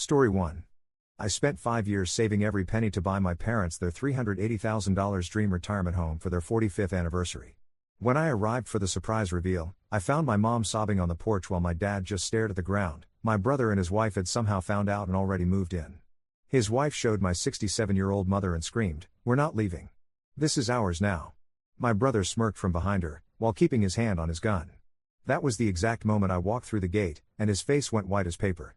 Story 1. I spent 5 years saving every penny to buy my parents their $380,000 dream retirement home for their 45th anniversary. When I arrived for the surprise reveal, I found my mom sobbing on the porch while my dad just stared at the ground. My brother and his wife had somehow found out and already moved in. His wife showed my 67-year-old mother and screamed, "We're not leaving. This is ours now." My brother smirked from behind her, while keeping his hand on his gun. That was the exact moment I walked through the gate, and his face went white as paper.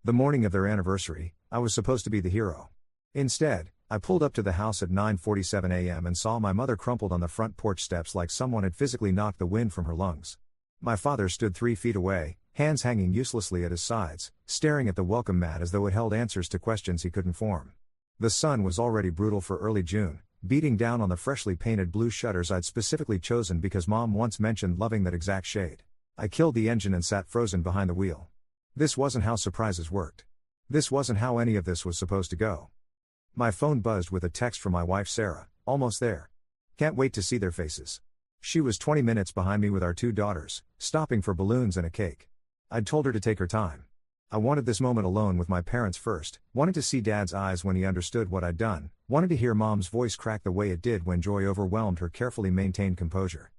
The morning of their anniversary, I was supposed to be the hero. Instead, I pulled up to the house at 9:47 a.m. and saw my mother crumpled on the front porch steps like someone had physically knocked the wind from her lungs. My father stood 3 feet away, hands hanging uselessly at his sides, staring at the welcome mat as though it held answers to questions he couldn't form. The sun was already brutal for early June, beating down on the freshly painted blue shutters I'd specifically chosen because Mom once mentioned loving that exact shade. I killed the engine and sat frozen behind the wheel. This wasn't how surprises worked. This wasn't how any of this was supposed to go. My phone buzzed with a text from my wife Sarah, "Almost there. Can't wait to see their faces." She was 20 minutes behind me with our 2 daughters, stopping for balloons and a cake. I'd told her to take her time. I wanted this moment alone with my parents first, wanted to see Dad's eyes when he understood what I'd done, wanted to hear Mom's voice crack the way it did when joy overwhelmed her carefully maintained composure.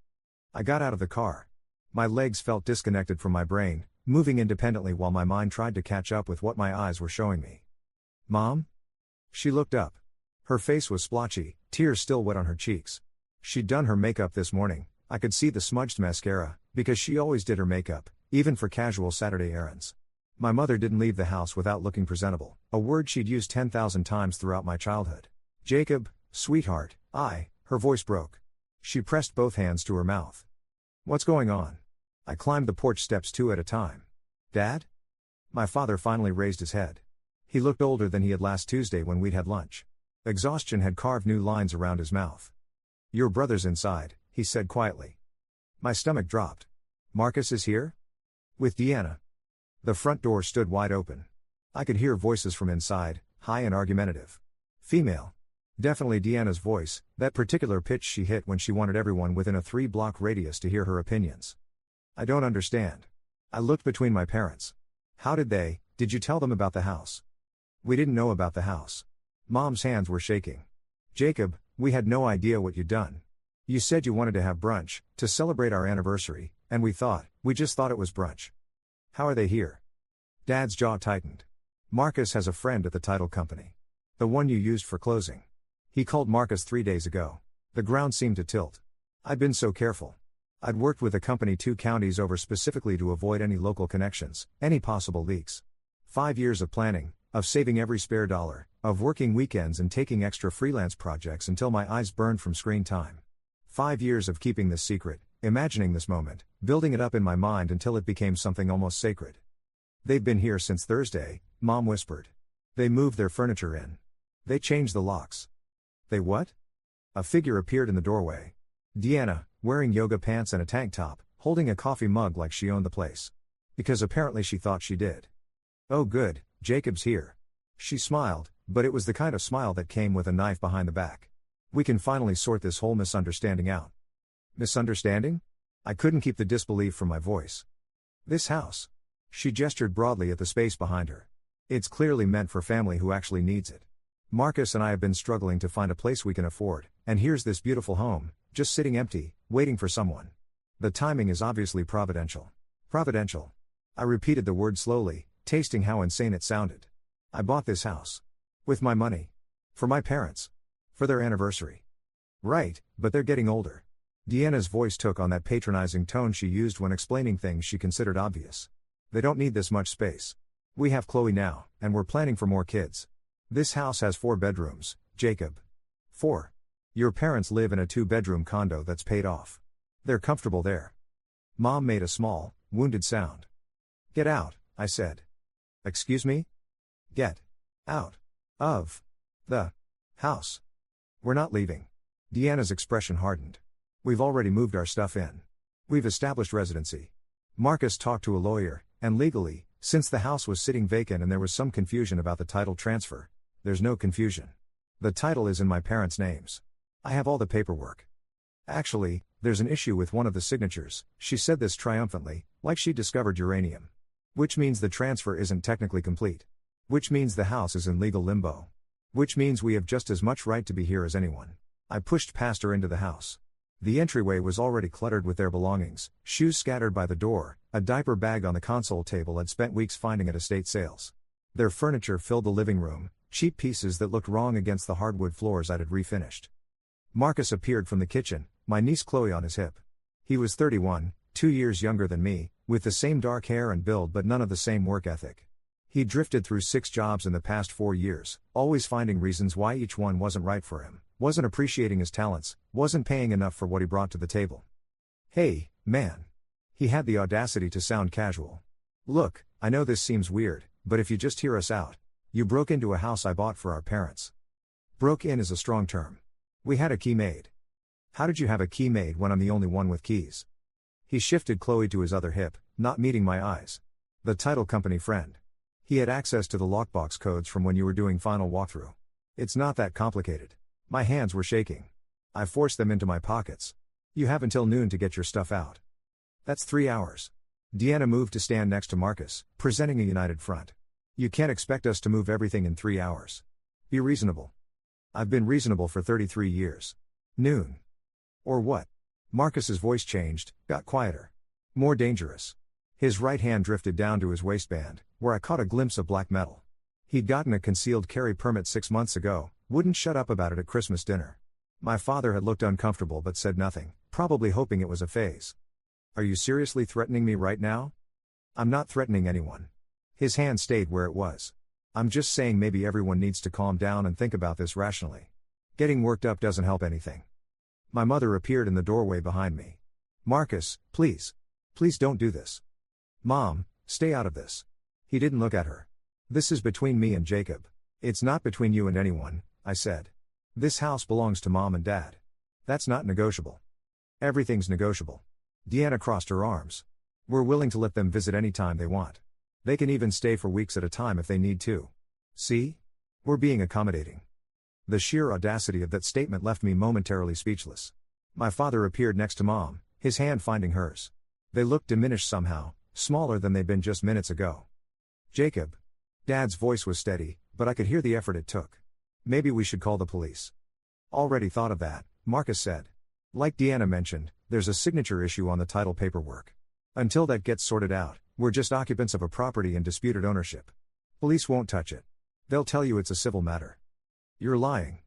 I got out of the car. My legs felt disconnected from my brain, moving independently while my mind tried to catch up with what my eyes were showing me. "Mom?" She looked up. Her face was splotchy, tears still wet on her cheeks. She'd done her makeup this morning. I could see the smudged mascara, because she always did her makeup, even for casual Saturday errands. My mother didn't leave the house without looking presentable, a word she'd used 10,000 times throughout my childhood. "Jacob, sweetheart, her voice broke. She pressed both hands to her mouth. "What's going on?" I climbed the porch steps 2 at a time. "Dad?" My father finally raised his head. He looked older than he had last Tuesday when we'd had lunch. Exhaustion had carved new lines around his mouth. "Your brother's inside," he said quietly. My stomach dropped. "Marcus is here?" "With Deanna." The front door stood wide open. I could hear voices from inside, high and argumentative. Female. Definitely Deanna's voice, that particular pitch she hit when she wanted everyone within a 3-block radius to hear her opinions. "I don't understand." I looked between my parents. Did you tell them about the house?" "We didn't know about the house." Mom's hands were shaking. "Jacob, we had no idea what you'd done. You said you wanted to have brunch, to celebrate our anniversary, and we just thought it was brunch." "How are they here?" Dad's jaw tightened. "Marcus has a friend at the title company. The one you used for closing. He called Marcus 3 days ago." The ground seemed to tilt. I'd been so careful. I'd worked with the company 2 counties over specifically to avoid any local connections, any possible leaks. 5 years of planning, of saving every spare dollar, of working weekends and taking extra freelance projects until my eyes burned from screen time. 5 years of keeping this secret, imagining this moment, building it up in my mind until it became something almost sacred. "They've been here since Thursday," Mom whispered. "They moved their furniture in. They changed the locks." "They what?" A figure appeared in the doorway. Deanna, wearing yoga pants and a tank top, holding a coffee mug like she owned the place. Because apparently she thought she did. "Oh good, Jacob's here." She smiled, but it was the kind of smile that came with a knife behind the back. "We can finally sort this whole misunderstanding out." "Misunderstanding?" I couldn't keep the disbelief from my voice. "This house." She gestured broadly at the space behind her. "It's clearly meant for family who actually needs it. Marcus and I have been struggling to find a place we can afford, and here's this beautiful home, just sitting empty, waiting for someone. The timing is obviously providential." "Providential." I repeated the word slowly, tasting how insane it sounded. "I bought this house. With my money. For my parents. For their anniversary." "Right, but they're getting older." Deanna's voice took on that patronizing tone she used when explaining things she considered obvious. "They don't need this much space. We have Chloe now, and we're planning for more kids. This house has 4 bedrooms, Jacob." "4. Your parents live in a 2-bedroom condo that's paid off. They're comfortable there." Mom made a small, wounded sound. "Get out," I said. "Excuse me?" "Get out of the house. We're not leaving." Deanna's expression hardened. "We've already moved our stuff in. We've established residency. Marcus talked to a lawyer, and legally, since the house was sitting vacant and there was some confusion about the title transfer, there's no confusion. The title is in my parents' names. I have all the paperwork. Actually, there's an issue with one of the signatures." She said this triumphantly, like she discovered uranium. "Which means the transfer isn't technically complete. Which means the house is in legal limbo. Which means we have just as much right to be here as anyone. I pushed past her into the house. The entryway was already cluttered with their belongings, shoes scattered by the door, a diaper bag on the console table I'd spent weeks finding at estate sales. Their furniture filled the living room, cheap pieces that looked wrong against the hardwood floors I'd refinished. Marcus appeared from the kitchen, my niece Chloe on his hip. He was 31, 2 years younger than me, with the same dark hair and build but none of the same work ethic. He drifted through 6 jobs in the past 4 years, always finding reasons why each one wasn't right for him, wasn't appreciating his talents, wasn't paying enough for what he brought to the table. Hey, man. He had the audacity to sound casual. Look, I know this seems weird, but if you just hear us out. You broke into a house I bought for our parents. Broke in is a strong term. We had a key made. How did you have a key made when I'm the only one with keys? He shifted Chloe to his other hip, not meeting my eyes. The title company friend. He had access to the lockbox codes from when you were doing final walkthrough. It's not that complicated. My hands were shaking. I forced them into my pockets. You have until noon to get your stuff out. That's 3 hours. Deanna moved to stand next to Marcus, presenting a united front. You can't expect us to move everything in 3 hours. Be reasonable. I've been reasonable for 33 years. Noon. Or what? Marcus's voice changed, got quieter. More dangerous. His right hand drifted down to his waistband, where I caught a glimpse of black metal. He'd gotten a concealed carry permit 6 months ago, wouldn't shut up about it at Christmas dinner. My father had looked uncomfortable but said nothing, probably hoping it was a phase. Are you seriously threatening me right now? I'm not threatening anyone. His hand stayed where it was. I'm just saying maybe everyone needs to calm down and think about this rationally. Getting worked up doesn't help anything. My mother appeared in the doorway behind me. Marcus, please. Please don't do this. Mom, stay out of this. He didn't look at her. This is between me and Jacob. It's not between you and anyone, I said. This house belongs to Mom and Dad. That's not negotiable. Everything's negotiable. Deanna crossed her arms. We're willing to let them visit any time they want. They can even stay for weeks at a time if they need to. See? We're being accommodating. The sheer audacity of that statement left me momentarily speechless. My father appeared next to Mom, his hand finding hers. They looked diminished somehow, smaller than they'd been just minutes ago. Jacob. Dad's voice was steady, but I could hear the effort it took. Maybe we should call the police. Already thought of that, Marcus said. Like Deanna mentioned, there's a signature issue on the title paperwork. Until that gets sorted out, we're just occupants of a property in disputed ownership. Police won't touch it. They'll tell you it's a civil matter. You're lying.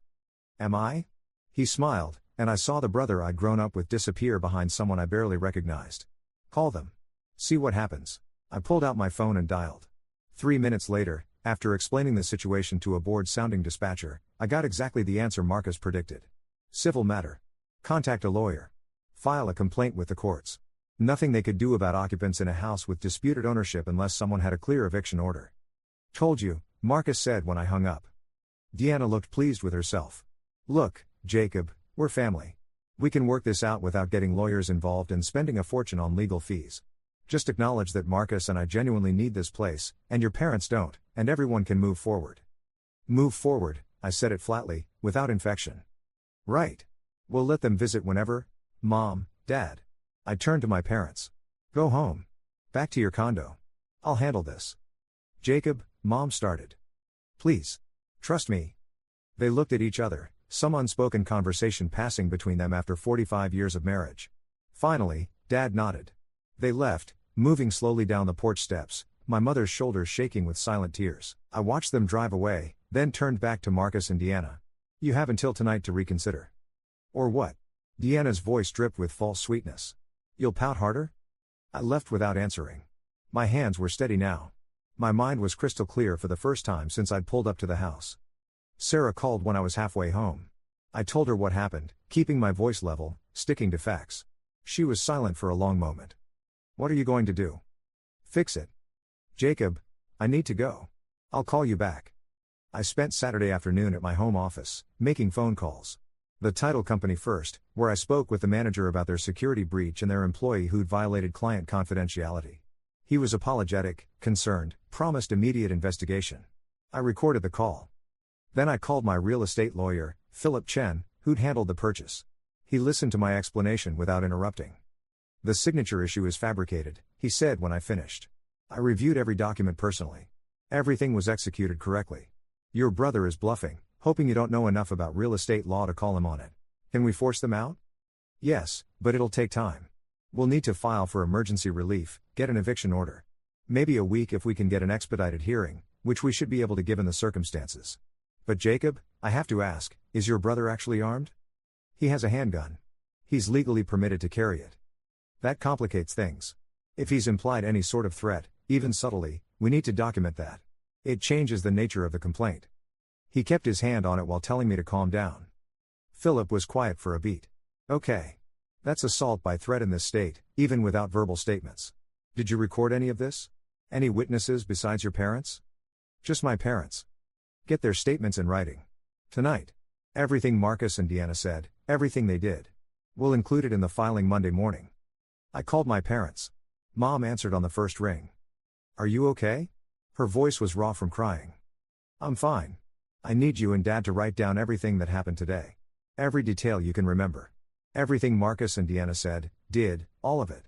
Am I? He smiled, and I saw the brother I'd grown up with disappear behind someone I barely recognized. Call them. See what happens. I pulled out my phone and dialed. 3 minutes later, after explaining the situation to a bored-sounding dispatcher, I got exactly the answer Marcus predicted. Civil matter. Contact a lawyer. File a complaint with the courts. Nothing they could do about occupants in a house with disputed ownership unless someone had a clear eviction order. Told you, Marcus said when I hung up. Deanna looked pleased with herself. Look, Jacob, we're family. We can work this out without getting lawyers involved and spending a fortune on legal fees. Just acknowledge that Marcus and I genuinely need this place, and your parents don't, and everyone can move forward. Move forward, I said it flatly, without infection. Right. We'll let them visit whenever, Mom, Dad. I turned to my parents. Go home. Back to your condo. I'll handle this. Jacob, Mom started. Please. Trust me. They looked at each other, some unspoken conversation passing between them after 45 years of marriage. Finally, Dad nodded. They left, moving slowly down the porch steps, my mother's shoulders shaking with silent tears. I watched them drive away, then turned back to Marcus and Deanna. You have until tonight to reconsider. Or what? Deanna's voice dripped with false sweetness. You'll pout harder? I left without answering. My hands were steady now. My mind was crystal clear for the first time since I'd pulled up to the house. Sarah called when I was halfway home. I told her what happened, keeping my voice level, sticking to facts. She was silent for a long moment. What are you going to do? Fix it. Jacob, I need to go. I'll call you back. I spent Saturday afternoon at my home office, making phone calls. The title company first, where I spoke with the manager about their security breach and their employee who'd violated client confidentiality. He was apologetic, concerned, promised immediate investigation. I recorded the call. Then I called my real estate lawyer, Philip Chen, who'd handled the purchase. He listened to my explanation without interrupting. The signature issue is fabricated, he said when I finished. I reviewed every document personally. Everything was executed correctly. Your brother is bluffing, hoping you don't know enough about real estate law to call him on it. Can we force them out? Yes, but it'll take time. We'll need to file for emergency relief, get an eviction order. Maybe a week if we can get an expedited hearing, which we should be able to given the circumstances. But Jacob, I have to ask, is your brother actually armed? He has a handgun. He's legally permitted to carry it. That complicates things. If he's implied any sort of threat, even subtly, we need to document that. It changes the nature of the complaint. He kept his hand on it while telling me to calm down. Philip was quiet for a beat. Okay. That's assault by threat in this state, even without verbal statements. Did you record any of this? Any witnesses besides your parents? Just my parents. Get their statements in writing. Tonight. Everything Marcus and Deanna said, everything they did. We'll include it in the filing Monday morning. I called my parents. Mom answered on the first ring. Are you okay? Her voice was raw from crying. I'm fine. I need you and Dad to write down everything that happened today. Every detail you can remember. Everything Marcus and Deanna said, did, all of it.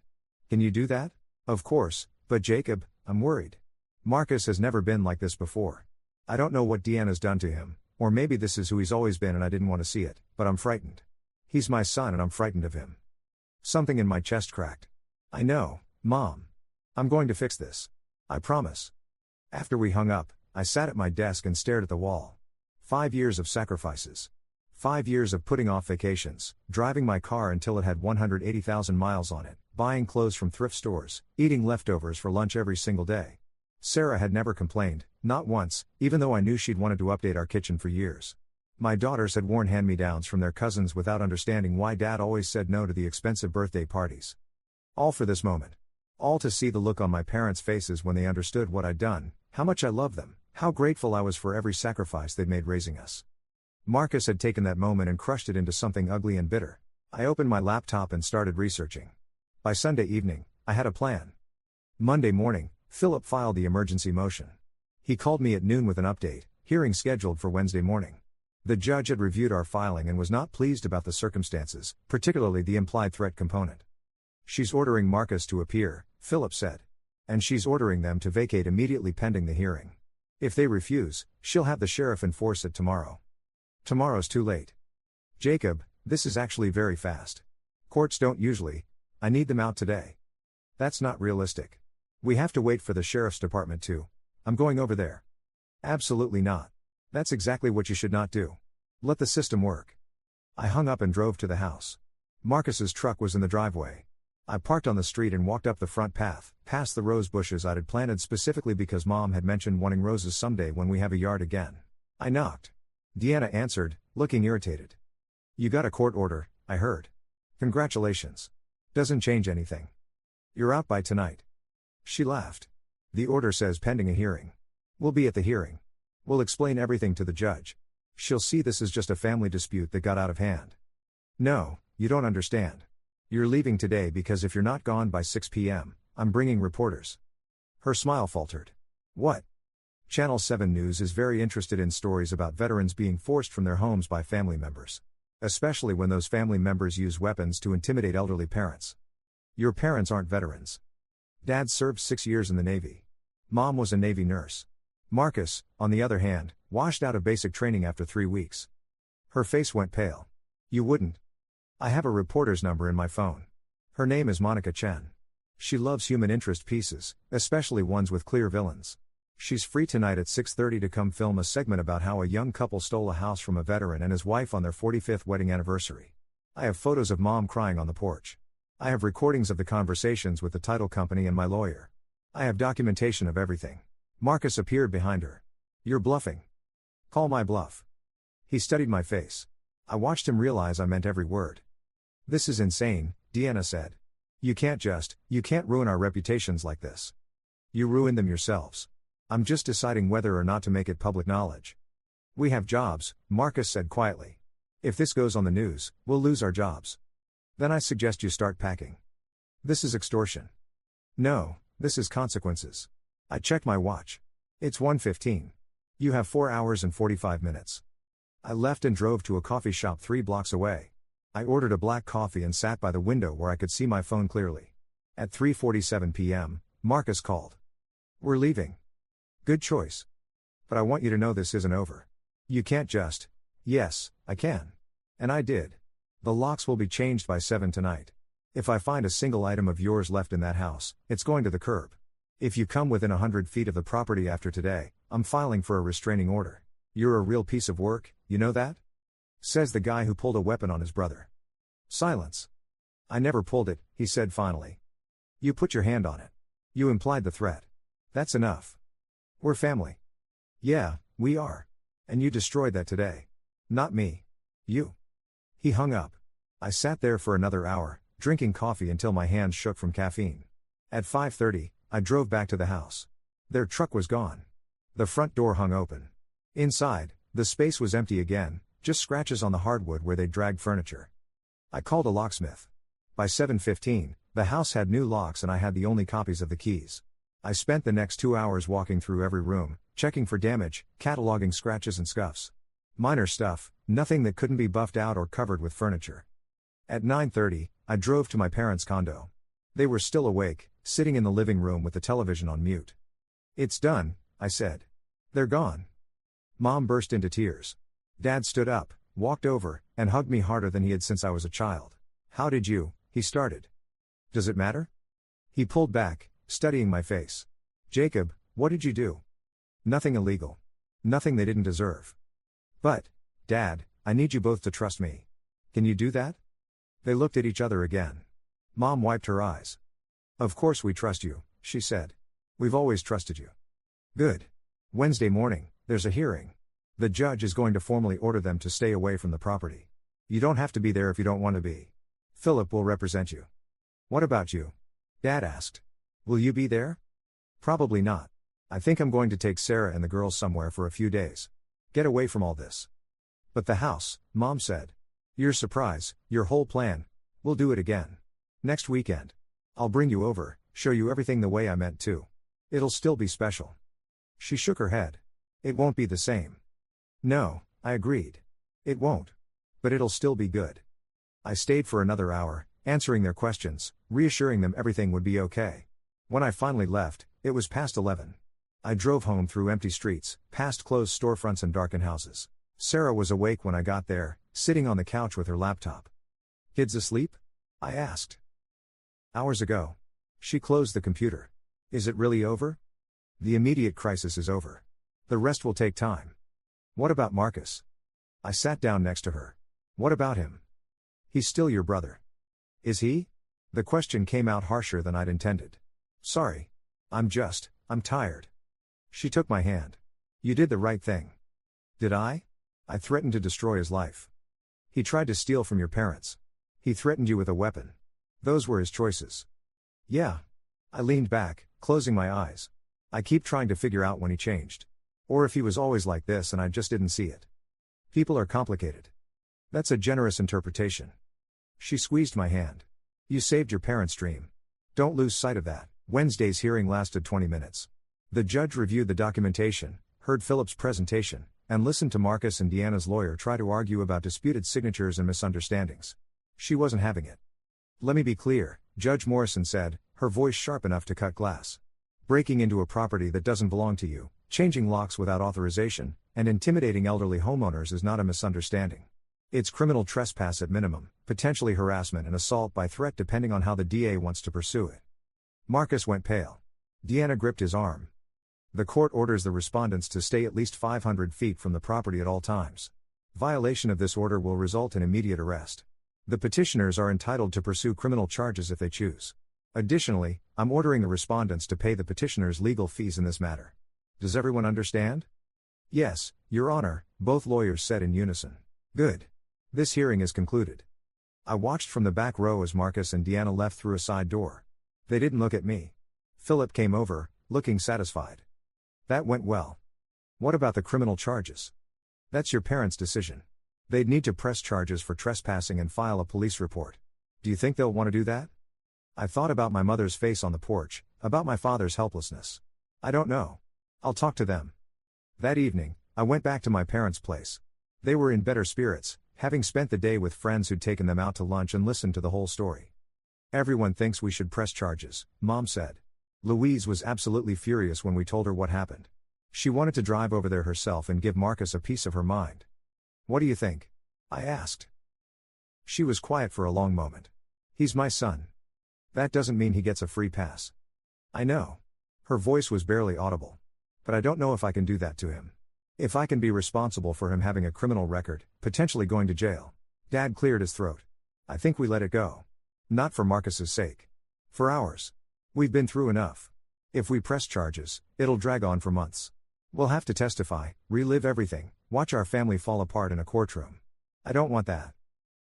Can you do that? Of course, but Jacob, I'm worried. Marcus has never been like this before. I don't know what Deanna's done to him, or maybe this is who he's always been and I didn't want to see it, but I'm frightened. He's my son and I'm frightened of him. Something in my chest cracked. I know, Mom. I'm going to fix this. I promise. After we hung up, I sat at my desk and stared at the wall. 5 years of sacrifices. 5 years of putting off vacations, driving my car until it had 180,000 miles on it, buying clothes from thrift stores, eating leftovers for lunch every single day. Sarah had never complained, not once, even though I knew she'd wanted to update our kitchen for years. My daughters had worn hand-me-downs from their cousins without understanding why Dad always said no to the expensive birthday parties. All for this moment. All to see the look on my parents' faces when they understood what I'd done, how much I loved them, how grateful I was for every sacrifice they'd made raising us. Marcus had taken that moment and crushed it into something ugly and bitter. I opened my laptop and started researching. By Sunday evening, I had a plan. Monday morning, Philip filed the emergency motion. He called me at noon with an update, hearing scheduled for Wednesday morning. The judge had reviewed our filing and was not pleased about the circumstances, particularly the implied threat component. She's ordering Marcus to appear, Philip said. And she's ordering them to vacate immediately pending the hearing. If they refuse, she'll have the sheriff enforce it tomorrow. Tomorrow's too late. Jacob, this is actually very fast. Courts don't usually. I need them out today. That's not realistic. We have to wait for the sheriff's department too. I'm going over there. Absolutely not. That's exactly what you should not do. Let the system work. I hung up and drove to the house. Marcus's truck was in the driveway. I parked on the street and walked up the front path, past the rose bushes I'd planted specifically because Mom had mentioned wanting roses someday when we have a yard again. I knocked. Deanna answered, looking irritated. You got a court order, I heard. Congratulations. Doesn't change anything. You're out by tonight. She laughed. The order says pending a hearing. We'll be at the hearing. We'll explain everything to the judge. She'll see this is just a family dispute that got out of hand. No, you don't understand. You're leaving today because if you're not gone by 6 p.m., I'm bringing reporters. Her smile faltered. What? Channel 7 News is very interested in stories about veterans being forced from their homes by family members. Especially when those family members use weapons to intimidate elderly parents. Your parents aren't veterans. Dad served 6 years in the Navy. Mom was a Navy nurse. Marcus, on the other hand, washed out of basic training after 3 weeks. Her face went pale. You wouldn't. I have a reporter's number in my phone. Her name is Monica Chen. She loves human interest pieces, especially ones with clear villains. She's free tonight at 6:30 to come film a segment about how a young couple stole a house from a veteran and his wife on their 45th wedding anniversary. I have photos of Mom crying on the porch. I have recordings of the conversations with the title company and my lawyer. I have documentation of everything. Marcus appeared behind her. You're bluffing. Call my bluff. He studied my face. I watched him realize I meant every word. This is insane, Deanna said. You can't ruin our reputations like this. You ruined them yourselves. I'm just deciding whether or not to make it public knowledge. We have jobs, Marcus said quietly. If this goes on the news, we'll lose our jobs. Then I suggest you start packing. This is extortion. No, this is consequences. I checked my watch. It's 1:15. You have 4 hours and 45 minutes. I left and drove to a coffee shop 3 blocks away. I ordered a black coffee and sat by the window where I could see my phone clearly. At 3:47 p.m., Marcus called. We're leaving. Good choice. But I want you to know this isn't over. You can't just. Yes, I can. And I did. The locks will be changed by 7 tonight. If I find a single item of yours left in that house, it's going to the curb. If you come within 100 feet of the property after today, I'm filing for a restraining order. You're a real piece of work, you know that? Says the guy who pulled a weapon on his brother. Silence. I never pulled it, he said finally. You put your hand on it. You implied the threat. That's enough. We're family. Yeah, we are. And you destroyed that today. Not me. You. He hung up. I sat there for another hour, drinking coffee until my hands shook from caffeine. At 5:30, I drove back to the house. Their truck was gone. The front door hung open. Inside, the space was empty again, just scratches on the hardwood where they dragged furniture. I called a locksmith. By 7:15, the house had new locks and I had the only copies of the keys. I spent the next 2 hours walking through every room, checking for damage, cataloging scratches and scuffs. Minor stuff, nothing that couldn't be buffed out or covered with furniture. At 9:30, I drove to my parents' condo. They were still awake, sitting in the living room with the television on mute. It's done, I said. They're gone. Mom burst into tears. Dad stood up, walked over, and hugged me harder than he had since I was a child. How did you, he started. Does it matter? He pulled back, studying my face. Jacob, what did you do? Nothing illegal. Nothing they didn't deserve. But, Dad, I need you both to trust me. Can you do that? They looked at each other again. Mom wiped her eyes. Of course we trust you, she said. We've always trusted you. Good. Wednesday morning, there's a hearing. The judge is going to formally order them to stay away from the property. You don't have to be there if you don't want to be. Philip will represent you. What about you? Dad asked. Will you be there? Probably not. I think I'm going to take Sarah and the girls somewhere for a few days. Get away from all this. But the house, Mom said. Your surprise, your whole plan. We'll do it again. Next weekend. I'll bring you over, show you everything the way I meant to. It'll still be special. She shook her head. It won't be the same. No, I agreed. It won't. But it'll still be good. I stayed for another hour, answering their questions, reassuring them everything would be okay. When I finally left, it was past 11. I drove home through empty streets, past closed storefronts and darkened houses. Sarah was awake when I got there, sitting on the couch with her laptop. Kids asleep? I asked. Hours ago. She closed the computer. Is it really over? The immediate crisis is over. The rest will take time. What about Marcus? I sat down next to her. What about him? He's still your brother. Is he? The question came out harsher than I'd intended. Sorry. I'm tired. She took my hand. You did the right thing. Did I? I threatened to destroy his life. He tried to steal from your parents. He threatened you with a weapon. Those were his choices. Yeah. I leaned back, closing my eyes. I keep trying to figure out when he changed. Or if he was always like this and I just didn't see it. People are complicated. That's a generous interpretation. She squeezed my hand. You saved your parents' dream. Don't lose sight of that. Wednesday's hearing lasted 20 minutes. The judge reviewed the documentation, heard Philip's presentation, and listened to Marcus and Deanna's lawyer try to argue about disputed signatures and misunderstandings. She wasn't having it. Let me be clear, Judge Morrison said, her voice sharp enough to cut glass. Breaking into a property that doesn't belong to you, changing locks without authorization, and intimidating elderly homeowners is not a misunderstanding. It's criminal trespass at minimum, potentially harassment and assault by threat depending on how the DA wants to pursue it. Marcus went pale. Deanna gripped his arm. The court orders the respondents to stay at least 500 feet from the property at all times. Violation of this order will result in immediate arrest. The petitioners are entitled to pursue criminal charges if they choose. Additionally, I'm ordering the respondents to pay the petitioners' legal fees in this matter. Does everyone understand? Yes, Your Honor, both lawyers said in unison. Good. This hearing is concluded. I watched from the back row as Marcus and Deanna left through a side door. They didn't look at me. Philip came over, looking satisfied. That went well. What about the criminal charges? That's your parents' decision. They'd need to press charges for trespassing and file a police report. Do you think they'll want to do that? I thought about my mother's face on the porch, about my father's helplessness. I don't know. I'll talk to them. That evening, I went back to my parents' place. They were in better spirits, having spent the day with friends who'd taken them out to lunch and listened to the whole story. Everyone thinks we should press charges, Mom said. Louise was absolutely furious when we told her what happened. She wanted to drive over there herself and give Marcus a piece of her mind. "What do you think?" I asked. She was quiet for a long moment. "He's my son. That doesn't mean he gets a free pass." "I know." Her voice was barely audible. "But I don't know if I can do that to him. If I can be responsible for him having a criminal record, potentially going to jail." Dad cleared his throat. "I think we let it go. Not for Marcus's sake. For ours. We've been through enough. If we press charges, it'll drag on for months. We'll have to testify, relive everything, watch our family fall apart in a courtroom. I don't want that."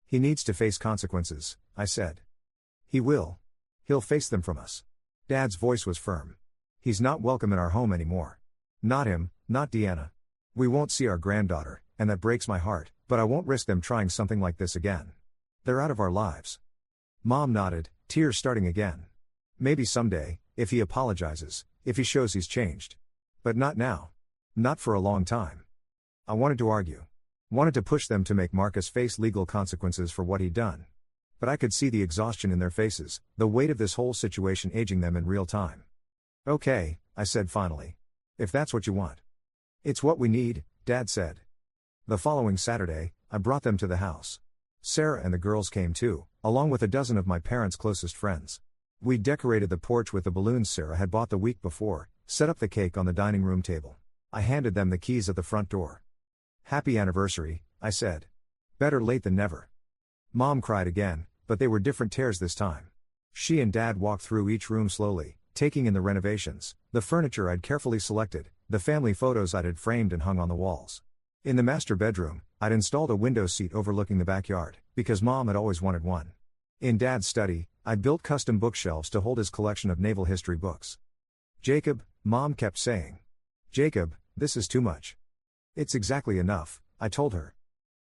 "He needs to face consequences," I said. "He will. He'll face them from us." Dad's voice was firm. "He's not welcome in our home anymore. Not him, not Deanna. We won't see our granddaughter, and that breaks my heart, but I won't risk them trying something like this again. They're out of our lives." Mom nodded, tears starting again. "Maybe someday, if he apologizes, if he shows he's changed. But not now. Not for a long time." I wanted to argue. Wanted to push them to make Marcus face legal consequences for what he'd done. But I could see the exhaustion in their faces, the weight of this whole situation aging them in real time. "Okay," I said finally. "If that's what you want." "It's what we need," Dad said. The following Saturday, I brought them to the house. Sarah and the girls came too, along with a dozen of my parents' closest friends. We decorated the porch with the balloons Sarah had bought the week before, set up the cake on the dining room table. I handed them the keys at the front door. "Happy anniversary," I said. "Better late than never." Mom cried again, but they were different tears this time. She and Dad walked through each room slowly, taking in the renovations, the furniture I'd carefully selected, the family photos I'd had framed and hung on the walls. In the master bedroom, I'd installed a window seat overlooking the backyard, because Mom had always wanted one. In Dad's study, I'd built custom bookshelves to hold his collection of naval history books. "Jacob," Mom kept saying. "Jacob, this is too much." "It's exactly enough," I told her.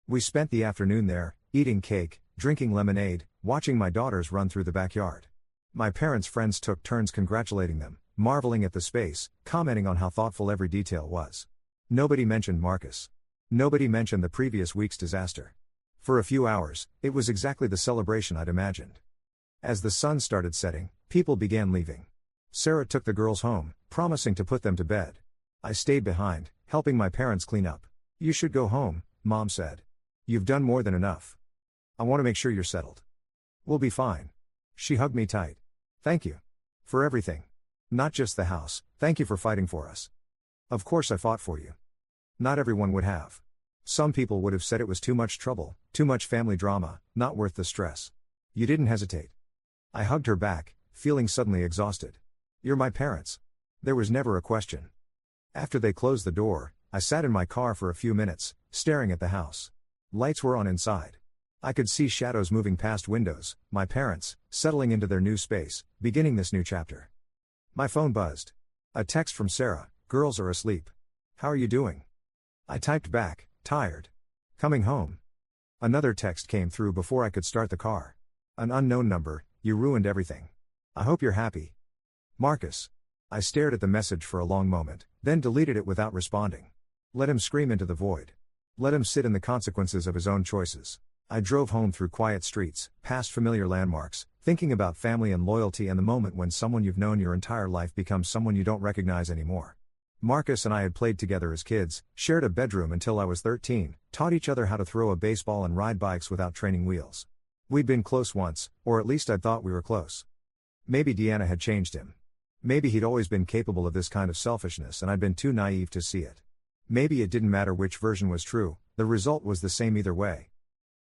We spent the afternoon there, eating cake, drinking lemonade, watching my daughters run through the backyard. My parents' friends took turns congratulating them, marveling at the space, commenting on how thoughtful every detail was. Nobody mentioned Marcus. Nobody mentioned the previous week's disaster. For a few hours, it was exactly the celebration I'd imagined. As the sun started setting, people began leaving. Sarah took the girls home, promising to put them to bed. I stayed behind, helping my parents clean up. "You should go home," Mom said. "You've done more than enough. I want to make sure you're settled." "We'll be fine." She hugged me tight. "Thank you. For everything. Not just the house, thank you for fighting for us." "Of course I fought for you." Not everyone would have. Some people would have said it was too much trouble, too much family drama, not worth the stress. You didn't hesitate. I hugged her back, feeling suddenly exhausted. "You're my parents. There was never a question." After they closed the door, I sat in my car for a few minutes, staring at the house. Lights were on inside. I could see shadows moving past windows, my parents, settling into their new space, beginning this new chapter. My phone buzzed. A text from Sarah: "Girls are asleep. How are you doing?" I typed back, "Tired. Coming home." Another text came through before I could start the car. An unknown number: "You ruined everything. I hope you're happy. Marcus." I stared at the message for a long moment, then deleted it without responding. Let him scream into the void. Let him sit in the consequences of his own choices. I drove home through quiet streets, past familiar landmarks, thinking about family and loyalty and the moment when someone you've known your entire life becomes someone you don't recognize anymore. Marcus and I had played together as kids, shared a bedroom until I was 13, taught each other how to throw a baseball and ride bikes without training wheels. We'd been close once, or at least I thought we were close. Maybe Deanna had changed him. Maybe he'd always been capable of this kind of selfishness and I'd been too naive to see it. Maybe it didn't matter which version was true, the result was the same either way.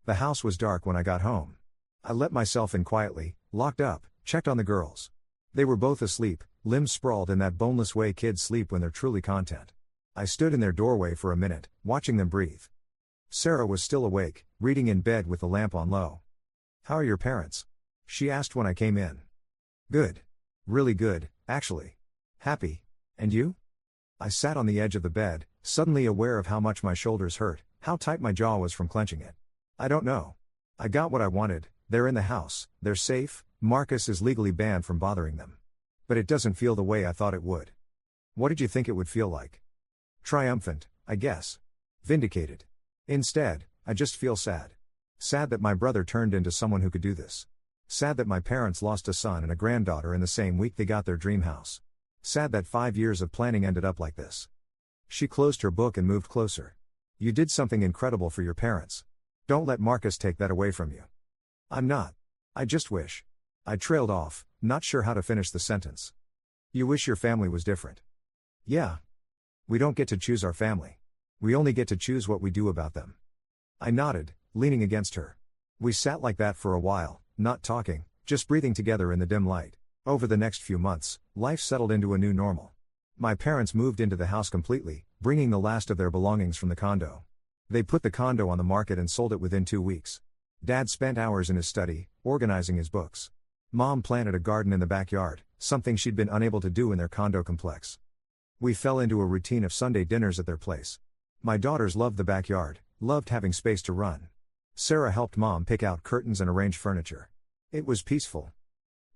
The house was dark when I got home. I let myself in quietly, locked up, checked on the girls. They were both asleep, limbs sprawled in that boneless way kids sleep when they're truly content. I stood in their doorway for a minute, watching them breathe. Sarah was still awake, reading in bed with the lamp on low. "How are your parents?" she asked when I came in. "Good. Really good, actually. Happy. And you?" I sat on the edge of the bed, suddenly aware of how much my shoulders hurt, how tight my jaw was from clenching it. "I don't know. I got what I wanted, they're in the house, they're safe, Marcus is legally banned from bothering them. But it doesn't feel the way I thought it would." "What did you think it would feel like?" "Triumphant, I guess. Vindicated. Instead, I just feel sad. Sad that my brother turned into someone who could do this. Sad that my parents lost a son and a granddaughter in the same week they got their dream house. Sad that 5 years of planning ended up like this. She closed her book and moved closer. You did something incredible for your parents. Don't let Marcus take that away from you. I'm not. I just wish. I trailed off, not sure how to finish the sentence. You wish your family was different. Yeah. We don't get to choose our family. We only get to choose what we do about them. I nodded, leaning against her. We sat like that for a while, not talking, just breathing together in the dim light. Over the next few months, life settled into a new normal. My parents moved into the house completely, bringing the last of their belongings from the condo. They put the condo on the market and sold it within 2 weeks. Dad spent hours in his study, organizing his books. Mom planted a garden in the backyard, something she'd been unable to do in their condo complex. We fell into a routine of Sunday dinners at their place. My daughters loved the backyard, loved having space to run. Sarah helped Mom pick out curtains and arrange furniture. It was peaceful.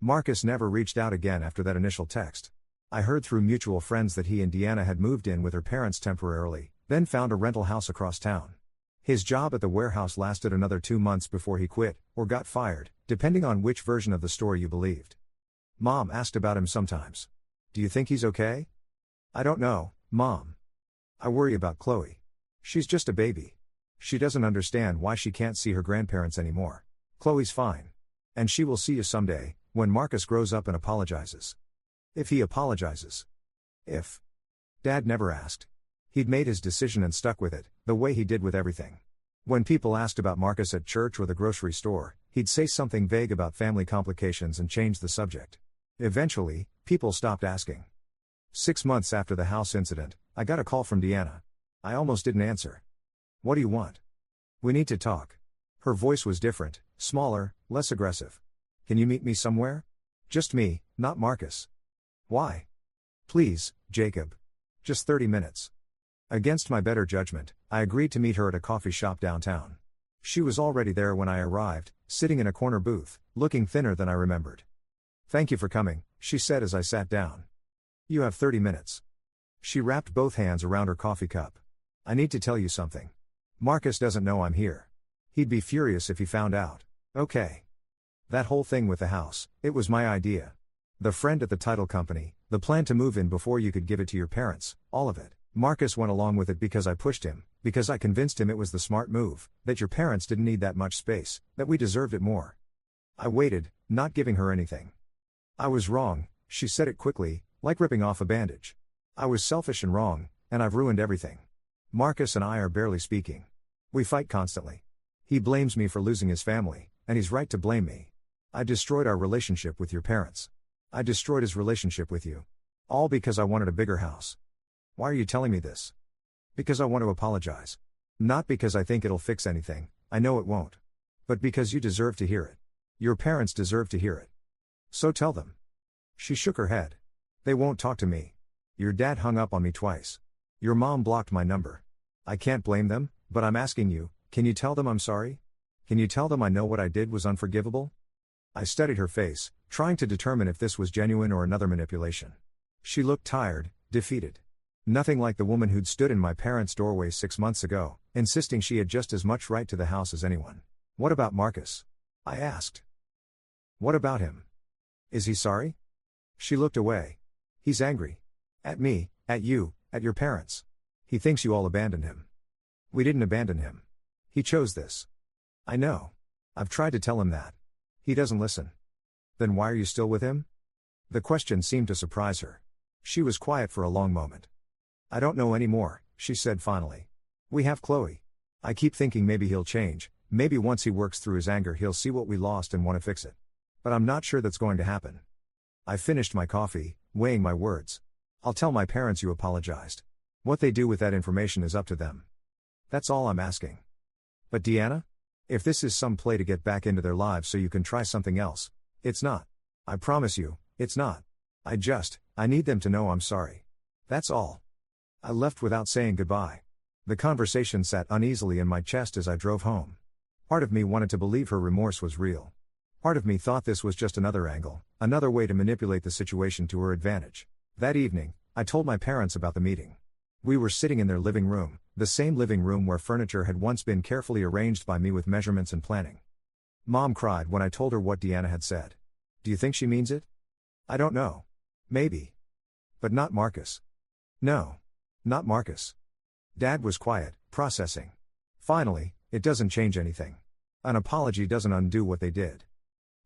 Marcus never reached out again after that initial text. I heard through mutual friends that he and Deanna had moved in with her parents temporarily, then found a rental house across town. His job at the warehouse lasted another 2 months before he quit, or got fired, depending on which version of the story you believed. Mom asked about him sometimes. Do you think he's okay? I don't know, Mom. I worry about Chloe. She's just a baby. She doesn't understand why she can't see her grandparents anymore. Chloe's fine. And she will see you someday, when Marcus grows up and apologizes. If he apologizes. If. Dad never asked. He'd made his decision and stuck with it, the way he did with everything. When people asked about Marcus at church or the grocery store, he'd say something vague about family complications and change the subject. Eventually, people stopped asking. 6 months after the house incident, I got a call from Deanna. I almost didn't answer. What do you want? We need to talk. Her voice was different, smaller, less aggressive. Can you meet me somewhere? Just me, not Marcus. Why? Please, Jacob. Just 30 minutes. Against my better judgment, I agreed to meet her at a coffee shop downtown. She was already there when I arrived, sitting in a corner booth, looking thinner than I remembered. Thank you for coming, she said as I sat down. You have 30 minutes. She wrapped both hands around her coffee cup. I need to tell you something. Marcus doesn't know I'm here. He'd be furious if he found out. Okay. That whole thing with the house, it was my idea. The friend at the title company, the plan to move in before you could give it to your parents, all of it. Marcus went along with it because I pushed him, because I convinced him it was the smart move, that your parents didn't need that much space, that we deserved it more. I waited, not giving her anything. I was wrong, she said it quickly, like ripping off a bandage. I was selfish and wrong, and I've ruined everything. Marcus and I are barely speaking. We fight constantly. He blames me for losing his family, and he's right to blame me. I destroyed our relationship with your parents. I destroyed his relationship with you. All because I wanted a bigger house. Why are you telling me this? Because I want to apologize. Not because I think it'll fix anything, I know it won't. But because you deserve to hear it. Your parents deserve to hear it. So tell them. She shook her head. They won't talk to me. Your dad hung up on me twice. Your mom blocked my number. I can't blame them, but I'm asking you, can you tell them I'm sorry? Can you tell them I know what I did was unforgivable? I studied her face, trying to determine if this was genuine or another manipulation. She looked tired, defeated. Nothing like the woman who'd stood in my parents' doorway 6 months ago, insisting she had just as much right to the house as anyone. What about Marcus? I asked. What about him? Is he sorry? She looked away. He's angry. At me, at you, at your parents. He thinks you all abandoned him. We didn't abandon him. He chose this. I know. I've tried to tell him that. He doesn't listen. Then why are you still with him? The question seemed to surprise her. She was quiet for a long moment. I don't know anymore, she said finally. We have Chloe. I keep thinking maybe he'll change, maybe once he works through his anger he'll see what we lost and want to fix it. But I'm not sure that's going to happen. I finished my coffee, weighing my words. I'll tell my parents you apologized. What they do with that information is up to them. That's all I'm asking. But Deanna? If this is some play to get back into their lives so you can try something else, it's not. I promise you, it's not. I need them to know I'm sorry. That's all. I left without saying goodbye. The conversation sat uneasily in my chest as I drove home. Part of me wanted to believe her remorse was real. Part of me thought this was just another angle, another way to manipulate the situation to her advantage. That evening, I told my parents about the meeting. We were sitting in their living room, the same living room where furniture had once been carefully arranged by me with measurements and planning. Mom cried when I told her what Deanna had said. Do you think she means it? I don't know. Maybe. But not Marcus. No. Not Marcus. Dad was quiet, processing. Finally, it doesn't change anything. An apology doesn't undo what they did.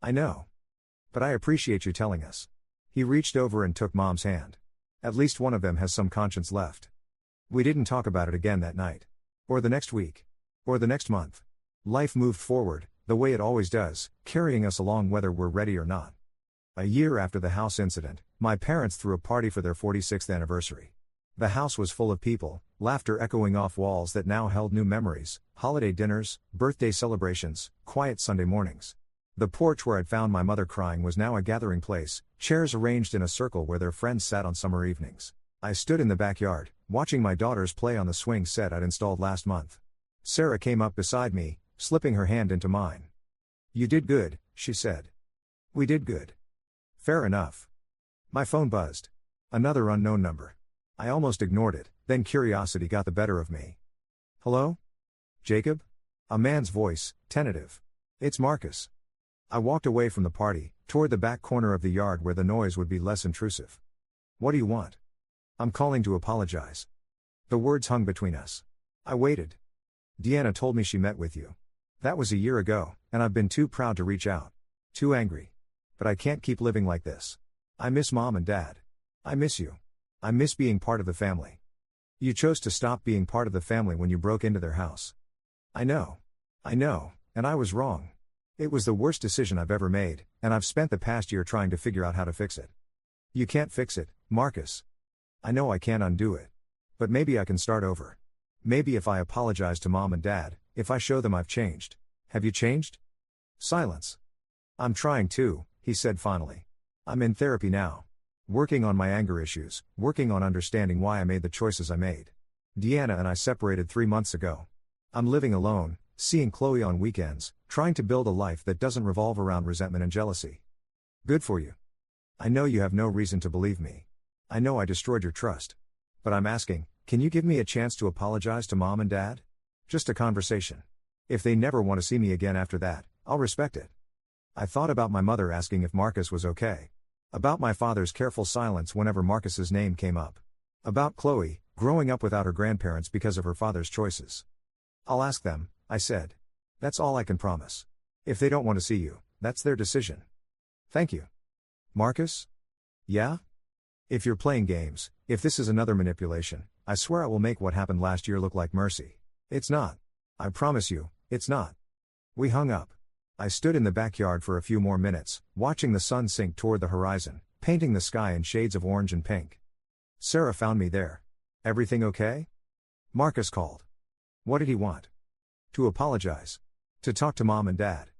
I know. But I appreciate you telling us. He reached over and took Mom's hand. At least one of them has some conscience left. We didn't talk about it again that night. Or the next week. Or the next month. Life moved forward, the way it always does, carrying us along whether we're ready or not. A year after the house incident, my parents threw a party for their 46th anniversary. The house was full of people, laughter echoing off walls that now held new memories, holiday dinners, birthday celebrations, quiet Sunday mornings. The porch where I'd found my mother crying was now a gathering place, chairs arranged in a circle where their friends sat on summer evenings. I stood in the backyard, watching my daughters play on the swing set I'd installed last month. Sarah came up beside me, slipping her hand into mine. "You did good," she said. "We did good." "Fair enough." My phone buzzed. Another unknown number. I almost ignored it, then curiosity got the better of me. "Hello? Jacob?" A man's voice, tentative. "It's Marcus." I walked away from the party, toward the back corner of the yard where the noise would be less intrusive. "What do you want?" "I'm calling to apologize." The words hung between us. I waited. "Deanna told me she met with you. That was a year ago, and I've been too proud to reach out. Too angry. But I can't keep living like this. I miss Mom and Dad. I miss you. I miss being part of the family. You chose to stop being part of the family when you broke into their house. I know, and I was wrong. It was the worst decision I've ever made, and I've spent the past year trying to figure out how to fix it." "You can't fix it, Marcus." "I know I can't undo it. But maybe I can start over. Maybe if I apologize to Mom and Dad, if I show them I've changed." "Have you changed?" Silence. "I'm trying to," he said finally. "I'm in therapy now. Working on my anger issues, working on understanding why I made the choices I made. Deanna and I separated 3 months ago. I'm living alone, seeing Chloe on weekends, trying to build a life that doesn't revolve around resentment and jealousy." "Good for you. I know you have no reason to believe me. I know I destroyed your trust. But I'm asking, can you give me a chance to apologize to Mom and Dad? Just a conversation. If they never want to see me again after that, I'll respect it." I thought about my mother asking if Marcus was okay. About my father's careful silence whenever Marcus's name came up. About Chloe, growing up without her grandparents because of her father's choices. "I'll ask them," I said. "That's all I can promise. If they don't want to see you, that's their decision." "Thank you." "Marcus?" "Yeah?" "If you're playing games, if this is another manipulation, I swear I will make what happened last year look like mercy. It's not. I promise you, it's not." We hung up. I stood in the backyard for a few more minutes, watching the sun sink toward the horizon, painting the sky in shades of orange and pink. Sarah found me there. "Everything okay?" Marcus called. "What did he want?" "To apologize. To talk to Mom and Dad."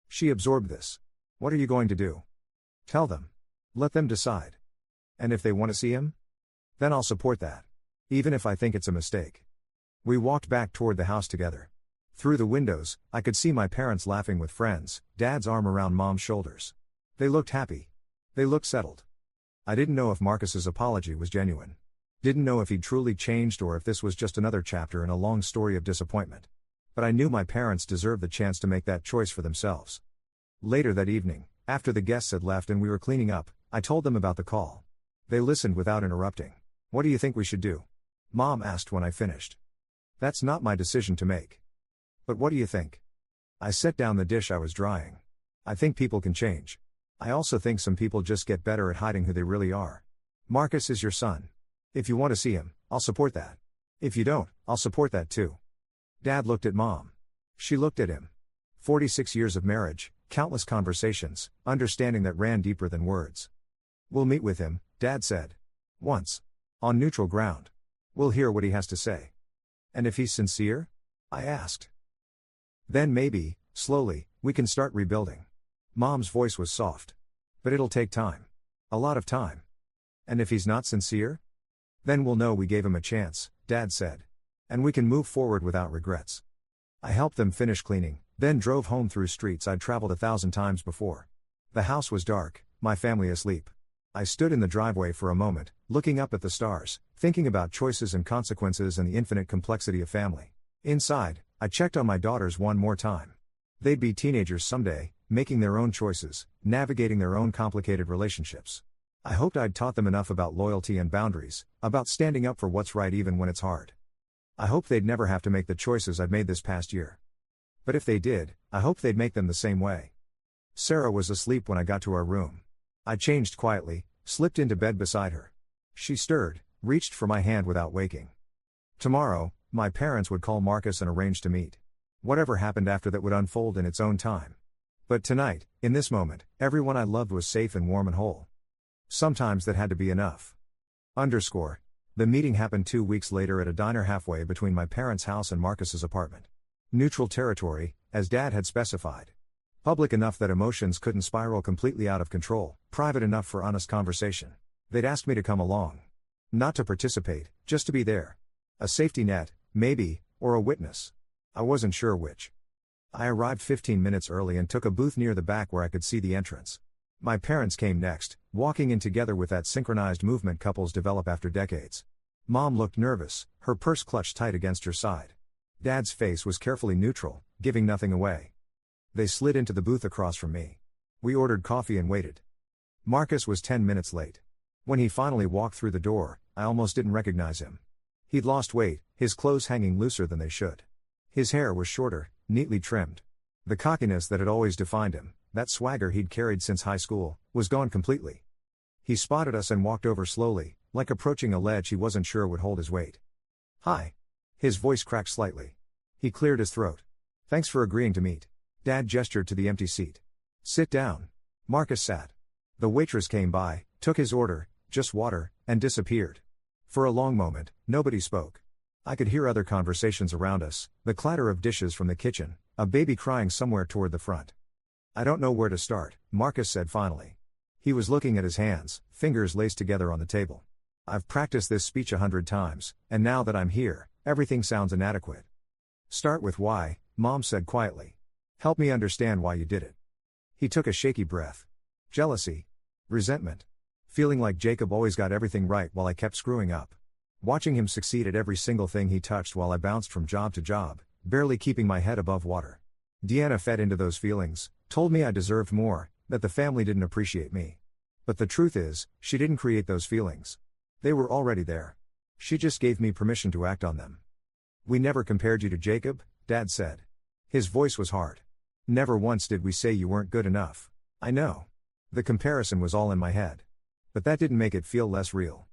She absorbed this. "What are you going to do?" "Tell them. Let them decide. And if they want to see him? Then I'll support that. Even if I think it's a mistake." We walked back toward the house together. Through the windows, I could see my parents laughing with friends, Dad's arm around Mom's shoulders. They looked happy. They looked settled. I didn't know if Marcus's apology was genuine. Didn't know if he'd truly changed or if this was just another chapter in a long story of disappointment. But I knew my parents deserved the chance to make that choice for themselves. Later that evening, after the guests had left and we were cleaning up, I told them about the call. They listened without interrupting. "What do you think we should do?" Mom asked when I finished. "That's not my decision to make." "But what do you think?" I set down the dish I was drying. "I think people can change. I also think some people just get better at hiding who they really are. Marcus is your son. If you want to see him, I'll support that. If you don't, I'll support that too." Dad looked at Mom. She looked at him. 46 years of marriage, countless conversations, understanding that ran deeper than words. "We'll meet with him," Dad said. "Once. On neutral ground. We'll hear what he has to say." "And if he's sincere?" I asked. "Then maybe, slowly, we can start rebuilding." Mom's voice was soft. "But it'll take time. A lot of time." "And if he's not sincere?" "Then we'll know we gave him a chance," Dad said. "And we can move forward without regrets." I helped them finish cleaning, then drove home through streets I'd traveled 1,000 times before. The house was dark, my family asleep. I stood in the driveway for a moment, looking up at the stars, thinking about choices and consequences and the infinite complexity of family. Inside, I checked on my daughters one more time. They'd be teenagers someday, making their own choices, navigating their own complicated relationships. I hoped I'd taught them enough about loyalty and boundaries, about standing up for what's right even when it's hard. I hoped they'd never have to make the choices I'd made this past year. But if they did, I hoped they'd make them the same way. Sarah was asleep when I got to our room. I changed quietly, slipped into bed beside her. She stirred, reached for my hand without waking. Tomorrow, my parents would call Marcus and arrange to meet. Whatever happened after that would unfold in its own time. But tonight, in this moment, everyone I loved was safe and warm and whole. Sometimes that had to be enough. The meeting happened 2 weeks later at a diner halfway between my parents' house and Marcus's apartment. Neutral territory, as Dad had specified. Public enough that emotions couldn't spiral completely out of control, private enough for honest conversation. They'd asked me to come along. Not to participate, just to be there. A safety net, maybe, or a witness. I wasn't sure which. I arrived 15 minutes early and took a booth near the back where I could see the entrance. My parents came next, walking in together with that synchronized movement couples develop after decades. Mom looked nervous, her purse clutched tight against her side. Dad's face was carefully neutral, giving nothing away. They slid into the booth across from me. We ordered coffee and waited. Marcus was 10 minutes late. When he finally walked through the door, I almost didn't recognize him. He'd lost weight, his clothes hanging looser than they should. His hair was shorter, neatly trimmed. The cockiness that had always defined him, that swagger he'd carried since high school, was gone completely. He spotted us and walked over slowly, like approaching a ledge he wasn't sure would hold his weight. "Hi." His voice cracked slightly. He cleared his throat. "Thanks for agreeing to meet." Dad gestured to the empty seat. "Sit down." Marcus sat. The waitress came by, took his order, just water, and disappeared. For a long moment, nobody spoke. I could hear other conversations around us, the clatter of dishes from the kitchen, a baby crying somewhere toward the front. "I don't know where to start," Marcus said finally. He was looking at his hands, fingers laced together on the table. "I've practiced this speech 100 times, and now that I'm here, everything sounds inadequate." "Start with why," Mom said quietly. "Help me understand why you did it." He took a shaky breath. "Jealousy. Resentment. Feeling like Jacob always got everything right while I kept screwing up. Watching him succeed at every single thing he touched while I bounced from job to job, barely keeping my head above water. Deanna fed into those feelings, told me I deserved more, that the family didn't appreciate me. But the truth is, she didn't create those feelings. They were already there. She just gave me permission to act on them." "We never compared you to Jacob," Dad said. His voice was hard. "Never once did we say you weren't good enough. I know. The comparison was all in my head. But that didn't make it feel less real.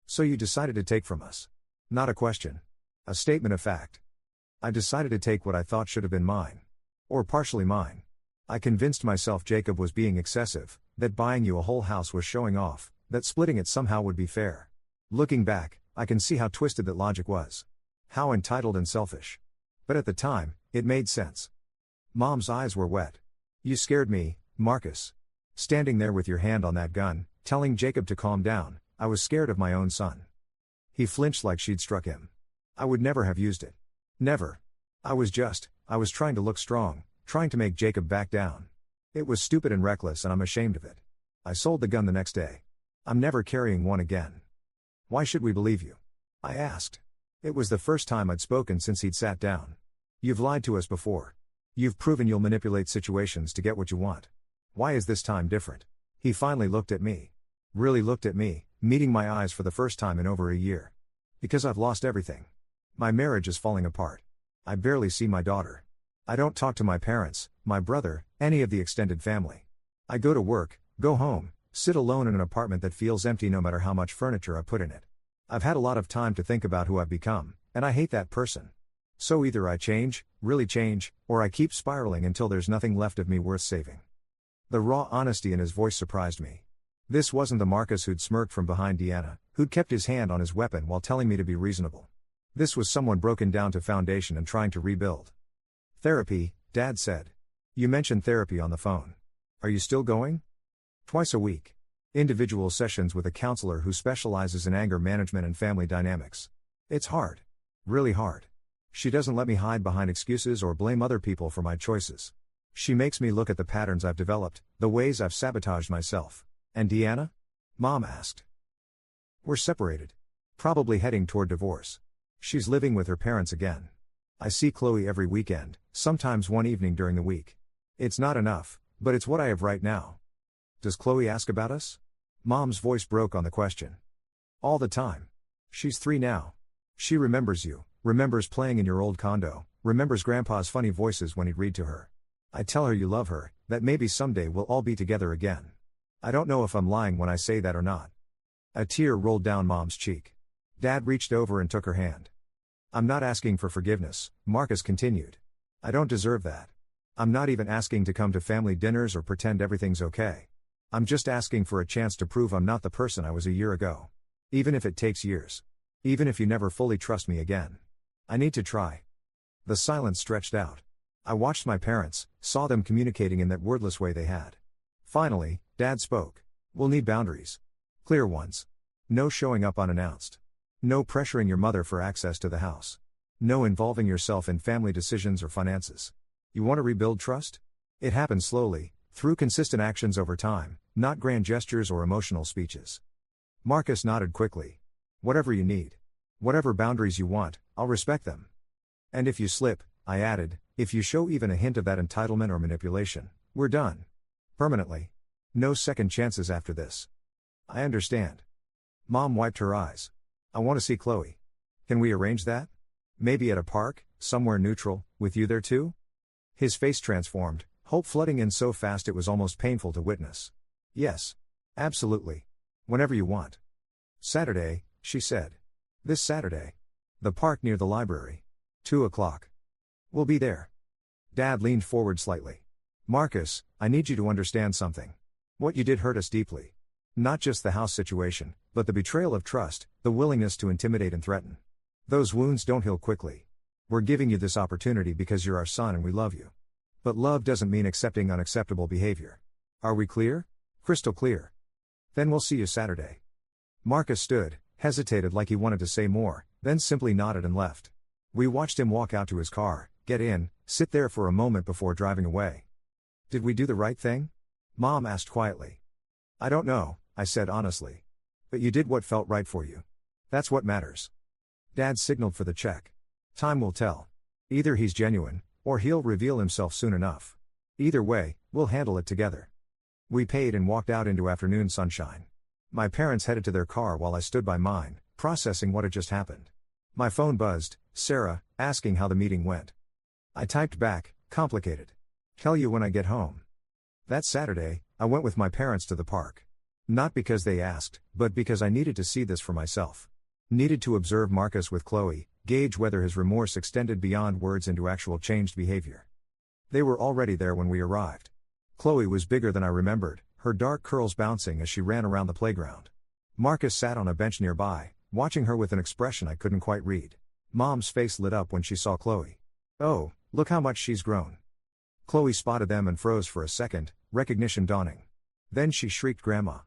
So you decided to take from us." "Not a question. A statement of fact. I decided to take what I thought should have been mine. Or partially mine. I convinced myself Jacob was being excessive, that buying you a whole house was showing off, that splitting it somehow would be fair. Looking back, I can see how twisted that logic was. How entitled and selfish. But at the time, it made sense." Mom's eyes were wet. "You scared me, Marcus. Standing there with your hand on that gun, telling Jacob to calm down, I was scared of my own son." He flinched like she'd struck him. "I would never have used it. Never. I was trying to look strong, trying to make Jacob back down. It was stupid and reckless and I'm ashamed of it. I sold the gun the next day. I'm never carrying one again." "Why should we believe you?" I asked. It was the first time I'd spoken since he'd sat down. "You've lied to us before. You've proven you'll manipulate situations to get what you want. Why is this time different?" He finally looked at me. Really looked at me, meeting my eyes for the first time in over a year. "Because I've lost everything. My marriage is falling apart. I barely see my daughter. I don't talk to my parents, my brother, any of the extended family. I go to work, go home, sit alone in an apartment that feels empty no matter how much furniture I put in it. I've had a lot of time to think about who I've become, and I hate that person. So either I change, really change, or I keep spiraling until there's nothing left of me worth saving." The raw honesty in his voice surprised me. This wasn't the Marcus who'd smirked from behind Deanna, who'd kept his hand on his weapon while telling me to be reasonable. This was someone broken down to foundation and trying to rebuild. "Therapy," Dad said. "You mentioned therapy on the phone. Are you still going?" "Twice a week. Individual sessions with a counselor who specializes in anger management and family dynamics. It's hard. Really hard. She doesn't let me hide behind excuses or blame other people for my choices. She makes me look at the patterns I've developed, the ways I've sabotaged myself." "And Deanna?" Mom asked. "We're separated. Probably heading toward divorce. She's living with her parents again. I see Chloe every weekend, sometimes one evening during the week. It's not enough, but it's what I have right now." "Does Chloe ask about us?" Mom's voice broke on the question. All the time. She's 3 now. She remembers you, remembers playing in your old condo, remembers Grandpa's funny voices when he'd read to her. I tell her you love her, that maybe someday we'll all be together again. I don't know if I'm lying when I say that or not. A tear rolled down Mom's cheek. Dad reached over and took her hand. I'm not asking for forgiveness, Marcus continued. I don't deserve that. I'm not even asking to come to family dinners or pretend everything's okay. I'm just asking for a chance to prove I'm not the person I was a year ago. Even if it takes years. Even if you never fully trust me again. I need to try. The silence stretched out. I watched my parents, saw them communicating in that wordless way they had. Finally, Dad spoke. We'll need boundaries. Clear ones. No showing up unannounced. No pressuring your mother for access to the house. No involving yourself in family decisions or finances. You want to rebuild trust? It happens slowly, through consistent actions over time, not grand gestures or emotional speeches. Marcus nodded quickly. Whatever you need. Whatever boundaries you want, I'll respect them. And if you slip, I added, if you show even a hint of that entitlement or manipulation, we're done. Permanently. No second chances after this. I understand. Mom wiped her eyes. I want to see Chloe. Can we arrange that? Maybe at a park, somewhere neutral, with you there too? His face transformed, hope flooding in so fast it was almost painful to witness. Yes. Absolutely. Whenever you want. Saturday, she said. This Saturday. The park near the library. 2 o'clock. We'll be there. Dad leaned forward slightly. Marcus, I need you to understand something. What you did hurt us deeply. Not just the house situation, but the betrayal of trust, the willingness to intimidate and threaten. Those wounds don't heal quickly. We're giving you this opportunity because you're our son and we love you. But love doesn't mean accepting unacceptable behavior. Are we clear? Crystal clear. Then we'll see you Saturday. Marcus stood, hesitated like he wanted to say more, then simply nodded and left. We watched him walk out to his car, get in, sit there for a moment before driving away. Did we do the right thing? Mom asked quietly. I don't know, I said honestly. But you did what felt right for you. That's what matters. Dad signaled for the check. Time will tell. Either he's genuine, or he'll reveal himself soon enough. Either way, we'll handle it together. We paid and walked out into afternoon sunshine. My parents headed to their car while I stood by mine, processing what had just happened. My phone buzzed, Sarah, asking how the meeting went. I typed back, complicated. Tell you when I get home. That Saturday, I went with my parents to the park. Not because they asked, but because I needed to see this for myself. Needed to observe Marcus with Chloe, gauge whether his remorse extended beyond words into actual changed behavior. They were already there when we arrived. Chloe was bigger than I remembered, her dark curls bouncing as she ran around the playground. Marcus sat on a bench nearby, watching her with an expression I couldn't quite read. Mom's face lit up when she saw Chloe. Oh, look how much she's grown. Chloe spotted them and froze for a second, recognition dawning. Then she shrieked Grandma.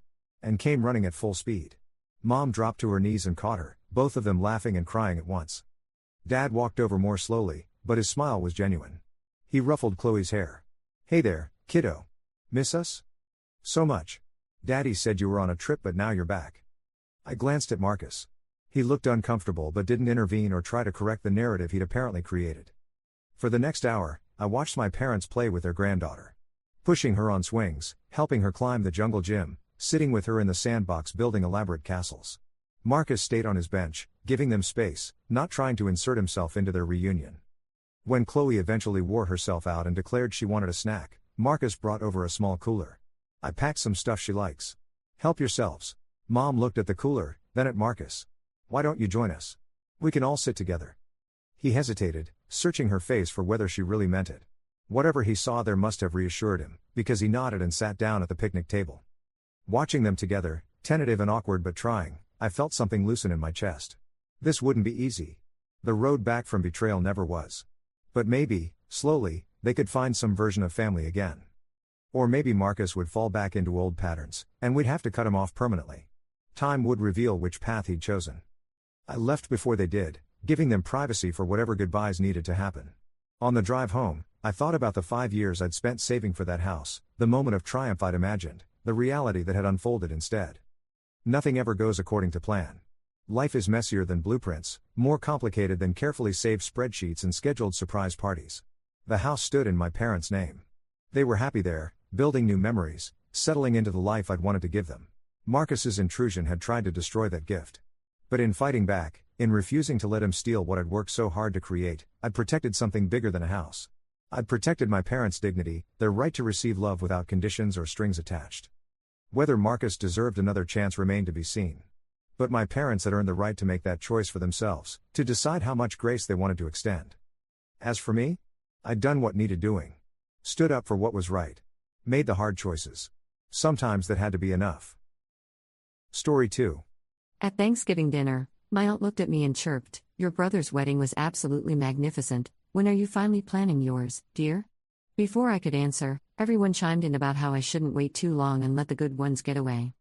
And came running at full speed. Mom dropped to her knees and caught her, both of them laughing and crying at once. Dad walked over more slowly, but his smile was genuine. He ruffled Chloe's hair. Hey there, kiddo. Miss us? So much. Daddy said you were on a trip but now you're back. I glanced at Marcus. He looked uncomfortable but didn't intervene or try to correct the narrative he'd apparently created. For the next hour, I watched my parents play with their granddaughter. Pushing her on swings, helping her climb the jungle gym, sitting with her in the sandbox building elaborate castles. Marcus stayed on his bench, giving them space, not trying to insert himself into their reunion. When Chloe eventually wore herself out and declared she wanted a snack, Marcus brought over a small cooler. I packed some stuff she likes. Help yourselves. Mom looked at the cooler, then at Marcus. Why don't you join us? We can all sit together. He hesitated, searching her face for whether she really meant it. Whatever he saw there must have reassured him, because he nodded and sat down at the picnic table. Watching them together, tentative and awkward but trying, I felt something loosen in my chest. This wouldn't be easy. The road back from betrayal never was. But maybe, slowly, they could find some version of family again. Or maybe Marcus would fall back into old patterns, and we'd have to cut him off permanently. Time would reveal which path he'd chosen. I left before they did, giving them privacy for whatever goodbyes needed to happen. On the drive home, I thought about the 5 years I'd spent saving for that house, the moment of triumph I'd imagined, the reality that had unfolded instead. Nothing ever goes according to plan. Life is messier than blueprints, more complicated than carefully saved spreadsheets and scheduled surprise parties. The house stood in my parents' name. They were happy there, building new memories, settling into the life I'd wanted to give them. Marcus's intrusion had tried to destroy that gift. But in fighting back, in refusing to let him steal what I'd worked so hard to create, I'd protected something bigger than a house. I'd protected my parents' dignity, their right to receive love without conditions or strings attached. Whether Marcus deserved another chance remained to be seen. But my parents had earned the right to make that choice for themselves, to decide how much grace they wanted to extend. As for me, I'd done what needed doing. Stood up for what was right. Made the hard choices. Sometimes that had to be enough. Story 2. At Thanksgiving dinner, my aunt looked at me and chirped, "Your brother's wedding was absolutely magnificent. When are you finally planning yours, dear?" Before I could answer, everyone chimed in about how I shouldn't wait too long and let the good ones get away.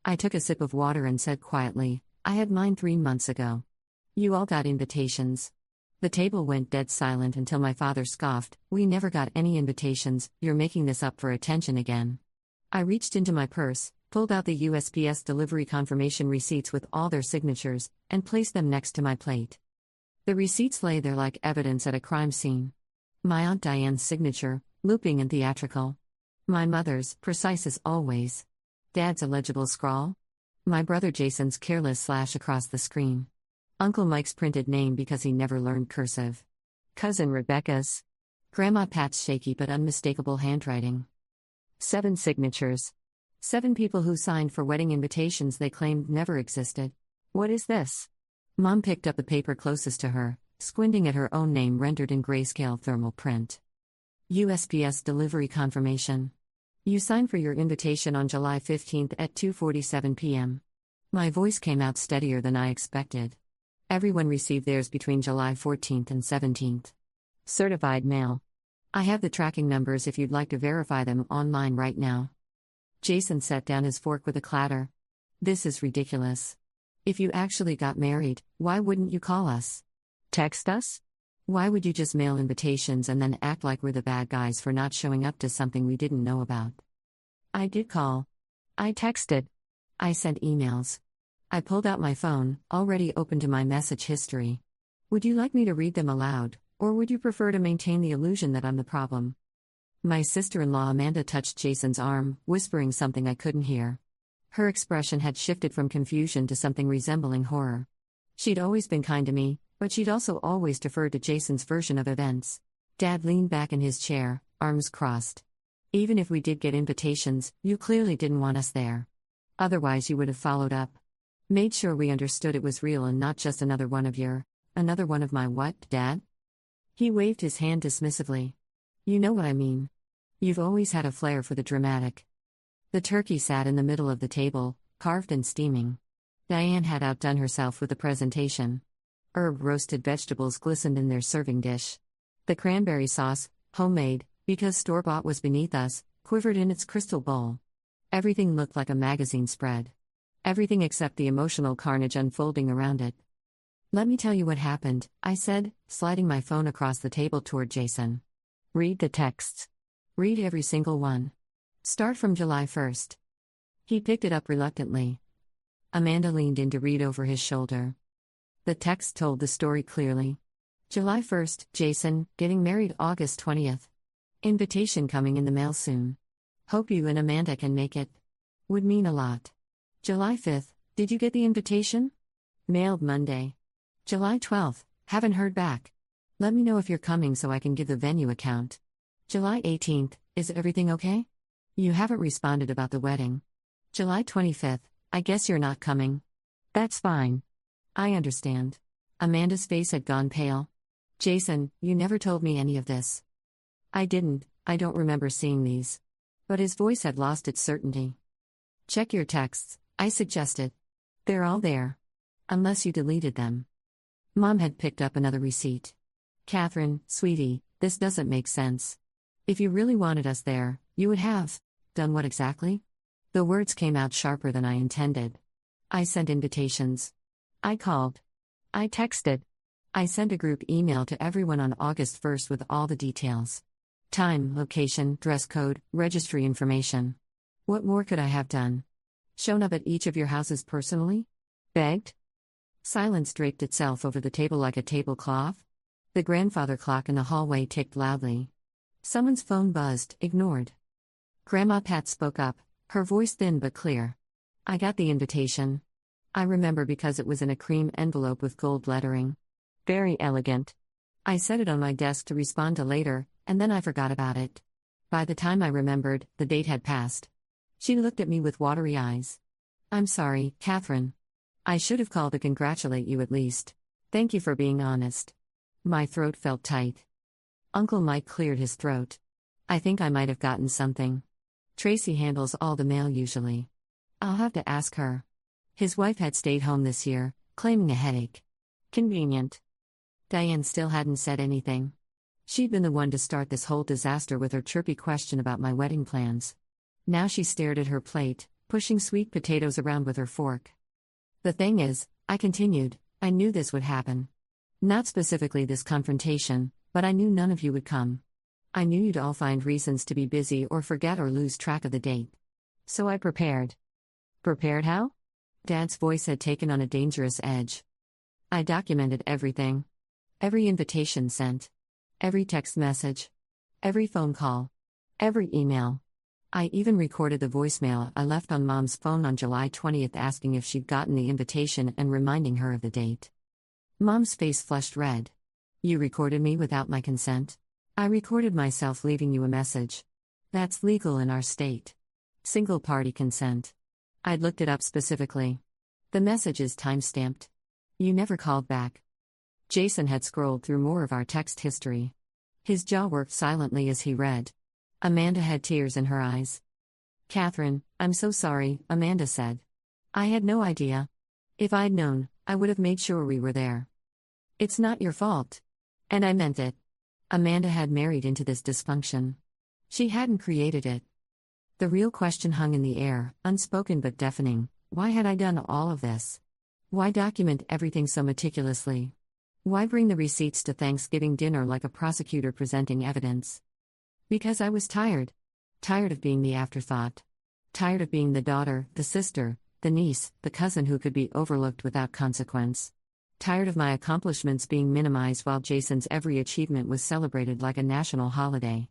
I took a sip of water and said quietly, "I had mine 3 months ago. You all got invitations." The table went dead silent until my father scoffed, "We never got any invitations, you're making this up for attention again." I reached into my purse, pulled out the USPS delivery confirmation receipts with all their signatures, and placed them next to my plate. The receipts lay there like evidence at a crime scene. My Aunt Diane's signature, looping and theatrical. My mother's, precise as always. Dad's illegible scrawl. My brother Jason's careless slash across the screen. Uncle Mike's printed name because he never learned cursive. Cousin Rebecca's. Grandma Pat's shaky but unmistakable handwriting. 7 signatures. 7 people who signed for wedding invitations they claimed never existed. What is this? Mom picked up the paper closest to her, squinting at her own name rendered in grayscale thermal print. USPS delivery confirmation. You signed for your invitation on July 15th at 2:47 p.m. My voice came out steadier than I expected. Everyone received theirs between July 14th and 17th. Certified mail. I have the tracking numbers if you'd like to verify them online right now. Jason set down his fork with a clatter. This is ridiculous. If you actually got married, why wouldn't you call us? Text us? Why would you just mail invitations and then act like we're the bad guys for not showing up to something we didn't know about? I did call. I texted. I sent emails. I pulled out my phone, already open to my message history. Would you like me to read them aloud, or would you prefer to maintain the illusion that I'm the problem? My sister-in-law Amanda touched Jason's arm, whispering something I couldn't hear. Her expression had shifted from confusion to something resembling horror. She'd always been kind to me, but she'd also always deferred to Jason's version of events. Dad leaned back in his chair, arms crossed. Even if we did get invitations, you clearly didn't want us there. Otherwise you would have followed up. Made sure we understood it was real and not just another one of my what, Dad? He waved his hand dismissively. You know what I mean. You've always had a flair for the dramatic. The turkey sat in the middle of the table, carved and steaming. Diane had outdone herself with the presentation. Herb roasted vegetables glistened in their serving dish. The cranberry sauce, homemade, because store-bought was beneath us, quivered in its crystal bowl. Everything looked like a magazine spread. Everything except the emotional carnage unfolding around it. Let me tell you what happened, I said, sliding my phone across the table toward Jason. Read the texts. Read every single one. Start from July 1st. He picked it up reluctantly. Amanda leaned in to read over his shoulder. The text told the story clearly. July 1st, Jason, getting married August 20th. Invitation coming in the mail soon. Hope you and Amanda can make it. Would mean a lot. July 5th, did you get the invitation? Mailed Monday. July 12th, haven't heard back. Let me know if you're coming so I can give the venue account. July 18th, is everything okay? You haven't responded about the wedding. July 25th, I guess you're not coming. That's fine. I understand. Amanda's face had gone pale. Jason, you never told me any of this. I didn't, I don't remember seeing these. But his voice had lost its certainty. Check your texts, I suggested. They're all there. Unless you deleted them. Mom had picked up another receipt. Catherine, sweetie, this doesn't make sense. If you really wanted us there, you would have done what exactly? The words came out sharper than I intended. I sent invitations. I called. I texted. I sent a group email to everyone on August 1st with all the details. Time, location, dress code, registry information. What more could I have done? Shown up at each of your houses personally? Begged? Silence draped itself over the table like a tablecloth. The grandfather clock in the hallway ticked loudly. Someone's phone buzzed, ignored. Grandma Pat spoke up, her voice thin but clear. I got the invitation. I remember because it was in a cream envelope with gold lettering. Very elegant. I set it on my desk to respond to later, and then I forgot about it. By the time I remembered, the date had passed. She looked at me with watery eyes. I'm sorry, Catherine. I should have called to congratulate you at least. Thank you for being honest. My throat felt tight. Uncle Mike cleared his throat. I think I might have gotten something. Tracy handles all the mail usually. I'll have to ask her. His wife had stayed home this year, claiming a headache. Convenient. Diane still hadn't said anything. She'd been the one to start this whole disaster with her chirpy question about my wedding plans. Now she stared at her plate, pushing sweet potatoes around with her fork. The thing is, I continued, I knew this would happen. Not specifically this confrontation, but I knew none of you would come. I knew you'd all find reasons to be busy or forget or lose track of the date. So I prepared. Prepared how? Dad's voice had taken on a dangerous edge. I documented everything. Every invitation sent. Every text message. Every phone call. Every email. I even recorded the voicemail I left on Mom's phone on July 20th asking if she'd gotten the invitation and reminding her of the date. Mom's face flushed red. You recorded me without my consent? I recorded myself leaving you a message. That's legal in our state. Single-party consent. I'd looked it up specifically. The message is time-stamped. You never called back. Jason had scrolled through more of our text history. His jaw worked silently as he read. Amanda had tears in her eyes. Catherine, I'm so sorry, Amanda said. I had no idea. If I'd known, I would have made sure we were there. It's not your fault. And I meant it. Amanda had married into this dysfunction. She hadn't created it. The real question hung in the air, unspoken but deafening. Why had I done all of this? Why document everything so meticulously? Why bring the receipts to Thanksgiving dinner like a prosecutor presenting evidence? Because I was tired. Tired of being the afterthought. Tired of being the daughter, the sister, the niece, the cousin who could be overlooked without consequence. Tired of my accomplishments being minimized while Jason's every achievement was celebrated like a national holiday.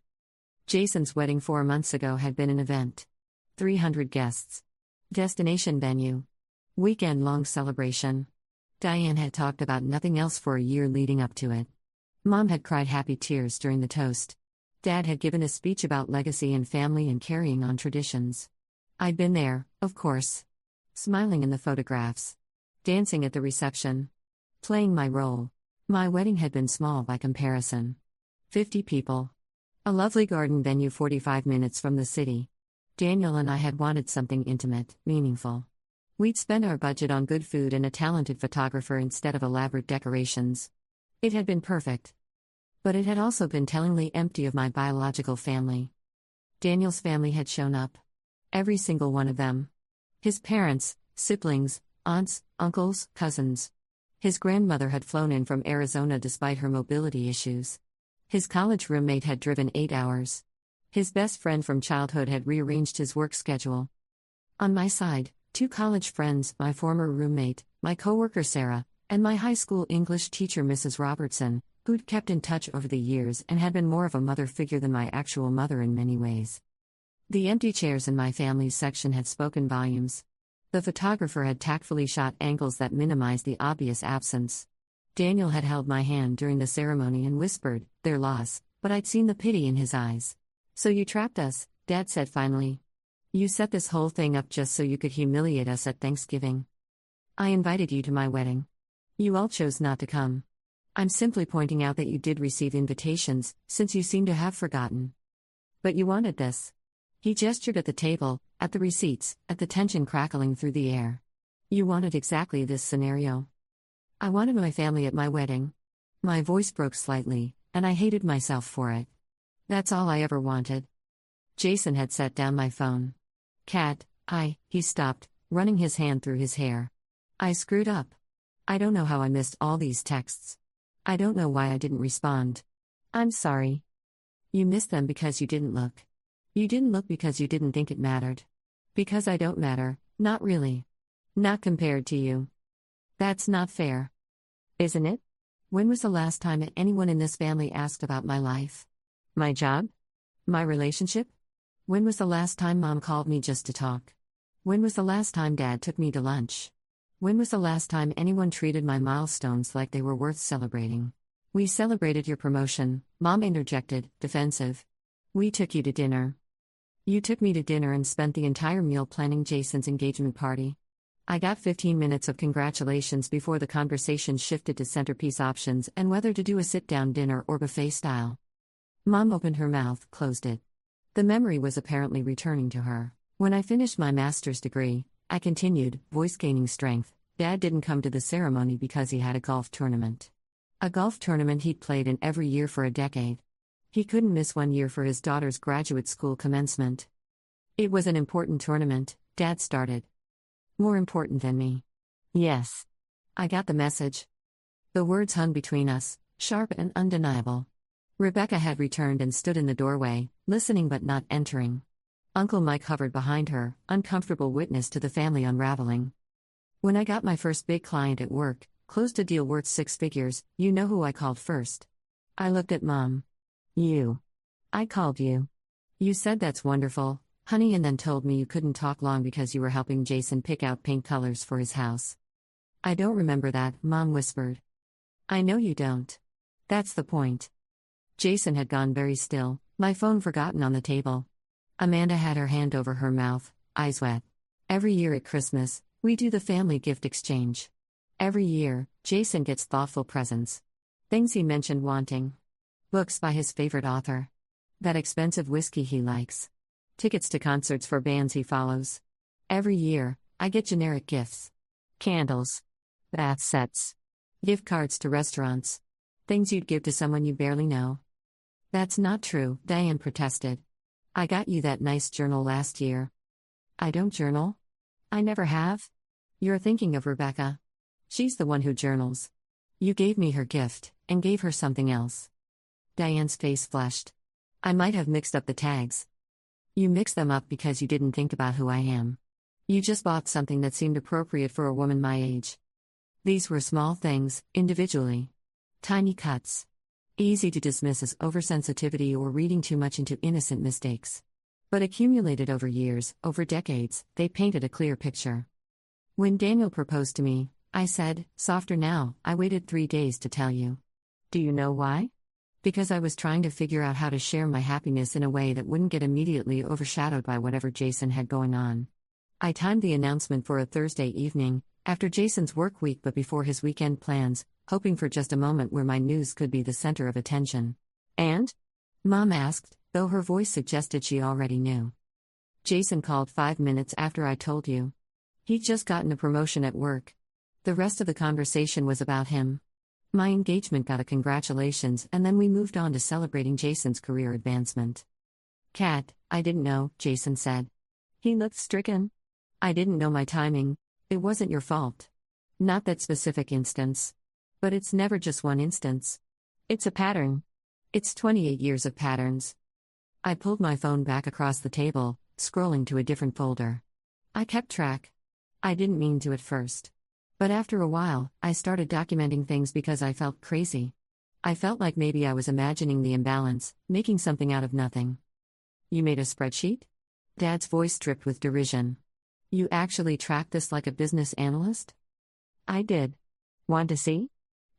Jason's wedding 4 months ago had been an event. 300 guests. Destination venue. Weekend-long celebration. Diane had talked about nothing else for a year leading up to it. Mom had cried happy tears during the toast. Dad had given a speech about legacy and family and carrying on traditions. I'd been there, of course. Smiling in the photographs. Dancing at the reception. Playing my role. My wedding had been small by comparison. 50 people. A lovely garden venue 45 minutes from the city. Daniel and I had wanted something intimate, meaningful. We'd spent our budget on good food and a talented photographer instead of elaborate decorations. It had been perfect. But it had also been tellingly empty of my biological family. Daniel's family had shown up. Every single one of them. His parents, siblings, aunts, uncles, cousins. His grandmother had flown in from Arizona despite her mobility issues. His college roommate had driven 8 hours. His best friend from childhood had rearranged his work schedule. On my side, 2 college friends, my former roommate, my coworker Sarah, and my high school English teacher Mrs. Robertson, who'd kept in touch over the years and had been more of a mother figure than my actual mother in many ways. The empty chairs in my family's section had spoken volumes. The photographer had tactfully shot angles that minimized the obvious absence. Daniel had held my hand during the ceremony and whispered, "Their loss," but I'd seen the pity in his eyes. "So you trapped us," Dad said finally. "You set this whole thing up just so you could humiliate us at Thanksgiving. I invited you to my wedding. You all chose not to come. I'm simply pointing out that you did receive invitations, since you seem to have forgotten. But you wanted this." He gestured at the table, at the receipts, at the tension crackling through the air. "You wanted exactly this scenario. I wanted my family at my wedding." My voice broke slightly, and I hated myself for it. That's all I ever wanted. Jason had set down my phone. "Kat, he stopped, running his hand through his hair. "I screwed up. I don't know how I missed all these texts. I don't know why I didn't respond. I'm sorry." "You missed them because you didn't look. You didn't look because you didn't think it mattered. Because I don't matter, not really. Not compared to you. That's not fair. Isn't it? When was the last time anyone in this family asked about my life? My job? My relationship? When was the last time Mom called me just to talk? When was the last time Dad took me to lunch? When was the last time anyone treated my milestones like they were worth celebrating? We celebrated your promotion, Mom interjected, defensive. We took you to dinner. You took me to dinner and spent the entire meal planning Jason's engagement party. I got 15 minutes of congratulations before the conversation shifted to centerpiece options and whether to do a sit-down dinner or buffet style. Mom opened her mouth, closed it. The memory was apparently returning to her. When I finished my master's degree, I continued, voice gaining strength. Dad didn't come to the ceremony because he had a golf tournament. A golf tournament he'd played in every year for a decade. He couldn't miss one year for his daughter's graduate school commencement. It was an important tournament, Dad started. More important than me. Yes. I got the message. The words hung between us, sharp and undeniable. Rebecca had returned and stood in the doorway, listening but not entering. Uncle Mike hovered behind her, uncomfortable witness to the family unraveling. When I got my first big client at work, closed a deal worth 6 figures, you know who I called first? I looked at Mom. You. I called you. You said that's wonderful, honey, and then told me you couldn't talk long because you were helping Jason pick out paint colors for his house. I don't remember that, Mom whispered. I know you don't. That's the point. Jason had gone very still, my phone forgotten on the table. Amanda had her hand over her mouth, eyes wet. Every year at Christmas, we do the family gift exchange. Every year, Jason gets thoughtful presents. Things he mentioned wanting. Books by his favorite author. That expensive whiskey he likes. Tickets to concerts for bands he follows. Every year, I get generic gifts. Candles. Bath sets. Gift cards to restaurants. Things you'd give to someone you barely know. That's not true, Diane protested. I got you that nice journal last year. I don't journal. I never have. You're thinking of Rebecca. She's the one who journals. You gave me her gift, and gave her something else. Diane's face flushed. I might have mixed up the tags. You mixed them up because you didn't think about who I am. You just bought something that seemed appropriate for a woman my age. These were small things, individually. Tiny cuts. Easy to dismiss as oversensitivity or reading too much into innocent mistakes. But accumulated over years, over decades, they painted a clear picture. When Daniel proposed to me, I said, softer now, I waited 3 days to tell you. Do you know why? Because I was trying to figure out how to share my happiness in a way that wouldn't get immediately overshadowed by whatever Jason had going on. I timed the announcement for a Thursday evening, after Jason's work week but before his weekend plans, hoping for just a moment where my news could be the center of attention. And? Mom asked, though her voice suggested she already knew. Jason called 5 minutes after I told you. He'd just gotten a promotion at work. The rest of the conversation was about him. My engagement got a congratulations and then we moved on to celebrating Jason's career advancement. Kat, I didn't know, Jason said. He looked stricken. I didn't know my timing. It wasn't your fault. Not that specific instance. But it's never just one instance. It's a pattern. It's 28 years of patterns. I pulled my phone back across the table, scrolling to a different folder. I kept track. I didn't mean to at first. But after a while, I started documenting things because I felt crazy. I felt like maybe I was imagining the imbalance, making something out of nothing. You made a spreadsheet? Dad's voice dripped with derision. You actually tracked this like a business analyst? I did. Want to see?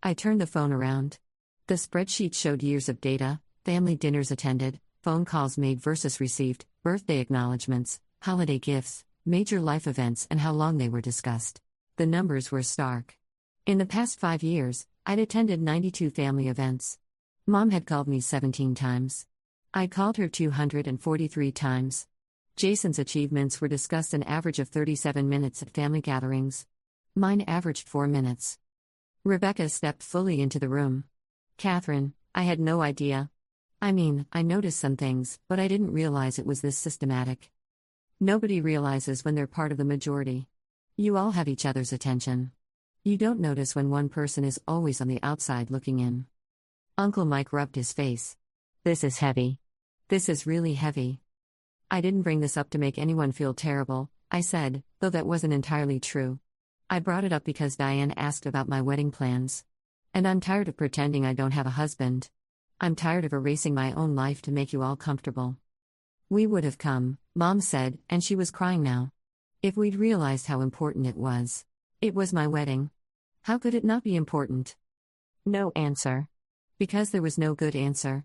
I turned the phone around. The spreadsheet showed years of data, family dinners attended, phone calls made versus received, birthday acknowledgments, holiday gifts, major life events, and how long they were discussed. The numbers were stark. In the past 5 years, I'd attended 92 family events. Mom had called me 17 times. I'd called her 243 times. Jason's achievements were discussed an average of 37 minutes at family gatherings. Mine averaged 4 minutes. Rebecca stepped fully into the room. Catherine, I had no idea. I mean, I noticed some things, but I didn't realize it was this systematic. Nobody realizes when they're part of the majority. You all have each other's attention. You don't notice when one person is always on the outside looking in. Uncle Mike rubbed his face. This is heavy. This is really heavy. I didn't bring this up to make anyone feel terrible, I said, though that wasn't entirely true. I brought it up because Diane asked about my wedding plans. And I'm tired of pretending I don't have a husband. I'm tired of erasing my own life to make you all comfortable. We would have come, Mom said, and she was crying now. If we'd realized how important it was. It was my wedding. How could it not be important? No answer. Because there was no good answer.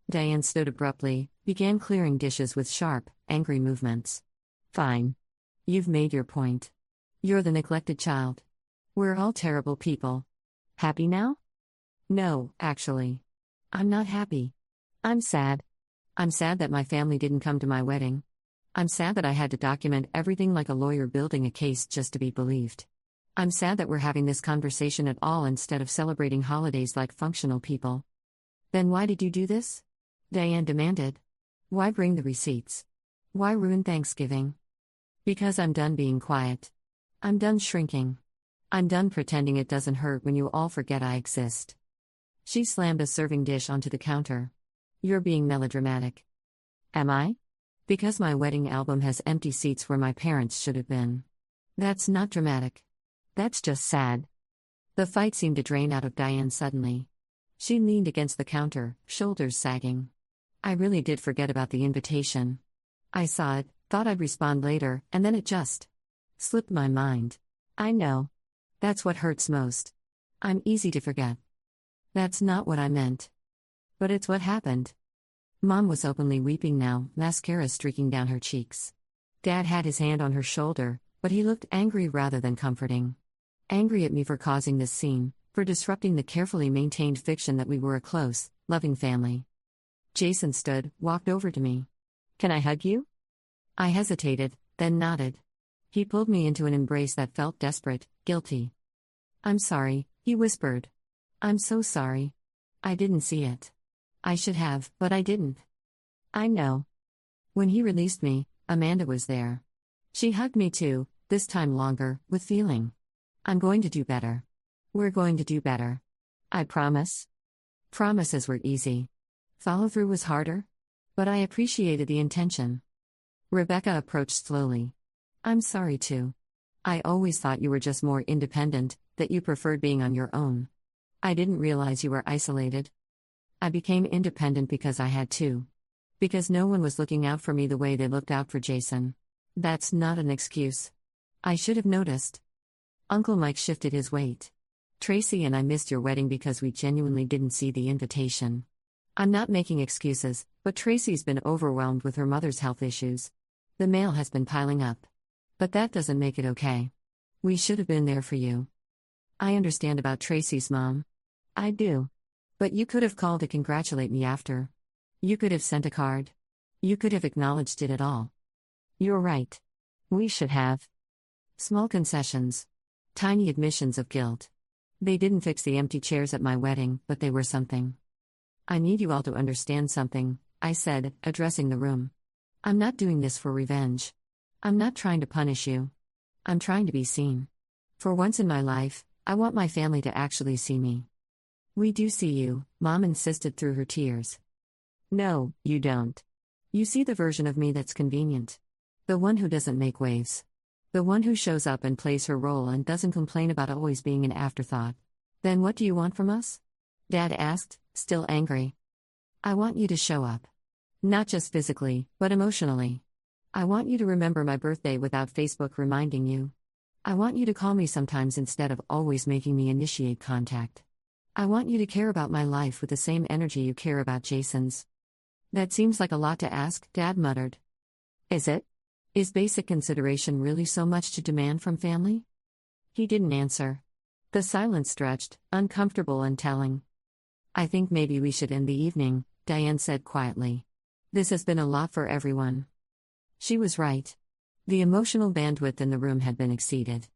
Diane stood abruptly, began clearing dishes with sharp, angry movements. Fine. You've made your point. You're the neglected child. We're all terrible people. Happy now? No, actually. I'm not happy. I'm sad. I'm sad that my family didn't come to my wedding. I'm sad that I had to document everything like a lawyer building a case just to be believed. I'm sad that we're having this conversation at all instead of celebrating holidays like functional people. Then why did you do this? Diane demanded. Why bring the receipts? Why ruin Thanksgiving? Because I'm done being quiet. I'm done shrinking. I'm done pretending it doesn't hurt when you all forget I exist. She slammed a serving dish onto the counter. You're being melodramatic. Am I? Because my wedding album has empty seats where my parents should have been. That's not dramatic. That's just sad. The fight seemed to drain out of Diane suddenly. She leaned against the counter, shoulders sagging. I really did forget about the invitation. I saw it, thought I'd respond later, and then it just slipped my mind. I know. That's what hurts most. I'm easy to forget. That's not what I meant. But it's what happened. Mom was openly weeping now, mascara streaking down her cheeks. Dad had his hand on her shoulder, but he looked angry rather than comforting. Angry at me for causing this scene, for disrupting the carefully maintained fiction that we were a close, loving family. Jason stood, walked over to me. Can I hug you? I hesitated, then nodded. He pulled me into an embrace that felt desperate, guilty. I'm sorry, he whispered. I'm so sorry. I didn't see it. I should have, but I didn't. I know. When he released me, Amanda was there. She hugged me too, this time longer, with feeling. I'm going to do better. We're going to do better. I promise. Promises were easy. Follow through was harder. But I appreciated the intention. Rebecca approached slowly. I'm sorry too. I always thought you were just more independent, that you preferred being on your own. I didn't realize you were isolated. I became independent because I had to. Because no one was looking out for me the way they looked out for Jason. That's not an excuse. I should have noticed. Uncle Mike shifted his weight. Tracy and I missed your wedding because we genuinely didn't see the invitation. I'm not making excuses, but Tracy's been overwhelmed with her mother's health issues. The mail has been piling up. But that doesn't make it okay. We should have been there for you. I understand about Tracy's mom. I do. But you could have called to congratulate me after. You could have sent a card. You could have acknowledged it at all. You're right. We should have. Small concessions. Tiny admissions of guilt. They didn't fix the empty chairs at my wedding, but they were something. I need you all to understand something, I said, addressing the room. I'm not doing this for revenge. I'm not trying to punish you. I'm trying to be seen. For once in my life, I want my family to actually see me. We do see you, Mom insisted through her tears. No, you don't. You see the version of me that's convenient. The one who doesn't make waves. The one who shows up and plays her role and doesn't complain about always being an afterthought. Then what do you want from us? Dad asked, still angry. I want you to show up. Not just physically, but emotionally. I want you to remember my birthday without Facebook reminding you. I want you to call me sometimes instead of always making me initiate contact. I want you to care about my life with the same energy you care about Jason's. That seems like a lot to ask, Dad muttered. Is it? Is basic consideration really so much to demand from family? He didn't answer. The silence stretched, uncomfortable and telling. I think maybe we should end the evening, Diane said quietly. This has been a lot for everyone. She was right. The emotional bandwidth in the room had been exceeded.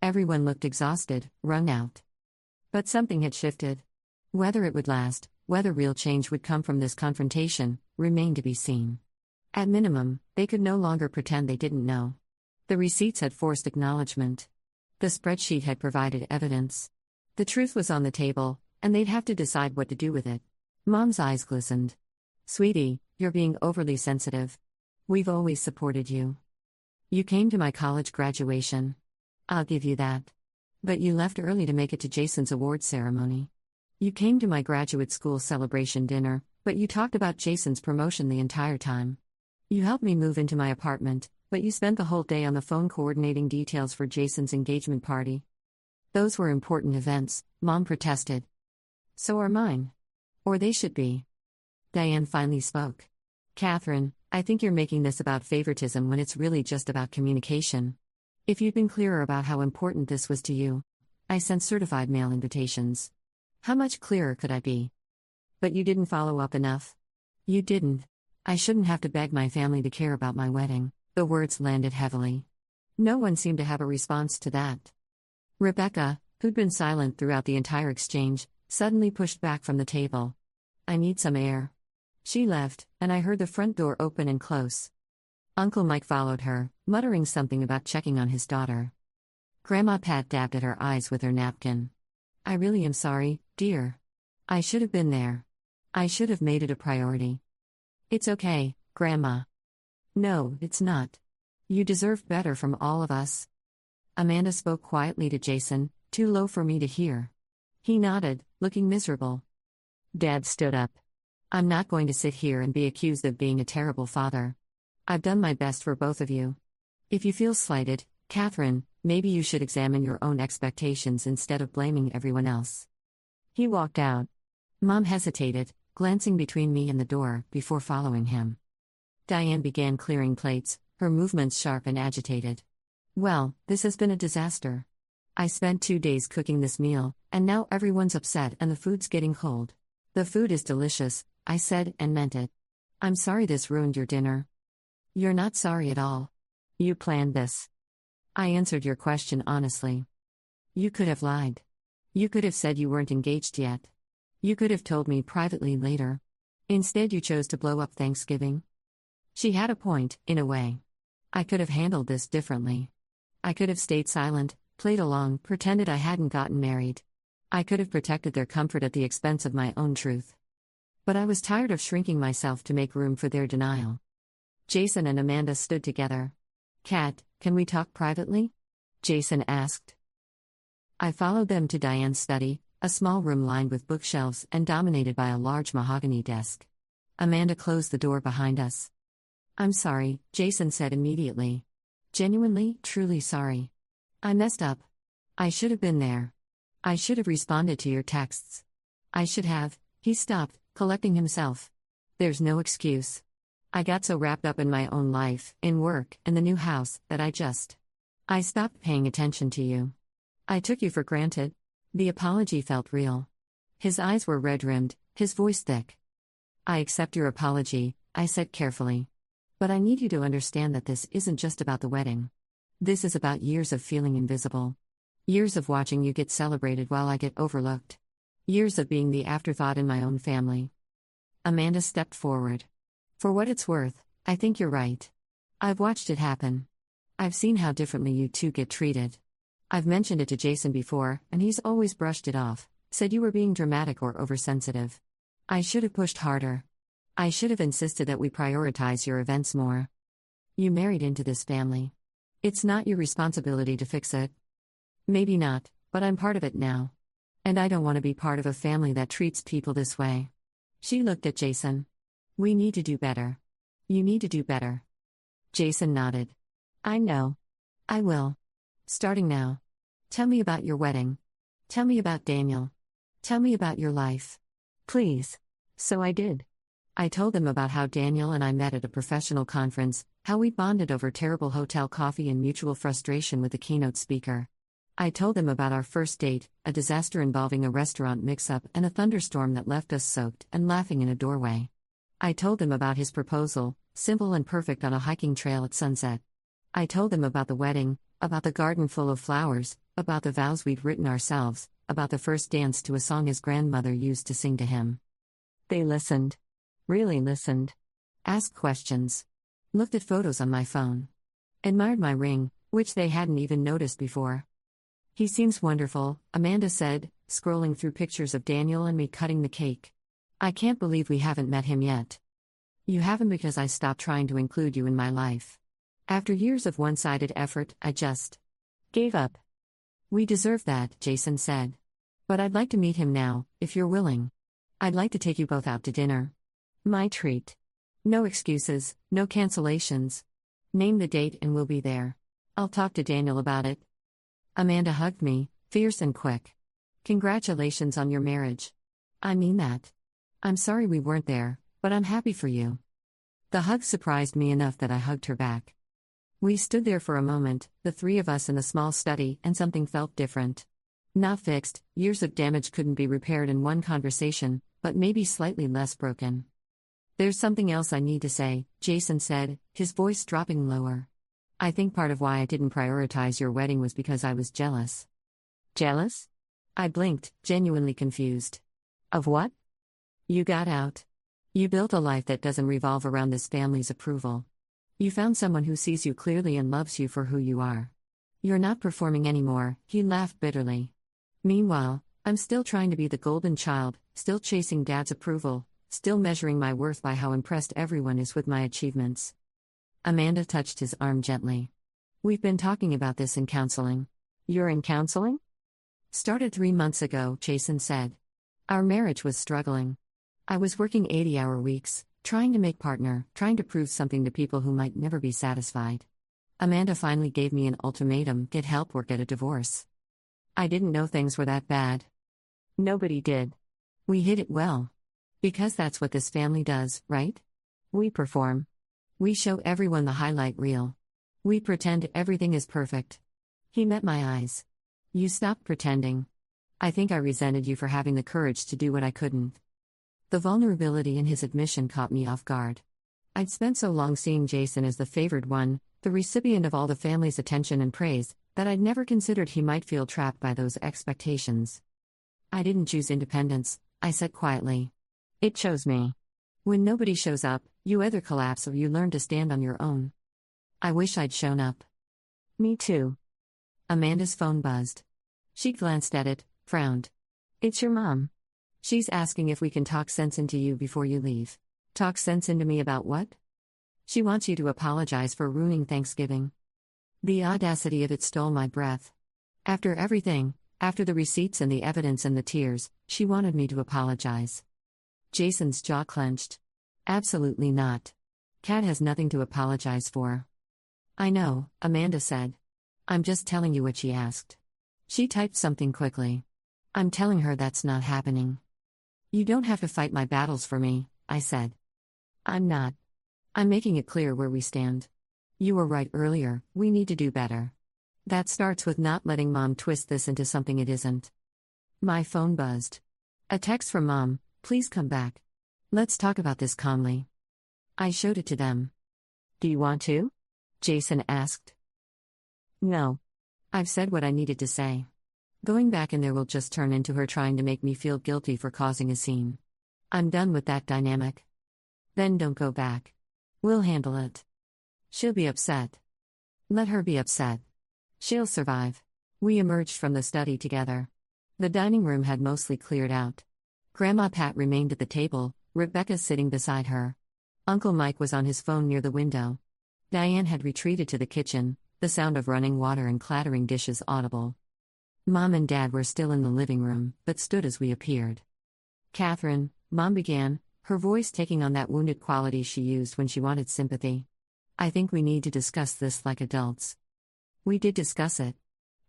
Everyone looked exhausted, wrung out. But something had shifted. Whether it would last, whether real change would come from this confrontation, remained to be seen. At minimum, they could no longer pretend they didn't know. The receipts had forced acknowledgement. The spreadsheet had provided evidence. The truth was on the table, and they'd have to decide what to do with it. Mom's eyes glistened. Sweetie, you're being overly sensitive. We've always supported you. You came to my college graduation. I'll give you that. But you left early to make it to Jason's awards ceremony. You came to my graduate school celebration dinner, but you talked about Jason's promotion the entire time. You helped me move into my apartment, But you spent the whole day on the phone coordinating details for Jason's engagement party. Those were important events, Mom protested. So are mine. Or they should be. Diane finally spoke. Catherine, I think you're making this about favoritism when it's really just about communication. If you'd been clearer about how important this was to you. I sent certified mail invitations. How much clearer could I be? But you didn't follow up enough. You didn't. I shouldn't have to beg my family to care about my wedding. The words landed heavily. No one seemed to have a response to that. Rebecca, who'd been silent throughout the entire exchange, suddenly pushed back from the table. I need some air. She left, and I heard the front door open and close. Uncle Mike followed her, muttering something about checking on his daughter. Grandma Pat dabbed at her eyes with her napkin. I really am sorry, dear. I should have been there. I should have made it a priority. It's okay, Grandma. No, it's not. You deserve better from all of us. Amanda spoke quietly to Jason, too low for me to hear. He nodded, looking miserable. Dad stood up. I'm not going to sit here and be accused of being a terrible father. I've done my best for both of you. If you feel slighted, Catherine, maybe you should examine your own expectations instead of blaming everyone else. He walked out. Mom hesitated, glancing between me and the door, before following him. Diane began clearing plates, her movements sharp and agitated. Well, this has been a disaster. I spent 2 days cooking this meal, and now everyone's upset and the food's getting cold. The food is delicious, I said and meant it. I'm sorry this ruined your dinner. You're not sorry at all. You planned this. I answered your question honestly. You could have lied. You could have said you weren't engaged yet. You could have told me privately later. Instead, you chose to blow up Thanksgiving. She had a point, in a way. I could have handled this differently. I could have stayed silent, played along, pretended I hadn't gotten married. I could have protected their comfort at the expense of my own truth. But I was tired of shrinking myself to make room for their denial. Jason and Amanda stood together. Kat, can we talk privately? Jason asked. I followed them to Diane's study, a small room lined with bookshelves and dominated by a large mahogany desk. Amanda closed the door behind us. I'm sorry, Jason said immediately. Genuinely, truly sorry. I messed up. I should have been there. I should have responded to your texts. I should have. He stopped, collecting himself. There's no excuse. I got so wrapped up in my own life, in work, in the new house, that I stopped paying attention to you. I took you for granted. The apology felt real. His eyes were red-rimmed, his voice thick. I accept your apology, I said carefully. But I need you to understand that this isn't just about the wedding. This is about years of feeling invisible. Years of watching you get celebrated while I get overlooked. Years of being the afterthought in my own family. Amanda stepped forward. For what it's worth, I think you're right. I've watched it happen. I've seen how differently you two get treated. I've mentioned it to Jason before, and he's always brushed it off, said you were being dramatic or oversensitive. I should have pushed harder. I should have insisted that we prioritize your events more. You married into this family. It's not your responsibility to fix it. Maybe not, but I'm part of it now. And I don't want to be part of a family that treats people this way. She looked at Jason. We need to do better. You need to do better. Jason nodded. I know. I will. Starting now. Tell me about your wedding. Tell me about Daniel. Tell me about your life. Please. So I did. I told them about how Daniel and I met at a professional conference, how we bonded over terrible hotel coffee and mutual frustration with the keynote speaker. I told them about our first date, a disaster involving a restaurant mix-up and a thunderstorm that left us soaked and laughing in a doorway. I told them about his proposal, simple and perfect on a hiking trail at sunset. I told them about the wedding, about the garden full of flowers, about the vows we'd written ourselves, about the first dance to a song his grandmother used to sing to him. They listened. Really listened. Asked questions. Looked at photos on my phone. Admired my ring, which they hadn't even noticed before. He seems wonderful, Amanda said, scrolling through pictures of Daniel and me cutting the cake. I can't believe we haven't met him yet. You haven't because I stopped trying to include you in my life. After years of one-sided effort, I just gave up. We deserve that, Jason said. But I'd like to meet him now, if you're willing. I'd like to take you both out to dinner. My treat. No excuses, no cancellations. Name the date and we'll be there. I'll talk to Daniel about it. Amanda hugged me, fierce and quick. Congratulations on your marriage. I mean that. I'm sorry we weren't there, but I'm happy for you. The hug surprised me enough that I hugged her back. We stood there for a moment, the three of us in the small study, and something felt different. Not fixed, years of damage couldn't be repaired in one conversation, but maybe slightly less broken. There's something else I need to say, Jason said, his voice dropping lower. I think part of why I didn't prioritize your wedding was because I was jealous. Jealous? I blinked, genuinely confused. Of what? You got out. You built a life that doesn't revolve around this family's approval. You found someone who sees you clearly and loves you for who you are. You're not performing anymore, he laughed bitterly. Meanwhile, I'm still trying to be the golden child, still chasing Dad's approval, still measuring my worth by how impressed everyone is with my achievements. Amanda touched his arm gently. We've been talking about this in counseling. You're in counseling? Started 3 months ago, Jason said. Our marriage was struggling. I was working 80-hour weeks, trying to make partner, trying to prove something to people who might never be satisfied. Amanda finally gave me an ultimatum: get help or get a divorce. I didn't know things were that bad. Nobody did. We hid it well. Because that's what this family does, right? We perform. We show everyone the highlight reel. We pretend everything is perfect. He met my eyes. You stopped pretending. I think I resented you for having the courage to do what I couldn't. The vulnerability in his admission caught me off guard. I'd spent so long seeing Jason as the favored one, the recipient of all the family's attention and praise, that I'd never considered he might feel trapped by those expectations. I didn't choose independence, I said quietly. It chose me. When nobody shows up, you either collapse or you learn to stand on your own. I wish I'd shown up. Me too. Amanda's phone buzzed. She glanced at it, frowned. It's your mom. She's asking if we can talk sense into you before you leave. Talk sense into me about what? She wants you to apologize for ruining Thanksgiving. The audacity of it stole my breath. After everything, after the receipts and the evidence and the tears, she wanted me to apologize. Jason's jaw clenched. Absolutely not. Kat has nothing to apologize for. I know, Amanda said. I'm just telling you what she asked. She typed something quickly. I'm telling her that's not happening. You don't have to fight my battles for me, I said. I'm not. I'm making it clear where we stand. You were right earlier, we need to do better. That starts with not letting Mom twist this into something it isn't. My phone buzzed. A text from Mom: please come back. Let's talk about this calmly. I showed it to them. Do you want to? Jason asked. No. I've said what I needed to say. Going back in there will just turn into her trying to make me feel guilty for causing a scene. I'm done with that dynamic. Then don't go back. We'll handle it. She'll be upset. Let her be upset. She'll survive. We emerged from the study together. The dining room had mostly cleared out. Grandma Pat remained at the table, Rebecca sitting beside her. Uncle Mike was on his phone near the window. Diane had retreated to the kitchen, the sound of running water and clattering dishes audible. Mom and Dad were still in the living room, but stood as we appeared. Catherine, Mom began, her voice taking on that wounded quality she used when she wanted sympathy. I think we need to discuss this like adults. We did discuss it.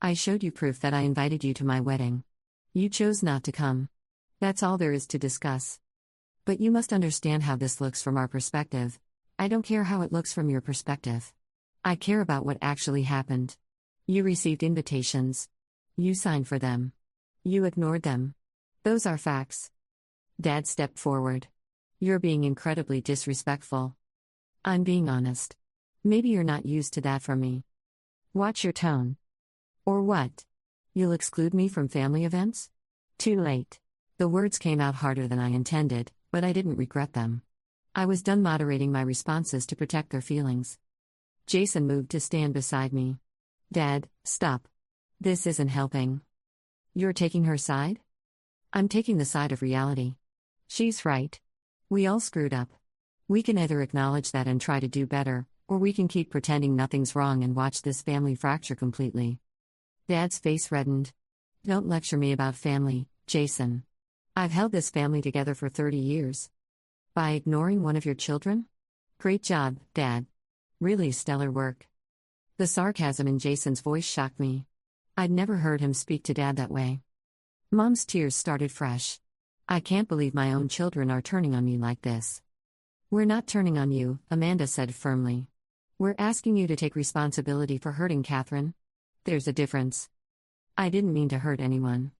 I showed you proof that I invited you to my wedding. You chose not to come. That's all there is to discuss. But you must understand how this looks from our perspective. I don't care how it looks from your perspective. I care about what actually happened. You received invitations. You signed for them. You ignored them. Those are facts. Dad stepped forward. You're being incredibly disrespectful. I'm being honest. Maybe you're not used to that from me. Watch your tone. Or what? You'll exclude me from family events? Too late. The words came out harder than I intended, but I didn't regret them. I was done moderating my responses to protect their feelings. Jason moved to stand beside me. Dad, stop. This isn't helping. You're taking her side? I'm taking the side of reality. She's right. We all screwed up. We can either acknowledge that and try to do better, or we can keep pretending nothing's wrong and watch this family fracture completely. Dad's face reddened. Don't lecture me about family, Jason. I've held this family together for 30 years. By ignoring one of your children? Great job, Dad. Really stellar work. The sarcasm in Jason's voice shocked me. I'd never heard him speak to Dad that way. Mom's tears started fresh. I can't believe my own children are turning on me like this. We're not turning on you, Amanda said firmly. We're asking you to take responsibility for hurting Catherine. There's a difference. I didn't mean to hurt anyone.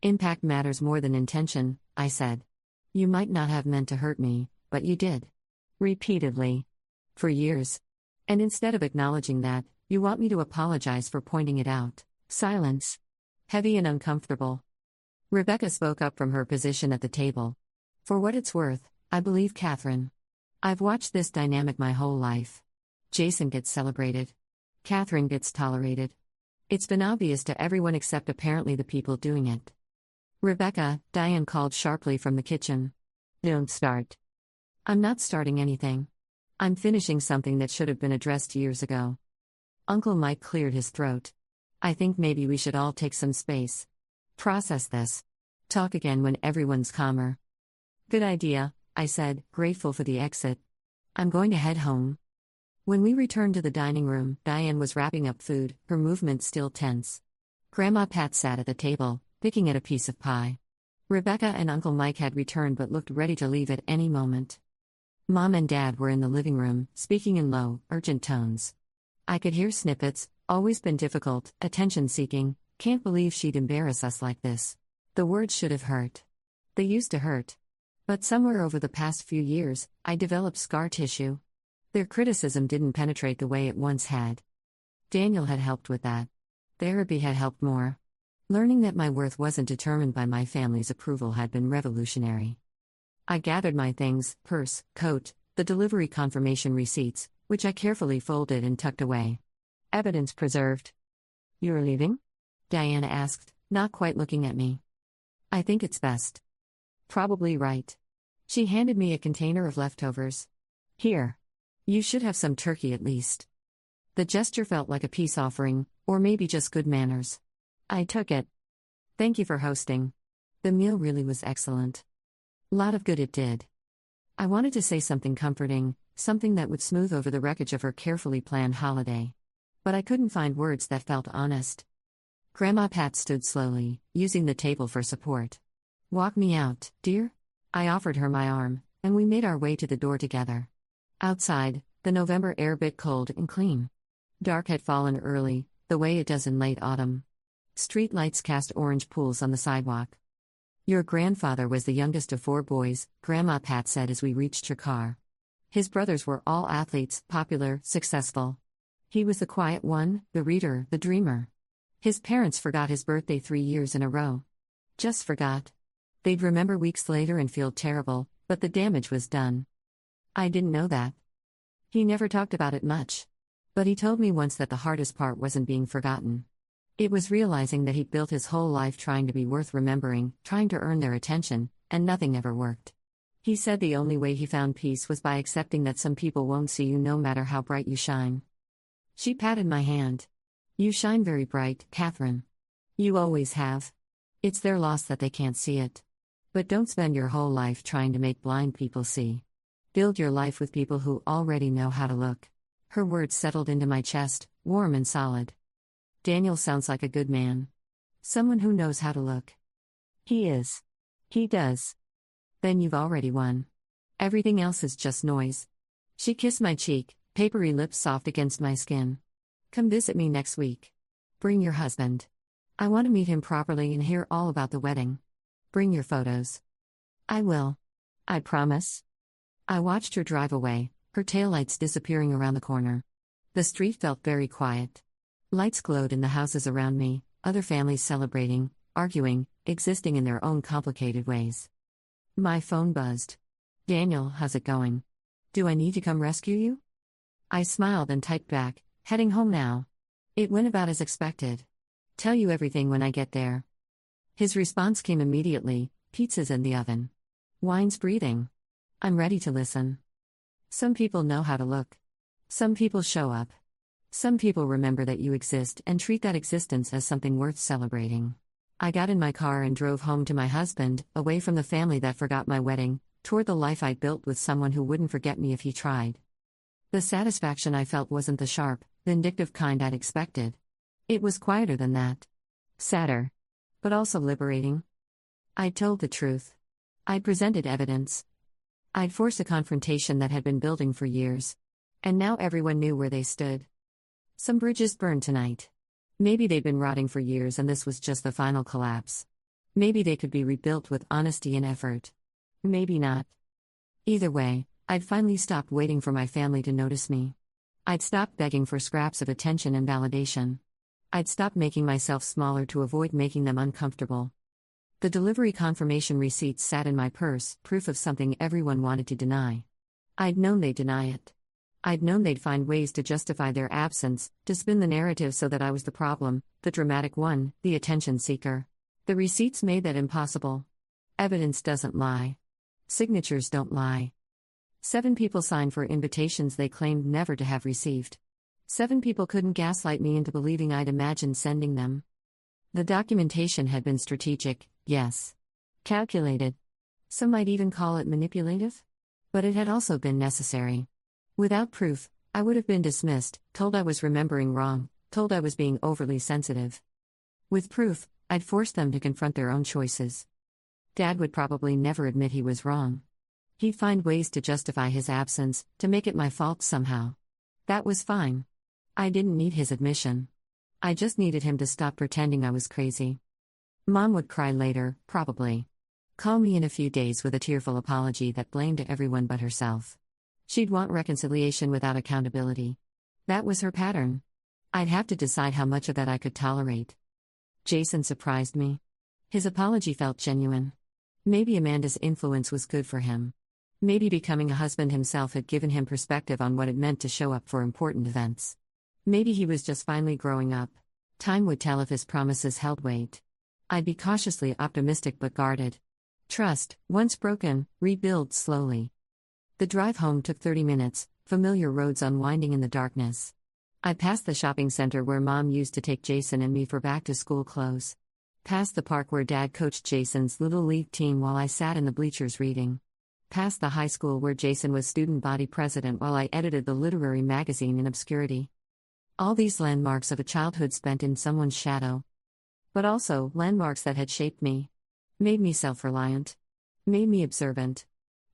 Impact matters more than intention, I said. You might not have meant to hurt me, but you did. Repeatedly. For years. And instead of acknowledging that, you want me to apologize for pointing it out. Silence. Heavy and uncomfortable. Rebecca spoke up from her position at the table. For what it's worth, I believe Catherine. I've watched this dynamic my whole life. Jason gets celebrated. Catherine gets tolerated. It's been obvious to everyone except apparently the people doing it. Rebecca, Diane called sharply from the kitchen. Don't start. I'm not starting anything. I'm finishing something that should have been addressed years ago. Uncle Mike cleared his throat. I think maybe we should all take some space. Process this. Talk again when everyone's calmer. Good idea, I said, grateful for the exit. I'm going to head home. When we returned to the dining room, Diane was wrapping up food, her movements still tense. Grandma Pat sat at the table, picking at a piece of pie. Rebecca and Uncle Mike had returned but looked ready to leave at any moment. Mom and Dad were in the living room, speaking in low, urgent tones. I could hear snippets, always been difficult, attention-seeking, can't believe she'd embarrass us like this. The words should have hurt. They used to hurt. But somewhere over the past few years, I developed scar tissue. Their criticism didn't penetrate the way it once had. Daniel had helped with that. Therapy had helped more. Learning that my worth wasn't determined by my family's approval had been revolutionary. I gathered my things, purse, coat, the delivery confirmation receipts, which I carefully folded and tucked away. Evidence preserved. You're leaving? Diana asked, not quite looking at me. I think it's best. Probably right. She handed me a container of leftovers. Here. You should have some turkey at least. The gesture felt like a peace offering, or maybe just good manners. I took it. Thank you for hosting. The meal really was excellent. Lot of good it did. I wanted to say something comforting, something that would smooth over the wreckage of her carefully planned holiday. But I couldn't find words that felt honest. Grandma Pat stood slowly, using the table for support. Walk me out, dear? I offered her my arm, and we made our way to the door together. Outside, the November air bit cold and clean. Dark had fallen early, the way it does in late autumn. Street lights cast orange pools on the sidewalk. Your grandfather was the youngest of 4 boys, Grandma Pat said as we reached her car. His brothers were all athletes, popular, successful. He was the quiet one, the reader, the dreamer. His parents forgot his birthday 3 years in a row. Just forgot. They'd remember weeks later and feel terrible, but the damage was done. I didn't know that. He never talked about it much. But he told me once that the hardest part wasn't being forgotten. It was realizing that he'd built his whole life trying to be worth remembering, trying to earn their attention, and nothing ever worked. He said the only way he found peace was by accepting that some people won't see you no matter how bright you shine. She patted my hand. You shine very bright, Catherine. You always have. It's their loss that they can't see it. But don't spend your whole life trying to make blind people see. Build your life with people who already know how to look. Her words settled into my chest, warm and solid. Daniel sounds like a good man. Someone who knows how to look. He is. He does. Then you've already won. Everything else is just noise. She kissed my cheek, papery lips soft against my skin. Come visit me next week. Bring your husband. I want to meet him properly and hear all about the wedding. Bring your photos. I will. I promise. I watched her drive away, her taillights disappearing around the corner. The street felt very quiet. Lights glowed in the houses around me, other families celebrating, arguing, existing in their own complicated ways. My phone buzzed. Daniel, how's it going? Do I need to come rescue you? I smiled and typed back, heading home now. It went about as expected. Tell you everything when I get there. His response came immediately, pizza's in the oven. Wine's breathing. I'm ready to listen. Some people know how to look. Some people show up. Some people remember that you exist and treat that existence as something worth celebrating. I got in my car and drove home to my husband, away from the family that forgot my wedding, toward the life I built with someone who wouldn't forget me if he tried. The satisfaction I felt wasn't the sharp, vindictive kind I'd expected. It was quieter than that. Sadder. But also liberating. I'd told the truth. I'd presented evidence. I'd forced a confrontation that had been building for years. And now everyone knew where they stood. Some bridges burned tonight. Maybe they'd been rotting for years and this was just the final collapse. Maybe they could be rebuilt with honesty and effort. Maybe not. Either way, I'd finally stopped waiting for my family to notice me. I'd stopped begging for scraps of attention and validation. I'd stopped making myself smaller to avoid making them uncomfortable. The delivery confirmation receipts sat in my purse, proof of something everyone wanted to deny. I'd known they'd deny it. I'd known they'd find ways to justify their absence, to spin the narrative so that I was the problem, the dramatic one, the attention seeker. The receipts made that impossible. Evidence doesn't lie. Signatures don't lie. 7 people signed for invitations they claimed never to have received. 7 people couldn't gaslight me into believing I'd imagined sending them. The documentation had been strategic, yes. Calculated. Some might even call it manipulative. But it had also been necessary. Without proof, I would have been dismissed, told I was remembering wrong, told I was being overly sensitive. With proof, I'd force them to confront their own choices. Dad would probably never admit he was wrong. He'd find ways to justify his absence, to make it my fault somehow. That was fine. I didn't need his admission. I just needed him to stop pretending I was crazy. Mom would cry later, probably. Call me in a few days with a tearful apology that blamed everyone but herself. She'd want reconciliation without accountability. That was her pattern. I'd have to decide how much of that I could tolerate. Jason surprised me. His apology felt genuine. Maybe Amanda's influence was good for him. Maybe becoming a husband himself had given him perspective on what it meant to show up for important events. Maybe he was just finally growing up. Time would tell if his promises held weight. I'd be cautiously optimistic but guarded. Trust, once broken, rebuilds slowly. The drive home took 30 minutes, familiar roads unwinding in the darkness. I passed the shopping center where Mom used to take Jason and me for back-to-school clothes. Past the park where Dad coached Jason's little league team while I sat in the bleachers reading. Past the high school where Jason was student body president while I edited the literary magazine in obscurity. All these landmarks of a childhood spent in someone's shadow. But also, landmarks that had shaped me. Made me self-reliant. Made me observant.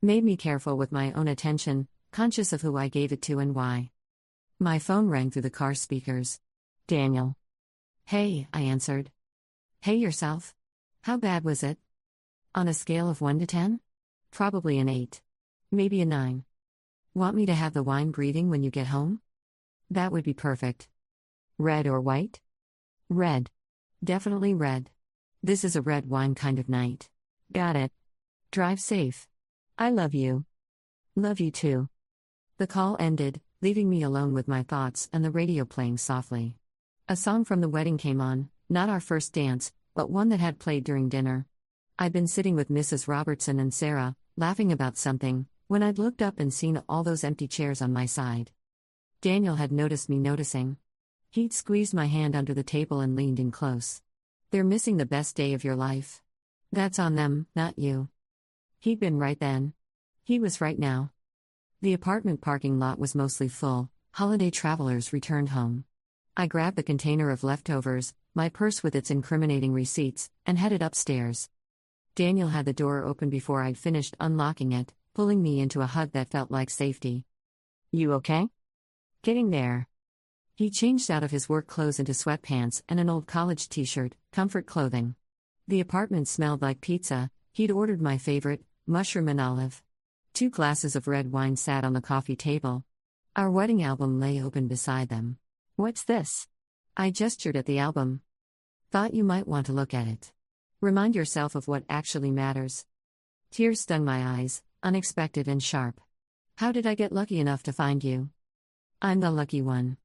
Made me careful with my own attention, conscious of who I gave it to and why. My phone rang through the car speakers. Daniel. Hey, I answered. Hey yourself. How bad was it? On a scale of 1 to 10? Probably an 8. Maybe a 9. Want me to have the wine breathing when you get home? That would be perfect. Red or white? Red. Definitely red. This is a red wine kind of night. Got it. Drive safe. I love you. Love you too. The call ended, leaving me alone with my thoughts and the radio playing softly. A song from the wedding came on, not our first dance, but one that had played during dinner. I'd been sitting with Mrs. Robertson and Sarah, laughing about something, when I'd looked up and seen all those empty chairs on my side. Daniel had noticed me noticing. He'd squeezed my hand under the table and leaned in close. They're missing the best day of your life. That's on them, not you. He'd been right then. He was right now. The apartment parking lot was mostly full, holiday travelers returned home. I grabbed the container of leftovers, my purse with its incriminating receipts, and headed upstairs. Daniel had the door open before I'd finished unlocking it, pulling me into a hug that felt like safety. You okay? Getting there. He changed out of his work clothes into sweatpants and an old college t-shirt, comfort clothing. The apartment smelled like pizza. He'd ordered my favorite, mushroom and olive. 2 glasses of red wine sat on the coffee table. Our wedding album lay open beside them. What's this? I gestured at the album. Thought you might want to look at it. Remind yourself of what actually matters. Tears stung my eyes, unexpected and sharp. How did I get lucky enough to find you? I'm the lucky one.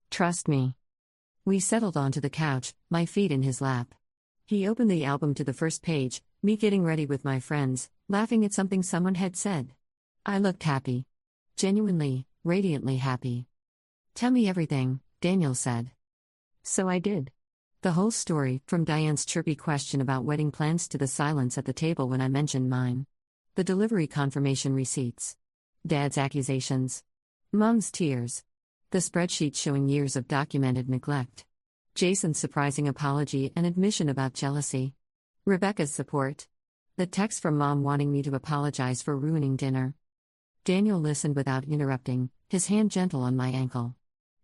Trust me. We settled onto the couch, my feet in his lap. He opened the album to the first page, me getting ready with my friends, laughing at something someone had said. I looked happy. Genuinely, radiantly happy. Tell me everything, Daniel said. So I did. The whole story, from Diane's chirpy question about wedding plans to the silence at the table when I mentioned mine. The delivery confirmation receipts. Dad's accusations. Mom's tears. The spreadsheet showing years of documented neglect. Jason's surprising apology and admission about jealousy. Rebecca's support. The text from Mom wanting me to apologize for ruining dinner. Daniel listened without interrupting, his hand gentle on my ankle.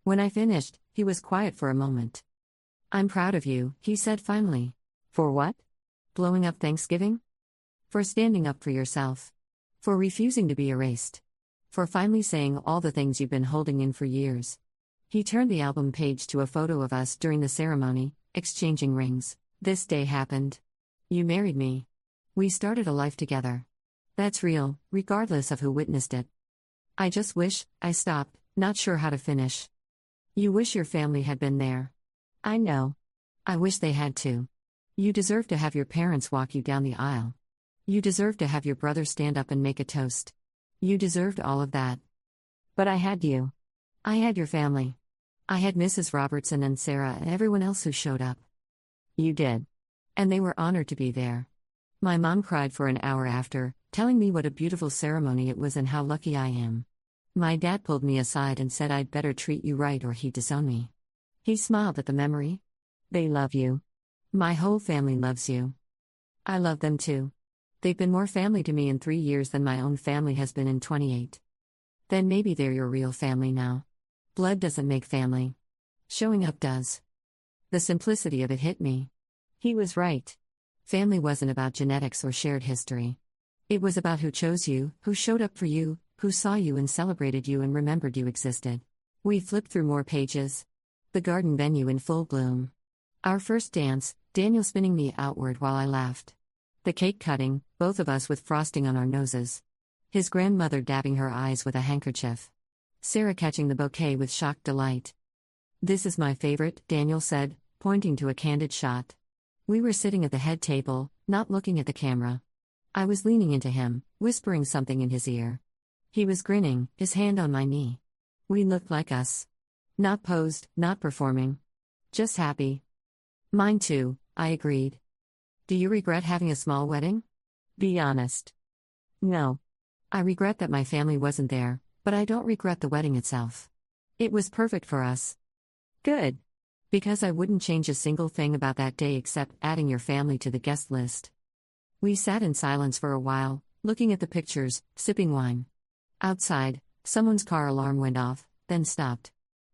When I finished, he was quiet for a moment. "I'm proud of you," he said finally. "For what? Blowing up Thanksgiving? For standing up for yourself. For refusing to be erased. For finally saying all the things you've been holding in for years." He turned the album page to a photo of us during the ceremony, exchanging rings. "This day happened. You married me. We started a life together. That's real, regardless of who witnessed it. I just wish," I stopped, not sure how to finish. "You wish your family had been there. I know. I wish they had too. You deserve to have your parents walk you down the aisle. You deserve to have your brother stand up and make a toast. You deserved all of that. But I had you. I had your family. I had Mrs. Robertson and Sarah and everyone else who showed up. You did. And they were honored to be there." My mom cried for an hour after, telling me what a beautiful ceremony it was and how lucky I am. My dad pulled me aside and said I'd better treat you right or he'd disown me. He smiled at the memory. "They love you. My whole family loves you. I love them too. They've been more family to me in 3 years than my own family has been in 28. Then maybe they're your real family now. Blood doesn't make family. Showing up does." The simplicity of it hit me. He was right. Family wasn't about genetics or shared history. It was about who chose you, who showed up for you, who saw you and celebrated you and remembered you existed. We flipped through more pages. The garden venue in full bloom. Our first dance, Daniel spinning me outward while I laughed. The cake cutting, both of us with frosting on our noses. His grandmother dabbing her eyes with a handkerchief. Sarah catching the bouquet with shocked delight. "This is my favorite," Daniel said, pointing to a candid shot. We were sitting at the head table, not looking at the camera. I was leaning into him, whispering something in his ear. He was grinning, his hand on my knee. We looked like us. Not posed, not performing. Just happy. "Mine too," I agreed. "Do you regret having a small wedding? Be honest." "No. I regret that my family wasn't there, but I don't regret the wedding itself. It was perfect for us." "Good. Because I wouldn't change a single thing about that day except adding your family to the guest list." We sat in silence for a while, looking at the pictures, sipping wine. Outside, someone's car alarm went off, then stopped.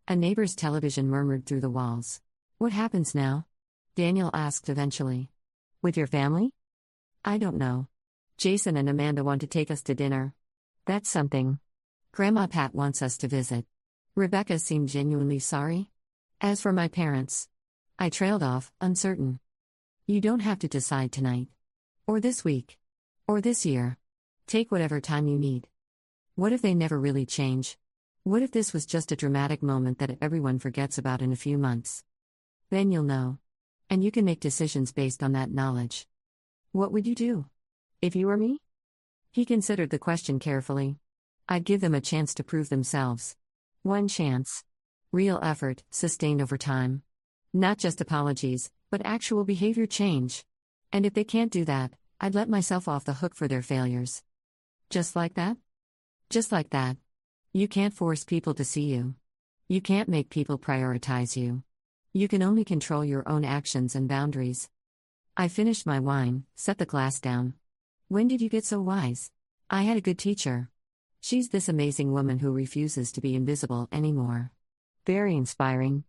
A neighbor's television murmured through the walls. "What happens now?" Daniel asked eventually. "With your family?" "I don't know. Jason and Amanda want to take us to dinner. That's something. Grandma Pat wants us to visit." Rebecca seemed genuinely sorry. As for my parents, I trailed off, uncertain. "You don't have to decide tonight. Or this week. Or this year. Take whatever time you need. What if they never really change? What if this was just a dramatic moment that everyone forgets about in a few months? Then you'll know. And you can make decisions based on that knowledge. What would you do? If you were me?" He considered the question carefully. "I'd give them a chance to prove themselves. One chance. Real effort, sustained over time. Not just apologies, but actual behavior change. And if they can't do that, I'd let myself off the hook for their failures." "Just like that?" "Just like that. You can't force people to see you. You can't make people prioritize you. You can only control your own actions and boundaries." I finished my wine, set the glass down. "When did you get so wise?" "I had a good teacher. She's this amazing woman who refuses to be invisible anymore. Very inspiring."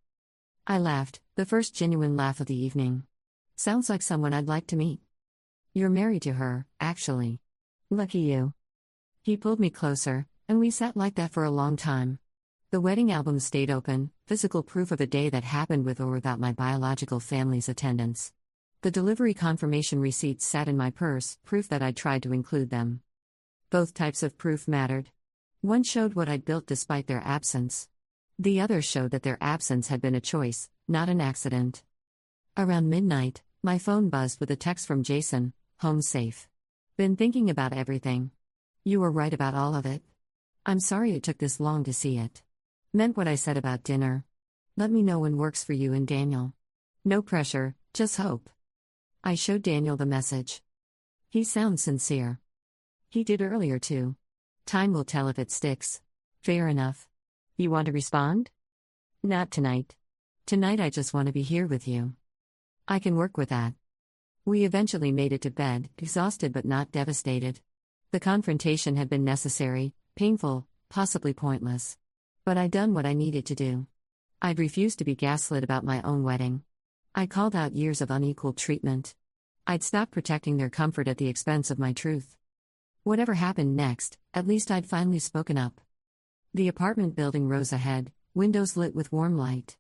I laughed, the first genuine laugh of the evening. "Sounds like someone I'd like to meet." "You're married to her, actually. Lucky you." He pulled me closer, and we sat like that for a long time. The wedding album stayed open, physical proof of a day that happened with or without my biological family's attendance. The delivery confirmation receipts sat in my purse, proof that I'd tried to include them. Both types of proof mattered. One showed what I'd built despite their absence. The other showed that their absence had been a choice, not an accident. Around midnight, my phone buzzed with a text from Jason, "Home safe. Been thinking about everything. You were right about all of it. I'm sorry it took this long to see it. Meant what I said about dinner. Let me know when works for you and Daniel. No pressure, just hope." I showed Daniel the message. He sounds sincere. He did earlier too. Time will tell if it sticks. Fair enough. You want to respond? Not tonight. Tonight I just want to be here with you. I can work with that. We eventually made it to bed, exhausted but not devastated. The confrontation had been necessary, painful, possibly pointless. But I'd done what I needed to do. I'd refused to be gaslit about my own wedding. I called out years of unequal treatment. I'd stopped protecting their comfort at the expense of my truth. Whatever happened next, at least I'd finally spoken up. The apartment building rose ahead, windows lit with warm light.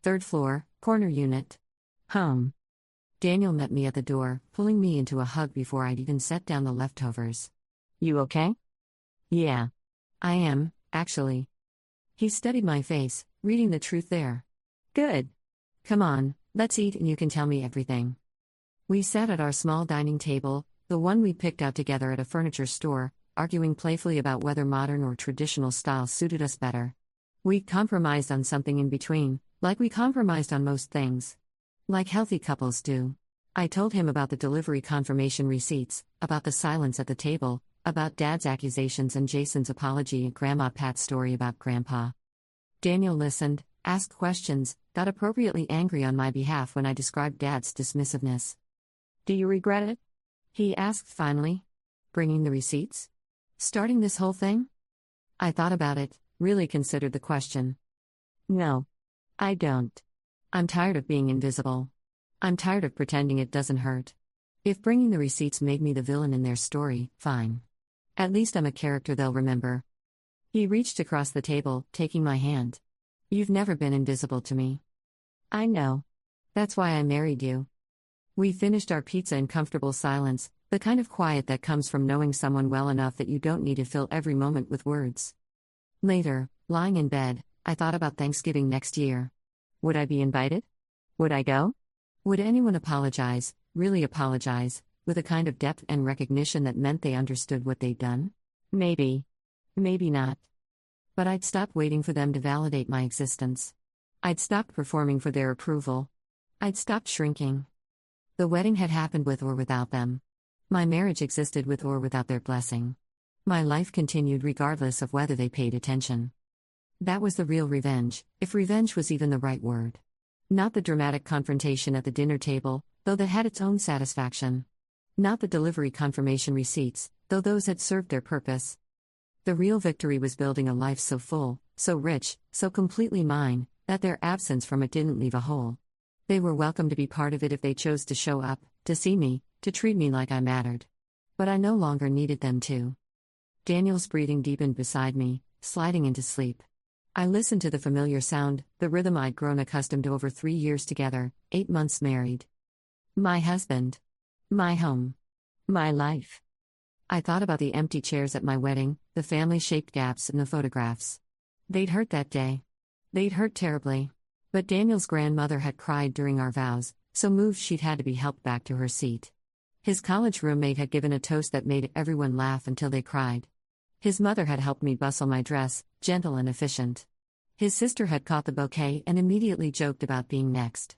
3rd floor, corner unit. Home. Daniel met me at the door, pulling me into a hug before I'd even set down the leftovers. You okay? Yeah. I am, actually. He studied my face, reading the truth there. Good. Come on, let's eat and you can tell me everything. We sat at our small dining table, the one we picked out together at a furniture store, arguing playfully about whether modern or traditional style suited us better. We compromised on something in between, like we compromised on most things. Like healthy couples do. I told him about the delivery confirmation receipts, about the silence at the table, about Dad's accusations and Jason's apology and Grandma Pat's story about Grandpa. Daniel listened, asked questions, got appropriately angry on my behalf when I described Dad's dismissiveness. Do you regret it? He asked finally. Bringing the receipts? Starting this whole thing? I thought about it, really considered the question. No. I don't. I'm tired of being invisible. I'm tired of pretending it doesn't hurt. If bringing the receipts made me the villain in their story, fine. At least I'm a character they'll remember. He reached across the table, taking my hand. You've never been invisible to me. I know. That's why I married you. We finished our pizza in comfortable silence, the kind of quiet that comes from knowing someone well enough that you don't need to fill every moment with words. Later, lying in bed, I thought about Thanksgiving next year. Would I be invited? Would I go? Would anyone apologize, really apologize, with a kind of depth and recognition that meant they understood what they'd done? Maybe. Maybe not. But I'd stopped waiting for them to validate my existence. I'd stopped performing for their approval. I'd stopped shrinking. The wedding had happened with or without them. My marriage existed with or without their blessing. My life continued regardless of whether they paid attention. That was the real revenge, if revenge was even the right word. Not the dramatic confrontation at the dinner table, though that had its own satisfaction. Not the delivery confirmation receipts, though those had served their purpose. The real victory was building a life so full, so rich, so completely mine, that their absence from it didn't leave a hole. They were welcome to be part of it if they chose to show up, to see me, to treat me like I mattered. But I no longer needed them to. Daniel's breathing deepened beside me, sliding into sleep. I listened to the familiar sound, the rhythm I'd grown accustomed to over 3 years together, 8 months married. My husband. My home. My life. I thought about the empty chairs at my wedding, the family-shaped gaps in the photographs. They'd hurt that day. They'd hurt terribly. But Daniel's grandmother had cried during our vows, so moved she'd had to be helped back to her seat. His college roommate had given a toast that made everyone laugh until they cried. His mother had helped me bustle my dress, gentle and efficient. His sister had caught the bouquet and immediately joked about being next.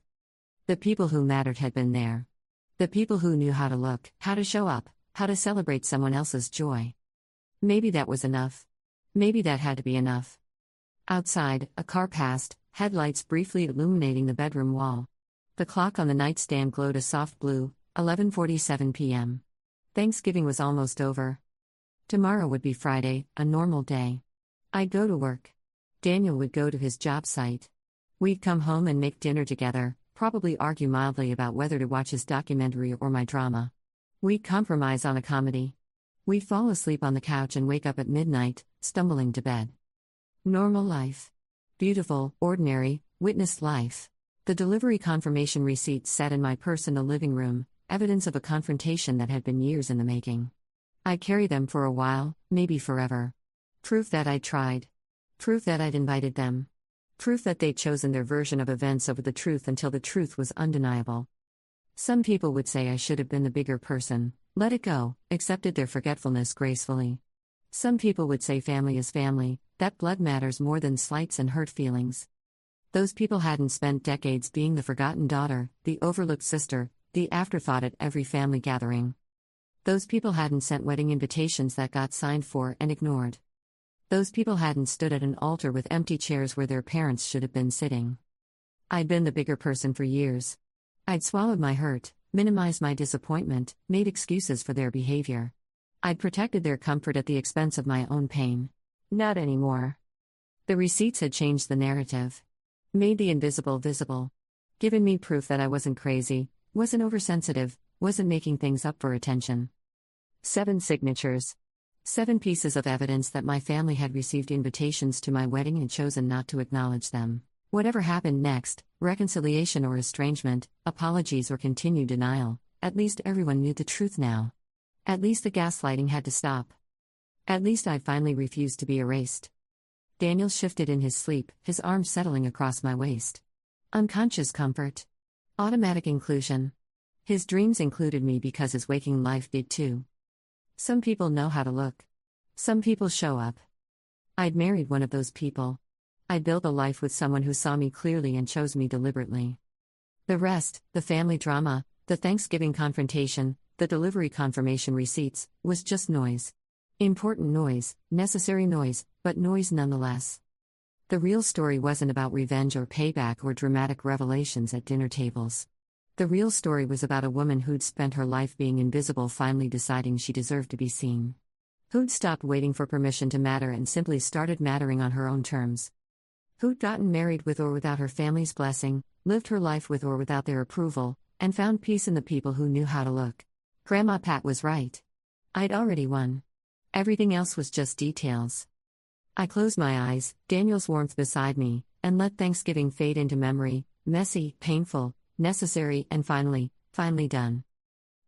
The people who mattered had been there. The people who knew how to look, how to show up, how to celebrate someone else's joy. Maybe that was enough. Maybe that had to be enough. Outside, a car passed, headlights briefly illuminating the bedroom wall. The clock on the nightstand glowed a soft blue, 11:47 p.m. Thanksgiving was almost over. Tomorrow would be Friday, a normal day. I'd go to work. Daniel would go to his job site. We'd come home and make dinner together, probably argue mildly about whether to watch his documentary or my drama. We'd compromise on a comedy. We'd fall asleep on the couch and wake up at midnight, stumbling to bed. Normal life. Beautiful, ordinary, witnessed life. The delivery confirmation receipts sat in my purse in the living room, evidence of a confrontation that had been years in the making. I'd carry them for a while, maybe forever. Proof that I'd tried. Proof that I'd invited them. Proof that they'd chosen their version of events over the truth until the truth was undeniable. Some people would say I should have been the bigger person, let it go, accepted their forgetfulness gracefully. Some people would say family is family, that blood matters more than slights and hurt feelings. Those people hadn't spent decades being the forgotten daughter, the overlooked sister, the afterthought at every family gathering. Those people hadn't sent wedding invitations that got signed for and ignored. Those people hadn't stood at an altar with empty chairs where their parents should have been sitting. I'd been the bigger person for years. I'd swallowed my hurt, minimized my disappointment, made excuses for their behavior. I'd protected their comfort at the expense of my own pain. Not anymore. The receipts had changed the narrative. Made the invisible visible. Given me proof that I wasn't crazy, wasn't oversensitive, wasn't making things up for attention. 7 signatures. 7 pieces of evidence that my family had received invitations to my wedding and chosen not to acknowledge them. Whatever happened next, reconciliation or estrangement, apologies or continued denial, at least everyone knew the truth now. At least the gaslighting had to stop. At least I'd finally refused to be erased. Daniel shifted in his sleep, his arms settling across my waist. Unconscious comfort. Automatic inclusion. His dreams included me because his waking life did too. Some people know how to look. Some people show up. I'd married one of those people. I'd built a life with someone who saw me clearly and chose me deliberately. The rest, the family drama, the Thanksgiving confrontation, the delivery confirmation receipts, was just noise. Important noise, necessary noise, but noise nonetheless. The real story wasn't about revenge or payback or dramatic revelations at dinner tables. The real story was about a woman who'd spent her life being invisible, finally deciding she deserved to be seen. Who'd stopped waiting for permission to matter and simply started mattering on her own terms. Who'd gotten married with or without her family's blessing, lived her life with or without their approval, and found peace in the people who knew how to look. Grandma Pat was right. I'd already won. Everything else was just details. I closed my eyes, Daniel's warmth beside me, and let Thanksgiving fade into memory, messy, painful, necessary, and finally done.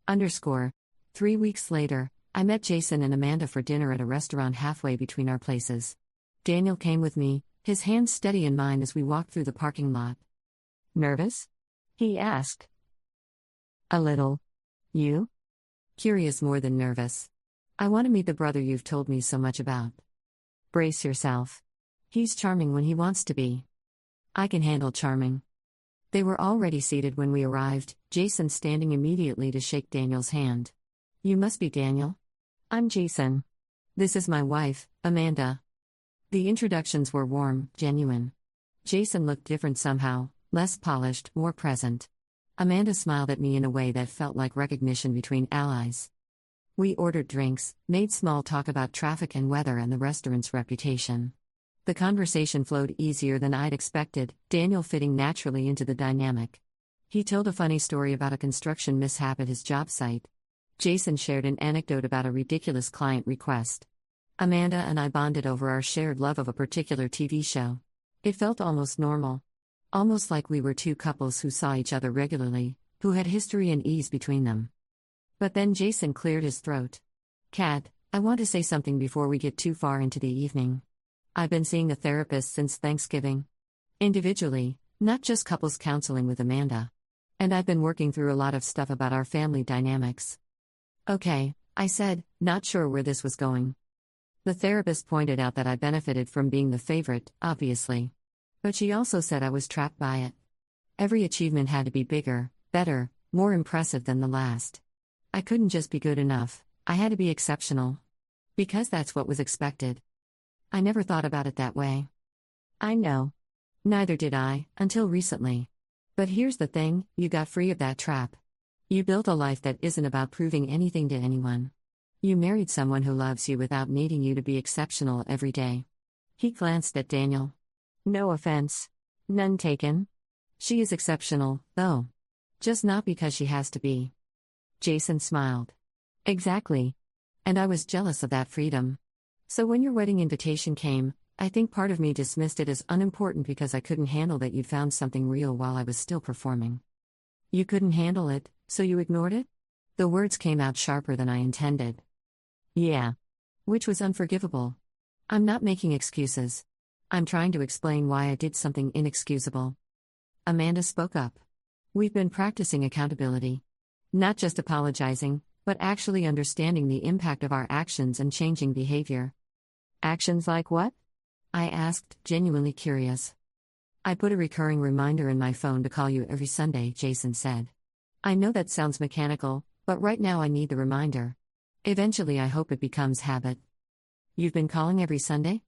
3 weeks later, I met Jason and Amanda for dinner at a restaurant halfway between our places. Daniel came with me, his hands steady in mine as we walked through the parking lot. Nervous? He asked. A little. You? Curious more than nervous. I want to meet the brother you've told me so much about. Brace yourself. He's charming when he wants to be. I can handle charming. They were already seated when we arrived, Jason standing immediately to shake Daniel's hand. You must be Daniel. I'm Jason. This is my wife, Amanda. The introductions were warm, genuine. Jason looked different somehow, less polished, more present. Amanda smiled at me in a way that felt like recognition between allies. We ordered drinks, made small talk about traffic and weather and the restaurant's reputation. The conversation flowed easier than I'd expected, Daniel fitting naturally into the dynamic. He told a funny story about a construction mishap at his job site. Jason shared an anecdote about a ridiculous client request. Amanda and I bonded over our shared love of a particular TV show. It felt almost normal. Almost like we were 2 couples who saw each other regularly, who had history and ease between them. But then Jason cleared his throat. Kat, I want to say something before we get too far into the evening. I've been seeing a therapist since Thanksgiving. Individually, not just couples counseling with Amanda. And I've been working through a lot of stuff about our family dynamics. Okay, I said, not sure where this was going. The therapist pointed out that I benefited from being the favorite, obviously. But she also said I was trapped by it. Every achievement had to be bigger, better, more impressive than the last. I couldn't just be good enough, I had to be exceptional. Because that's what was expected. I never thought about it that way. I know. Neither did I, until recently. But here's the thing, you got free of that trap. You built a life that isn't about proving anything to anyone. You married someone who loves you without needing you to be exceptional every day. He glanced at Daniel. No offense. None taken. She is exceptional, though. Just not because she has to be. Jason smiled. Exactly. And I was jealous of that freedom. So when your wedding invitation came, I think part of me dismissed it as unimportant because I couldn't handle that you'd found something real while I was still performing. You couldn't handle it, so you ignored it? The words came out sharper than I intended. Yeah. Which was unforgivable. I'm not making excuses. I'm trying to explain why I did something inexcusable. Amanda spoke up. We've been practicing accountability. Not just apologizing, but actually understanding the impact of our actions and changing behavior. Actions like what? I asked, genuinely curious. I put a recurring reminder in my phone to call you every Sunday, Jason said. I know that sounds mechanical, but right now I need the reminder. Eventually I hope it becomes habit. You've been calling every Sunday?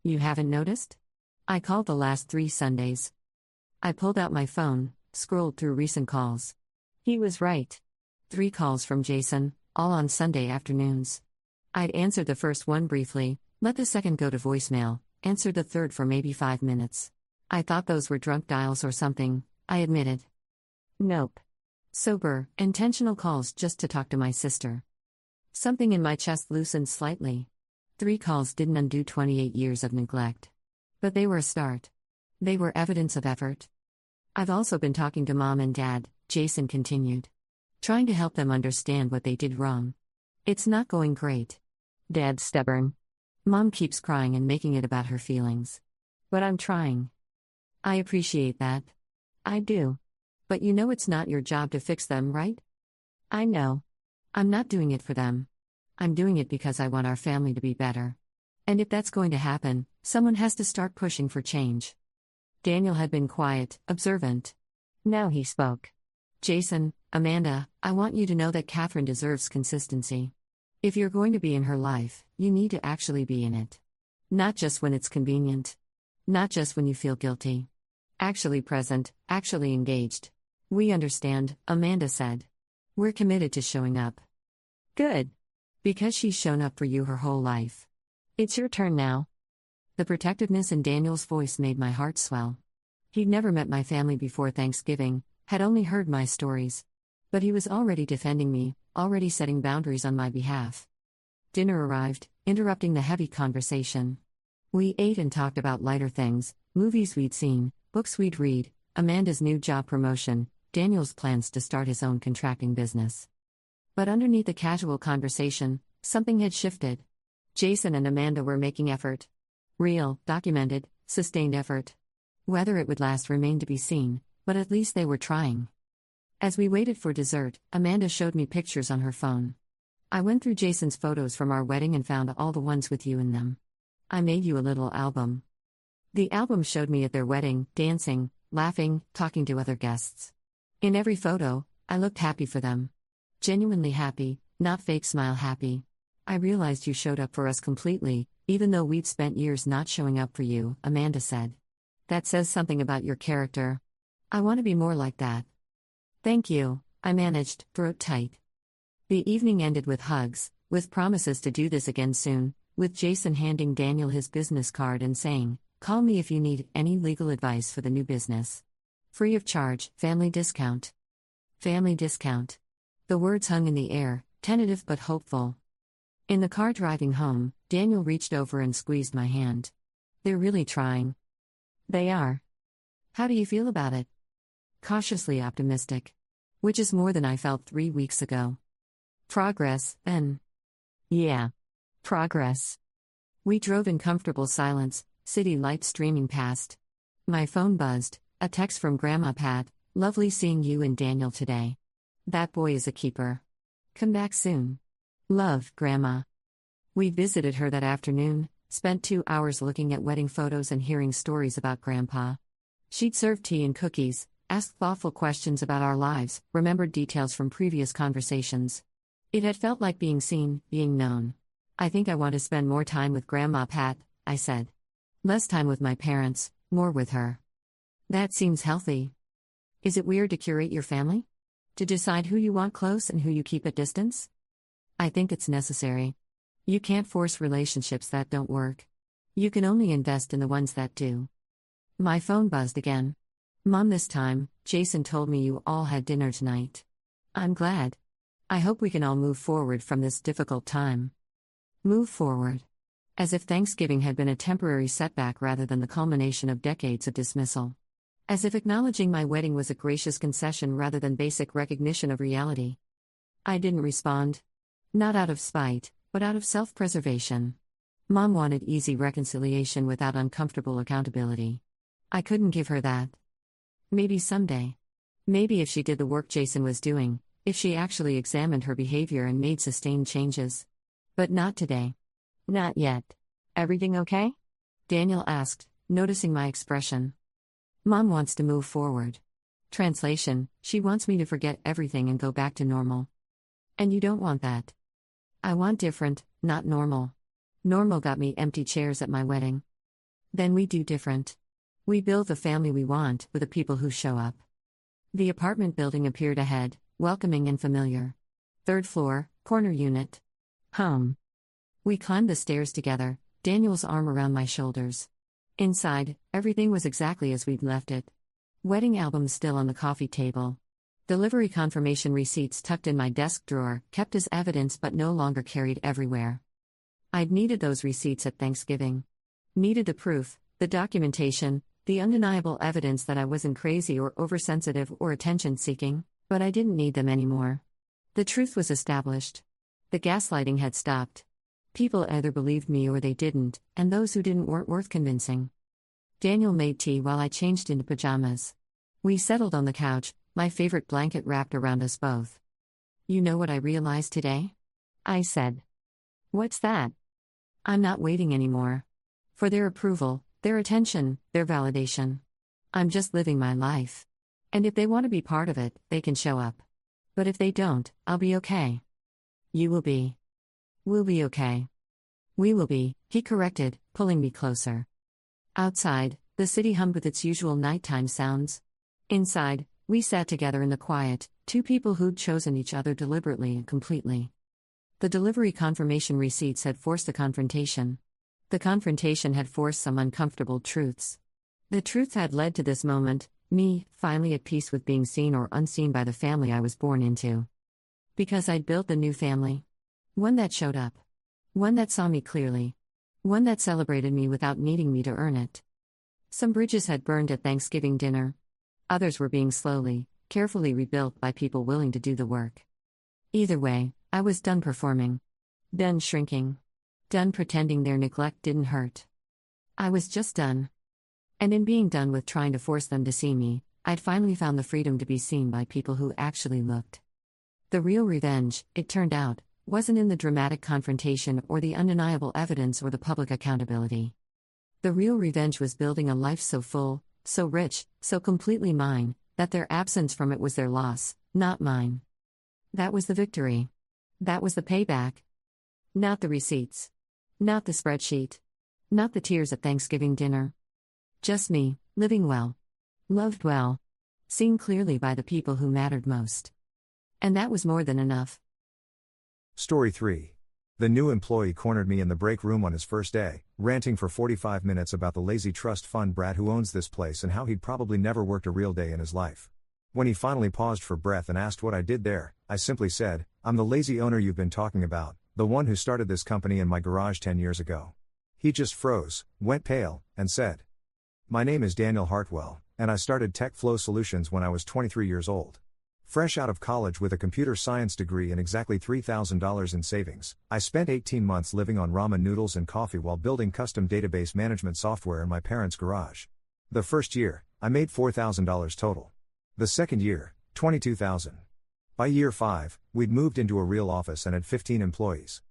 You haven't noticed? I called the last 3 Sundays. I pulled out my phone, scrolled through recent calls. He was right. 3 calls from Jason, all on Sunday afternoons. I'd answered the first one briefly, let the second go to voicemail, answered the third for maybe 5 minutes. I thought those were drunk dials or something, I admitted. Nope. Sober, intentional calls just to talk to my sister. Something in my chest loosened slightly. 3 calls didn't undo 28 years of neglect. But they were a start. They were evidence of effort. I've also been talking to Mom and Dad, Jason continued. Trying to help them understand what they did wrong. It's not going great. Dad's stubborn. Mom keeps crying and making it about her feelings. But I'm trying. I appreciate that. I do. But you know it's not your job to fix them, right? I know. I'm not doing it for them. I'm doing it because I want our family to be better. And if that's going to happen, someone has to start pushing for change. Daniel had been quiet, observant. Now he spoke. Jason, Amanda, I want you to know that Catherine deserves consistency. If you're going to be in her life, you need to actually be in it. Not just when it's convenient. Not just when you feel guilty. Actually present, actually engaged. We understand, Amanda said. We're committed to showing up. Good. Because she's shown up for you her whole life. It's your turn now. The protectiveness in Daniel's voice made my heart swell. He'd never met my family before Thanksgiving, had only heard my stories. But he was already defending me, already setting boundaries on my behalf. Dinner arrived, interrupting the heavy conversation. We ate and talked about lighter things, movies we'd seen, books we'd read, Amanda's new job promotion, Daniel's plans to start his own contracting business. But underneath the casual conversation, something had shifted. Jason and Amanda were making effort. Real, documented, sustained effort. Whether it would last remained to be seen, but at least they were trying. As we waited for dessert, Amanda showed me pictures on her phone. I went through Jason's photos from our wedding and found all the ones with you in them. I made you a little album. The album showed me at their wedding, dancing, laughing, talking to other guests. In every photo, I looked happy for them. Genuinely happy, not fake smile happy. I realized you showed up for us completely, even though we'd spent years not showing up for you, Amanda said. That says something about your character. I want to be more like that. Thank you, I managed, throat tight. The evening ended with hugs, with promises to do this again soon, with Jason handing Daniel his business card and saying, call me if you need any legal advice for the new business. Free of charge, family discount. Family discount. The words hung in the air, tentative but hopeful. In the car driving home, Daniel reached over and squeezed my hand. They're really trying. They are. How do you feel about it? Cautiously optimistic. Which is more than I felt 3 weeks ago. Progress, then. Yeah. Progress. We drove in comfortable silence, city lights streaming past. My phone buzzed, a text from Grandma Pat, lovely seeing you and Daniel today. That boy is a keeper. Come back soon. Love, Grandma. We visited her that afternoon, spent 2 hours looking at wedding photos and hearing stories about Grandpa. She'd served tea and cookies, asked thoughtful questions about our lives, remembered details from previous conversations. It had felt like being seen, being known. I think I want to spend more time with Grandma Pat, I said. Less time with my parents, more with her. That seems healthy. Is it weird to curate your family? To decide who you want close and who you keep at distance? I think it's necessary. You can't force relationships that don't work. You can only invest in the ones that do. My phone buzzed again. Mom, this time, Jason told me you all had dinner tonight. I'm glad. I hope we can all move forward from this difficult time. Move forward. As if Thanksgiving had been a temporary setback rather than the culmination of decades of dismissal. As if acknowledging my wedding was a gracious concession rather than basic recognition of reality. I didn't respond. Not out of spite, but out of self-preservation. Mom wanted easy reconciliation without uncomfortable accountability. I couldn't give her that. Maybe someday. Maybe if she did the work Jason was doing, if she actually examined her behavior and made sustained changes. But not today. Not yet. Everything okay? Daniel asked, noticing my expression. Mom wants to move forward. Translation, she wants me to forget everything and go back to normal. And you don't want that. I want different, not normal. Normal got me empty chairs at my wedding. Then we do different. We build the family we want with the people who show up. The apartment building appeared ahead, welcoming and familiar. Third floor, corner unit. Home. We climbed the stairs together, Daniel's arm around my shoulders. Inside, everything was exactly as we'd left it. Wedding albums still on the coffee table. Delivery confirmation receipts tucked in my desk drawer, kept as evidence but no longer carried everywhere. I'd needed those receipts at Thanksgiving. Needed the proof, the documentation, the undeniable evidence that I wasn't crazy or oversensitive or attention-seeking, but I didn't need them anymore. The truth was established. The gaslighting had stopped. People either believed me or they didn't, and those who didn't weren't worth convincing. Daniel made tea while I changed into pajamas. We settled on the couch, my favorite blanket wrapped around us both. "You know what I realized today?" I said. "What's that?" "I'm not waiting anymore. For their approval, their attention, their validation. I'm just living my life. And if they want to be part of it, they can show up. But if they don't, I'll be okay." "You will be." "We'll be okay." "We will be," he corrected, pulling me closer. Outside, the city hummed with its usual nighttime sounds. Inside, we sat together in the quiet, two people who'd chosen each other deliberately and completely. The delivery confirmation receipts had forced the confrontation. The confrontation had forced some uncomfortable truths. The truth had led to this moment, me, finally at peace with being seen or unseen by the family I was born into. Because I'd built a new family. One that showed up. One that saw me clearly. One that celebrated me without needing me to earn it. Some bridges had burned at Thanksgiving dinner. Others were being slowly, carefully rebuilt by people willing to do the work. Either way, I was done performing. Done shrinking. Done pretending their neglect didn't hurt. I was just done. And in being done with trying to force them to see me, I'd finally found the freedom to be seen by people who actually looked. The real revenge, it turned out, wasn't in the dramatic confrontation or the undeniable evidence or the public accountability. The real revenge was building a life so full, so rich, so completely mine, that their absence from it was their loss, not mine. That was the victory. That was the payback. Not the receipts. Not the spreadsheet. Not the tears at Thanksgiving dinner. Just me, living well. Loved well. Seen clearly by the people who mattered most. And that was more than enough. Story 3. The new employee cornered me in the break room on his first day, ranting for 45 minutes about the lazy trust fund brat who owns this place and how he'd probably never worked a real day in his life. When he finally paused for breath and asked what I did there, I simply said, "I'm the lazy owner you've been talking about, the one who started this company in my garage 10 years ago." He just froze, went pale, and said, "My name is Daniel Hartwell, and I started Tech Flow Solutions when I was 23 years old. Fresh out of college with a computer science degree and exactly $3,000 in savings, I spent 18 months living on ramen noodles and coffee while building custom database management software in my parents' garage. The first year, I made $4,000 total. The second year, $22,000. By year 5, we'd moved into a real office and had 15 employees.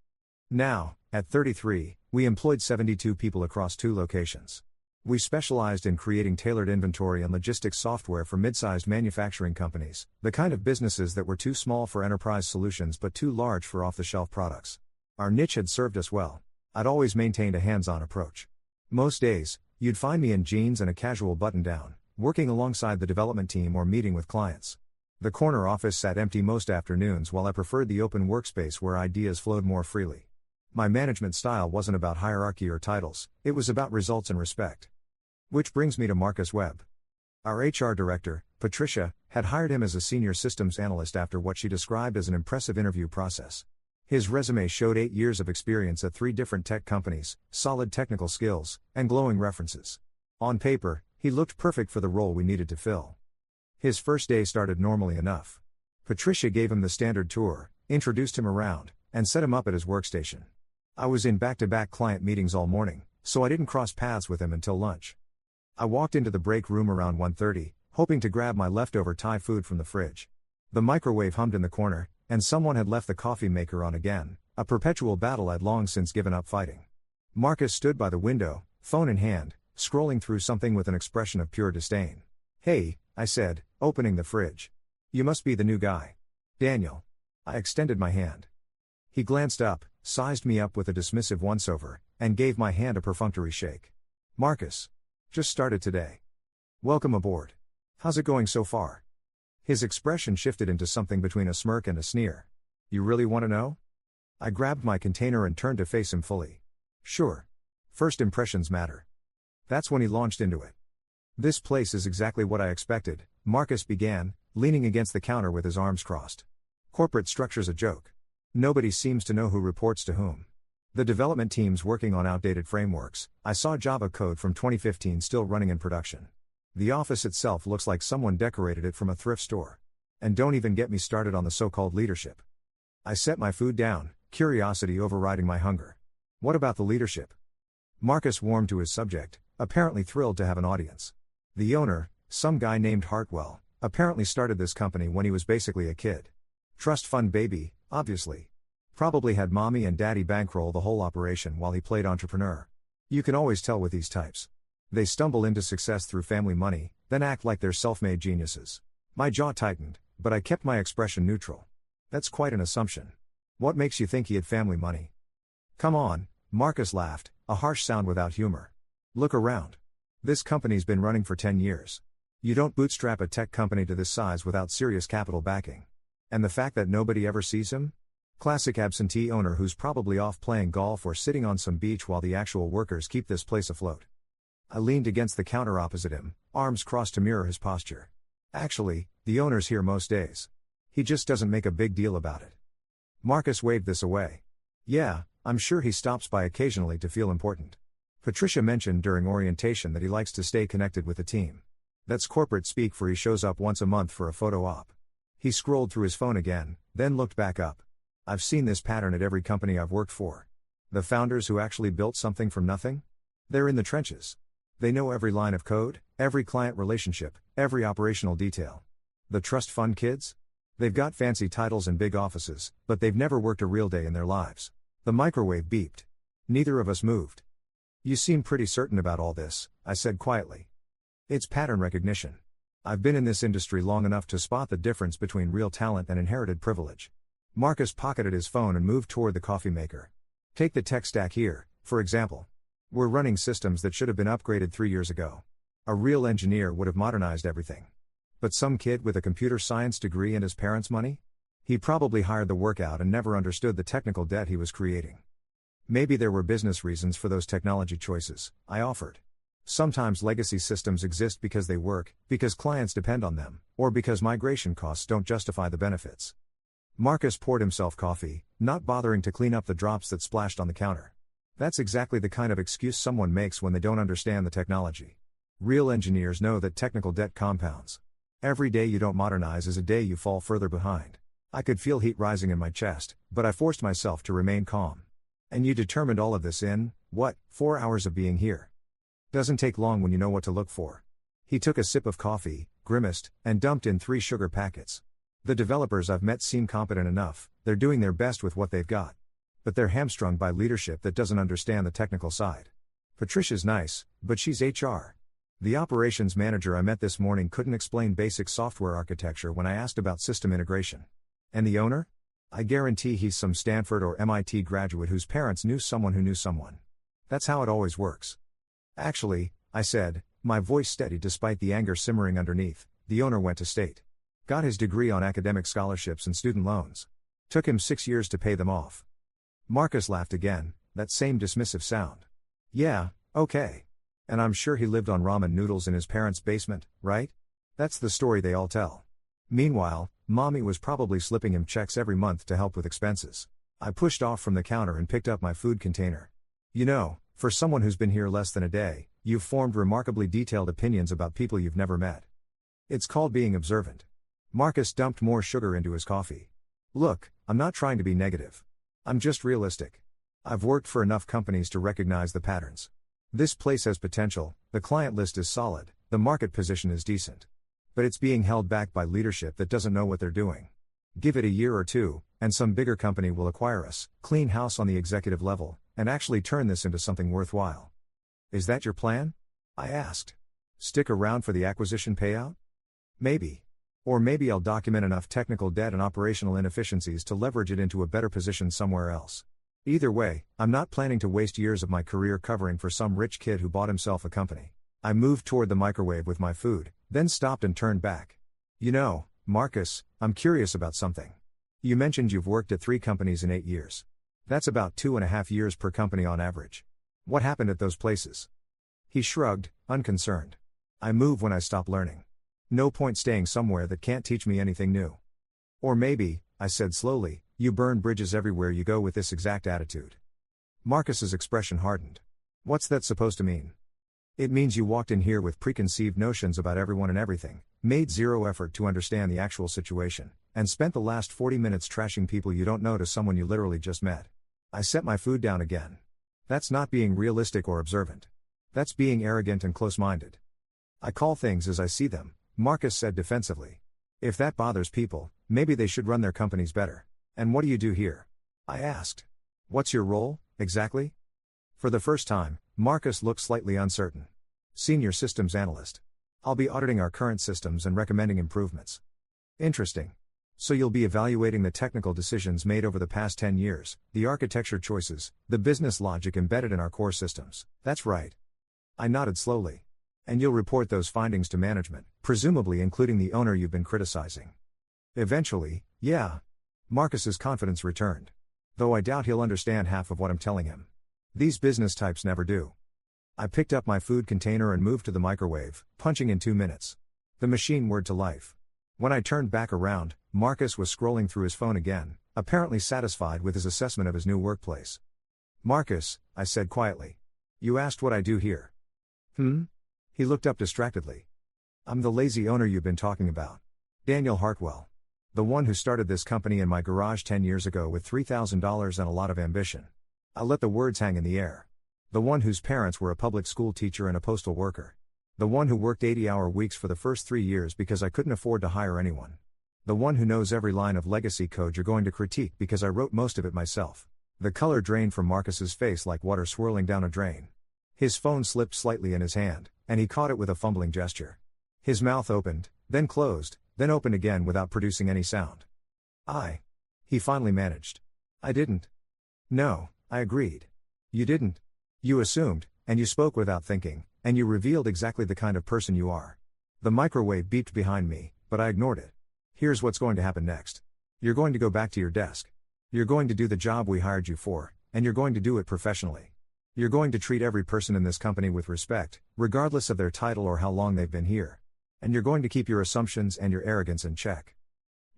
Now, at 33, we employed 72 people across 2 locations. We specialized in creating tailored inventory and logistics software for mid-sized manufacturing companies, the kind of businesses that were too small for enterprise solutions but too large for off-the-shelf products. Our niche had served us well. I'd always maintained a hands-on approach. Most days, you'd find me in jeans and a casual button-down, working alongside the development team or meeting with clients. The corner office sat empty most afternoons while I preferred the open workspace where ideas flowed more freely. My management style wasn't about hierarchy or titles, it was about results and respect. Which brings me to Marcus Webb. Our HR director, Patricia, had hired him as a senior systems analyst after what she described as an impressive interview process. His resume showed 8 years of experience at 3 different tech companies, solid technical skills, and glowing references. On paper, he looked perfect for the role we needed to fill. His first day started normally enough. Patricia gave him the standard tour, introduced him around, and set him up at his workstation. I was in back-to-back client meetings all morning, so I didn't cross paths with him until lunch. I walked into the break room around 1:30, hoping to grab my leftover Thai food from the fridge. The microwave hummed in the corner, and someone had left the coffee maker on again, a perpetual battle I'd long since given up fighting. Marcus stood by the window, phone in hand, scrolling through something with an expression of pure disdain. "Hey," I said, opening the fridge. "You must be the new guy. Daniel." I extended my hand. He glanced up, sized me up with a dismissive once-over, and gave my hand a perfunctory shake. Marcus. Just started today. Welcome aboard. How's it going so far? His expression shifted into something between a smirk and a sneer. You really want to know? I grabbed my container and turned to face him fully. Sure. First impressions matter. That's when he launched into it. This place is exactly what I expected, Marcus began, leaning against the counter with his arms crossed. Corporate structure's a joke. Nobody seems to know who reports to whom. The development team's working on outdated frameworks. I saw Java code from 2015 still running in production. The office itself looks like someone decorated it from a thrift store. And don't even get me started on the so-called leadership. I set my food down, curiosity overriding my hunger. What about the leadership? Marcus warmed to his subject, apparently thrilled to have an audience. The owner, some guy named Hartwell, apparently started this company when he was basically a kid. Trust fund baby, obviously. Probably had mommy and daddy bankroll the whole operation while he played entrepreneur. You can always tell with these types. They stumble into success through family money, then act like they're self-made geniuses. My jaw tightened, but I kept my expression neutral. That's quite an assumption. What makes you think he had family money? Come on, Marcus laughed, a harsh sound without humor. Look around. This company's been running for 10 years. You don't bootstrap a tech company to this size without serious capital backing. And the fact that nobody ever sees him? Classic absentee owner who's probably off playing golf or sitting on some beach while the actual workers keep this place afloat. I leaned against the counter opposite him, arms crossed to mirror his posture. Actually, the owner's here most days. He just doesn't make a big deal about it. Marcus waved this away. Yeah, I'm sure he stops by occasionally to feel important. Patricia mentioned during orientation that he likes to stay connected with the team. That's corporate speak for he shows up once a month for a photo op. He scrolled through his phone again, then looked back up. I've seen this pattern at every company I've worked for. The founders who actually built something from nothing? They're in the trenches. They know every line of code, every client relationship, every operational detail. The trust fund kids? They've got fancy titles and big offices, but they've never worked a real day in their lives. The microwave beeped. Neither of us moved. You seem pretty certain about all this, I said quietly. It's pattern recognition. I've been in this industry long enough to spot the difference between real talent and inherited privilege. Marcus pocketed his phone and moved toward the coffee maker. Take the tech stack here, for example. We're running systems that should have been upgraded 3 years ago. A real engineer would have modernized everything. But some kid with a computer science degree and his parents' money? He probably hired the workout and never understood the technical debt he was creating. Maybe there were business reasons for those technology choices, I offered. Sometimes legacy systems exist because they work, because clients depend on them, or because migration costs don't justify the benefits. Marcus poured himself coffee, not bothering to clean up the drops that splashed on the counter. That's exactly the kind of excuse someone makes when they don't understand the technology. Real engineers know that technical debt compounds. Every day you don't modernize is a day you fall further behind. I could feel heat rising in my chest, but I forced myself to remain calm. And you determined all of this in, 4 hours of being here? Doesn't take long when you know what to look for. He took a sip of coffee, grimaced, and dumped in 3 sugar packets. The developers I've met seem competent enough, they're doing their best with what they've got. But they're hamstrung by leadership that doesn't understand the technical side. Patricia's nice, but she's HR. The operations manager I met this morning couldn't explain basic software architecture when I asked about system integration. And the owner? I guarantee he's some Stanford or MIT graduate whose parents knew someone who knew someone. That's how it always works. Actually, I said, my voice steady despite the anger simmering underneath, the owner went to state. Got his degree on academic scholarships and student loans. Took him 6 years to pay them off. Marcus laughed again, that same dismissive sound. Yeah, okay. And I'm sure he lived on ramen noodles in his parents' basement, right? That's the story they all tell. Meanwhile, mommy was probably slipping him checks every month to help with expenses. I pushed off from the counter and picked up my food container. You know, for someone who's been here less than a day, you've formed remarkably detailed opinions about people you've never met. It's called being observant. Marcus dumped more sugar into his coffee. Look, I'm not trying to be negative. I'm just realistic. I've worked for enough companies to recognize the patterns. This place has potential, the client list is solid, the market position is decent. But it's being held back by leadership that doesn't know what they're doing. Give it a year or two, and some bigger company will acquire us, clean house on the executive level, and actually turn this into something worthwhile. Is that your plan? I asked. Stick around for the acquisition payout? Maybe. Or maybe I'll document enough technical debt and operational inefficiencies to leverage it into a better position somewhere else. Either way, I'm not planning to waste years of my career covering for some rich kid who bought himself a company. I moved toward the microwave with my food, then stopped and turned back. You know, Marcus, I'm curious about something. You mentioned you've worked at 3 companies in 8 years. That's about 2.5 years per company on average. What happened at those places? He shrugged, unconcerned. I move when I stop learning. No point staying somewhere that can't teach me anything new. Or maybe, I said slowly, you burn bridges everywhere you go with this exact attitude. Marcus's expression hardened. What's that supposed to mean? It means you walked in here with preconceived notions about everyone and everything, made zero effort to understand the actual situation, and spent the last 40 minutes trashing people you don't know to someone you literally just met. I set my food down again. That's not being realistic or observant. That's being arrogant and close-minded. I call things as I see them, Marcus said defensively. If that bothers people, maybe they should run their companies better. And what do you do here? I asked. What's your role, exactly? For the first time, Marcus looked slightly uncertain. Senior Systems Analyst. I'll be auditing our current systems and recommending improvements. Interesting. So you'll be evaluating the technical decisions made over the past 10 years, the architecture choices, the business logic embedded in our core systems. That's right. I nodded slowly. And you'll report those findings to management, presumably including the owner you've been criticizing. Eventually, yeah. Marcus's confidence returned. Though I doubt he'll understand half of what I'm telling him. These business types never do. I picked up my food container and moved to the microwave, punching in 2 minutes. The machine whirred to life. When I turned back around, Marcus was scrolling through his phone again, apparently satisfied with his assessment of his new workplace. Marcus, I said quietly. You asked what I do here. He looked up distractedly. I'm the lazy owner you've been talking about. Daniel Hartwell. The one who started this company in my garage 10 years ago with $3,000 and a lot of ambition. I let the words hang in the air. The one whose parents were a public school teacher and a postal worker. The one who worked 80-hour weeks for the first 3 years because I couldn't afford to hire anyone. The one who knows every line of legacy code you're going to critique because I wrote most of it myself. The color drained from Marcus's face like water swirling down a drain. His phone slipped slightly in his hand, and he caught it with a fumbling gesture. His mouth opened, then closed, then opened again without producing any sound. He finally managed. I didn't. No, I agreed. You didn't. You assumed, and you spoke without thinking, and you revealed exactly the kind of person you are. The microwave beeped behind me, but I ignored it. Here's what's going to happen next. You're going to go back to your desk. You're going to do the job we hired you for, and you're going to do it professionally. You're going to treat every person in this company with respect, regardless of their title or how long they've been here. And you're going to keep your assumptions and your arrogance in check.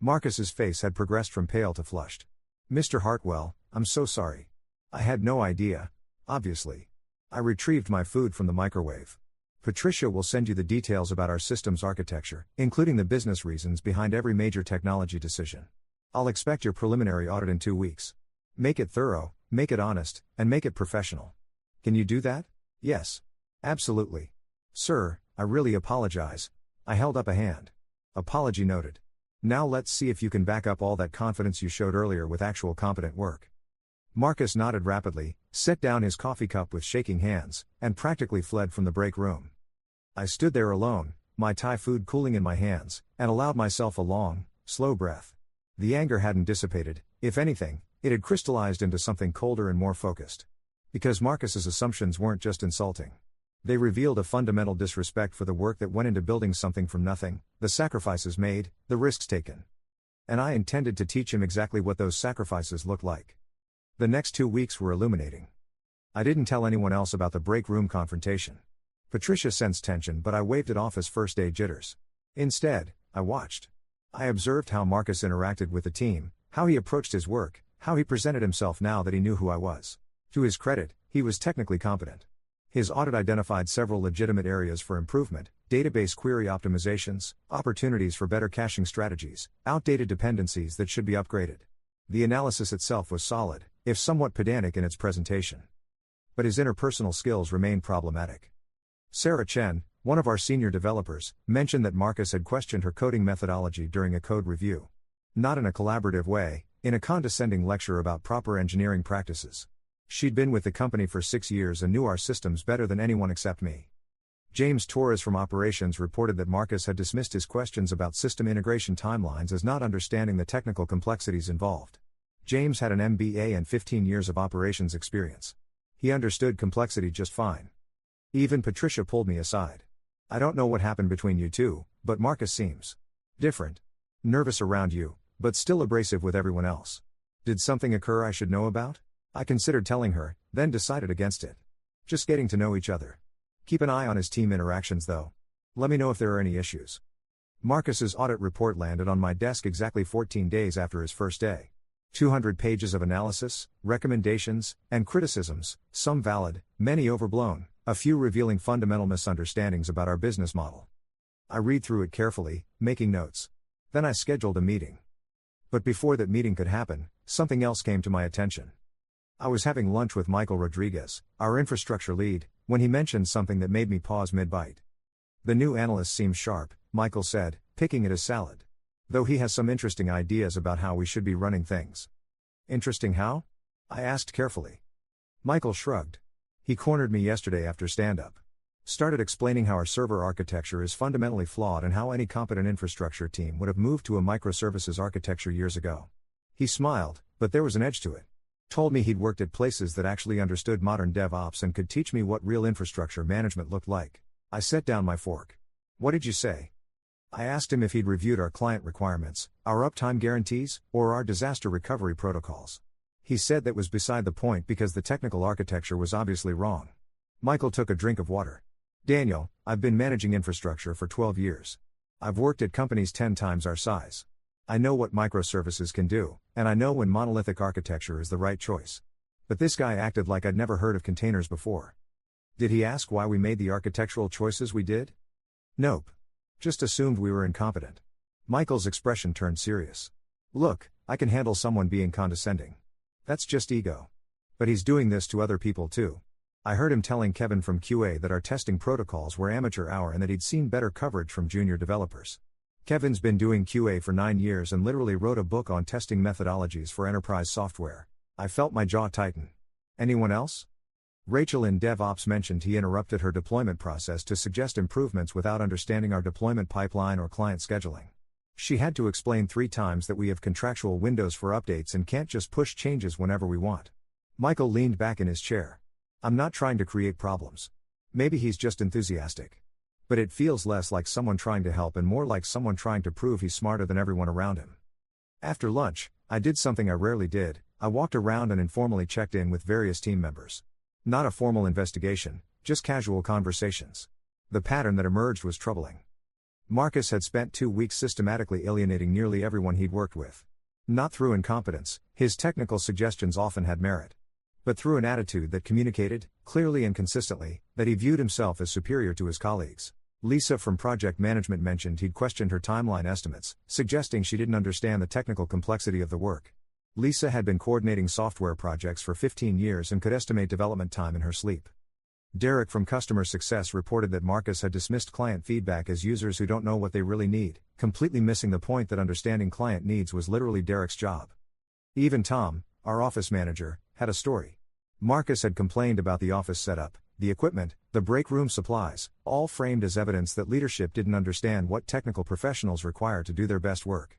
Marcus's face had progressed from pale to flushed. Mr. Hartwell, I'm so sorry. I had no idea, obviously. I retrieved my food from the microwave. Patricia will send you the details about our systems architecture, including the business reasons behind every major technology decision. I'll expect your preliminary audit in 2 weeks. Make it thorough, make it honest, and make it professional. Can you do that? Yes. Absolutely. Sir, I really apologize. I held up a hand. Apology noted. Now let's see if you can back up all that confidence you showed earlier with actual competent work. Marcus nodded rapidly, set down his coffee cup with shaking hands, and practically fled from the break room. I stood there alone, my Thai food cooling in my hands, and allowed myself a long, slow breath. The anger hadn't dissipated, if anything, it had crystallized into something colder and more focused. Because Marcus's assumptions weren't just insulting. They revealed a fundamental disrespect for the work that went into building something from nothing, the sacrifices made, the risks taken. And I intended to teach him exactly what those sacrifices looked like. The next 2 weeks were illuminating. I didn't tell anyone else about the break room confrontation. Patricia sensed tension, but I waved it off as first-day jitters. Instead, I watched. I observed how Marcus interacted with the team, how he approached his work, how he presented himself now that he knew who I was. To his credit, he was technically competent. His audit identified several legitimate areas for improvement: database query optimizations, opportunities for better caching strategies, outdated dependencies that should be upgraded. The analysis itself was solid, if somewhat pedantic in its presentation. But his interpersonal skills remained problematic. Sarah Chen, one of our senior developers, mentioned that Marcus had questioned her coding methodology during a code review. Not in a collaborative way, in a condescending lecture about proper engineering practices. She'd been with the company for 6 years and knew our systems better than anyone except me. James Torres from operations reported that Marcus had dismissed his questions about system integration timelines as not understanding the technical complexities involved. James had an MBA and 15 years of operations experience. He understood complexity just fine. Even Patricia pulled me aside. I don't know what happened between you two, but Marcus seems different. Nervous around you, but still abrasive with everyone else. Did something occur I should know about? I considered telling her, then decided against it. Just getting to know each other. Keep an eye on his team interactions though. Let me know if there are any issues. Marcus's audit report landed on my desk exactly 14 days after his first day. 200 pages of analysis, recommendations, and criticisms, some valid, many overblown, a few revealing fundamental misunderstandings about our business model. I read through it carefully, making notes. Then I scheduled a meeting. But before that meeting could happen, something else came to my attention. I was having lunch with Michael Rodriguez, our infrastructure lead, when he mentioned something that made me pause mid-bite. The new analyst seems sharp, Michael said, picking at his salad. Though he has some interesting ideas about how we should be running things. Interesting how? I asked carefully. Michael shrugged. He cornered me yesterday after stand-up. Started explaining how our server architecture is fundamentally flawed and how any competent infrastructure team would have moved to a microservices architecture years ago. He smiled, but there was an edge to it. Told me he'd worked at places that actually understood modern DevOps and could teach me what real infrastructure management looked like. I set down my fork. What did you say? I asked him if he'd reviewed our client requirements, our uptime guarantees, or our disaster recovery protocols. He said that was beside the point because the technical architecture was obviously wrong. Michael took a drink of water. Daniel, I've been managing infrastructure for 12 years. I've worked at companies 10 times our size. I know what microservices can do, and I know when monolithic architecture is the right choice. But this guy acted like I'd never heard of containers before. Did he ask why we made the architectural choices we did? Nope. Just assumed we were incompetent. Michael's expression turned serious. Look, I can handle someone being condescending. That's just ego. But he's doing this to other people too. I heard him telling Kevin from QA that our testing protocols were amateur hour and that he'd seen better coverage from junior developers. Kevin's been doing QA for 9 years and literally wrote a book on testing methodologies for enterprise software. I felt my jaw tighten. Anyone else? Rachel in DevOps mentioned he interrupted her deployment process to suggest improvements without understanding our deployment pipeline or client scheduling. She had to explain 3 times that we have contractual windows for updates and can't just push changes whenever we want. Michael leaned back in his chair. I'm not trying to create problems. Maybe he's just enthusiastic. But it feels less like someone trying to help and more like someone trying to prove he's smarter than everyone around him. After lunch, I did something I rarely did. I walked around and informally checked in with various team members. Not a formal investigation, just casual conversations. The pattern that emerged was troubling. Marcus had spent 2 weeks systematically alienating nearly everyone he'd worked with. Not through incompetence, his technical suggestions often had merit. But through an attitude that communicated, clearly and consistently, that he viewed himself as superior to his colleagues. Lisa from project management mentioned he'd questioned her timeline estimates, suggesting she didn't understand the technical complexity of the work. Lisa had been coordinating software projects for 15 years and could estimate development time in her sleep. Derek from customer success reported that Marcus had dismissed client feedback as users who don't know what they really need, completely missing the point that understanding client needs was literally Derek's job. Even Tom, our office manager, had a story. Marcus had complained about the office setup, the equipment, the break room supplies, all framed as evidence that leadership didn't understand what technical professionals require to do their best work.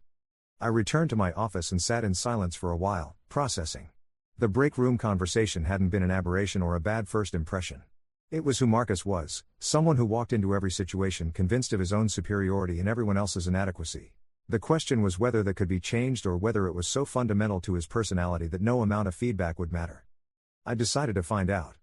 I returned to my office and sat in silence for a while, processing. The break room conversation hadn't been an aberration or a bad first impression. It was who Marcus was, someone who walked into every situation convinced of his own superiority and everyone else's inadequacy. The question was whether that could be changed or whether it was so fundamental to his personality that no amount of feedback would matter. I decided to find out.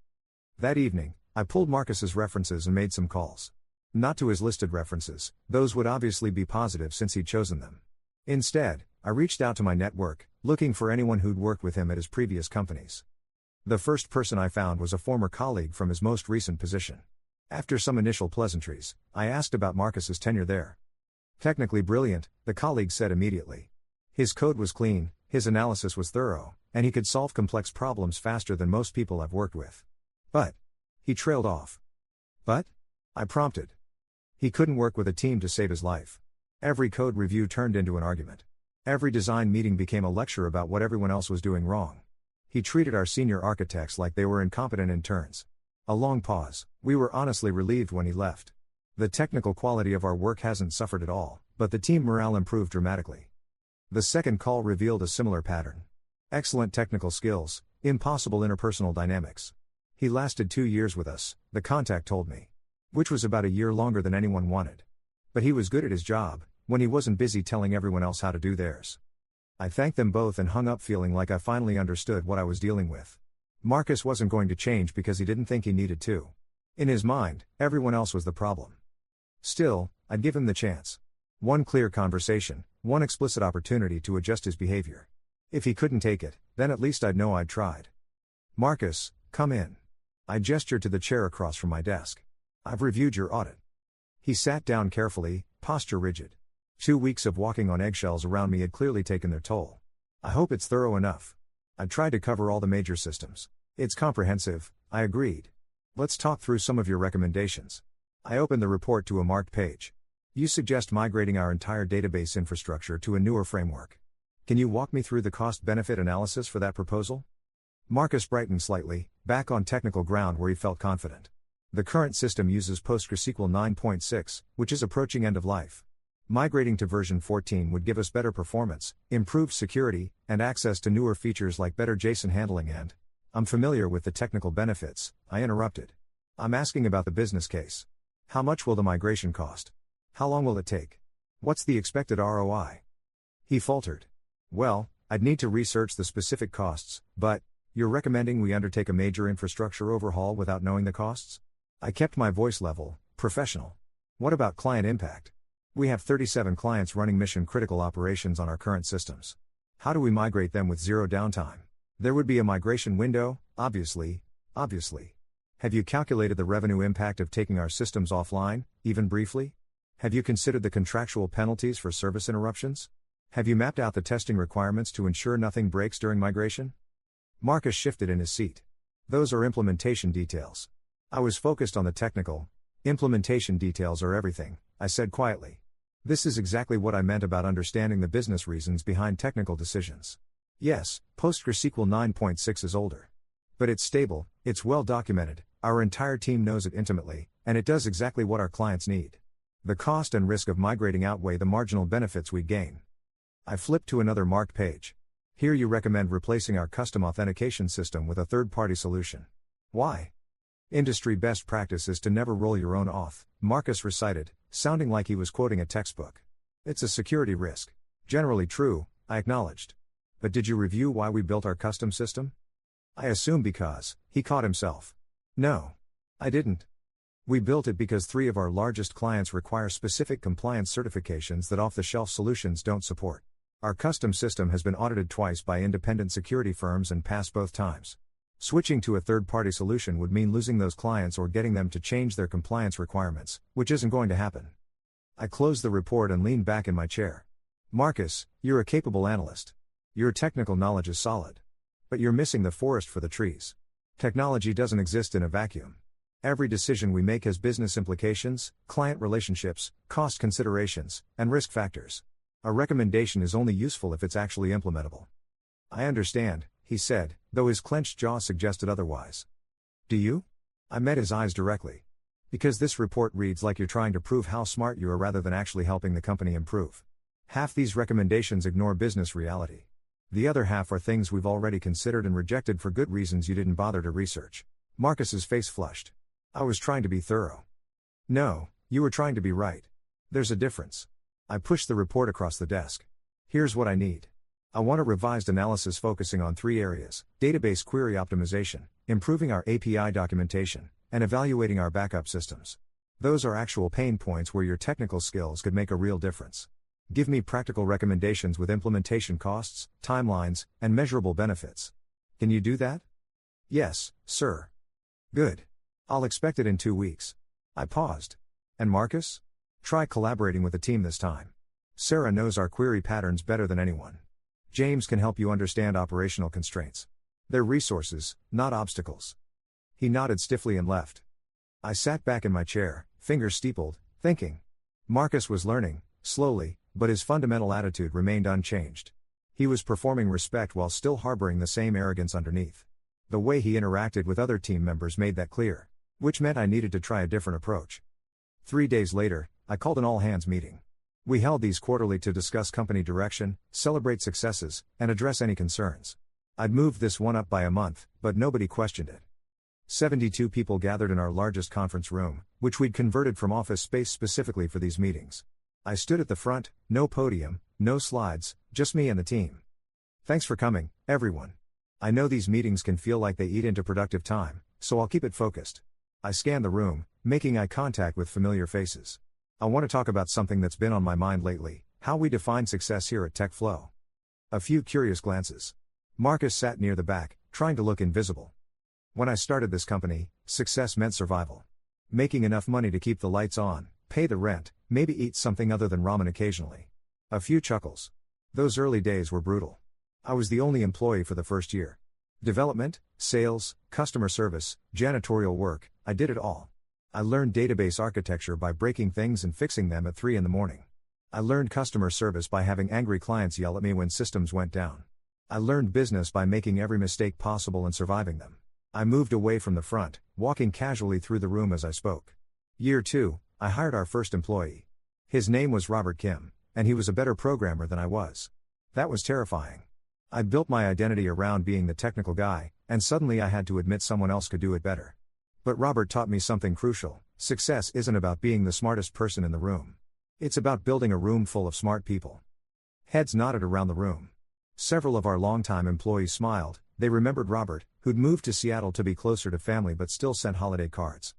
That evening, I pulled Marcus's references and made some calls. Not to his listed references, those would obviously be positive since he'd chosen them. Instead, I reached out to my network, looking for anyone who'd worked with him at his previous companies. The first person I found was a former colleague from his most recent position. After some initial pleasantries, I asked about Marcus's tenure there. Technically brilliant, the colleague said immediately. His code was clean, his analysis was thorough, and he could solve complex problems faster than most people I've worked with. But he trailed off. But? I prompted. He couldn't work with a team to save his life. Every code review turned into an argument. Every design meeting became a lecture about what everyone else was doing wrong. He treated our senior architects like they were incompetent interns. A long pause. We were honestly relieved when he left. The technical quality of our work hasn't suffered at all, but the team morale improved dramatically. The second call revealed a similar pattern. Excellent technical skills, impossible interpersonal dynamics. He lasted 2 years with us, the contact told me. Which was about a year longer than anyone wanted. But he was good at his job, when he wasn't busy telling everyone else how to do theirs. I thanked them both and hung up feeling like I finally understood what I was dealing with. Marcus wasn't going to change because he didn't think he needed to. In his mind, everyone else was the problem. Still, I'd give him the chance. One clear conversation, one explicit opportunity to adjust his behavior. If he couldn't take it, then at least I'd know I'd tried. Marcus, come in. I gestured to the chair across from my desk. I've reviewed your audit. He sat down carefully, posture rigid. 2 weeks of walking on eggshells around me had clearly taken their toll. I hope it's thorough enough. I tried to cover all the major systems. It's comprehensive, I agreed. Let's talk through some of your recommendations. I opened the report to a marked page. You suggest migrating our entire database infrastructure to a newer framework. Can you walk me through the cost-benefit analysis for that proposal? Marcus brightened slightly, back on technical ground where he felt confident. The current system uses PostgreSQL 9.6, which is approaching end of life. Migrating to version 14 would give us better performance, improved security, and access to newer features like better JSON handling and... I'm familiar with the technical benefits, I interrupted. I'm asking about the business case. How much will the migration cost? How long will it take? What's the expected ROI? He faltered. Well, I'd need to research the specific costs, but, you're recommending we undertake a major infrastructure overhaul without knowing the costs? I kept my voice level, professional. What about client impact? We have 37 clients running mission-critical operations on our current systems. How do we migrate them with zero downtime? There would be a migration window, obviously. Have you calculated the revenue impact of taking our systems offline, even briefly? Have you considered the contractual penalties for service interruptions? Have you mapped out the testing requirements to ensure nothing breaks during migration? Marcus shifted in his seat. Those are implementation details. I was focused on the technical. Implementation details are everything, I said quietly. This is exactly what I meant about understanding the business reasons behind technical decisions. Yes, PostgreSQL 9.6 is older. But it's stable, it's well documented, our entire team knows it intimately, and it does exactly what our clients need. The cost and risk of migrating outweigh the marginal benefits we gain. I flipped to another marked page. Here you recommend replacing our custom authentication system with a third-party solution. Why? Industry best practice is to never roll your own auth, Marcus recited, sounding like he was quoting a textbook. It's a security risk. Generally true, I acknowledged. But did you review why we built our custom system? I assume because, he caught himself. No. I didn't. We built it because 3 of our largest clients require specific compliance certifications that off-the-shelf solutions don't support. Our custom system has been audited twice by independent security firms and passed both times. Switching to a third-party solution would mean losing those clients or getting them to change their compliance requirements, which isn't going to happen. I closed the report and leaned back in my chair. Marcus, you're a capable analyst. Your technical knowledge is solid. But you're missing the forest for the trees. Technology doesn't exist in a vacuum. Every decision we make has business implications, client relationships, cost considerations, and risk factors. A recommendation is only useful if it's actually implementable. I understand, he said, though his clenched jaw suggested otherwise. Do you? I met his eyes directly. Because this report reads like you're trying to prove how smart you are rather than actually helping the company improve. Half these recommendations ignore business reality. The other half are things we've already considered and rejected for good reasons you didn't bother to research. Marcus's face flushed. I was trying to be thorough. No, you were trying to be right. There's a difference. I pushed the report across the desk. Here's what I need. I want a revised analysis focusing on 3 areas: database query optimization, improving our API documentation, and evaluating our backup systems. Those are actual pain points where your technical skills could make a real difference. Give me practical recommendations with implementation costs, timelines, and measurable benefits. Can you do that? Yes, sir. Good. I'll expect it in 2 weeks. I paused. And Marcus? Try collaborating with the team this time. Sarah knows our query patterns better than anyone. James can help you understand operational constraints. They're resources, not obstacles. He nodded stiffly and left. I sat back in my chair, fingers steepled, thinking. Marcus was learning, slowly, but his fundamental attitude remained unchanged. He was performing respect while still harboring the same arrogance underneath. The way he interacted with other team members made that clear, which meant I needed to try a different approach. 3 days later, I called an all-hands meeting. We held these quarterly to discuss company direction, celebrate successes, and address any concerns. I'd moved this one up by a month, but nobody questioned it. 72 people gathered in our largest conference room, which we'd converted from office space specifically for these meetings. I stood at the front, no podium, no slides, just me and the team. Thanks for coming, everyone. I know these meetings can feel like they eat into productive time, so I'll keep it focused. I scanned the room, making eye contact with familiar faces. I want to talk about something that's been on my mind lately: how we define success here at TechFlow. A few curious glances. Marcus sat near the back, trying to look invisible. When I started this company, success meant survival. Making enough money to keep the lights on, pay the rent, maybe eat something other than ramen occasionally. A few chuckles. Those early days were brutal. I was the only employee for the first year. Development, sales, customer service, janitorial work, I did it all. I learned database architecture by breaking things and fixing them at 3 a.m. I learned customer service by having angry clients yell at me when systems went down. I learned business by making every mistake possible and surviving them. I moved away from the front, walking casually through the room as I spoke. Year 2, I hired our first employee. His name was Robert Kim, and he was a better programmer than I was. That was terrifying. I'd built my identity around being the technical guy, and suddenly I had to admit someone else could do it better. But Robert taught me something crucial: success isn't about being the smartest person in the room. It's about building a room full of smart people. Heads nodded around the room. Several of our longtime employees smiled. They remembered Robert, who'd moved to Seattle to be closer to family but still sent holiday cards.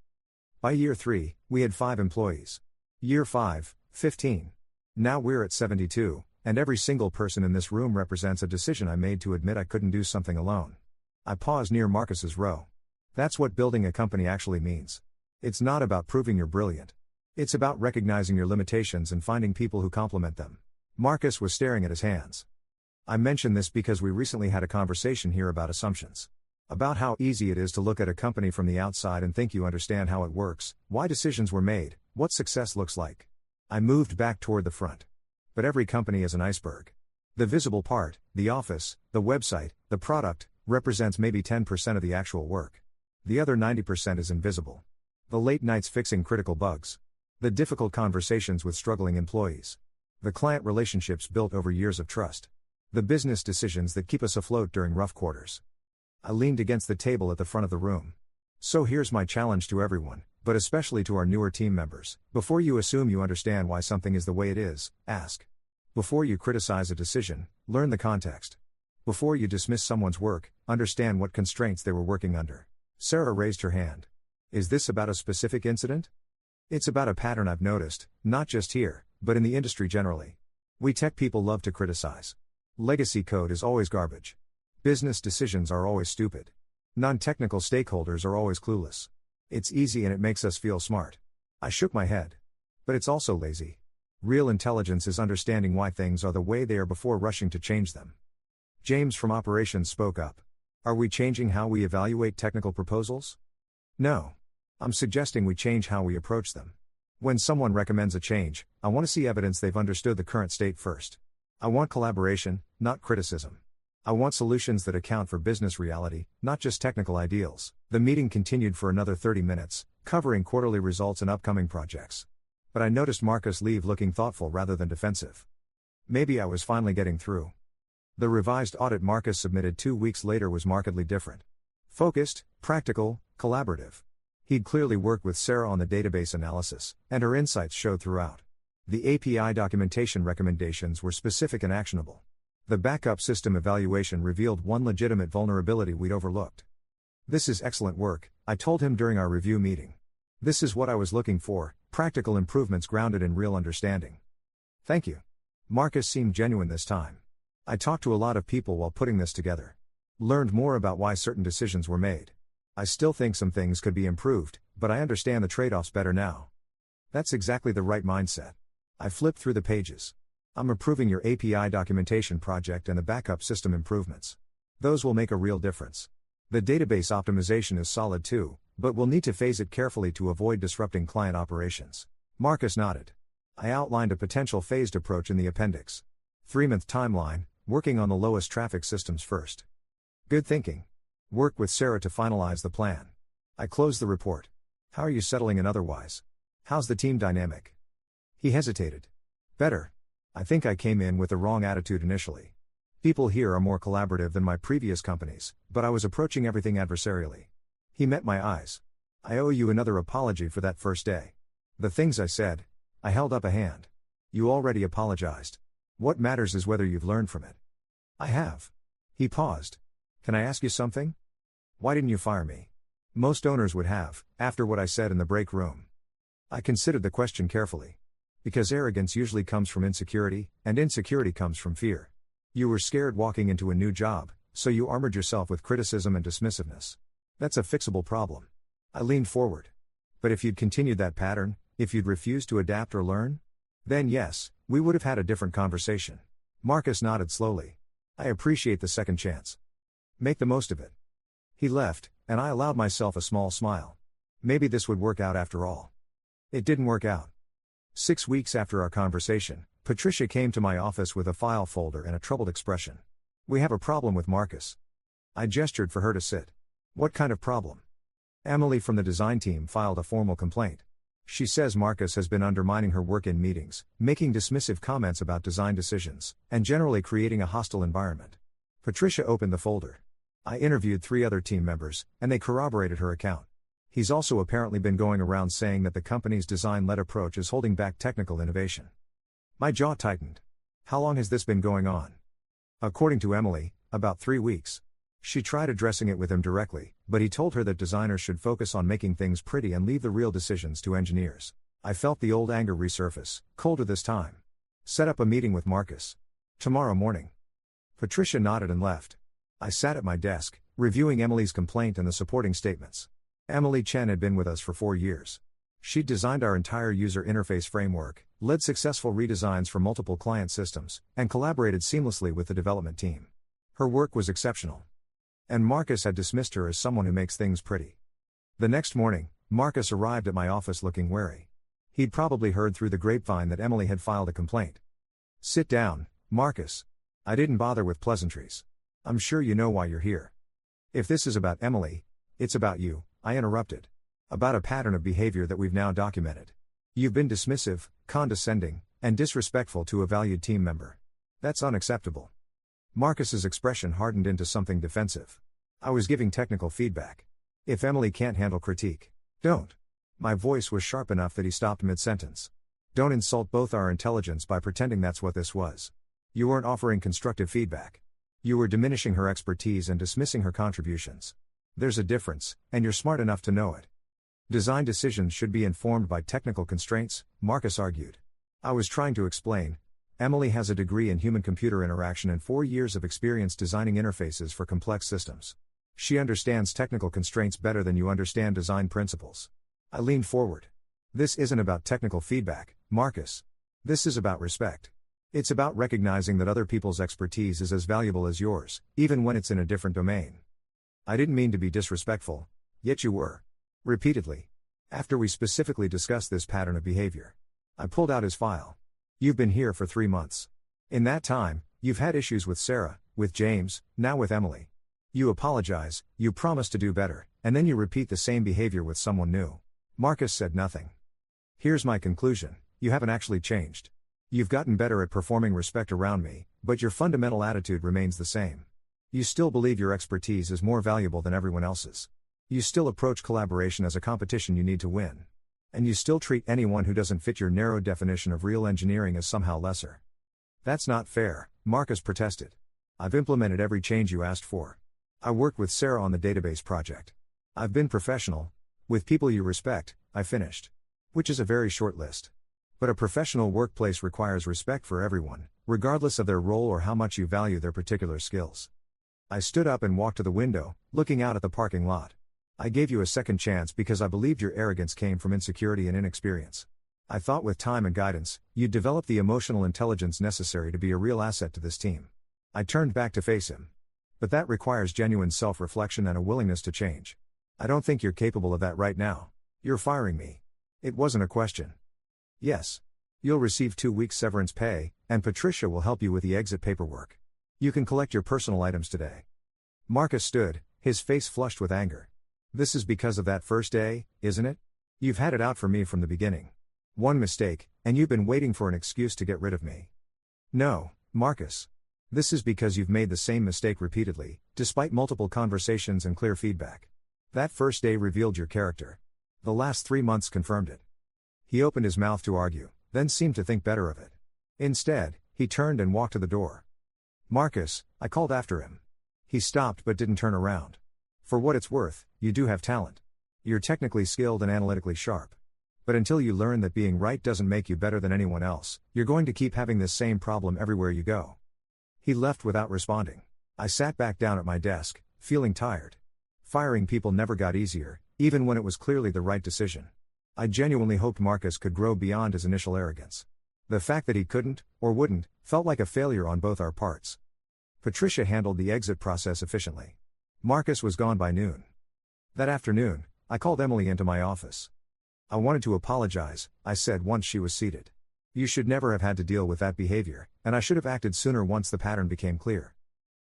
By year 3, we had 5 employees. Year 5, 15. Now we're at 72, and every single person in this room represents a decision I made to admit I couldn't do something alone. I paused near Marcus's row. That's what building a company actually means. It's not about proving you're brilliant. It's about recognizing your limitations and finding people who complement them. Marcus was staring at his hands. I mention this because we recently had a conversation here about assumptions. About how easy it is to look at a company from the outside and think you understand how it works, why decisions were made, what success looks like. I moved back toward the front. But every company is an iceberg. The visible part, the office, the website, the product, represents maybe 10% of the actual work. The other 90% is invisible. The late nights fixing critical bugs. The difficult conversations with struggling employees. The client relationships built over years of trust. The business decisions that keep us afloat during rough quarters. I leaned against the table at the front of the room. So here's my challenge to everyone, but especially to our newer team members: before you assume you understand why something is the way it is, ask. Before you criticize a decision, learn the context. Before you dismiss someone's work, understand what constraints they were working under. Sarah raised her hand. Is this about a specific incident? It's about a pattern I've noticed, not just here, but in the industry generally. We tech people love to criticize. Legacy code is always garbage. Business decisions are always stupid. Non-technical stakeholders are always clueless. It's easy and it makes us feel smart. I shook my head. But it's also lazy. Real intelligence is understanding why things are the way they are before rushing to change them. James from operations spoke up. Are we changing how we evaluate technical proposals? No. I'm suggesting we change how we approach them. When someone recommends a change, I want to see evidence they've understood the current state first. I want collaboration, not criticism. I want solutions that account for business reality, not just technical ideals. The meeting continued for another 30 minutes, covering quarterly results and upcoming projects. But I noticed Marcus leave looking thoughtful rather than defensive. Maybe I was finally getting through. The revised audit Marcus submitted 2 weeks later was markedly different. Focused, practical, collaborative. He'd clearly worked with Sarah on the database analysis, and her insights showed throughout. The API documentation recommendations were specific and actionable. The backup system evaluation revealed one legitimate vulnerability we'd overlooked. This is excellent work, I told him during our review meeting. This is what I was looking for, practical improvements grounded in real understanding. Thank you. Marcus seemed genuine this time. I talked to a lot of people while putting this together. Learned more about why certain decisions were made. I still think some things could be improved, but I understand the trade-offs better now. That's exactly the right mindset. I flipped through the pages. I'm approving your API documentation project and the backup system improvements. Those will make a real difference. The database optimization is solid too, but we'll need to phase it carefully to avoid disrupting client operations. Marcus nodded. I outlined a potential phased approach in the appendix. 3-month timeline, working on the lowest traffic systems first. Good thinking. Work with Sarah to finalize the plan. I closed the report. How are you settling in otherwise? How's the team dynamic? He hesitated. Better. I think I came in with the wrong attitude initially. People here are more collaborative than my previous companies, but I was approaching everything adversarially. He met my eyes. I owe you another apology for that first day. The things I said. I held up a hand. You already apologized. What matters is whether you've learned from it. I have. He paused. Can I ask you something? Why didn't you fire me? Most owners would have, after what I said in the break room. I considered the question carefully. Because arrogance usually comes from insecurity, and insecurity comes from fear. You were scared walking into a new job, so you armored yourself with criticism and dismissiveness. That's a fixable problem. I leaned forward. But if you'd continued that pattern, if you'd refused to adapt or learn, then yes, we would have had a different conversation. Marcus nodded slowly. I appreciate the second chance. Make the most of it. He left, and I allowed myself a small smile. Maybe this would work out after all. It didn't work out. 6 weeks after our conversation, Patricia came to my office with a file folder and a troubled expression. We have a problem with Marcus. I gestured for her to sit. What kind of problem? Emily from the design team filed a formal complaint. She says Marcus has been undermining her work in meetings, making dismissive comments about design decisions, and generally creating a hostile environment. Patricia opened the folder. I interviewed 3 other team members, and they corroborated her account. He's also apparently been going around saying that the company's design-led approach is holding back technical innovation. My jaw tightened. How long has this been going on? According to Emily, about 3 weeks. She tried addressing it with him directly, but he told her that designers should focus on making things pretty and leave the real decisions to engineers. I felt the old anger resurface, colder this time. Set up a meeting with Marcus. Tomorrow morning. Patricia nodded and left. I sat at my desk, reviewing Emily's complaint and the supporting statements. Emily Chen had been with us for 4 years. She'd designed our entire user interface framework, led successful redesigns for multiple client systems, and collaborated seamlessly with the development team. Her work was exceptional. And Marcus had dismissed her as someone who makes things pretty. The next morning, Marcus arrived at my office looking wary. He'd probably heard through the grapevine that Emily had filed a complaint. Sit down, Marcus. I didn't bother with pleasantries. I'm sure you know why you're here. If this is about Emily, it's about you, I interrupted. About a pattern of behavior that we've now documented. You've been dismissive, condescending, and disrespectful to a valued team member. That's unacceptable. Marcus's expression hardened into something defensive. I was giving technical feedback. If Emily can't handle critique, don't. My voice was sharp enough that he stopped mid-sentence. Don't insult both our intelligence by pretending that's what this was. You weren't offering constructive feedback. You were diminishing her expertise and dismissing her contributions. There's a difference, and you're smart enough to know it. Design decisions should be informed by technical constraints, Marcus argued. I was trying to explain. Emily has a degree in human-computer interaction and 4 years of experience designing interfaces for complex systems. She understands technical constraints better than you understand design principles. I leaned forward. This isn't about technical feedback, Marcus. This is about respect. It's about recognizing that other people's expertise is as valuable as yours, even when it's in a different domain. I didn't mean to be disrespectful, yet you were. Repeatedly. After we specifically discussed this pattern of behavior. I pulled out his file. You've been here for 3 months. In that time, you've had issues with Sarah, with James, now with Emily. You apologize, you promise to do better, and then you repeat the same behavior with someone new. Marcus said nothing. Here's my conclusion, you haven't actually changed. You've gotten better at performing respect around me, but your fundamental attitude remains the same. You still believe your expertise is more valuable than everyone else's. You still approach collaboration as a competition you need to win. And you still treat anyone who doesn't fit your narrow definition of real engineering as somehow lesser. That's not fair, Marcus protested. I've implemented every change you asked for. I worked with Sarah on the database project. I've been professional. With people you respect, I finished. Which is a very short list. But a professional workplace requires respect for everyone, regardless of their role or how much you value their particular skills. I stood up and walked to the window, looking out at the parking lot. I gave you a second chance because I believed your arrogance came from insecurity and inexperience. I thought with time and guidance, you'd develop the emotional intelligence necessary to be a real asset to this team. I turned back to face him. But that requires genuine self-reflection and a willingness to change. I don't think you're capable of that right now. You're firing me. It wasn't a question. Yes. You'll receive 2 weeks severance pay, and Patricia will help you with the exit paperwork. You can collect your personal items today. Marcus stood, his face flushed with anger. This is because of that first day, isn't it? You've had it out for me from the beginning. One mistake, and you've been waiting for an excuse to get rid of me. No, Marcus. This is because you've made the same mistake repeatedly, despite multiple conversations and clear feedback. That first day revealed your character. The last 3 months confirmed it. He opened his mouth to argue, then seemed to think better of it. Instead, he turned and walked to the door. "Marcus," I called after him. He stopped but didn't turn around. "For what it's worth, you do have talent. You're technically skilled and analytically sharp. But until you learn that being right doesn't make you better than anyone else, you're going to keep having this same problem everywhere you go." He left without responding. I sat back down at my desk, feeling tired. Firing people never got easier, even when it was clearly the right decision. I genuinely hoped Marcus could grow beyond his initial arrogance. The fact that he couldn't, or wouldn't, felt like a failure on both our parts. Patricia handled the exit process efficiently. Marcus was gone by noon. That afternoon, I called Emily into my office. "I wanted to apologize," I said once she was seated. "You should never have had to deal with that behavior, and I should have acted sooner once the pattern became clear."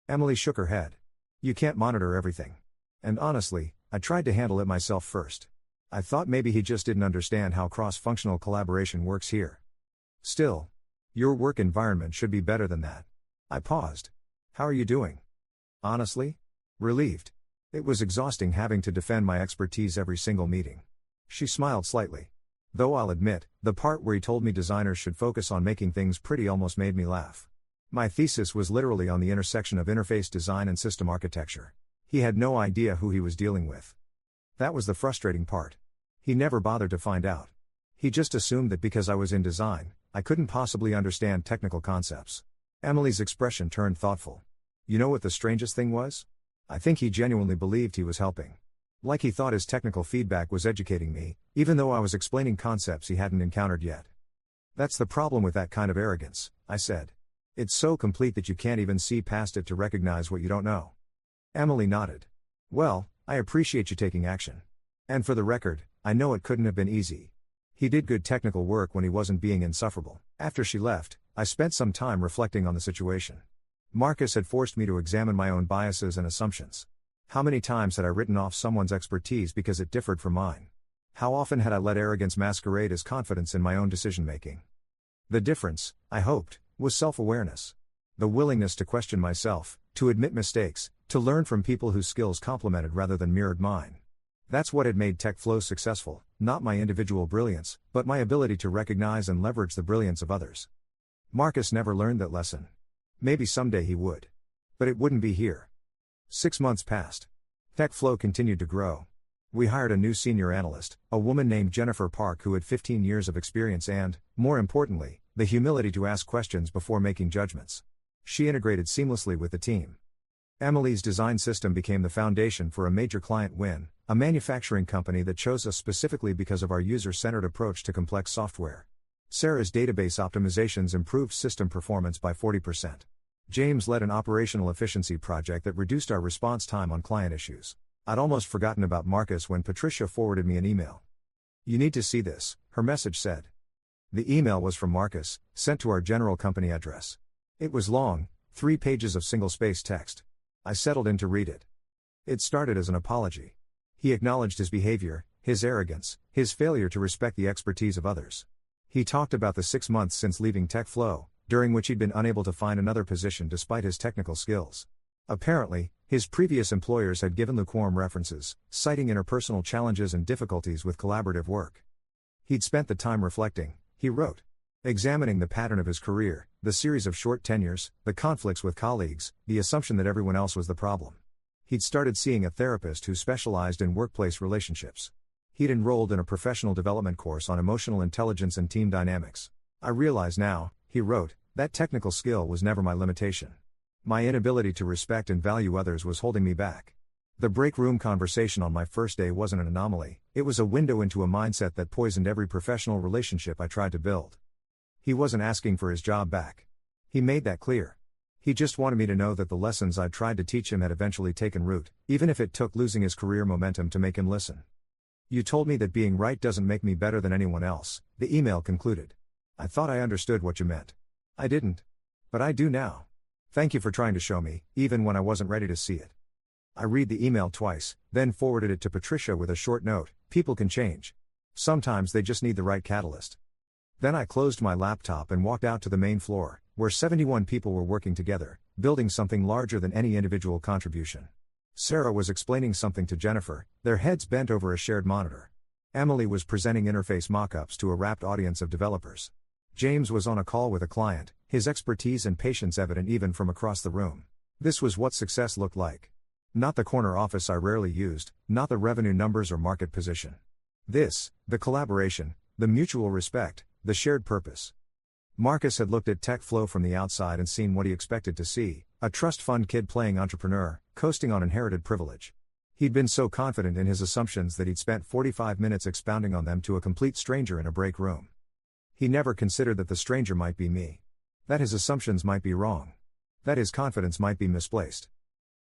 Emily shook her head. "You can't monitor everything. And honestly, I tried to handle it myself first. I thought maybe he just didn't understand how cross-functional collaboration works here. Still, your work environment should be better than that." I paused. "How are you doing?" "Honestly? Relieved. It was exhausting having to defend my expertise every single meeting." She smiled slightly. Though I'll admit, the part where he told me designers should focus on making things pretty almost made me laugh. My thesis was literally on the intersection of interface design and system architecture. He had no idea who he was dealing with. That was the frustrating part. He never bothered to find out. He just assumed that because I was in design, I couldn't possibly understand technical concepts. Emily's expression turned thoughtful. "You know what the strangest thing was? I think he genuinely believed he was helping. Like he thought his technical feedback was educating me, even though I was explaining concepts he hadn't encountered yet." "That's the problem with that kind of arrogance," I said. "It's so complete that you can't even see past it to recognize what you don't know." Emily nodded. "Well, I appreciate you taking action. And for the record, I know it couldn't have been easy. He did good technical work when he wasn't being insufferable." After she left, I spent some time reflecting on the situation. Marcus had forced me to examine my own biases and assumptions. How many times had I written off someone's expertise because it differed from mine? How often had I let arrogance masquerade as confidence in my own decision-making? The difference, I hoped, was self-awareness. The willingness to question myself, to admit mistakes, to learn from people whose skills complemented rather than mirrored mine. That's what had made TechFlow successful, not my individual brilliance, but my ability to recognize and leverage the brilliance of others. Marcus never learned that lesson. Maybe someday he would. But it wouldn't be here. 6 months passed. TechFlow continued to grow. We hired a new senior analyst, a woman named Jennifer Park who had 15 years of experience and, more importantly, the humility to ask questions before making judgments. She integrated seamlessly with the team. Emily's design system became the foundation for a major client win, a manufacturing company that chose us specifically because of our user-centered approach to complex software. Sarah's database optimizations improved system performance by 40%. James led an operational efficiency project that reduced our response time on client issues. I'd almost forgotten about Marcus when Patricia forwarded me an email. "You need to see this," her message said. The email was from Marcus, sent to our general company address. It was long, 3 pages of single-space text. I settled in to read it. It started as an apology. He acknowledged his behavior, his arrogance, his failure to respect the expertise of others. He talked about the 6 months since leaving TechFlow, during which he'd been unable to find another position despite his technical skills. Apparently, his previous employers had given lukewarm references, citing interpersonal challenges and difficulties with collaborative work. He'd spent the time reflecting, he wrote. Examining the pattern of his career, the series of short tenures, the conflicts with colleagues, the assumption that everyone else was the problem. He'd started seeing a therapist who specialized in workplace relationships. He'd enrolled in a professional development course on emotional intelligence and team dynamics. "I realize now," he wrote, "that technical skill was never my limitation. My inability to respect and value others was holding me back." The break room conversation on my first day wasn't an anomaly, it was a window into a mindset that poisoned every professional relationship I tried to build. He wasn't asking for his job back. He made that clear. He just wanted me to know that the lessons I'd tried to teach him had eventually taken root, even if it took losing his career momentum to make him listen. "You told me that being right doesn't make me better than anyone else," the email concluded. "I thought I understood what you meant. I didn't. But I do now. Thank you for trying to show me, even when I wasn't ready to see it." I read the email twice, then forwarded it to Patricia with a short note: "People can change. Sometimes they just need the right catalyst." Then I closed my laptop and walked out to the main floor, where 71 people were working together, building something larger than any individual contribution. Sarah was explaining something to Jennifer, their heads bent over a shared monitor. Emily was presenting interface mock-ups to a rapt audience of developers. James was on a call with a client, his expertise and patience evident even from across the room. This was what success looked like. Not the corner office I rarely used, not the revenue numbers or market position. This, the collaboration, the mutual respect, the shared purpose. Marcus had looked at tech flow from the outside and seen what he expected to see, a trust fund kid playing entrepreneur, coasting on inherited privilege. He'd been so confident in his assumptions that he'd spent 45 minutes expounding on them to a complete stranger in a break room. He never considered that the stranger might be me. That his assumptions might be wrong. That his confidence might be misplaced.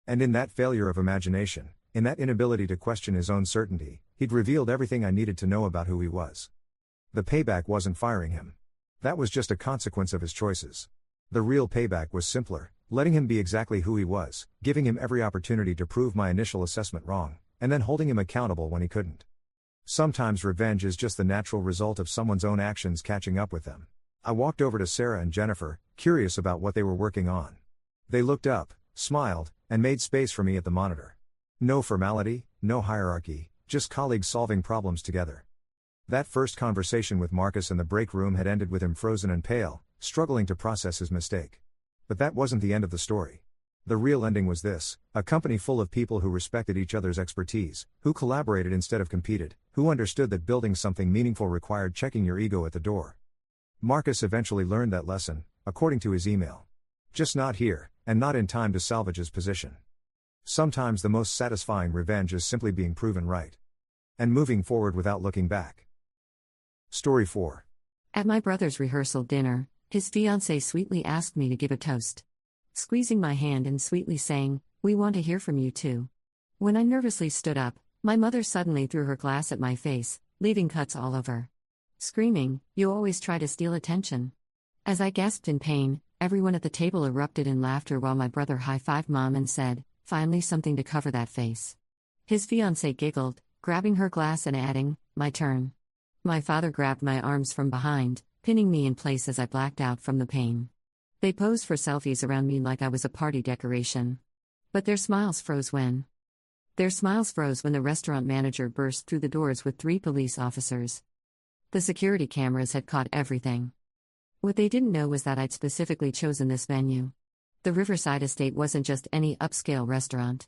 And in that failure of imagination, in that inability to question his own certainty, he'd revealed everything I needed to know about who he was. The payback wasn't firing him. That was just a consequence of his choices. The real payback was simpler, letting him be exactly who he was, giving him every opportunity to prove my initial assessment wrong, and then holding him accountable when he couldn't. Sometimes revenge is just the natural result of someone's own actions catching up with them. I walked over to Sarah and Jennifer, curious about what they were working on. They looked up, smiled, and made space for me at the monitor. No formality, no hierarchy, just colleagues solving problems together. That first conversation with Marcus in the break room had ended with him frozen and pale, struggling to process his mistake. But that wasn't the end of the story. The real ending was this: a company full of people who respected each other's expertise, who collaborated instead of competed, who understood that building something meaningful required checking your ego at the door. Marcus eventually learned that lesson, according to his email. Just not here, and not in time to salvage his position. Sometimes the most satisfying revenge is simply being proven right. And moving forward without looking back. Story 4. At my brother's rehearsal dinner, his fiancée sweetly asked me to give a toast. Squeezing my hand and sweetly saying, "We want to hear from you too." When I nervously stood up, my mother suddenly threw her glass at my face, leaving cuts all over. Screaming, "You always try to steal attention." As I gasped in pain, everyone at the table erupted in laughter while my brother high-fived Mom and said, "Finally something to cover that face." His fiancée giggled, grabbing her glass and adding, "My turn." My father grabbed my arms from behind, pinning me in place as I blacked out from the pain. They posed for selfies around me like I was a party decoration. But their smiles froze when the restaurant manager burst through the doors with 3 police officers. The security cameras had caught everything. What they didn't know was that I'd specifically chosen this venue. The Riverside Estate wasn't just any upscale restaurant.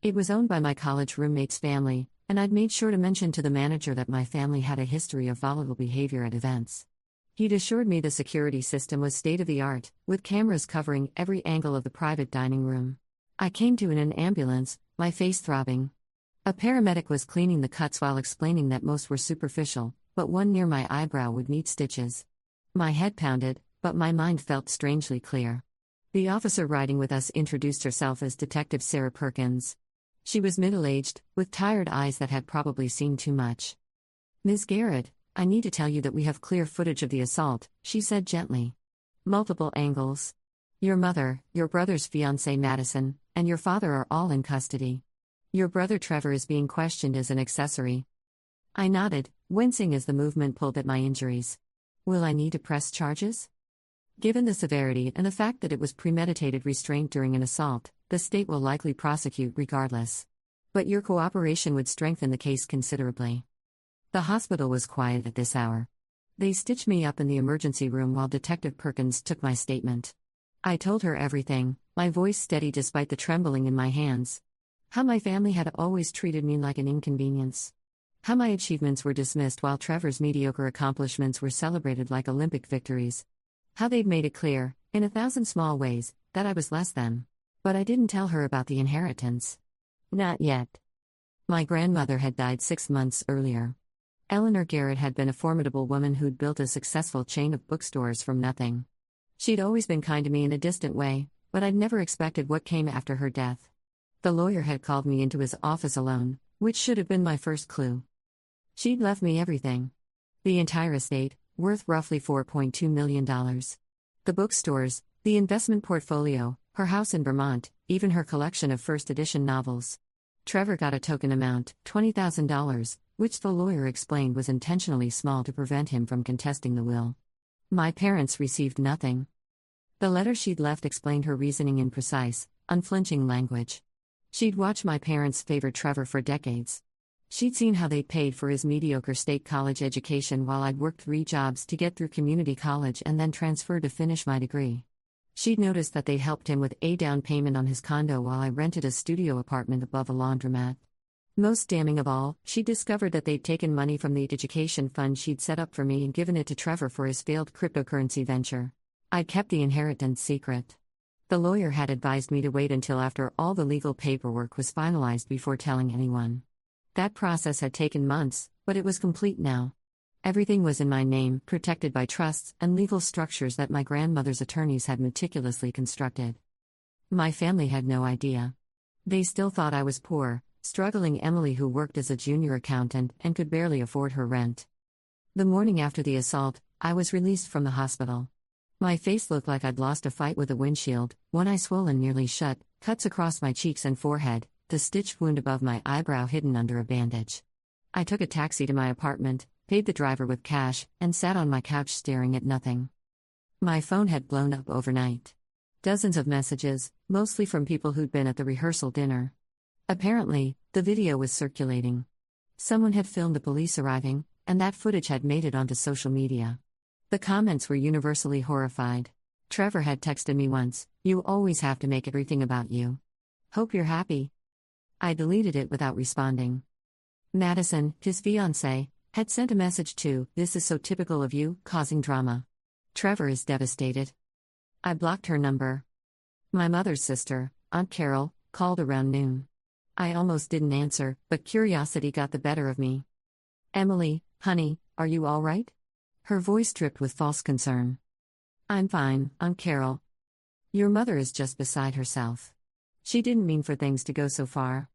It was owned by my college roommate's family, and I'd made sure to mention to the manager that my family had a history of volatile behavior at events. He'd assured me the security system was state-of-the-art, with cameras covering every angle of the private dining room. I came to in an ambulance, my face throbbing. A paramedic was cleaning the cuts while explaining that most were superficial, but one near my eyebrow would need stitches. My head pounded, but my mind felt strangely clear. The officer riding with us introduced herself as Detective Sarah Perkins. She was middle-aged, with tired eyes that had probably seen too much. "Ms. Garrett, I need to tell you that we have clear footage of the assault," she said gently. "Multiple angles. Your mother, your brother's fiancée Madison, and your father are all in custody. Your brother Trevor is being questioned as an accessory." I nodded, wincing as the movement pulled at my injuries. "Will I need to press charges?" "Given the severity and the fact that it was premeditated restraint during an assault, the state will likely prosecute regardless. But your cooperation would strengthen the case considerably." The hospital was quiet at this hour. They stitched me up in the emergency room while Detective Perkins took my statement. I told her everything, my voice steady despite the trembling in my hands. How my family had always treated me like an inconvenience. How my achievements were dismissed while Trevor's mediocre accomplishments were celebrated like Olympic victories. How they'd made it clear, in 1,000 small ways, that I was less than. But I didn't tell her about the inheritance. Not yet. My grandmother had died 6 months earlier. Eleanor Garrett had been a formidable woman who'd built a successful chain of bookstores from nothing. She'd always been kind to me in a distant way, but I'd never expected what came after her death. The lawyer had called me into his office alone, which should have been my first clue. She'd left me everything. The entire estate, worth roughly $4.2 million. The bookstores, the investment portfolio, her house in Vermont, even her collection of first-edition novels. Trevor got a token amount, $20,000, which the lawyer explained was intentionally small to prevent him from contesting the will. My parents received nothing. The letter she'd left explained her reasoning in precise, unflinching language. She'd watched my parents favor Trevor for decades. She'd seen how they paid for his mediocre state college education while I'd worked 3 jobs to get through community college and then transferred to finish my degree. She'd noticed that they'd helped him with a down payment on his condo while I rented a studio apartment above a laundromat. Most damning of all, she discovered that they'd taken money from the education fund she'd set up for me and given it to Trevor for his failed cryptocurrency venture. I'd kept the inheritance secret. The lawyer had advised me to wait until after all the legal paperwork was finalized before telling anyone. That process had taken months, but it was complete now. Everything was in my name, protected by trusts and legal structures that my grandmother's attorneys had meticulously constructed. My family had no idea. They still thought I was poor, struggling Emily who worked as a junior accountant and could barely afford her rent. The morning after the assault, I was released from the hospital. My face looked like I'd lost a fight with a windshield, one eye swollen nearly shut, cuts across my cheeks and forehead, the stitched wound above my eyebrow hidden under a bandage. I took a taxi to my apartment, paid the driver with cash, and sat on my couch staring at nothing. My phone had blown up overnight. Dozens of messages, mostly from people who'd been at the rehearsal dinner. Apparently, the video was circulating. Someone had filmed the police arriving, and that footage had made it onto social media. The comments were universally horrified. Trevor had texted me once, "You always have to make everything about you. Hope you're happy." I deleted it without responding. Madison, his fiancée, had sent a message too, "This is so typical of you, causing drama. Trevor is devastated." I blocked her number. My mother's sister, Aunt Carol, called around noon. I almost didn't answer, but curiosity got the better of me. "Emily, honey, are you all right?" Her voice dripped with false concern. "I'm fine, Aunt Carol. Your mother is just beside herself. She didn't mean for things to go so far.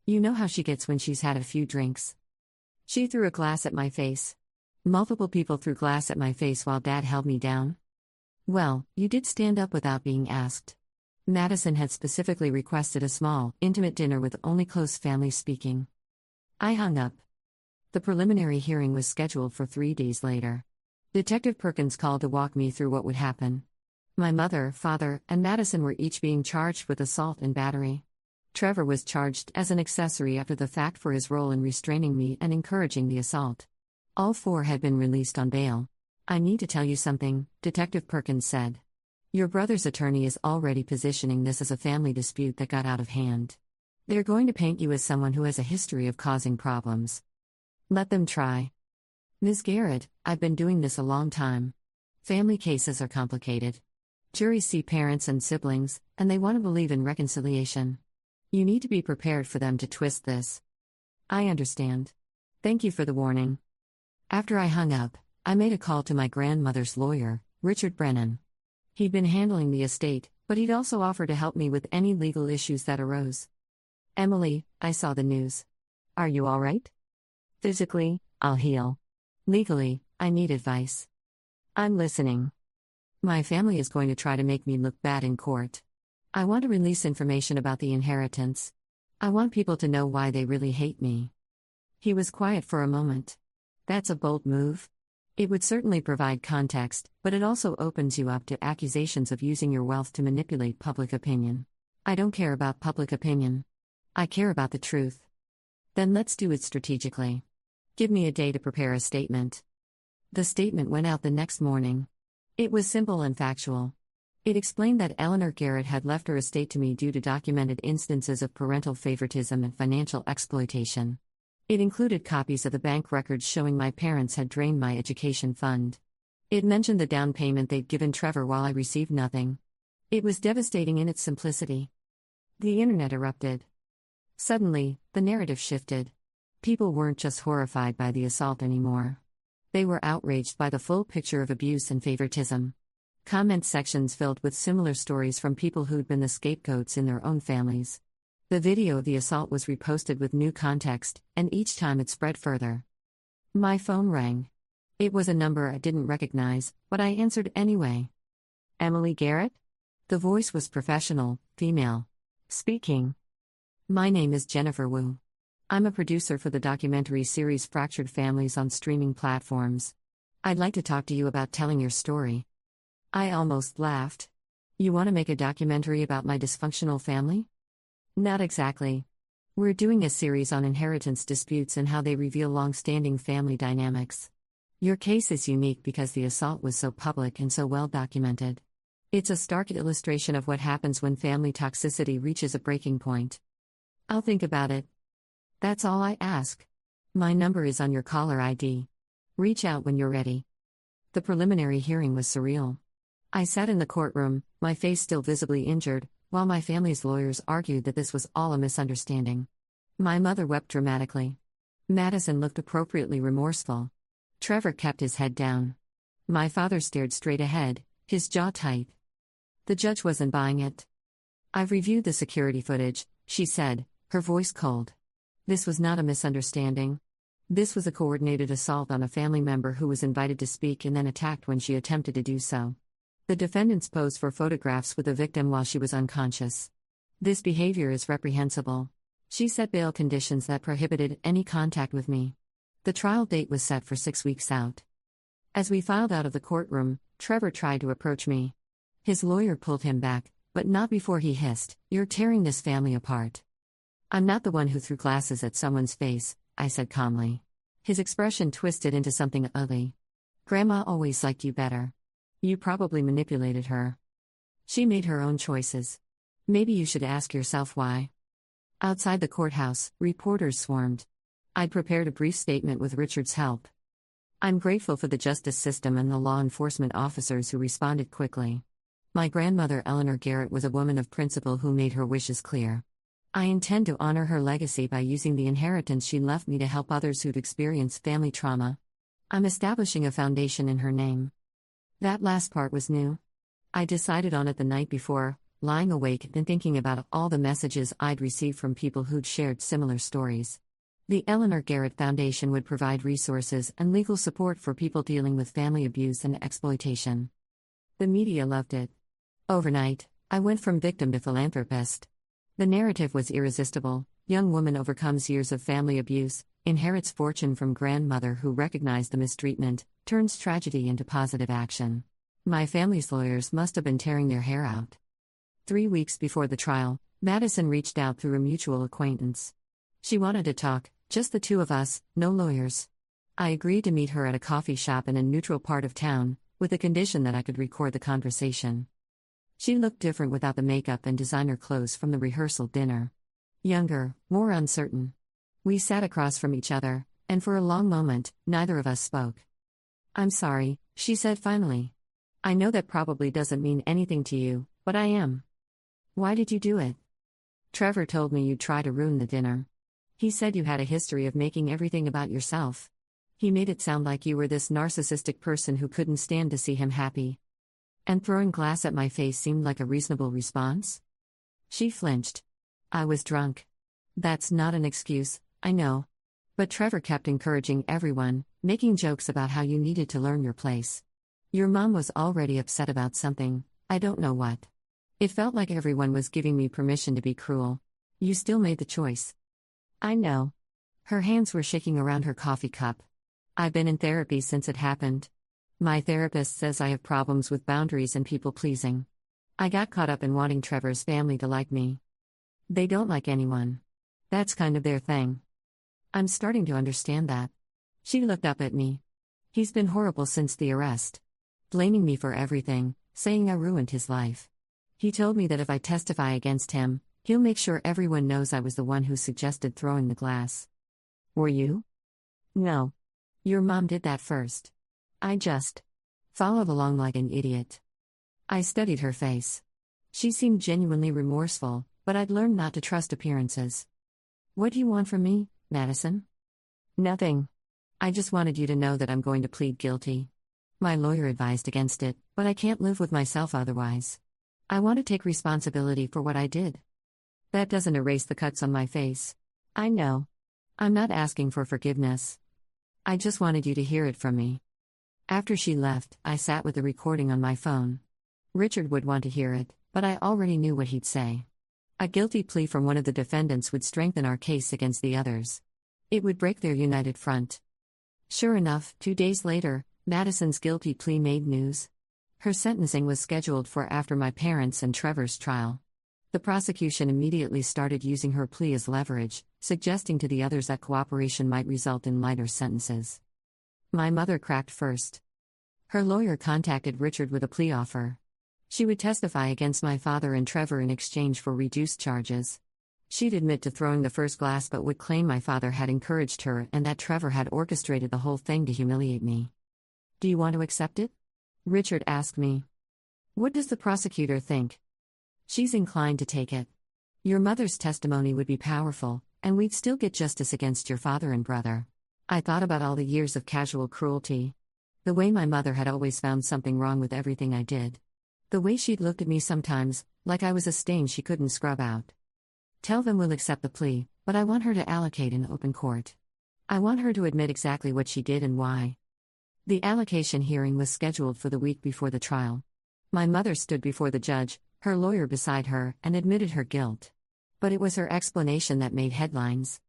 You know how she gets when she's had a few drinks." She threw a glass at my face. Multiple people threw glass at my face while Dad held me down. "Well, you did stand up without being asked." Madison had specifically requested a small, intimate dinner with only close family speaking. I hung up. The preliminary hearing was scheduled for 3 days later. Detective Perkins called to walk me through what would happen. My mother, father, and Madison were each being charged with assault and battery. Trevor was charged as an accessory after the fact for his role in restraining me and encouraging the assault. All 4 had been released on bail. "I need to tell you something," Detective Perkins said. "Your brother's attorney is already positioning this as a family dispute that got out of hand. They're going to paint you as someone who has a history of causing problems. Let them try. Ms. Garrett, I've been doing this a long time. Family cases are complicated. Juries see parents and siblings, and they want to believe in reconciliation. You need to be prepared for them to twist this." "I understand. Thank you for the warning." After I hung up, I made a call to my grandmother's lawyer, Richard Brennan. He'd been handling the estate, but he'd also offer to help me with any legal issues that arose. "Emily, I saw the news. Are you all right? Physically, I'll heal. Legally, I need advice." "I'm listening." "My family is going to try to make me look bad in court. I want to release information about the inheritance. I want people to know why they really hate me." He was quiet for a moment. "That's a bold move. It would certainly provide context, but it also opens you up to accusations of using your wealth to manipulate public opinion. I don't care about public opinion. I care about the truth." "Then let's do it strategically. Give me a day to prepare a statement." The statement went out the next morning. It was simple and factual. It explained that Eleanor Garrett had left her estate to me due to documented instances of parental favoritism and financial exploitation. It included copies of the bank records showing my parents had drained my education fund. It mentioned the down payment they'd given Trevor while I received nothing. It was devastating in its simplicity. The internet erupted. Suddenly, the narrative shifted. People weren't just horrified by the assault anymore. They were outraged by the full picture of abuse and favoritism. Comment sections filled with similar stories from people who'd been the scapegoats in their own families. The video of the assault was reposted with new context, and each time it spread further. My phone rang. It was a number I didn't recognize, but I answered anyway. "Emily Garrett?" The voice was professional, female. "Speaking." "My name is Jennifer Wu. I'm a producer for the documentary series Fractured Families on streaming platforms. I'd like to talk to you about telling your story." I almost laughed. You want to make a documentary about my dysfunctional family? Not exactly. We're doing a series on inheritance disputes and how they reveal long-standing family dynamics. Your case is unique because the assault was so public and so well documented. It's a stark illustration of what happens when family toxicity reaches a breaking point. I'll think about it. That's all I ask. My number is on your caller ID. Reach out when you're ready. The preliminary hearing was surreal. I sat in the courtroom, my face still visibly injured, while my family's lawyers argued that this was all a misunderstanding. My mother wept dramatically. Madison looked appropriately remorseful. Trevor kept his head down. My father stared straight ahead, his jaw tight. The judge wasn't buying it. "I've reviewed the security footage," she said, her voice cold. This was not a misunderstanding. This was a coordinated assault on a family member who was invited to speak and then attacked when she attempted to do so. The defendants posed for photographs with the victim while she was unconscious. This behavior is reprehensible. She set bail conditions that prohibited any contact with me. The trial date was set for 6 weeks out. As we filed out of the courtroom, Trevor tried to approach me. His lawyer pulled him back, but not before he hissed, "You're tearing this family apart." "I'm not the one who threw glasses at someone's face," I said calmly. His expression twisted into something ugly. "Grandma always liked you better. You probably manipulated her. She made her own choices. Maybe you should ask yourself why." Outside the courthouse, reporters swarmed. I'd prepared a brief statement with Richard's help. I'm grateful for the justice system and the law enforcement officers who responded quickly. My grandmother Eleanor Garrett was a woman of principle who made her wishes clear. I intend to honor her legacy by using the inheritance she left me to help others who'd experienced family trauma. I'm establishing a foundation in her name. That last part was new. I decided on it the night before, lying awake and thinking about all the messages I'd received from people who'd shared similar stories. The Eleanor Garrett Foundation would provide resources and legal support for people dealing with family abuse and exploitation. The media loved it. Overnight, I went from victim to philanthropist. The narrative was irresistible. Young woman overcomes years of family abuse, inherits fortune from grandmother who recognized the mistreatment, turns tragedy into positive action. My family's lawyers must have been tearing their hair out. 3 weeks before the trial, Madison reached out through a mutual acquaintance. She wanted to talk, just the two of us, no lawyers. I agreed to meet her at a coffee shop in a neutral part of town, with the condition that I could record the conversation. She looked different without the makeup and designer clothes from the rehearsal dinner. Younger, more uncertain. We sat across from each other, and for a long moment, neither of us spoke. "I'm sorry," she said finally. "I know that probably doesn't mean anything to you, but I am." "Why did you do it?" "Trevor told me you'd try to ruin the dinner. He said you had a history of making everything about yourself. He made it sound like you were this narcissistic person who couldn't stand to see him happy." "And throwing glass at my face seemed like a reasonable response?" She flinched. "I was drunk." "That's not an excuse, I know. But Trevor kept encouraging everyone, making jokes about how you needed to learn your place. Your mom was already upset about something, I don't know what. It felt like everyone was giving me permission to be cruel. You still made the choice." "I know." Her hands were shaking around her coffee cup. "I've been in therapy since it happened. My therapist says I have problems with boundaries and people-pleasing. I got caught up in wanting Trevor's family to like me. They don't like anyone. That's kind of their thing. I'm starting to understand that." She looked up at me. "He's been horrible since the arrest. Blaming me for everything, saying I ruined his life. He told me that if I testify against him, he'll make sure everyone knows I was the one who suggested throwing the glass." "Were you?" "No. Your mom did that first. I just followed along like an idiot." I studied her face. She seemed genuinely remorseful, but I'd learned not to trust appearances. "What do you want from me, Madison?" "Nothing. I just wanted you to know that I'm going to plead guilty. My lawyer advised against it, but I can't live with myself otherwise. I want to take responsibility for what I did." "That doesn't erase the cuts on my face." "I know. I'm not asking for forgiveness. I just wanted you to hear it from me." After she left, I sat with the recording on my phone. Richard would want to hear it, but I already knew what he'd say. A guilty plea from one of the defendants would strengthen our case against the others. It would break their united front. Sure enough, 2 days later, Madison's guilty plea made news. Her sentencing was scheduled for after my parents' and Trevor's trial. The prosecution immediately started using her plea as leverage, suggesting to the others that cooperation might result in lighter sentences. My mother cracked first. Her lawyer contacted Richard with a plea offer. She would testify against my father and Trevor in exchange for reduced charges. She'd admit to throwing the first glass but would claim my father had encouraged her and that Trevor had orchestrated the whole thing to humiliate me. "Do you want to accept it?" Richard asked me. "What does the prosecutor think?" "She's inclined to take it. Your mother's testimony would be powerful, and we'd still get justice against your father and brother." I thought about all the years of casual cruelty. The way my mother had always found something wrong with everything I did. The way she'd looked at me sometimes, like I was a stain she couldn't scrub out. "Tell them we'll accept the plea, but I want her to allocate in open court. I want her to admit exactly what she did and why." The allocation hearing was scheduled for the week before the trial. My mother stood before the judge, her lawyer beside her, and admitted her guilt. But it was her explanation that made headlines.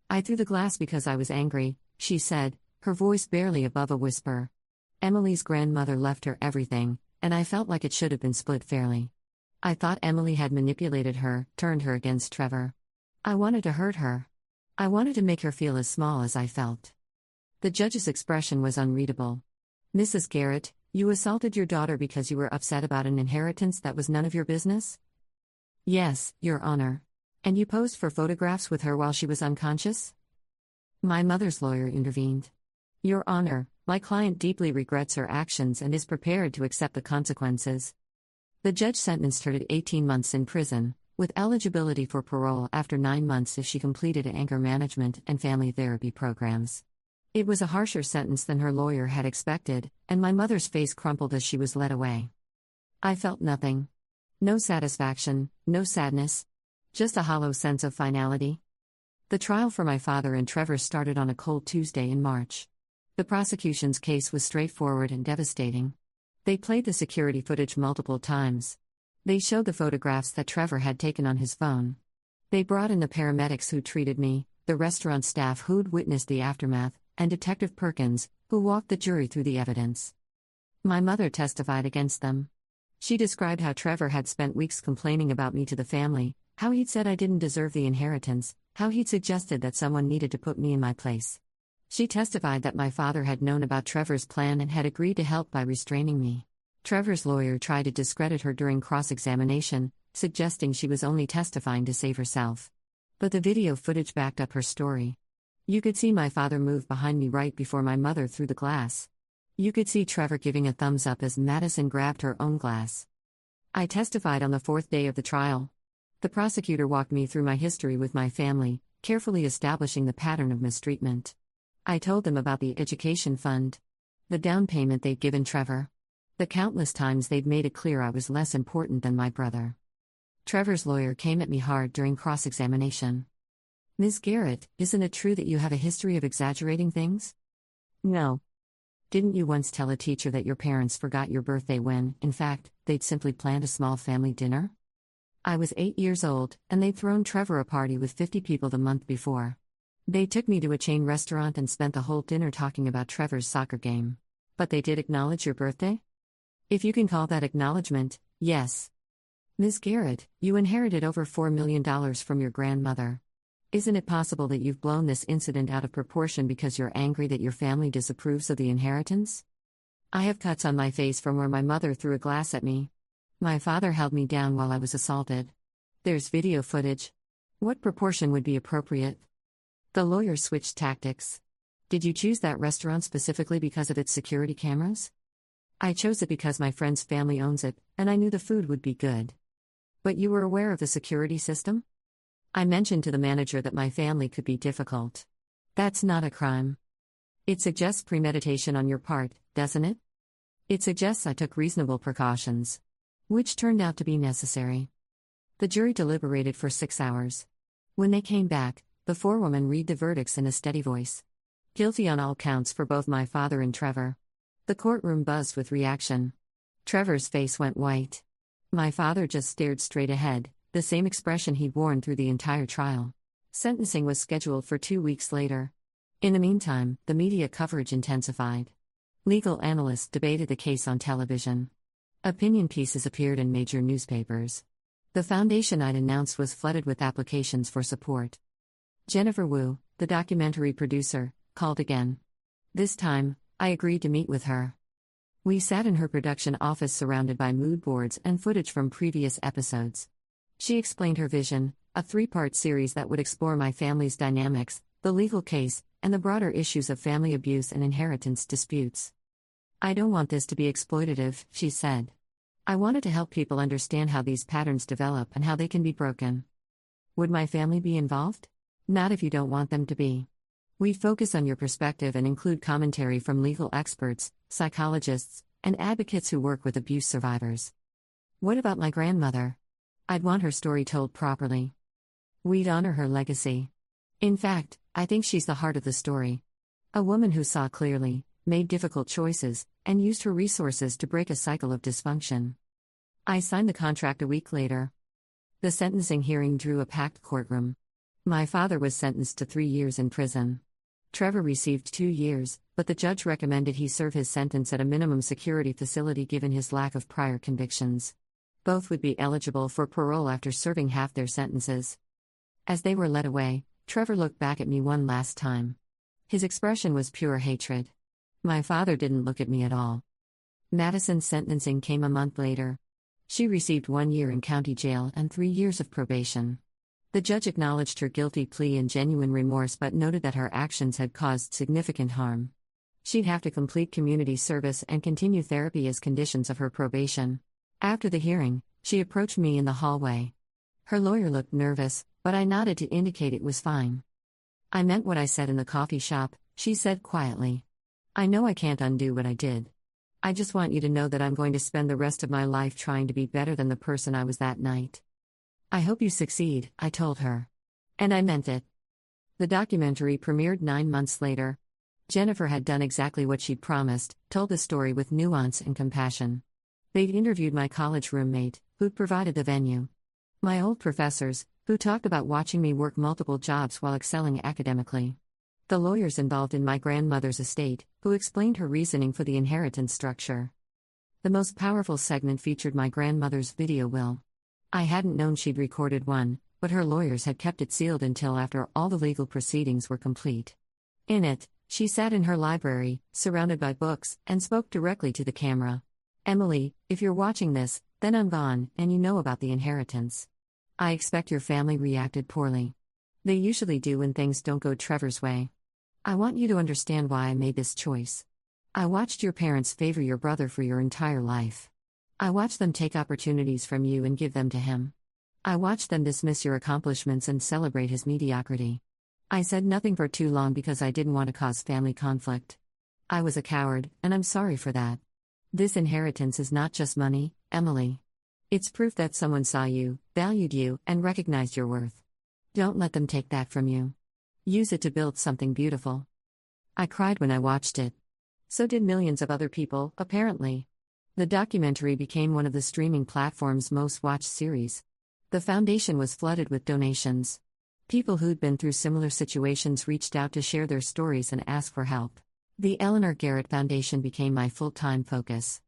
"I threw the glass because I was angry," she said, her voice barely above a whisper. "Emily's grandmother left her everything, and I felt like it should have been split fairly. I thought Emily had manipulated her, turned her against Trevor. I wanted to hurt her. I wanted to make her feel as small as I felt." The judge's expression was unreadable. "Mrs. Garrett, you assaulted your daughter because you were upset about an inheritance that was none of your business?" "Yes, Your Honor. And you posed for photographs with her while she was unconscious?" My mother's lawyer intervened. "Your Honor, my client deeply regrets her actions and is prepared to accept the consequences." The judge sentenced her to 18 months in prison, with eligibility for parole after 9 months if she completed anger management and family therapy programs. It was a harsher sentence than her lawyer had expected, and my mother's face crumpled as she was led away. I felt nothing. No satisfaction, no sadness. Just a hollow sense of finality. The trial for my father and Trevor started on a cold Tuesday in March. The prosecution's case was straightforward and devastating. They played the security footage multiple times. They showed the photographs that Trevor had taken on his phone. They brought in the paramedics who treated me, the restaurant staff who'd witnessed the aftermath, and Detective Perkins, who walked the jury through the evidence. My mother testified against them. She described how Trevor had spent weeks complaining about me to the family, how he'd said I didn't deserve the inheritance, how he'd suggested that someone needed to put me in my place. She testified that my father had known about Trevor's plan and had agreed to help by restraining me. Trevor's lawyer tried to discredit her during cross-examination, suggesting she was only testifying to save herself. But the video footage backed up her story. You could see my father move behind me right before my mother threw the glass. You could see Trevor giving a thumbs up as Madison grabbed her own glass. I testified on the 4th day of the trial. The prosecutor walked me through my history with my family, carefully establishing the pattern of mistreatment. I told them about the education fund, the down payment they'd given Trevor, the countless times they'd made it clear I was less important than my brother. Trevor's lawyer came at me hard during cross-examination. "Ms. Garrett, isn't it true that you have a history of exaggerating things?" "No. Didn't you once tell a teacher that your parents forgot your birthday when, in fact, they'd simply planned a small family dinner?" I was 8 years old, and they'd thrown Trevor a party with 50 people the month before. They took me to a chain restaurant and spent the whole dinner talking about Trevor's soccer game. "But they did acknowledge your birthday?" "If you can call that acknowledgement, yes." "Ms. Garrett, you inherited over $4 million from your grandmother. Isn't it possible that you've blown this incident out of proportion because you're angry that your family disapproves of the inheritance?" I have cuts on my face from where my mother threw a glass at me. My father held me down while I was assaulted. There's video footage. What proportion would be appropriate? The lawyer switched tactics. "Did you choose that restaurant specifically because of its security cameras?" "I chose it because my friend's family owns it, and I knew the food would be good." "But you were aware of the security system?" "I mentioned to the manager that my family could be difficult." "That's not a crime." "It suggests premeditation on your part, doesn't it?" "It suggests I took reasonable precautions." Which turned out to be necessary. The jury deliberated for 6 hours. When they came back, the forewoman read the verdicts in a steady voice. Guilty on all counts for both my father and Trevor. The courtroom buzzed with reaction. Trevor's face went white. My father just stared straight ahead, the same expression he'd worn through the entire trial. Sentencing was scheduled for 2 weeks later. In the meantime, the media coverage intensified. Legal analysts debated the case on television. Opinion pieces appeared in major newspapers. The foundation I'd announced was flooded with applications for support. Jennifer Wu, the documentary producer, called again. This time, I agreed to meet with her. We sat in her production office surrounded by mood boards and footage from previous episodes. She explained her vision, a 3-part series that would explore my family's dynamics, the legal case, and the broader issues of family abuse and inheritance disputes. I don't want this to be exploitative, she said. I wanted to help people understand how these patterns develop and how they can be broken. Would my family be involved? Not if you don't want them to be. We'd focus on your perspective and include commentary from legal experts, psychologists, and advocates who work with abuse survivors. What about my grandmother? I'd want her story told properly. We'd honor her legacy. In fact, I think she's the heart of the story. A woman who saw clearly, made difficult choices, and used her resources to break a cycle of dysfunction. I signed the contract a week later. The sentencing hearing drew a packed courtroom. My father was sentenced to 3 years in prison. Trevor received 2 years, but the judge recommended he serve his sentence at a minimum security facility given his lack of prior convictions. Both would be eligible for parole after serving half their sentences. As they were led away, Trevor looked back at me one last time. His expression was pure hatred. My father didn't look at me at all. Madison's sentencing came a month later. She received 1 year in county jail and 3 years of probation. The judge acknowledged her guilty plea and genuine remorse but noted that her actions had caused significant harm. She'd have to complete community service and continue therapy as conditions of her probation. After the hearing, she approached me in the hallway. Her lawyer looked nervous, but I nodded to indicate it was fine. I meant what I said in the coffee shop, she said quietly. I know I can't undo what I did. I just want you to know that I'm going to spend the rest of my life trying to be better than the person I was that night. I hope you succeed, I told her. And I meant it. The documentary premiered 9 months later. Jennifer had done exactly what she'd promised, told the story with nuance and compassion. They'd interviewed my college roommate, who'd provided the venue. My old professors, who talked about watching me work multiple jobs while excelling academically. The lawyers involved in my grandmother's estate, who explained her reasoning for the inheritance structure. The most powerful segment featured my grandmother's video will. I hadn't known she'd recorded one, but her lawyers had kept it sealed until after all the legal proceedings were complete. In it, she sat in her library, surrounded by books, and spoke directly to the camera. Emily, if you're watching this, then I'm gone, and you know about the inheritance. I expect your family reacted poorly. They usually do when things don't go Trevor's way. I want you to understand why I made this choice. I watched your parents favor your brother for your entire life. I watched them take opportunities from you and give them to him. I watched them dismiss your accomplishments and celebrate his mediocrity. I said nothing for too long because I didn't want to cause family conflict. I was a coward, and I'm sorry for that. This inheritance is not just money, Emily. It's proof that someone saw you, valued you, and recognized your worth. Don't let them take that from you. Use it to build something beautiful. I cried when I watched it. So did millions of other people, apparently. The documentary became one of the streaming platform's most watched series. The foundation was flooded with donations. People who'd been through similar situations reached out to share their stories and ask for help. The Eleanor Garrett Foundation became my full-time focus.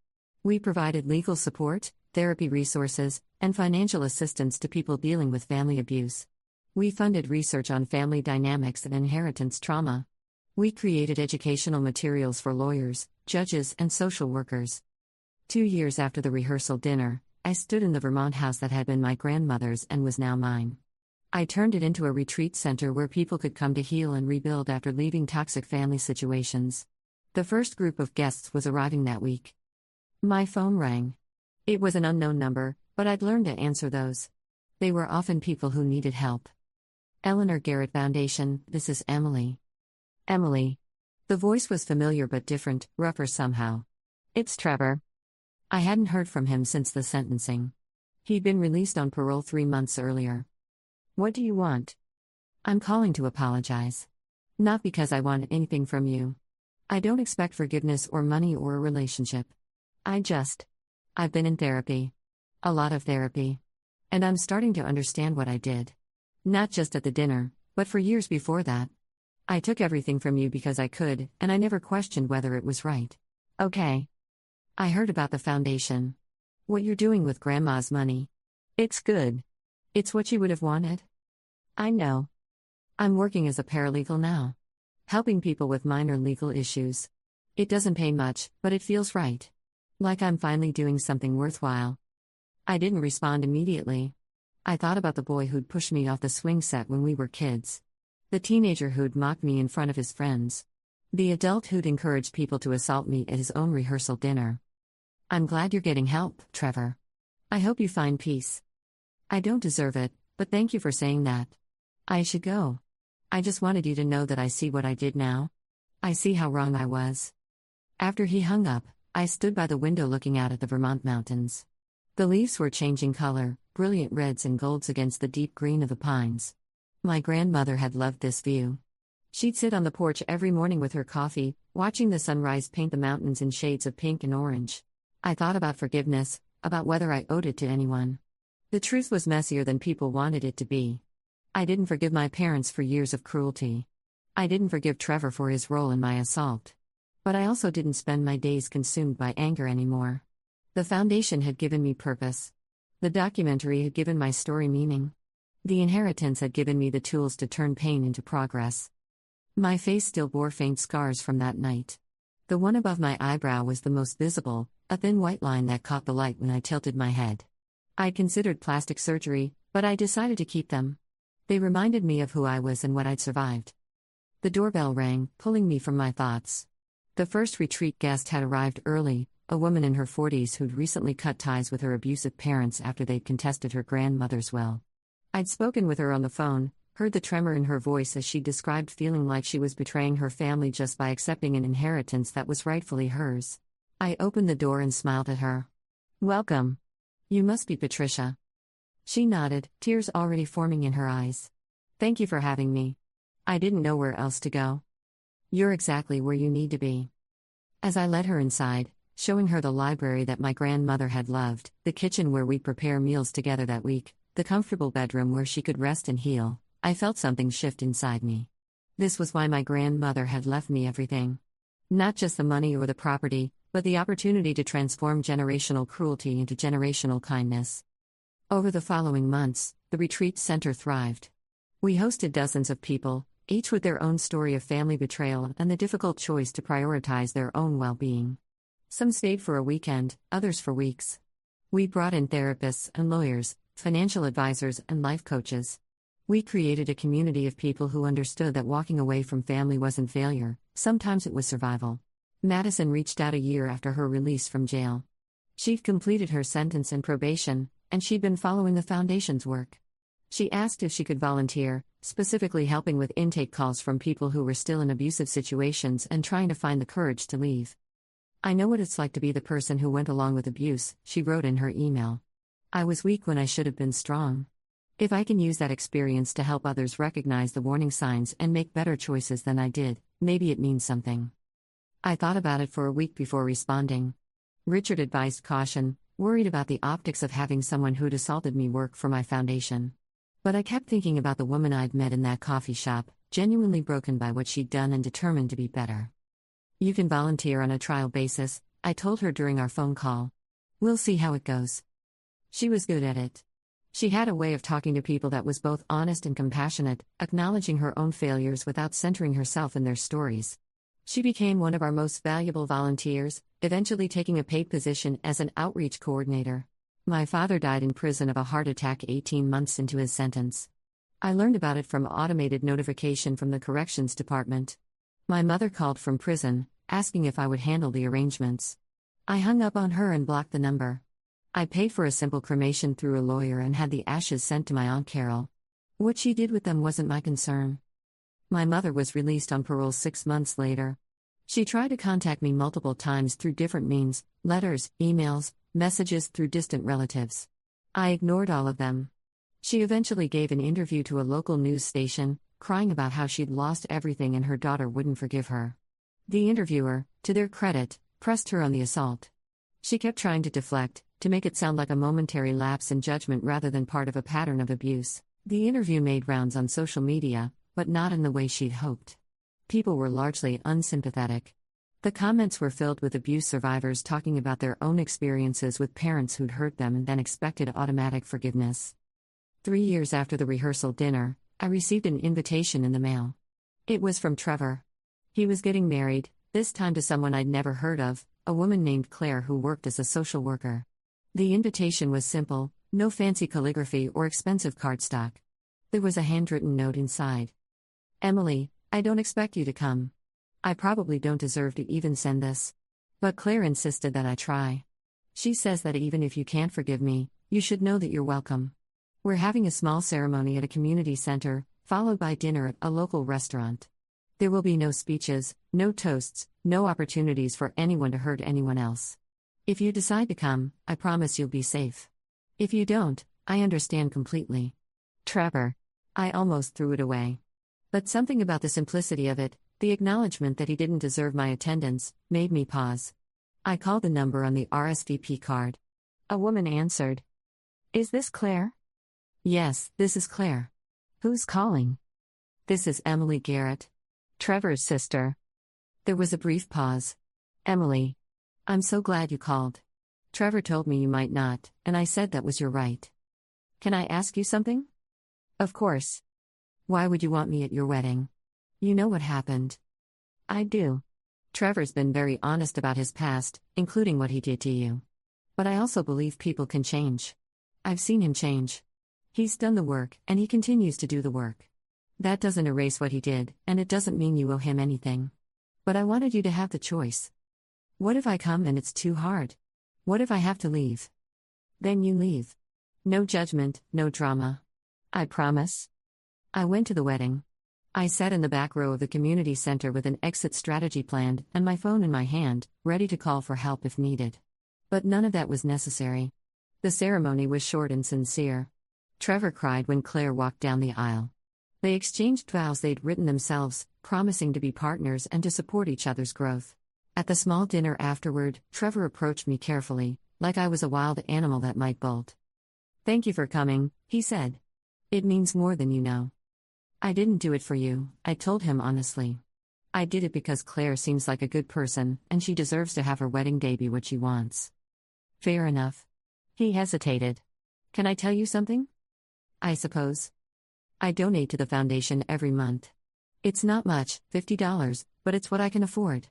We provided legal support, therapy resources, and financial assistance to people dealing with family abuse. We funded research on family dynamics and inheritance trauma. We created educational materials for lawyers, judges, and social workers. 2 years after the rehearsal dinner, I stood in the Vermont house that had been my grandmother's and was now mine. I turned it into a retreat center where people could come to heal and rebuild after leaving toxic family situations. The first group of guests was arriving that week. My phone rang. It was an unknown number, but I'd learned to answer those. They were often people who needed help. Eleanor Garrett Foundation, this is Emily. Emily. The voice was familiar but different, rougher somehow. It's Trevor. I hadn't heard from him since the sentencing. He'd been released on parole 3 months earlier. What do you want? I'm calling to apologize. Not because I want anything from you. I don't expect forgiveness or money or a relationship. I've been in therapy. A lot of therapy. And I'm starting to understand what I did. Not just at the dinner, but for years before that. I took everything from you because I could, and I never questioned whether it was right. Okay. I heard about the foundation. What you're doing with Grandma's money. It's good. It's what you would have wanted. I know. I'm working as a paralegal now, helping people with minor legal issues. It doesn't pay much, but it feels right. Like I'm finally doing something worthwhile. I didn't respond immediately. I thought about the boy who'd pushed me off the swing set when we were kids. The teenager who'd mocked me in front of his friends. The adult who'd encouraged people to assault me at his own rehearsal dinner. I'm glad you're getting help, Trevor. I hope you find peace. I don't deserve it, but thank you for saying that. I should go. I just wanted you to know that I see what I did now. I see how wrong I was. After he hung up, I stood by the window looking out at the Vermont mountains. The leaves were changing color, brilliant reds and golds against the deep green of the pines. My grandmother had loved this view. She'd sit on the porch every morning with her coffee, watching the sunrise paint the mountains in shades of pink and orange. I thought about forgiveness, about whether I owed it to anyone. The truth was messier than people wanted it to be. I didn't forgive my parents for years of cruelty. I didn't forgive Trevor for his role in my assault. But I also didn't spend my days consumed by anger anymore. The foundation had given me purpose. The documentary had given my story meaning. The inheritance had given me the tools to turn pain into progress. My face still bore faint scars from that night. The one above my eyebrow was the most visible, a thin white line that caught the light when I tilted my head. I'd considered plastic surgery, but I decided to keep them. They reminded me of who I was and what I'd survived. The doorbell rang, pulling me from my thoughts. The first retreat guest had arrived early, a woman in her 40s who'd recently cut ties with her abusive parents after they'd contested her grandmother's will. I'd spoken with her on the phone, heard the tremor in her voice as she described feeling like she was betraying her family just by accepting an inheritance that was rightfully hers. I opened the door and smiled at her. "Welcome. You must be Patricia." She nodded, tears already forming in her eyes. "Thank you for having me. I didn't know where else to go." "You're exactly where you need to be." As I led her inside, showing her the library that my grandmother had loved, the kitchen where we'd prepare meals together that week, the comfortable bedroom where she could rest and heal, I felt something shift inside me. This was why my grandmother had left me everything. Not just the money or the property, but the opportunity to transform generational cruelty into generational kindness. Over the following months, the retreat center thrived. We hosted dozens of people, each with their own story of family betrayal and the difficult choice to prioritize their own well-being. Some stayed for a weekend, others for weeks. We brought in therapists and lawyers, financial advisors and life coaches. We created a community of people who understood that walking away from family wasn't failure, sometimes it was survival. Madison reached out a year after her release from jail. She'd completed her sentence and probation, and she'd been following the foundation's work. She asked if she could volunteer, specifically helping with intake calls from people who were still in abusive situations and trying to find the courage to leave. "I know what it's like to be the person who went along with abuse," she wrote in her email. "I was weak when I should have been strong. If I can use that experience to help others recognize the warning signs and make better choices than I did, maybe it means something." I thought about it for a week before responding. Richard advised caution, worried about the optics of having someone who'd assaulted me work for my foundation. But I kept thinking about the woman I'd met in that coffee shop, genuinely broken by what she'd done and determined to be better. "You can volunteer on a trial basis," I told her during our phone call. "We'll see how it goes." She was good at it. She had a way of talking to people that was both honest and compassionate, acknowledging her own failures without centering herself in their stories. She became one of our most valuable volunteers, eventually taking a paid position as an outreach coordinator. My father died in prison of a heart attack 18 months into his sentence. I learned about it from automated notification from the corrections department. My mother called from prison, asking if I would handle the arrangements. I hung up on her and blocked the number. I paid for a simple cremation through a lawyer and had the ashes sent to my Aunt Carol. What she did with them wasn't my concern. My mother was released on parole 6 months later. She tried to contact me multiple times through different means, letters, emails, messages through distant relatives. I ignored all of them. She eventually gave an interview to a local news station, crying about how she'd lost everything and her daughter wouldn't forgive her. The interviewer, to their credit, pressed her on the assault. She kept trying to deflect, to make it sound like a momentary lapse in judgment rather than part of a pattern of abuse. The interview made rounds on social media, but not in the way she'd hoped. People were largely unsympathetic. The comments were filled with abuse survivors talking about their own experiences with parents who'd hurt them and then expected automatic forgiveness. 3 years after the rehearsal dinner, I received an invitation in the mail. It was from Trevor. He was getting married, this time to someone I'd never heard of, a woman named Claire who worked as a social worker. The invitation was simple, no fancy calligraphy or expensive cardstock. There was a handwritten note inside. Emily, I don't expect you to come. I probably don't deserve to even send this. But Claire insisted that I try. She says that even if you can't forgive me, you should know that you're welcome. We're having a small ceremony at a community center, followed by dinner at a local restaurant. There will be no speeches, no toasts, no opportunities for anyone to hurt anyone else. If you decide to come, I promise you'll be safe. If you don't, I understand completely. Trevor. I almost threw it away. But something about the simplicity of it, the acknowledgement that he didn't deserve my attendance, made me pause. I called the number on the RSVP card. A woman answered. Is this Claire? Yes, this is Claire. Who's calling? This is Emily Garrett. Trevor's sister. There was a brief pause. Emily. I'm so glad you called. Trevor told me you might not, and I said that was your right. Can I ask you something? Of course. Why would you want me at your wedding? You know what happened. I do. Trevor's been very honest about his past, including what he did to you. But I also believe people can change. I've seen him change. He's done the work, and he continues to do the work. That doesn't erase what he did, and it doesn't mean you owe him anything. But I wanted you to have the choice. What if I come and it's too hard? What if I have to leave? Then you leave. No judgment, no drama. I promise. I went to the wedding. I sat in the back row of the community center with an exit strategy planned and my phone in my hand, ready to call for help if needed. But none of that was necessary. The ceremony was short and sincere. Trevor cried when Claire walked down the aisle. They exchanged vows they'd written themselves, promising to be partners and to support each other's growth. At the small dinner afterward, Trevor approached me carefully, like I was a wild animal that might bolt. Thank you for coming, he said. It means more than you know. I didn't do it for you, I told him honestly. I did it because Claire seems like a good person, and she deserves to have her wedding day be what she wants. Fair enough. He hesitated. Can I tell you something? I suppose. I donate to the foundation every month. It's not much, $50, but it's what I can afford.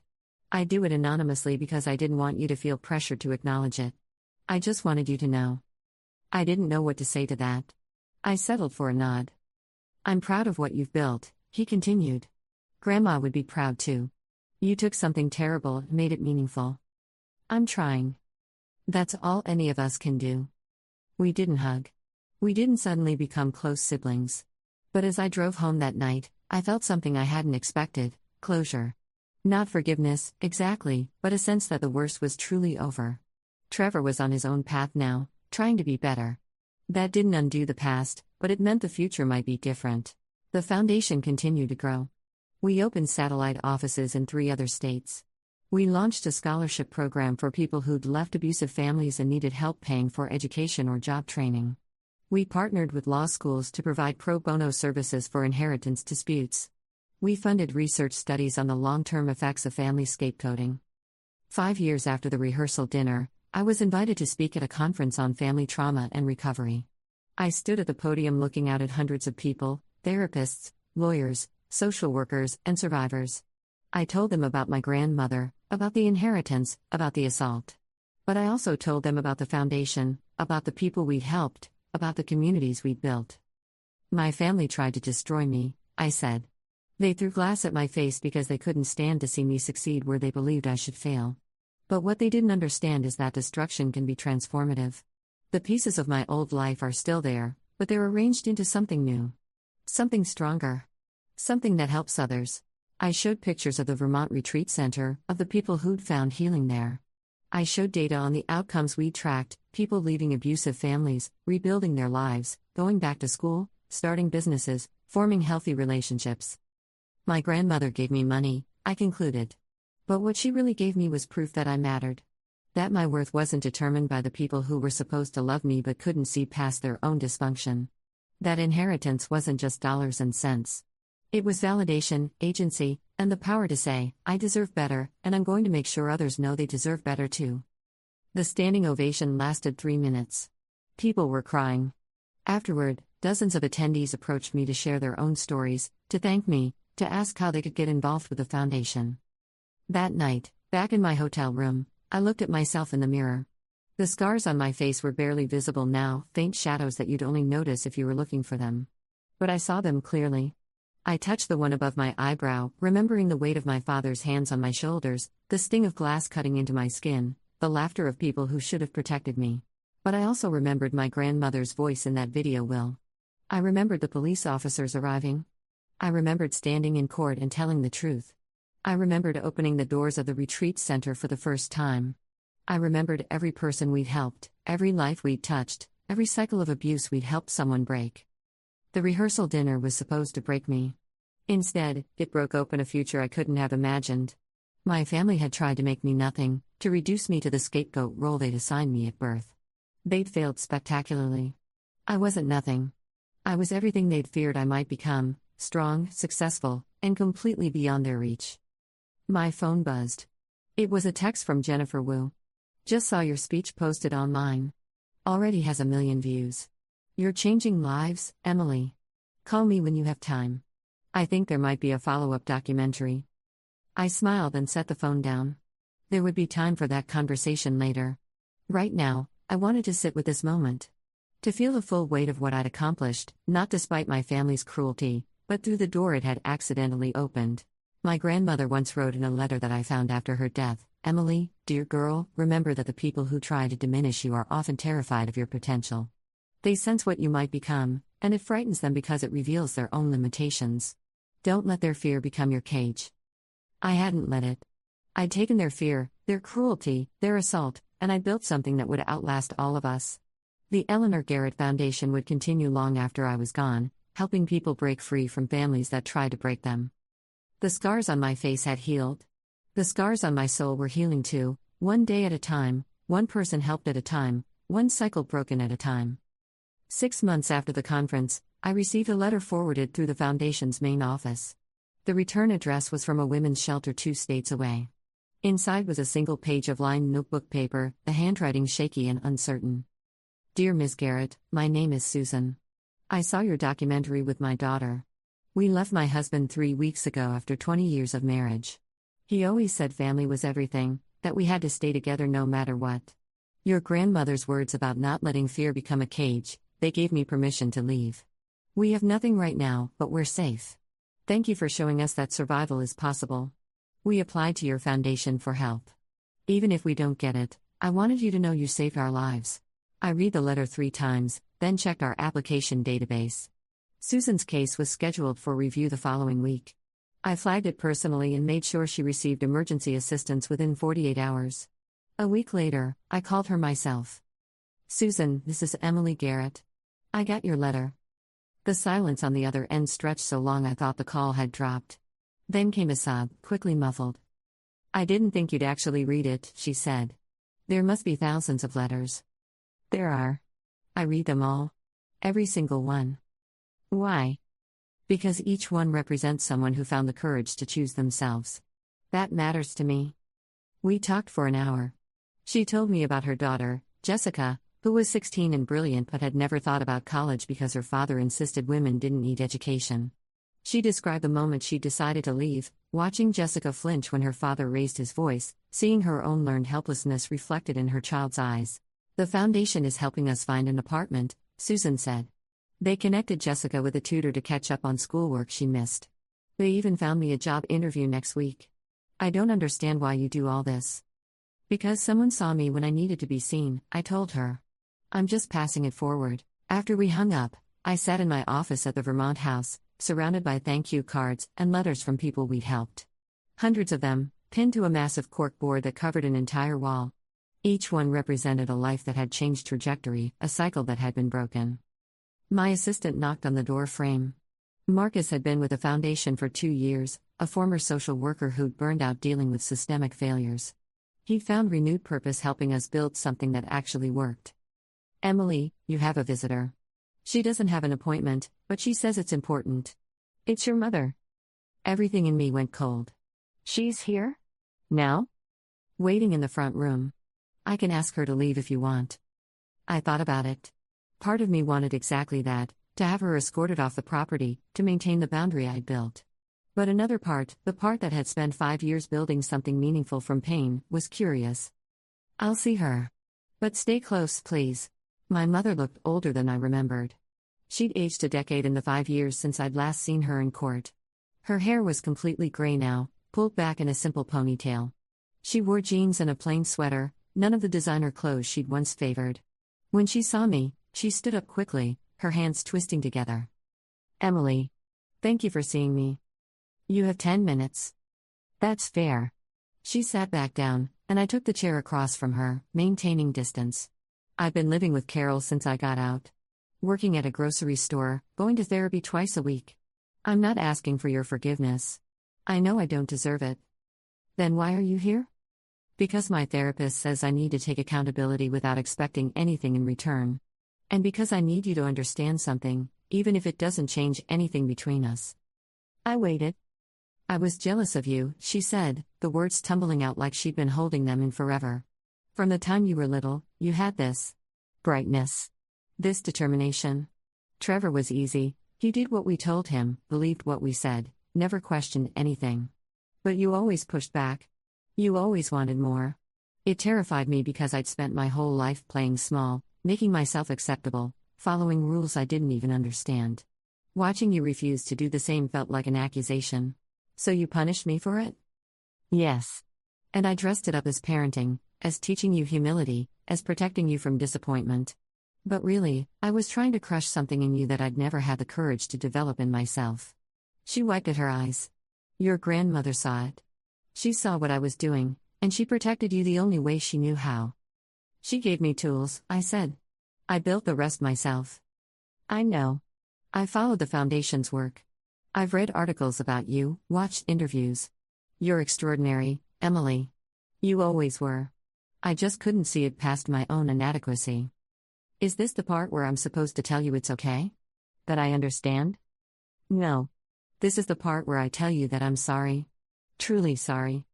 I do it anonymously because I didn't want you to feel pressured to acknowledge it. I just wanted you to know. I didn't know what to say to that. I settled for a nod. I'm proud of what you've built, he continued. Grandma would be proud too. You took something terrible and made it meaningful. I'm trying. That's all any of us can do. We didn't hug. We didn't suddenly become close siblings. But as I drove home that night, I felt something I hadn't expected, closure. Not forgiveness, exactly, but a sense that the worst was truly over. Trevor was on his own path now, trying to be better. That didn't undo the past, but it meant the future might be different. The foundation continued to grow. We opened satellite offices in 3 other states. We launched a scholarship program for people who'd left abusive families and needed help paying for education or job training. We partnered with law schools to provide pro bono services for inheritance disputes. We funded research studies on the long-term effects of family scapegoating. 5 years after the rehearsal dinner, I was invited to speak at a conference on family trauma and recovery. I stood at the podium looking out at hundreds of people, therapists, lawyers, social workers, and survivors. I told them about my grandmother, about the inheritance, about the assault. But I also told them about the foundation, about the people we'd helped, about the communities we'd built. My family tried to destroy me, I said. They threw glass at my face because they couldn't stand to see me succeed where they believed I should fail. But what they didn't understand is that destruction can be transformative. The pieces of my old life are still there, but they're arranged into something new. Something stronger. Something that helps others. I showed pictures of the Vermont Retreat Center, of the people who'd found healing there. I showed data on the outcomes we'd tracked, people leaving abusive families, rebuilding their lives, going back to school, starting businesses, forming healthy relationships. My grandmother gave me money, I concluded. But what she really gave me was proof that I mattered. That my worth wasn't determined by the people who were supposed to love me but couldn't see past their own dysfunction. That inheritance wasn't just dollars and cents. It was validation, agency, And the power to say, I deserve better, and I'm going to make sure others know they deserve better too. The standing ovation lasted 3 minutes. People were crying. Afterward, dozens of attendees approached me to share their own stories, to thank me, to ask how they could get involved with the foundation. That night, back in my hotel room, I looked at myself in the mirror. The scars on my face were barely visible now, faint shadows that you'd only notice if you were looking for them. But I saw them clearly. I touched the one above my eyebrow, remembering the weight of my father's hands on my shoulders, the sting of glass cutting into my skin, the laughter of people who should have protected me. But I also remembered my grandmother's voice in that video will. I remembered the police officers arriving. I remembered standing in court and telling the truth. I remembered opening the doors of the retreat center for the first time. I remembered every person we'd helped, every life we'd touched, every cycle of abuse we'd helped someone break. The rehearsal dinner was supposed to break me. Instead, it broke open a future I couldn't have imagined. My family had tried to make me nothing, to reduce me to the scapegoat role they'd assigned me at birth. They'd failed spectacularly. I wasn't nothing. I was everything they'd feared I might become, strong, successful, and completely beyond their reach. My phone buzzed. It was a text from Jennifer Wu. Just saw your speech posted online. Already has 1 million views. You're changing lives, Emily. Call me when you have time. I think there might be a follow-up documentary. I smiled and set the phone down. There would be time for that conversation later. Right now, I wanted to sit with this moment. To feel the full weight of what I'd accomplished, not despite my family's cruelty, but through the door it had accidentally opened. My grandmother once wrote in a letter that I found after her death, Emily, dear girl, remember that the people who try to diminish you are often terrified of your potential. They sense what you might become, and it frightens them because it reveals their own limitations. Don't let their fear become your cage. I hadn't let it. I'd taken their fear, their cruelty, their assault, and I'd built something that would outlast all of us. The Eleanor Garrett Foundation would continue long after I was gone, helping people break free from families that tried to break them. The scars on my face had healed. The scars on my soul were healing too, one day at a time, one person helped at a time, one cycle broken at a time. 6 months after the conference, I received a letter forwarded through the Foundation's main office. The return address was from a women's shelter 2 states away. Inside was a single page of lined notebook paper, the handwriting shaky and uncertain. Dear Ms. Garrett, my name is Susan. I saw your documentary with my daughter. We left my husband 3 weeks ago after 20 years of marriage. He always said family was everything, that we had to stay together no matter what. Your grandmother's words about not letting fear become a cage, they gave me permission to leave. We have nothing right now, but we're safe. Thank you for showing us that survival is possible. We applied to your foundation for help. Even if we don't get it, I wanted you to know you saved our lives. I read the letter 3 times, then checked our application database. Susan's case was scheduled for review the following week. I flagged it personally and made sure she received emergency assistance within 48 hours. A week later, I called her myself. Susan, this is Emily Garrett. I got your letter. The silence on the other end stretched so long I thought the call had dropped. Then came a sob, quickly muffled. I didn't think you'd actually read it, she said. There must be thousands of letters. There are. I read them all. Every single one. Why? Because each one represents someone who found the courage to choose themselves. That matters to me. We talked for an hour. She told me about her daughter, Jessica, who was 16 and brilliant but had never thought about college because her father insisted women didn't need education. She described the moment she decided to leave, watching Jessica flinch when her father raised his voice, seeing her own learned helplessness reflected in her child's eyes. The foundation is helping us find an apartment, Susan said. They connected Jessica with a tutor to catch up on schoolwork she missed. They even found me a job interview next week. I don't understand why you do all this. Because someone saw me when I needed to be seen, I told her. I'm just passing it forward. After we hung up, I sat in my office at the Vermont house, surrounded by thank you cards and letters from people we'd helped. Hundreds of them, pinned to a massive cork board that covered an entire wall. Each one represented a life that had changed trajectory, a cycle that had been broken. My assistant knocked on the door frame. Marcus had been with the foundation for 2 years, a former social worker who'd burned out dealing with systemic failures. He'd found renewed purpose helping us build something that actually worked. Emily, you have a visitor. She doesn't have an appointment, but she says it's important. It's your mother. Everything in me went cold. She's here? Now? Waiting in the front room. I can ask her to leave if you want. I thought about it. Part of me wanted exactly that, to have her escorted off the property, to maintain the boundary I'd built. But another part, the part that had spent 5 years building something meaningful from pain, was curious. I'll see her. But stay close, please. My mother looked older than I remembered. She'd aged a decade in the 5 years since I'd last seen her in court. Her hair was completely gray now, pulled back in a simple ponytail. She wore jeans and a plain sweater, none of the designer clothes she'd once favored. When she saw me, she stood up quickly, her hands twisting together. Emily. Thank you for seeing me. You have 10 minutes. That's fair. She sat back down, and I took the chair across from her, maintaining distance. I've been living with Carol since I got out. Working at a grocery store, going to therapy twice a week. I'm not asking for your forgiveness. I know I don't deserve it. Then why are you here? Because my therapist says I need to take accountability without expecting anything in return. And because I need you to understand something, even if it doesn't change anything between us. I waited. I was jealous of you, she said, the words tumbling out like she'd been holding them in forever. From the time you were little, you had this brightness, this determination. Trevor was easy, he did what we told him, believed what we said, never questioned anything. But you always pushed back. You always wanted more. It terrified me because I'd spent my whole life playing small, making myself acceptable, following rules I didn't even understand. Watching you refuse to do the same felt like an accusation. So you punished me for it? Yes. And I dressed it up as parenting, as teaching you humility, as protecting you from disappointment. But really, I was trying to crush something in you that I'd never had the courage to develop in myself. She wiped at her eyes. Your grandmother saw it. She saw what I was doing, and she protected you the only way she knew how. She gave me tools, I said. I built the rest myself. I know. I followed the foundation's work. I've read articles about you, watched interviews. You're extraordinary, Emily. You always were. I just couldn't see it past my own inadequacy. Is this the part where I'm supposed to tell you it's okay? That I understand? No. This is the part where I tell you that I'm sorry. Truly sorry.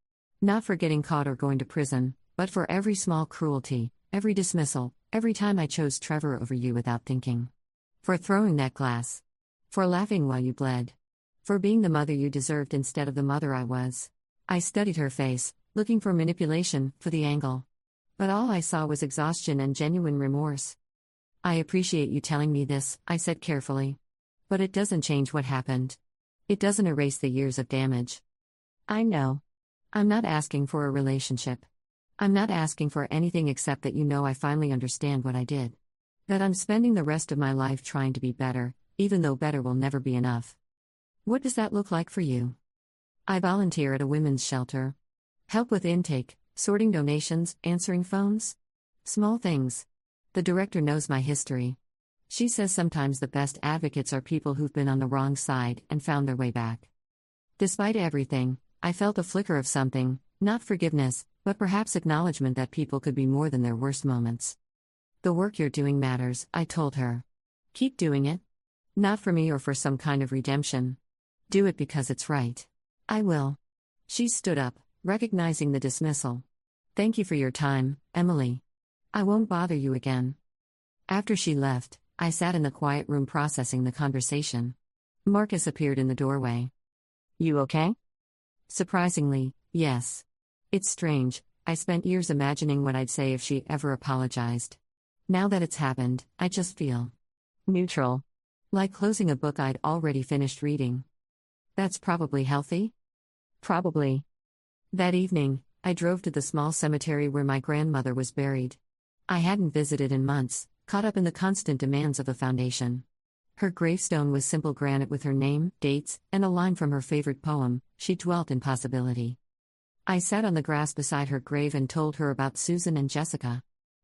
Not for getting caught or going to prison, but for every small cruelty, every dismissal, every time I chose Trevor over you without thinking. For throwing that glass. For laughing while you bled. For being the mother you deserved instead of the mother I was. I studied her face, looking for manipulation, for the angle. But all I saw was exhaustion and genuine remorse. I appreciate you telling me this, I said carefully. But it doesn't change what happened. It doesn't erase the years of damage. I know. I'm not asking for a relationship. I'm not asking for anything except that you know I finally understand what I did. That I'm spending the rest of my life trying to be better, even though better will never be enough. What does that look like for you? I volunteer at a women's shelter. Help with intake, sorting donations, answering phones. Small things. The director knows my history. She says sometimes the best advocates are people who've been on the wrong side and found their way back. Despite everything, I felt a flicker of something, not forgiveness, but perhaps acknowledgement that people could be more than their worst moments. The work you're doing matters, I told her. Keep doing it. Not for me or for some kind of redemption. Do it because it's right. I will. She stood up, recognizing the dismissal. Thank you for your time, Emily. I won't bother you again. After she left, I sat in the quiet room processing the conversation. Marcus appeared in the doorway. You okay? Surprisingly, yes. It's strange, I spent years imagining what I'd say if she ever apologized. Now that it's happened, I just feel neutral. Like closing a book I'd already finished reading. That's probably healthy? Probably. That evening, I drove to the small cemetery where my grandmother was buried. I hadn't visited in months, caught up in the constant demands of the foundation. Her gravestone was simple granite with her name, dates, and a line from her favorite poem, She Dwelt in Possibility. I sat on the grass beside her grave and told her about Susan and Jessica.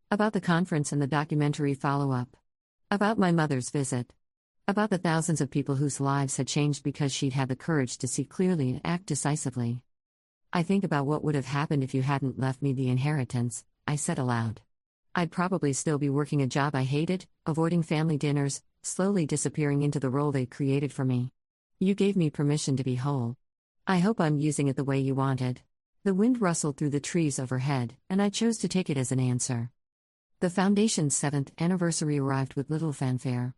About the conference and the documentary follow-up. About my mother's visit. About the thousands of people whose lives had changed because she'd had the courage to see clearly and act decisively. I think about what would have happened if you hadn't left me the inheritance, I said aloud. I'd probably still be working a job I hated, avoiding family dinners, slowly disappearing into the role they'd created for me. You gave me permission to be whole. I hope I'm using it the way you wanted. The wind rustled through the trees overhead, and I chose to take it as an answer. The Foundation's 7th anniversary arrived with little fanfare.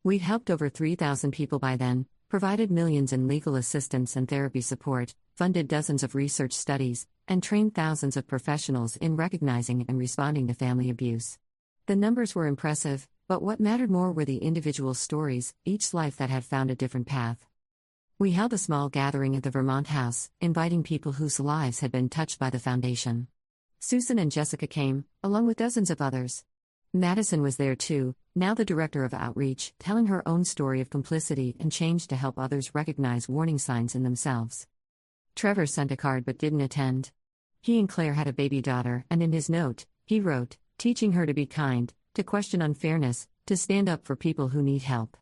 We'd helped over 3,000 people by then, provided millions in legal assistance and therapy support, funded dozens of research studies, and trained thousands of professionals in recognizing and responding to family abuse. The numbers were impressive, but what mattered more were the individual stories, each life that had found a different path. We held a small gathering at the Vermont house, inviting people whose lives had been touched by the Foundation. Susan and Jessica came, along with dozens of others. Madison was there too, now the director of outreach, telling her own story of complicity and change to help others recognize warning signs in themselves. Trevor sent a card but didn't attend. He and Claire had a baby daughter, and in his note, he wrote, teaching her to be kind, to question unfairness, to stand up for people who need help.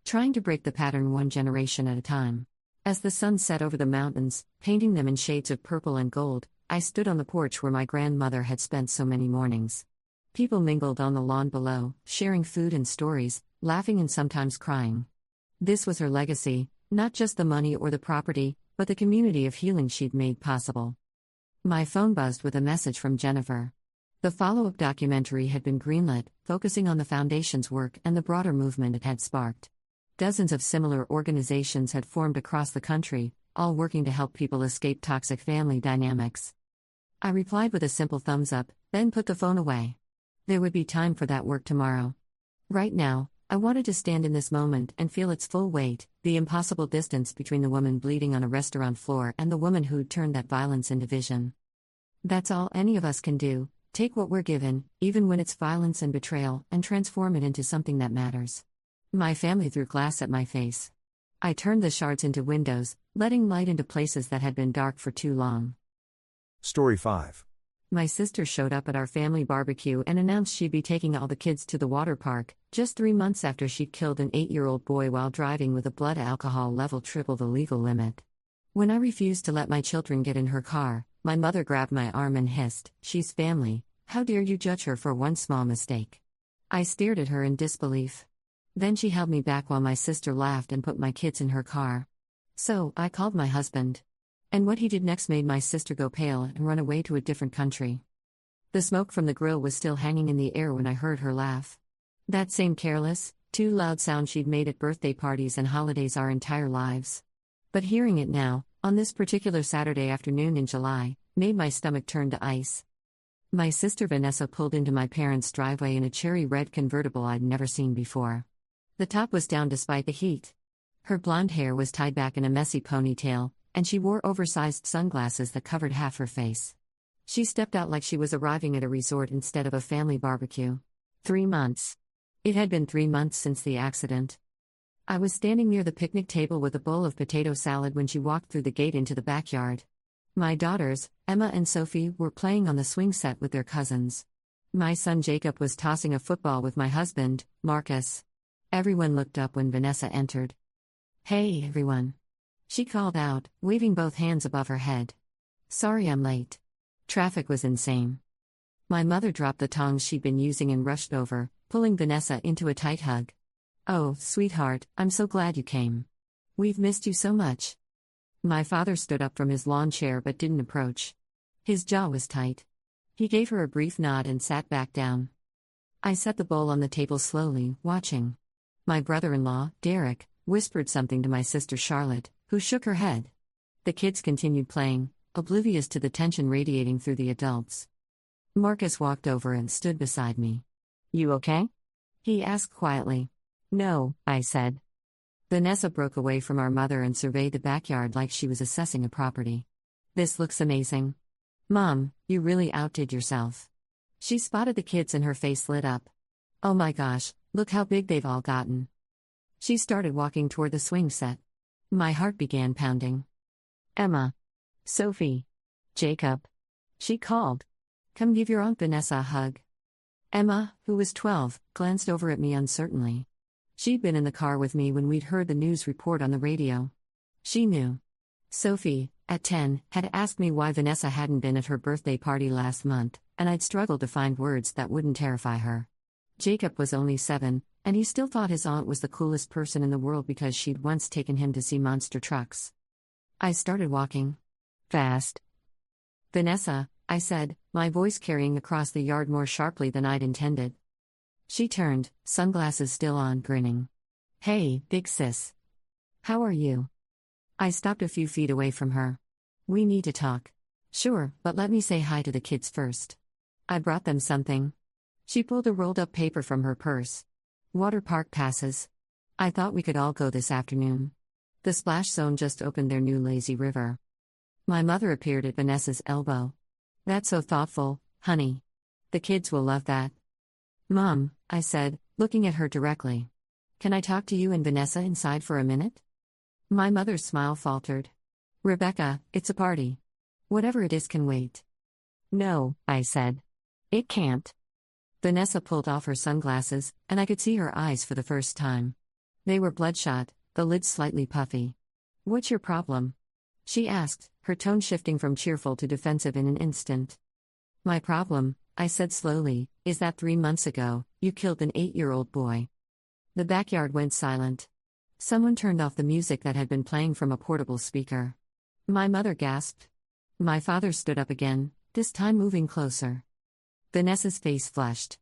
Trying to break the pattern one generation at a time. As the sun set over the mountains, painting them in shades of purple and gold, I stood on the porch where my grandmother had spent so many mornings. People mingled on the lawn below, sharing food and stories, laughing and sometimes crying. This was her legacy, not just the money or the property, but the community of healing she'd made possible. My phone buzzed with a message from Jennifer. The follow-up documentary had been greenlit, focusing on the Foundation's work and the broader movement it had sparked. Dozens of similar organizations had formed across the country, all working to help people escape toxic family dynamics. I replied with a simple thumbs up, then put the phone away. There would be time for that work tomorrow. Right now, I wanted to stand in this moment and feel its full weight, the impossible distance between the woman bleeding on a restaurant floor and the woman who'd turned that violence into vision. That's all any of us can do, take what we're given, even when it's violence and betrayal, and transform it into something that matters. My family threw glass at my face. I turned the shards into windows, letting light into places that had been dark for too long. Story 5. My sister showed up at our family barbecue and announced she'd be taking all the kids to the water park, just 3 months after she'd killed an 8-year-old boy while driving with a blood alcohol level triple the legal limit. When I refused to let my children get in her car, my mother grabbed my arm and hissed, "She's family, how dare you judge her for one small mistake?" I stared at her in disbelief. Then she held me back while my sister laughed and put my kids in her car. So, I called my husband. And what he did next made my sister go pale and run away to a different country. The smoke from the grill was still hanging in the air when I heard her laugh. That same careless, too loud sound she'd made at birthday parties and holidays our entire lives. But hearing it now, on this particular Saturday afternoon in July, made my stomach turn to ice. My sister Vanessa pulled into my parents' driveway in a cherry red convertible I'd never seen before. The top was down despite the heat. Her blonde hair was tied back in a messy ponytail, and she wore oversized sunglasses that covered half her face. She stepped out like she was arriving at a resort instead of a family barbecue. 3 months. It had been 3 months since the accident. I was standing near the picnic table with a bowl of potato salad when she walked through the gate into the backyard. My daughters, Emma and Sophie, were playing on the swing set with their cousins. My son Jacob was tossing a football with my husband, Marcus. Everyone looked up when Vanessa entered. "Hey, everyone," she called out, waving both hands above her head. "Sorry I'm late. Traffic was insane." My mother dropped the tongs she'd been using and rushed over, pulling Vanessa into a tight hug. "Oh, sweetheart, I'm so glad you came. We've missed you so much." My father stood up from his lawn chair but didn't approach. His jaw was tight. He gave her a brief nod and sat back down. I set the bowl on the table slowly, watching. My brother-in-law, Derek, whispered something to my sister Charlotte, who shook her head. The kids continued playing, oblivious to the tension radiating through the adults. Marcus walked over and stood beside me. "You okay?" he asked quietly. "No," I said. Vanessa broke away from our mother and surveyed the backyard like she was assessing a property. "This looks amazing. Mom, you really outdid yourself." She spotted the kids and her face lit up. "Oh my gosh, look how big they've all gotten." She started walking toward the swing set. My heart began pounding. "Emma. Sophie. Jacob," she called. "Come give your Aunt Vanessa a hug." Emma, who was 12, glanced over at me uncertainly. She'd been in the car with me when we'd heard the news report on the radio. She knew. Sophie, at 10, had asked me why Vanessa hadn't been at her birthday party last month, and I'd struggled to find words that wouldn't terrify her. Jacob was only 7, and he still thought his aunt was the coolest person in the world because she'd once taken him to see monster trucks. I started walking. Fast. Vanessa, I said, my voice carrying across the yard more sharply than I'd intended. She turned, sunglasses still on, grinning. Hey, big sis. How are you? I stopped a few feet away from her. We need to talk. Sure, but let me say hi to the kids first. I brought them something. She pulled a rolled up paper from her purse. Water park passes. I thought we could all go this afternoon. The splash zone just opened their new lazy river. My mother appeared at Vanessa's elbow. That's so thoughtful, honey. The kids will love that. Mom, I said, looking at her directly. Can I talk to you and Vanessa inside for a minute? My mother's smile faltered. Rebecca, it's a party. Whatever it is can wait. No, I said. It can't. Vanessa pulled off her sunglasses, and I could see her eyes for the first time. They were bloodshot, the lids slightly puffy. What's your problem? She asked, her tone shifting from cheerful to defensive in an instant. My problem, I said slowly, is that 3 months ago, you killed an 8-year-old boy. The backyard went silent. Someone turned off the music that had been playing from a portable speaker. My mother gasped. My father stood up again, this time moving closer. Vanessa's face flushed.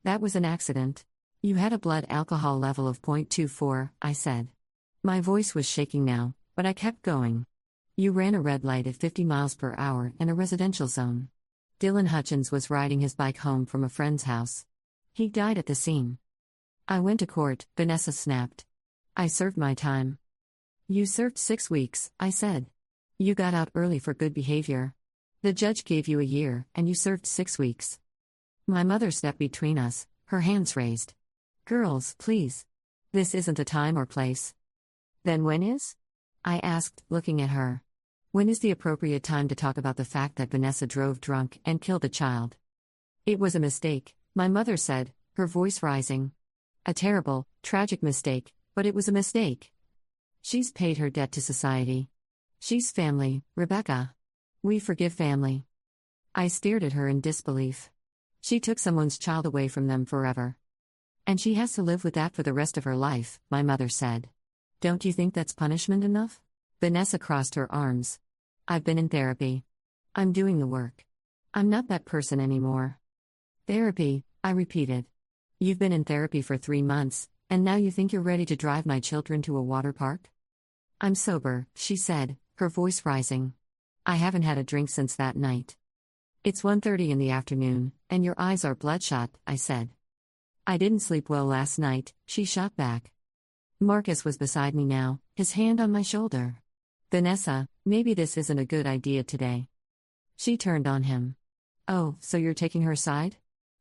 That was an accident. You had a blood alcohol level of 0.24, I said. My voice was shaking now, but I kept going. You ran a red light at 50 miles per hour in a residential zone. Dylan Hutchins was riding his bike home from a friend's house. He died at the scene. I went to court, Vanessa snapped. I served my time. You served 6 weeks, I said. You got out early for good behavior. The judge gave you a year, and you served 6 weeks. My mother stepped between us, her hands raised. Girls, please. This isn't the time or place. Then when is? I asked, looking at her. When is the appropriate time to talk about the fact that Vanessa drove drunk and killed a child? It was a mistake, my mother said, her voice rising. A terrible, tragic mistake, but it was a mistake. She's paid her debt to society. She's family, Rebecca. We forgive family. I stared at her in disbelief. She took someone's child away from them forever. And she has to live with that for the rest of her life, my mother said. Don't you think that's punishment enough? Vanessa crossed her arms. I've been in therapy. I'm doing the work. I'm not that person anymore. Therapy, I repeated. You've been in therapy for 3 months, and now you think you're ready to drive my children to a water park? I'm sober, she said, her voice rising. I haven't had a drink since that night. It's 1:30 in the afternoon, and your eyes are bloodshot, I said. I didn't sleep well last night, she shot back. Marcus was beside me now, his hand on my shoulder. Vanessa, maybe this isn't a good idea today. She turned on him. Oh, so you're taking her side?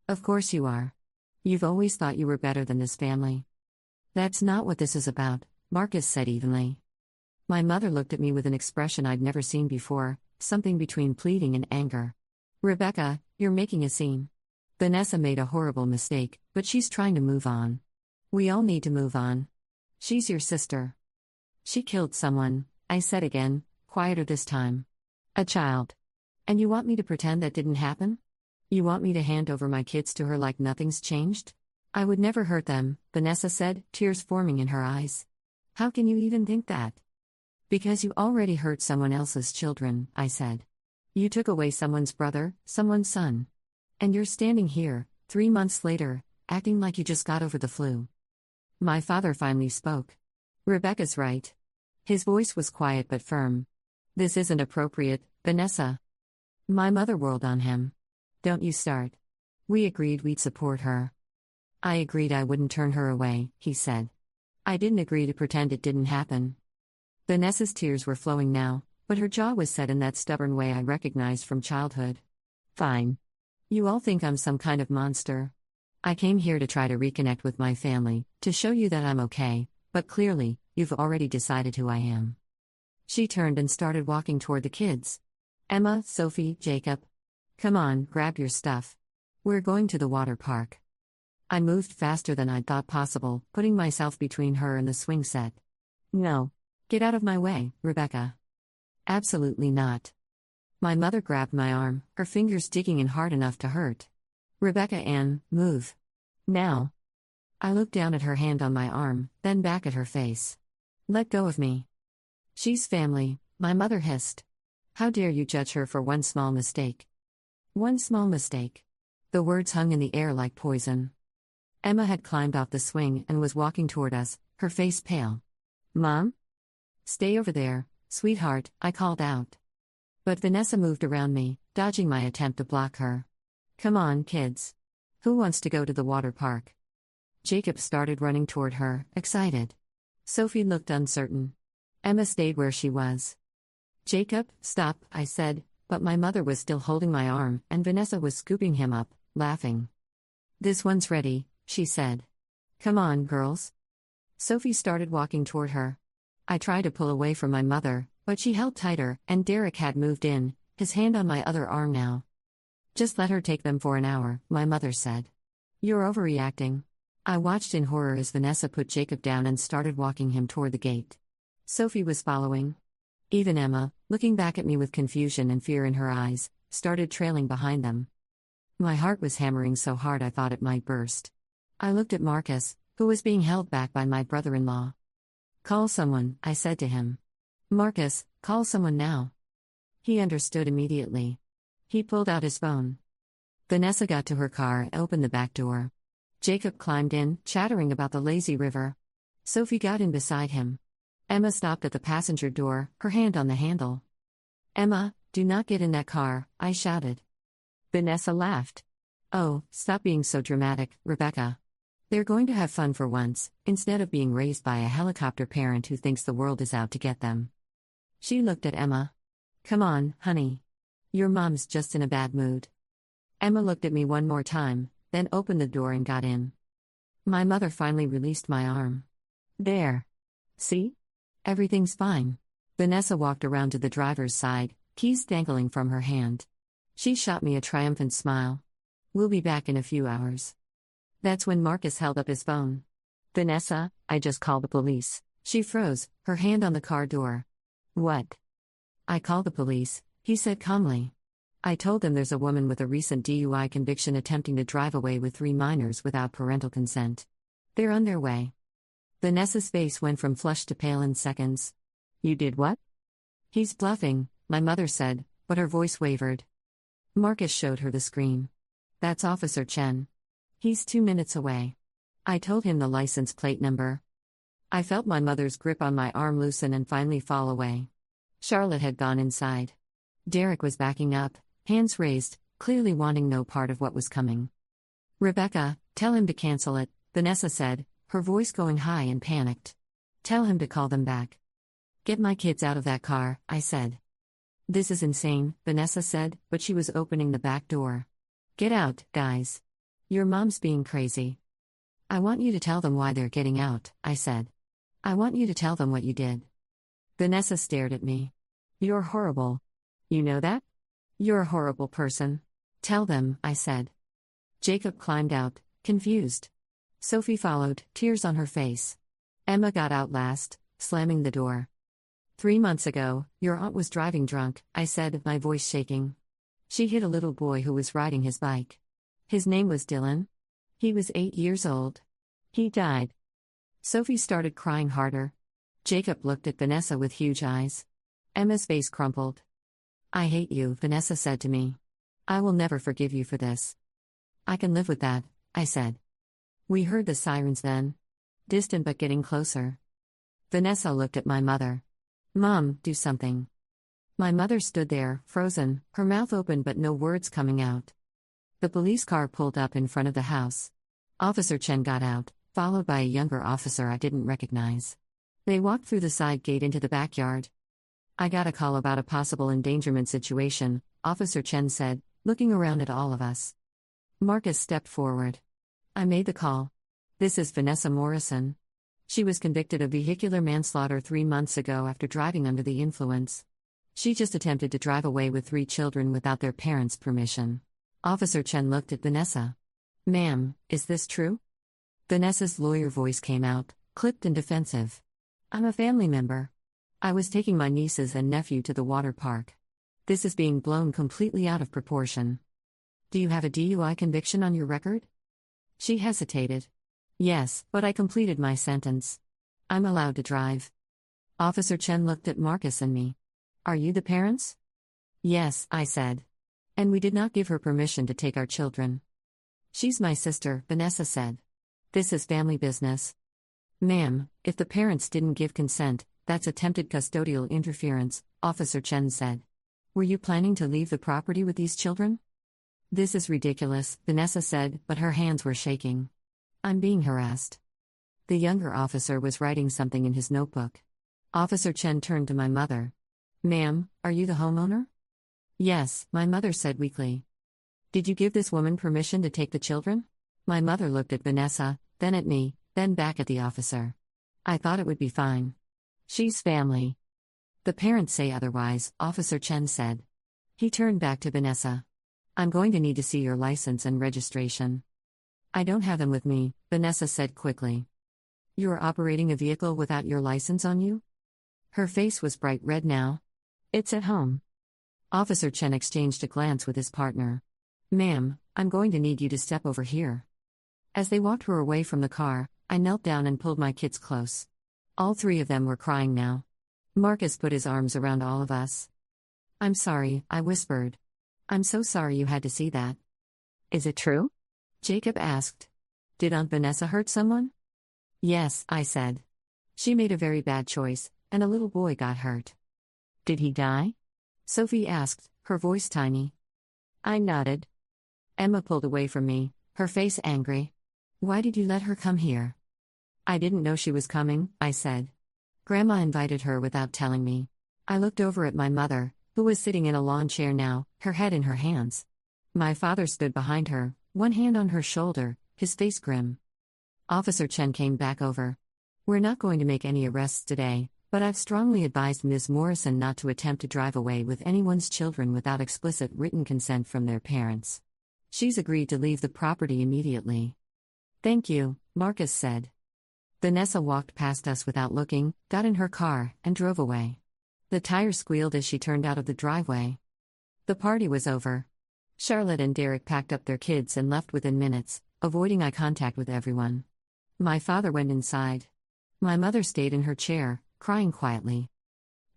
Of course you are. You've always thought you were better than this family. That's not what this is about, Marcus said evenly. My mother looked at me with an expression I'd never seen before, something between pleading and anger. Rebecca, you're making a scene. Vanessa made a horrible mistake, but she's trying to move on. We all need to move on. She's your sister. She killed someone, I said again, quieter this time. A child. And you want me to pretend that didn't happen? You want me to hand over my kids to her like nothing's changed? I would never hurt them, Vanessa said, tears forming in her eyes. How can you even think that? Because you already hurt someone else's children, I said. You took away someone's brother, someone's son. And you're standing here, 3 months later, acting like you just got over the flu. My father finally spoke. Rebecca's right. His voice was quiet but firm. This isn't appropriate, Vanessa. My mother whirled on him. Don't you start. We agreed we'd support her. I agreed I wouldn't turn her away, he said. I didn't agree to pretend it didn't happen. Vanessa's tears were flowing now, but her jaw was set in that stubborn way I recognized from childhood. Fine. You all think I'm some kind of monster. I came here to try to reconnect with my family, to show you that I'm okay, but clearly, you've already decided who I am. She turned and started walking toward the kids. Emma, Sophie, Jacob. Come on, grab your stuff. We're going to the water park. I moved faster than I'd thought possible, putting myself between her and the swing set. No. Get out of my way, Rebecca. Absolutely not. My mother grabbed my arm, her fingers digging in hard enough to hurt. Rebecca Ann, move. Now. I looked down at her hand on my arm, then back at her face. Let go of me. She's family, My mother hissed. How dare you judge her for one small mistake? One small mistake. The words hung in the air like poison. Emma had climbed off the swing and was walking toward us, her face pale. Mom? Stay over there, sweetheart, I called out. But Vanessa moved around me, dodging my attempt to block her. Come on, kids. Who wants to go to the water park? Jacob started running toward her, excited. Sophie looked uncertain. Emma stayed where she was. Jacob, stop, I said, but my mother was still holding my arm, and Vanessa was scooping him up, laughing. This one's ready, she said. Come on, girls. Sophie started walking toward her. I tried to pull away from my mother, but she held tighter, and Derek had moved in, his hand on my other arm now. Just let her take them for an hour, my mother said. You're overreacting. I watched in horror as Vanessa put Jacob down and started walking him toward the gate. Sophie was following. Even Emma, looking back at me with confusion and fear in her eyes, started trailing behind them. My heart was hammering so hard I thought it might burst. I looked at Marcus, who was being held back by my brother-in-law. Call someone, I said to him. Marcus, call someone now. He understood immediately. He pulled out his phone. Vanessa got to her car and opened the back door. Jacob climbed in, chattering about the lazy river. Sophie got in beside him. Emma stopped at the passenger door, her hand on the handle. Emma, do not get in that car, I shouted. Vanessa laughed. Oh, stop being so dramatic, Rebecca. They're going to have fun for once, instead of being raised by a helicopter parent who thinks the world is out to get them. She looked at Emma. Come on, honey. Your mom's just in a bad mood. Emma looked at me one more time, then opened the door and got in. My mother finally released my arm. There. See? Everything's fine. Vanessa walked around to the driver's side, keys dangling from her hand. She shot me a triumphant smile. We'll be back in a few hours. That's when Marcus held up his phone. Vanessa, I just called the police. She froze, her hand on the car door. What? I called the police, he said calmly. I told them there's a woman with a recent DUI conviction attempting to drive away with 3 minors without parental consent. They're on their way. Vanessa's face went from flushed to pale in seconds. You did what? He's bluffing, my mother said, but her voice wavered. Marcus showed her the screen. That's Officer Chen. He's 2 minutes away. I told him the license plate number. I felt my mother's grip on my arm loosen and finally fall away. Charlotte had gone inside. Derek was backing up, hands raised, clearly wanting no part of what was coming. Rebecca, tell him to cancel it, Vanessa said, her voice going high and panicked. Tell him to call them back. Get my kids out of that car, I said. This is insane, Vanessa said, but she was opening the back door. Get out, guys. Your mom's being crazy. I want you to tell them why they're getting out, I said. I want you to tell them what you did. Vanessa stared at me. You're horrible. You know that? You're a horrible person. Tell them, I said. Jacob climbed out, confused. Sophie followed, tears on her face. Emma got out last, slamming the door. 3 months ago, your aunt was driving drunk, I said, my voice shaking. She hit a little boy who was riding his bike. His name was Dylan. He was 8 years old. He died. Sophie started crying harder. Jacob looked at Vanessa with huge eyes. Emma's face crumpled. I hate you, Vanessa said to me. I will never forgive you for this. I can live with that, I said. We heard the sirens then. Distant but getting closer. Vanessa looked at my mother. Mom, do something. My mother stood there, frozen, her mouth open but no words coming out. The police car pulled up in front of the house. Officer Chen got out, followed by a younger officer I didn't recognize. They walked through the side gate into the backyard. I got a call about a possible endangerment situation, Officer Chen said, looking around at all of us. Marcus stepped forward. I made the call. This is Vanessa Morrison. She was convicted of vehicular manslaughter 3 months ago after driving under the influence. She just attempted to drive away with 3 children without their parents' permission. Officer Chen looked at Vanessa. Ma'am, is this true? Vanessa's lawyer voice came out, clipped and defensive. I'm a family member. I was taking my nieces and nephew to the water park. This is being blown completely out of proportion. Do you have a DUI conviction on your record? She hesitated. Yes, but I completed my sentence. I'm allowed to drive. Officer Chen looked at Marcus and me. Are you the parents? Yes, I said. And we did not give her permission to take our children. She's my sister, Vanessa said. This is family business. Ma'am, if the parents didn't give consent, that's attempted custodial interference, Officer Chen said. Were you planning to leave the property with these children? This is ridiculous, Vanessa said, but her hands were shaking. I'm being harassed. The younger officer was writing something in his notebook. Officer Chen turned to my mother. Ma'am, are you the homeowner? Yes, my mother said weakly. Did you give this woman permission to take the children? My mother looked at Vanessa, then at me, then back at the officer. I thought it would be fine. She's family. The parents say otherwise, Officer Chen said. He turned back to Vanessa. I'm going to need to see your license and registration. I don't have them with me, Vanessa said quickly. You are operating a vehicle without your license on you? Her face was bright red now. It's at home. Officer Chen exchanged a glance with his partner. Ma'am, I'm going to need you to step over here. As they walked her away from the car, I knelt down and pulled my kids close. All three of them were crying now. Marcus put his arms around all of us. I'm sorry, I whispered. I'm so sorry you had to see that. Is it true? Jacob asked. Did Aunt Vanessa hurt someone? Yes, I said. She made a very bad choice, and a little boy got hurt. Did he die? Sophie asked, her voice tiny. I nodded. Emma pulled away from me, her face angry. Why did you let her come here? I didn't know she was coming, I said. Grandma invited her without telling me. I looked over at my mother, who was sitting in a lawn chair now, her head in her hands. My father stood behind her, one hand on her shoulder, his face grim. Officer Chen came back over. We're not going to make any arrests today, but I've strongly advised Ms. Morrison not to attempt to drive away with anyone's children without explicit written consent from their parents. She's agreed to leave the property immediately. Thank you, Marcus said. Vanessa walked past us without looking, got in her car, and drove away. The tires squealed as she turned out of the driveway. The party was over. Charlotte and Derek packed up their kids and left within minutes, avoiding eye contact with everyone. My father went inside. My mother stayed in her chair, crying quietly.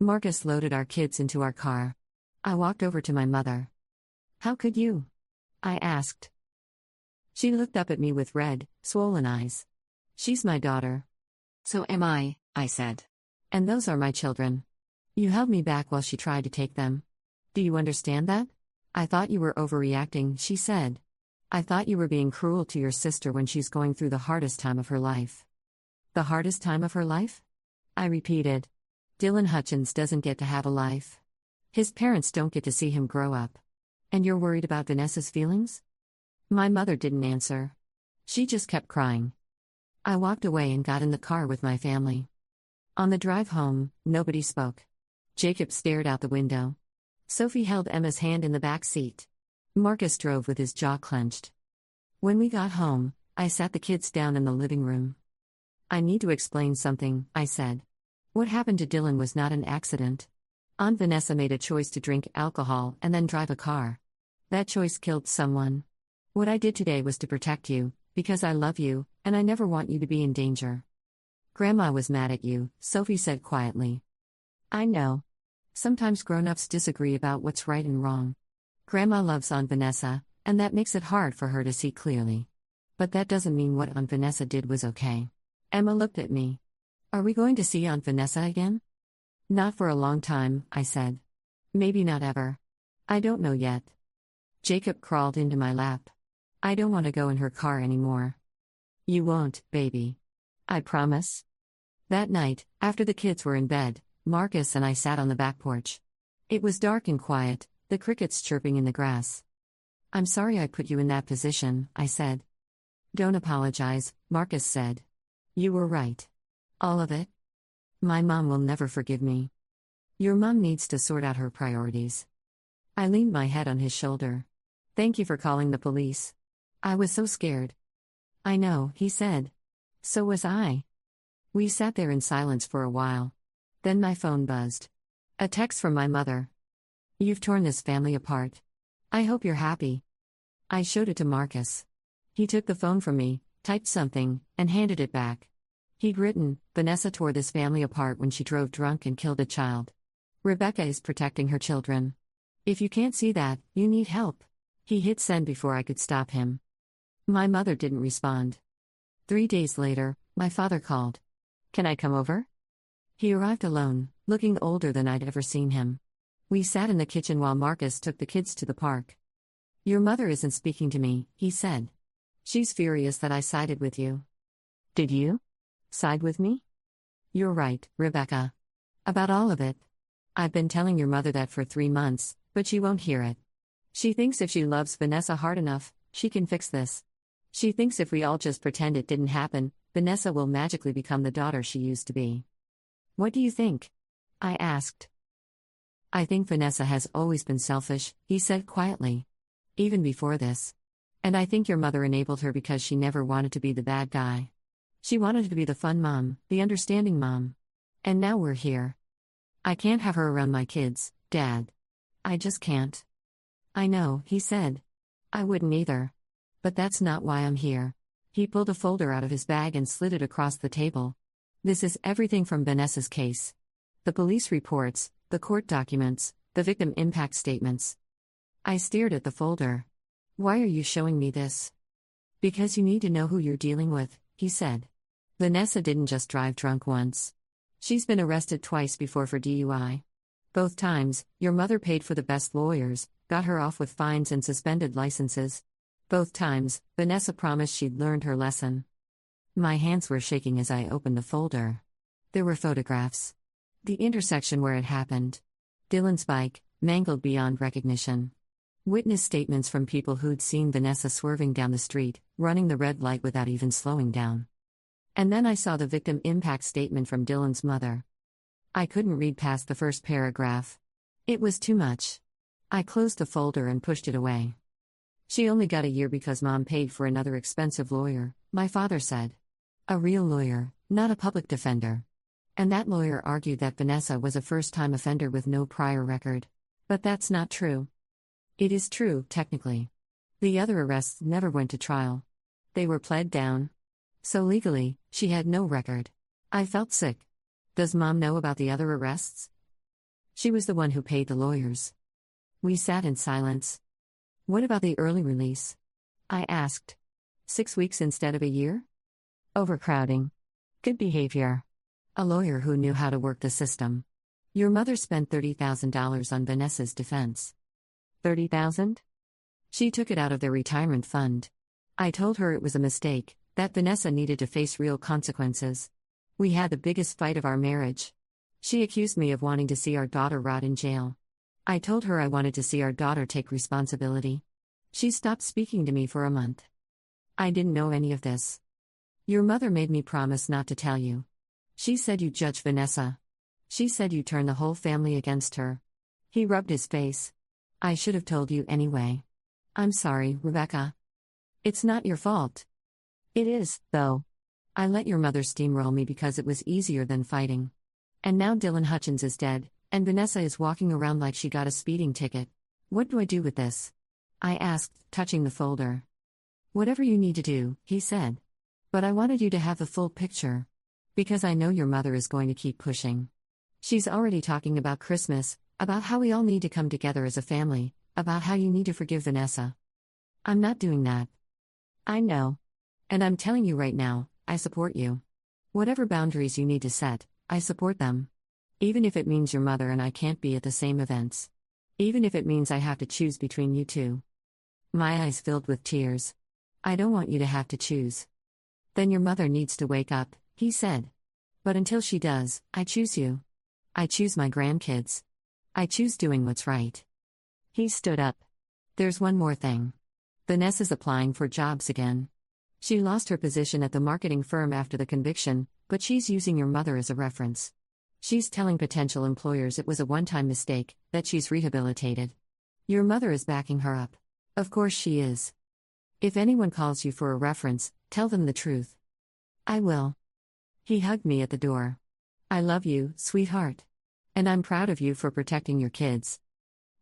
Marcus loaded our kids into our car. I walked over to my mother. How could you? I asked. She looked up at me with red, swollen eyes. She's my daughter. So am I said. And those are my children. You held me back while she tried to take them. Do you understand that? I thought you were overreacting, she said. I thought you were being cruel to your sister when she's going through the hardest time of her life. The hardest time of her life? I repeated. Dylan Hutchins doesn't get to have a life. His parents don't get to see him grow up. And you're worried about Vanessa's feelings? My mother didn't answer. She just kept crying. I walked away and got in the car with my family. On the drive home, nobody spoke. Jacob stared out the window. Sophie held Emma's hand in the back seat. Marcus drove with his jaw clenched. When we got home, I sat the kids down in the living room. I need to explain something, I said. What happened to Dylan was not an accident. Aunt Vanessa made a choice to drink alcohol and then drive a car. That choice killed someone. What I did today was to protect you, because I love you, and I never want you to be in danger. Grandma was mad at you, Sophie said quietly. I know. Sometimes grown-ups disagree about what's right and wrong. Grandma loves Aunt Vanessa, and that makes it hard for her to see clearly. But that doesn't mean what Aunt Vanessa did was okay. Emma looked at me. Are we going to see Aunt Vanessa again? Not for a long time, I said. Maybe not ever. I don't know yet. Jacob crawled into my lap. I don't want to go in her car anymore. You won't, baby. I promise. That night, after the kids were in bed, Marcus and I sat on the back porch. It was dark and quiet, the crickets chirping in the grass. I'm sorry I put you in that position, I said. Don't apologize, Marcus said. You were right. All of it? My mom will never forgive me. Your mom needs to sort out her priorities. I leaned my head on his shoulder. Thank you for calling the police. I was so scared. I know, he said. So was I. We sat there in silence for a while. Then my phone buzzed. A text from my mother. You've torn this family apart. I hope you're happy. I showed it to Marcus. He took the phone from me, typed something, and handed it back. He'd written, Vanessa tore this family apart when she drove drunk and killed a child. Rebecca is protecting her children. If you can't see that, you need help. He hit send before I could stop him. My mother didn't respond. 3 days later, my father called. Can I come over? He arrived alone, looking older than I'd ever seen him. We sat in the kitchen while Marcus took the kids to the park. Your mother isn't speaking to me, he said. She's furious that I sided with you. Did you? Side with me? You're right, Rebecca. About all of it. I've been telling your mother that for 3 months, but she won't hear it. She thinks if she loves Vanessa hard enough, she can fix this. She thinks if we all just pretend it didn't happen, Vanessa will magically become the daughter she used to be. What do you think? I asked. I think Vanessa has always been selfish, he said quietly. Even before this. And I think your mother enabled her because she never wanted to be the bad guy. She wanted to be the fun mom, the understanding mom. And now we're here. I can't have her around my kids, Dad. I just can't. I know, he said. I wouldn't either. But that's not why I'm here. He pulled a folder out of his bag and slid it across the table. This is everything from Vanessa's case. The police reports, the court documents, the victim impact statements. I stared at the folder. Why are you showing me this? Because you need to know who you're dealing with, he said. Vanessa didn't just drive drunk once. She's been arrested twice before for DUI. Both times, your mother paid for the best lawyers, got her off with fines and suspended licenses. Both times, Vanessa promised she'd learned her lesson. My hands were shaking as I opened the folder. There were photographs. The intersection where it happened. Dylan's bike, mangled beyond recognition. Witness statements from people who'd seen Vanessa swerving down the street, running the red light without even slowing down. And then I saw the victim impact statement from Dylan's mother. I couldn't read past the first paragraph. It was too much. I closed the folder and pushed it away. She only got a year because Mom paid for another expensive lawyer, my father said. A real lawyer, not a public defender. And that lawyer argued that Vanessa was a first-time offender with no prior record. But that's not true. It is true, technically. The other arrests never went to trial. They were pled down. So legally, she had no record. I felt sick. Does Mom know about the other arrests? She was the one who paid the lawyers. We sat in silence. What about the early release? I asked. 6 weeks instead of a year? Overcrowding. Good behavior. A lawyer who knew how to work the system. Your mother spent $30,000 on Vanessa's defense. $30,000? She took it out of their retirement fund. I told her it was a mistake, that Vanessa needed to face real consequences. We had the biggest fight of our marriage. She accused me of wanting to see our daughter rot in jail. I told her I wanted to see our daughter take responsibility. She stopped speaking to me for a month. I didn't know any of this. Your mother made me promise not to tell you. She said you judge Vanessa. She said you turn the whole family against her. He rubbed his face. I should have told you anyway. I'm sorry, Rebecca. It's not your fault. It is, though. I let your mother steamroll me because it was easier than fighting. And now Dylan Hutchins is dead, and Vanessa is walking around like she got a speeding ticket. What do I do with this? I asked, touching the folder. Whatever you need to do, he said. But I wanted you to have the full picture. Because I know your mother is going to keep pushing. She's already talking about Christmas, about how we all need to come together as a family, about how you need to forgive Vanessa. I'm not doing that. I know. And I'm telling you right now, I support you. Whatever boundaries you need to set, I support them. Even if it means your mother and I can't be at the same events. Even if it means I have to choose between you two. My eyes filled with tears. I don't want you to have to choose. Then your mother needs to wake up, he said. But until she does, I choose you. I choose my grandkids. I choose doing what's right. He stood up. There's one more thing. Vanessa's applying for jobs again. She lost her position at the marketing firm after the conviction, but she's using your mother as a reference. She's telling potential employers it was a one-time mistake, that she's rehabilitated. Your mother is backing her up. Of course she is. If anyone calls you for a reference, tell them the truth. I will. He hugged me at the door. I love you, sweetheart. And I'm proud of you for protecting your kids.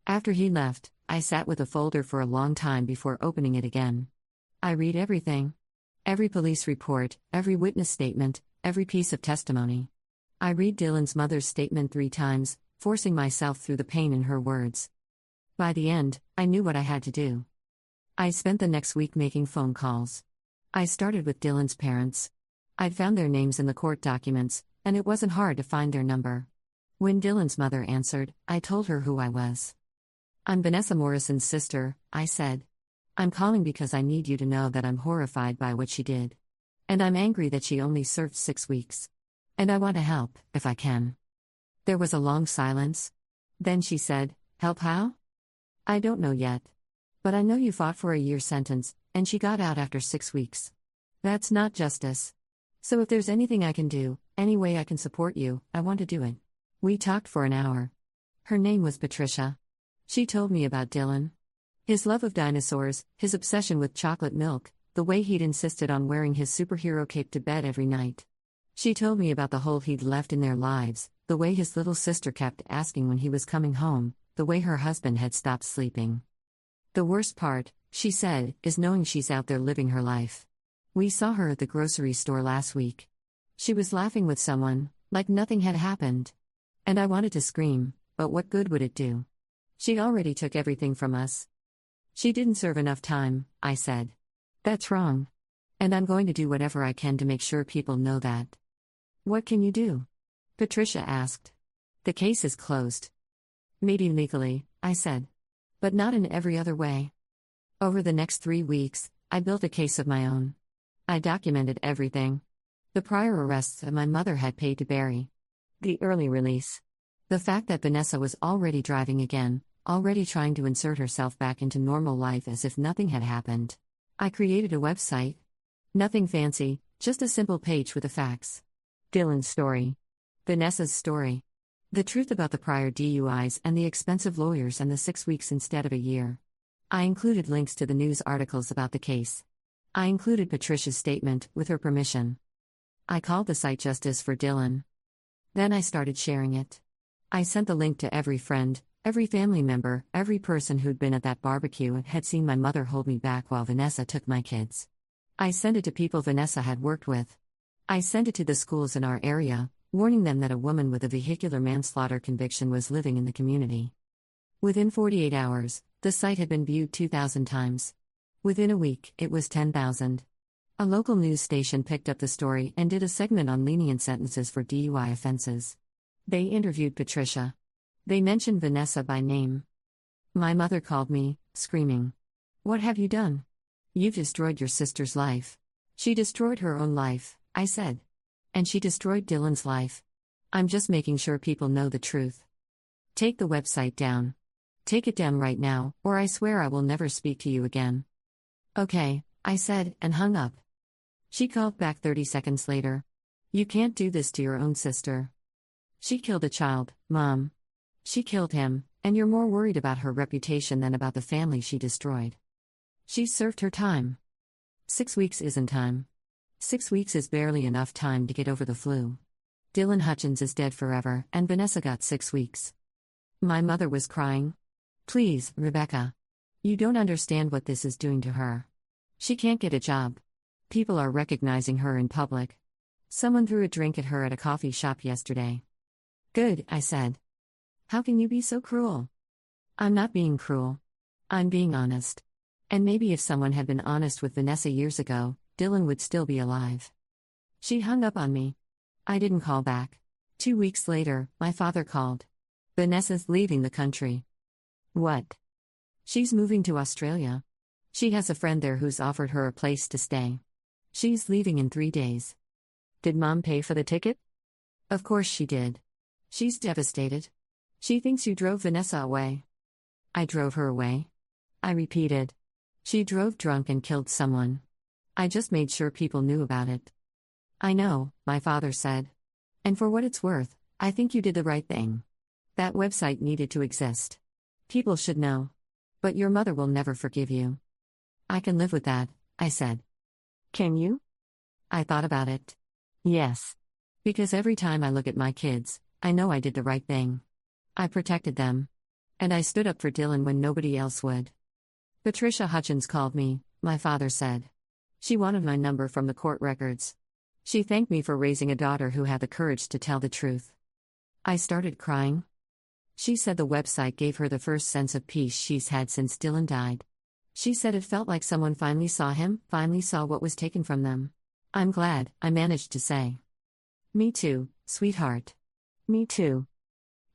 After he left, I sat with a folder for a long time before opening it again. I read everything. Every police report, every witness statement, every piece of testimony. I read Dylan's mother's statement 3 times, forcing myself through the pain in her words. By the end, I knew what I had to do. I spent the next week making phone calls. I started with Dylan's parents. I'd found their names in the court documents, and it wasn't hard to find their number. When Dylan's mother answered, I told her who I was. "I'm Vanessa Morrison's sister," I said. "I'm calling because I need you to know that I'm horrified by what she did. And I'm angry that she only served 6 weeks. And I want to help, if I can." There was a long silence. Then she said, "Help how?" "I don't know yet. But I know you fought for a year sentence, and she got out after 6 weeks. That's not justice. So if there's anything I can do, any way I can support you, I want to do it." We talked for an hour. Her name was Patricia. She told me about Dylan. His love of dinosaurs, his obsession with chocolate milk, the way he'd insisted on wearing his superhero cape to bed every night. She told me about the hole he'd left in their lives, the way his little sister kept asking when he was coming home, the way her husband had stopped sleeping. "The worst part," she said, "is knowing she's out there living her life. We saw her at the grocery store last week. She was laughing with someone, like nothing had happened. And I wanted to scream, but what good would it do? She already took everything from us." "She didn't serve enough time," I said. "That's wrong. And I'm going to do whatever I can to make sure people know that." "What can you do?" Patricia asked. "The case is closed." "Maybe legally," I said. "But not in every other way." Over the next 3 weeks, I built a case of my own. I documented everything. The prior arrests that my mother had paid to bury. The early release. The fact that Vanessa was already driving again, already trying to insert herself back into normal life as if nothing had happened. I created a website. Nothing fancy, just a simple page with the facts. Dylan's story. Vanessa's story. The truth about the prior DUIs and the expensive lawyers and the 6 weeks instead of a year. I included links to the news articles about the case. I included Patricia's statement, with her permission. I called the site Justice for Dylan. Then I started sharing it. I sent the link to every friend, every family member, every person who'd been at that barbecue and had seen my mother hold me back while Vanessa took my kids. I sent it to people Vanessa had worked with. I sent it to the schools in our area, warning them that a woman with a vehicular manslaughter conviction was living in the community. Within 48 hours, the site had been viewed 2,000 times. Within a week, it was 10,000. A local news station picked up the story and did a segment on lenient sentences for DUI offenses. They interviewed Patricia. They mentioned Vanessa by name. My mother called me, screaming. "What have you done? You've destroyed your sister's life." "She destroyed her own life," I said. "And she destroyed Dylan's life. I'm just making sure people know the truth. Take the website down. Take it down right now, or I swear I will never speak to you again." "Okay," I said, and hung up. She called back 30 seconds later. "You can't do this to your own sister. She killed a child, Mom. She killed him, and you're more worried about her reputation than about the family she destroyed. She's served her time. 6 weeks isn't time. 6 weeks is barely enough time to get over the flu. Dylan Hutchins is dead forever, and Vanessa got 6 weeks." My mother was crying. "Please, Rebecca. You don't understand what this is doing to her. She can't get a job. People are recognizing her in public. Someone threw a drink at her at a coffee shop yesterday." "Good," I said. "How can you be so cruel?" "I'm not being cruel. I'm being honest. And maybe if someone had been honest with Vanessa years ago, Dylan would still be alive." She hung up on me. I didn't call back. 2 weeks later, my father called. "Vanessa's leaving the country." "What?" "She's moving to Australia. She has a friend there who's offered her a place to stay. She's leaving in 3 days." "Did Mom pay for the ticket?" "Of course she did. She's devastated. She thinks you drove Vanessa away." "I drove her away?" I repeated. "She drove drunk and killed someone. I just made sure people knew about it." "I know," my father said. "And for what it's worth, I think you did the right thing. That website needed to exist. People should know. But your mother will never forgive you." "I can live with that," I said. "Can you?" I thought about it. Yes. Because every time I look at my kids, I know I did the right thing. I protected them. And I stood up for Dylan when nobody else would. Patricia Hutchins called me, my father said. She wanted my number from the court records. She thanked me for raising a daughter who had the courage to tell the truth. I started crying. She said the website gave her the first sense of peace she's had since Dylan died. She said it felt like someone finally saw him, finally saw what was taken from them. I'm glad, I managed to say. Me too, sweetheart. Me too.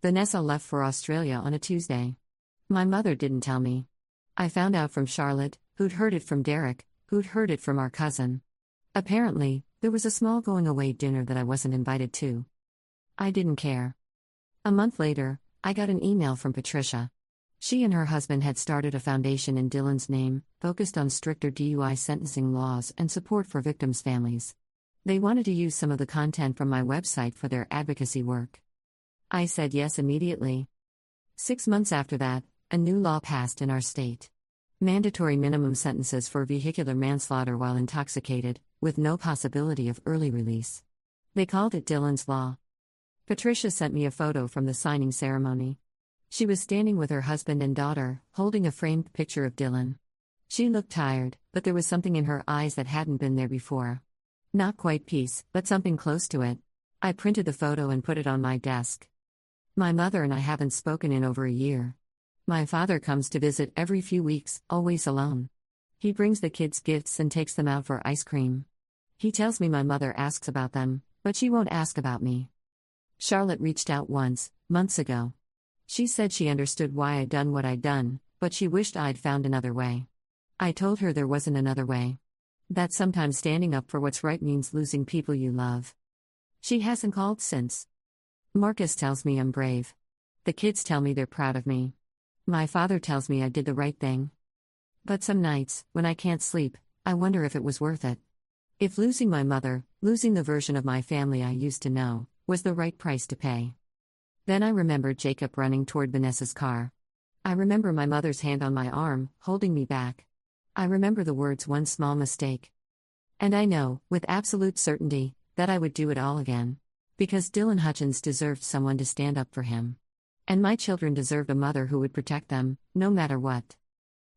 Vanessa left for Australia on a Tuesday. My mother didn't tell me. I found out from Charlotte, who'd heard it from Derek, who'd heard it from our cousin. Apparently, there was a small going-away dinner that I wasn't invited to. I didn't care. A month later, I got an email from Patricia. She and her husband had started a foundation in Dylan's name, focused on stricter DUI sentencing laws and support for victims' families. They wanted to use some of the content from my website for their advocacy work. I said yes immediately. 6 months after that, a new law passed in our state. Mandatory minimum sentences for vehicular manslaughter while intoxicated, with no possibility of early release. They called it Dylan's Law. Patricia sent me a photo from the signing ceremony. She was standing with her husband and daughter, holding a framed picture of Dylan. She looked tired, but there was something in her eyes that hadn't been there before. Not quite peace, but something close to it. I printed the photo and put it on my desk. My mother and I haven't spoken in over a year. My father comes to visit every few weeks, always alone. He brings the kids gifts and takes them out for ice cream. He tells me my mother asks about them, but she won't ask about me. Charlotte reached out once, months ago. She said she understood why I'd done what I'd done, but she wished I'd found another way. I told her there wasn't another way. That sometimes standing up for what's right means losing people you love. She hasn't called since. Marcus tells me I'm brave. The kids tell me they're proud of me. My father tells me I did the right thing. But some nights, when I can't sleep, I wonder if it was worth it. If losing my mother, losing the version of my family I used to know, was the right price to pay. Then I remembered Jacob running toward Vanessa's car. I remember my mother's hand on my arm, holding me back. I remember the words "one small mistake." And I know, with absolute certainty, that I would do it all again. Because Dylan Hutchins deserved someone to stand up for him. And my children deserved a mother who would protect them, no matter what.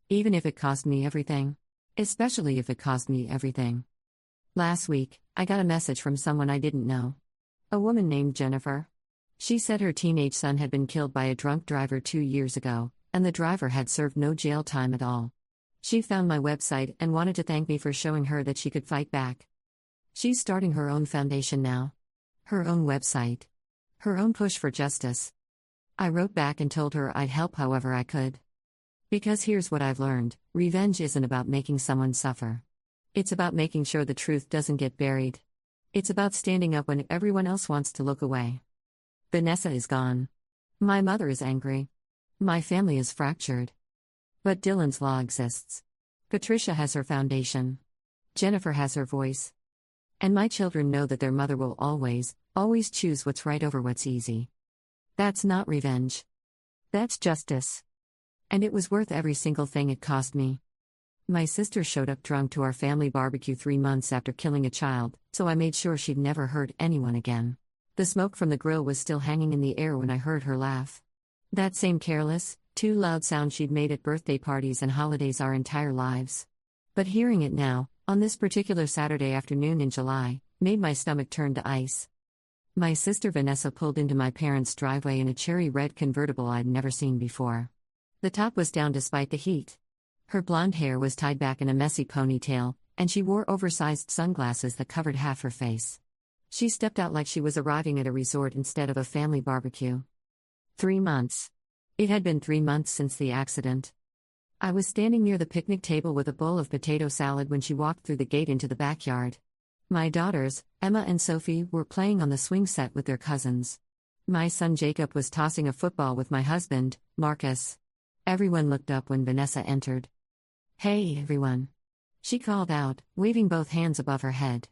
Even if it cost me everything. Especially if it cost me everything. Last week, I got a message from someone I didn't know. A woman named Jennifer. She said her teenage son had been killed by a drunk driver 2 years ago, and the driver had served no jail time at all. She found my website and wanted to thank me for showing her that she could fight back. She's starting her own foundation now. Her own website. Her own push for justice. I wrote back and told her I'd help however I could. Because here's what I've learned: revenge isn't about making someone suffer. It's about making sure the truth doesn't get buried. It's about standing up when everyone else wants to look away. Vanessa is gone. My mother is angry. My family is fractured. But Dylan's Law exists. Patricia has her foundation. Jennifer has her voice. And my children know that their mother will always, always choose what's right over what's easy. That's not revenge. That's justice. And it was worth every single thing it cost me. My sister showed up drunk to our family barbecue 3 months after killing a child, so I made sure she'd never hurt anyone again. The smoke from the grill was still hanging in the air when I heard her laugh. That same careless, too loud sound she'd made at birthday parties and holidays our entire lives. But hearing it now, on this particular Saturday afternoon in July, made my stomach turn to ice. My sister Vanessa pulled into my parents' driveway in a cherry red convertible I'd never seen before. The top was down despite the heat. Her blonde hair was tied back in a messy ponytail, and she wore oversized sunglasses that covered half her face. She stepped out like she was arriving at a resort instead of a family barbecue. 3 months. It had been 3 months since the accident. I was standing near the picnic table with a bowl of potato salad when she walked through the gate into the backyard. My daughters, Emma and Sophie, were playing on the swing set with their cousins. My son Jacob was tossing a football with my husband, Marcus. Everyone looked up when Vanessa entered. "Hey, everyone," she called out, waving both hands above her head.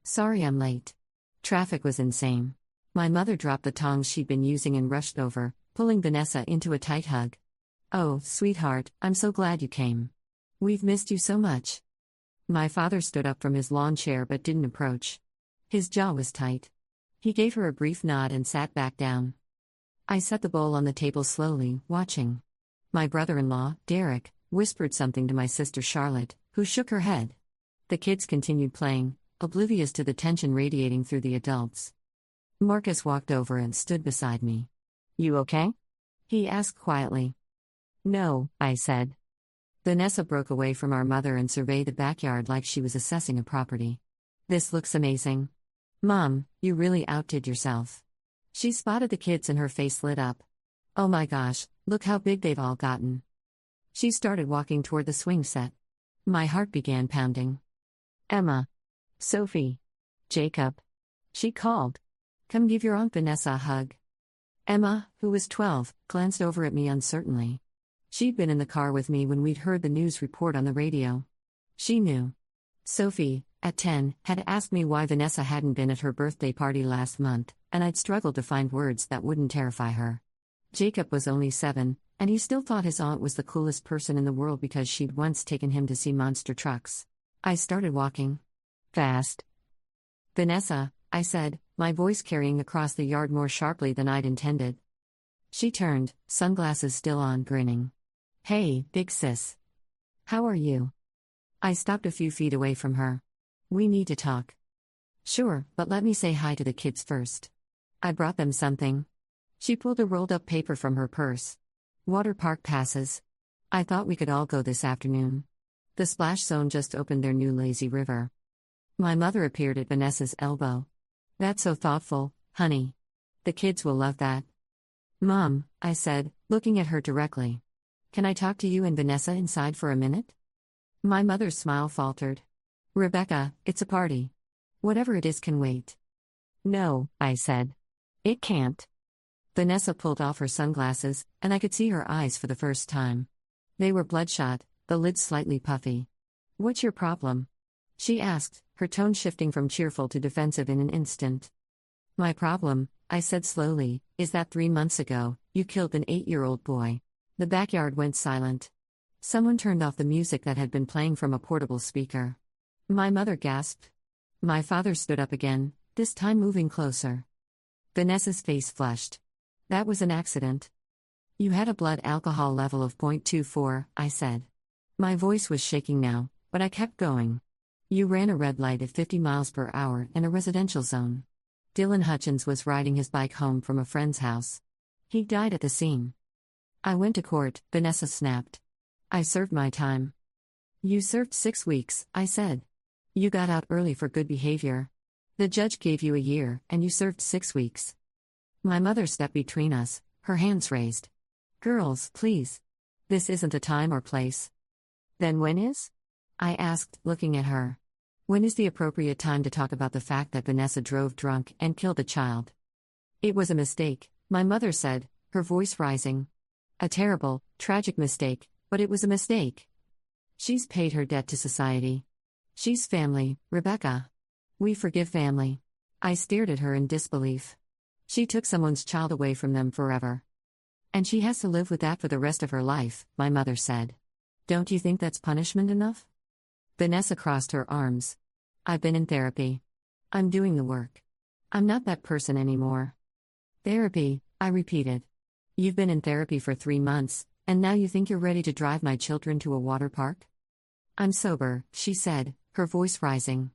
"Sorry I'm late. Traffic was insane." My mother dropped the tongs she'd been using and rushed over, pulling Vanessa into a tight hug. "Oh, sweetheart, I'm so glad you came. We've missed you so much." My father stood up from his lawn chair but didn't approach. His jaw was tight. He gave her a brief nod and sat back down. I set the bowl on the table slowly, watching. My brother-in-law, Derek, whispered something to my sister Charlotte, who shook her head. The kids continued playing, oblivious to the tension radiating through the adults. Marcus walked over and stood beside me. "You okay?" He asked quietly. No, I said. Vanessa broke away from our mother and surveyed the backyard like she was assessing a property. This looks amazing. Mom, you really outdid yourself. She spotted the kids and her face lit up. Oh my gosh, look how big they've all gotten. She started walking toward the swing set. My heart began pounding. Emma. Sophie. Jacob. She called. Come give your Aunt Vanessa a hug. Emma, who was 12, glanced over at me uncertainly. She'd been in the car with me when we'd heard the news report on the radio. She knew. Sophie, at 10, had asked me why Vanessa hadn't been at her birthday party last month, and I'd struggled to find words that wouldn't terrify her. Jacob was only 7, and he still thought his aunt was the coolest person in the world because she'd once taken him to see monster trucks. I started walking. Fast. Vanessa, I said, my voice carrying across the yard more sharply than I'd intended. She turned, sunglasses still on, grinning. Hey, big sis. How are you? I stopped a few feet away from her. We need to talk. Sure, but let me say hi to the kids first. I brought them something. She pulled a rolled up paper from her purse. Water park passes. I thought we could all go this afternoon. The Splash Zone just opened their new lazy river. My mother appeared at Vanessa's elbow. That's so thoughtful, honey. The kids will love that. Mom, I said, looking at her directly. Can I talk to you and Vanessa inside for a minute? My mother's smile faltered. Rebecca, it's a party. Whatever it is can wait. No, I said. It can't. Vanessa pulled off her sunglasses, and I could see her eyes for the first time. They were bloodshot, the lids slightly puffy. What's your problem? She asked, her tone shifting from cheerful to defensive in an instant. My problem, I said slowly, is that 3 months ago, you killed an 8-year-old boy. The backyard went silent. Someone turned off the music that had been playing from a portable speaker. My mother gasped. My father stood up again, this time moving closer. Vanessa's face flushed. That was an accident. You had a blood alcohol level of 0.24, I said. My voice was shaking now, but I kept going. You ran a red light at 50 miles per hour in a residential zone. Dylan Hutchins was riding his bike home from a friend's house. He died at the scene. I went to court, Vanessa snapped. I served my time. You served 6 weeks, I said. You got out early for good behavior. The judge gave you a year, and you served 6 weeks. My mother stepped between us, her hands raised. Girls, please. This isn't the time or place. Then when is? I asked, looking at her. When is the appropriate time to talk about the fact that Vanessa drove drunk and killed a child? It was a mistake, my mother said, her voice rising. A terrible, tragic mistake, but it was a mistake. She's paid her debt to society. She's family, Rebecca. We forgive family. I stared at her in disbelief. She took someone's child away from them forever. And she has to live with that for the rest of her life, my mother said. Don't you think that's punishment enough? Vanessa crossed her arms. I've been in therapy. I'm doing the work. I'm not that person anymore. Therapy, I repeated. You've been in therapy for 3 months, and now you think you're ready to drive my children to a water park? I'm sober, she said, her voice rising.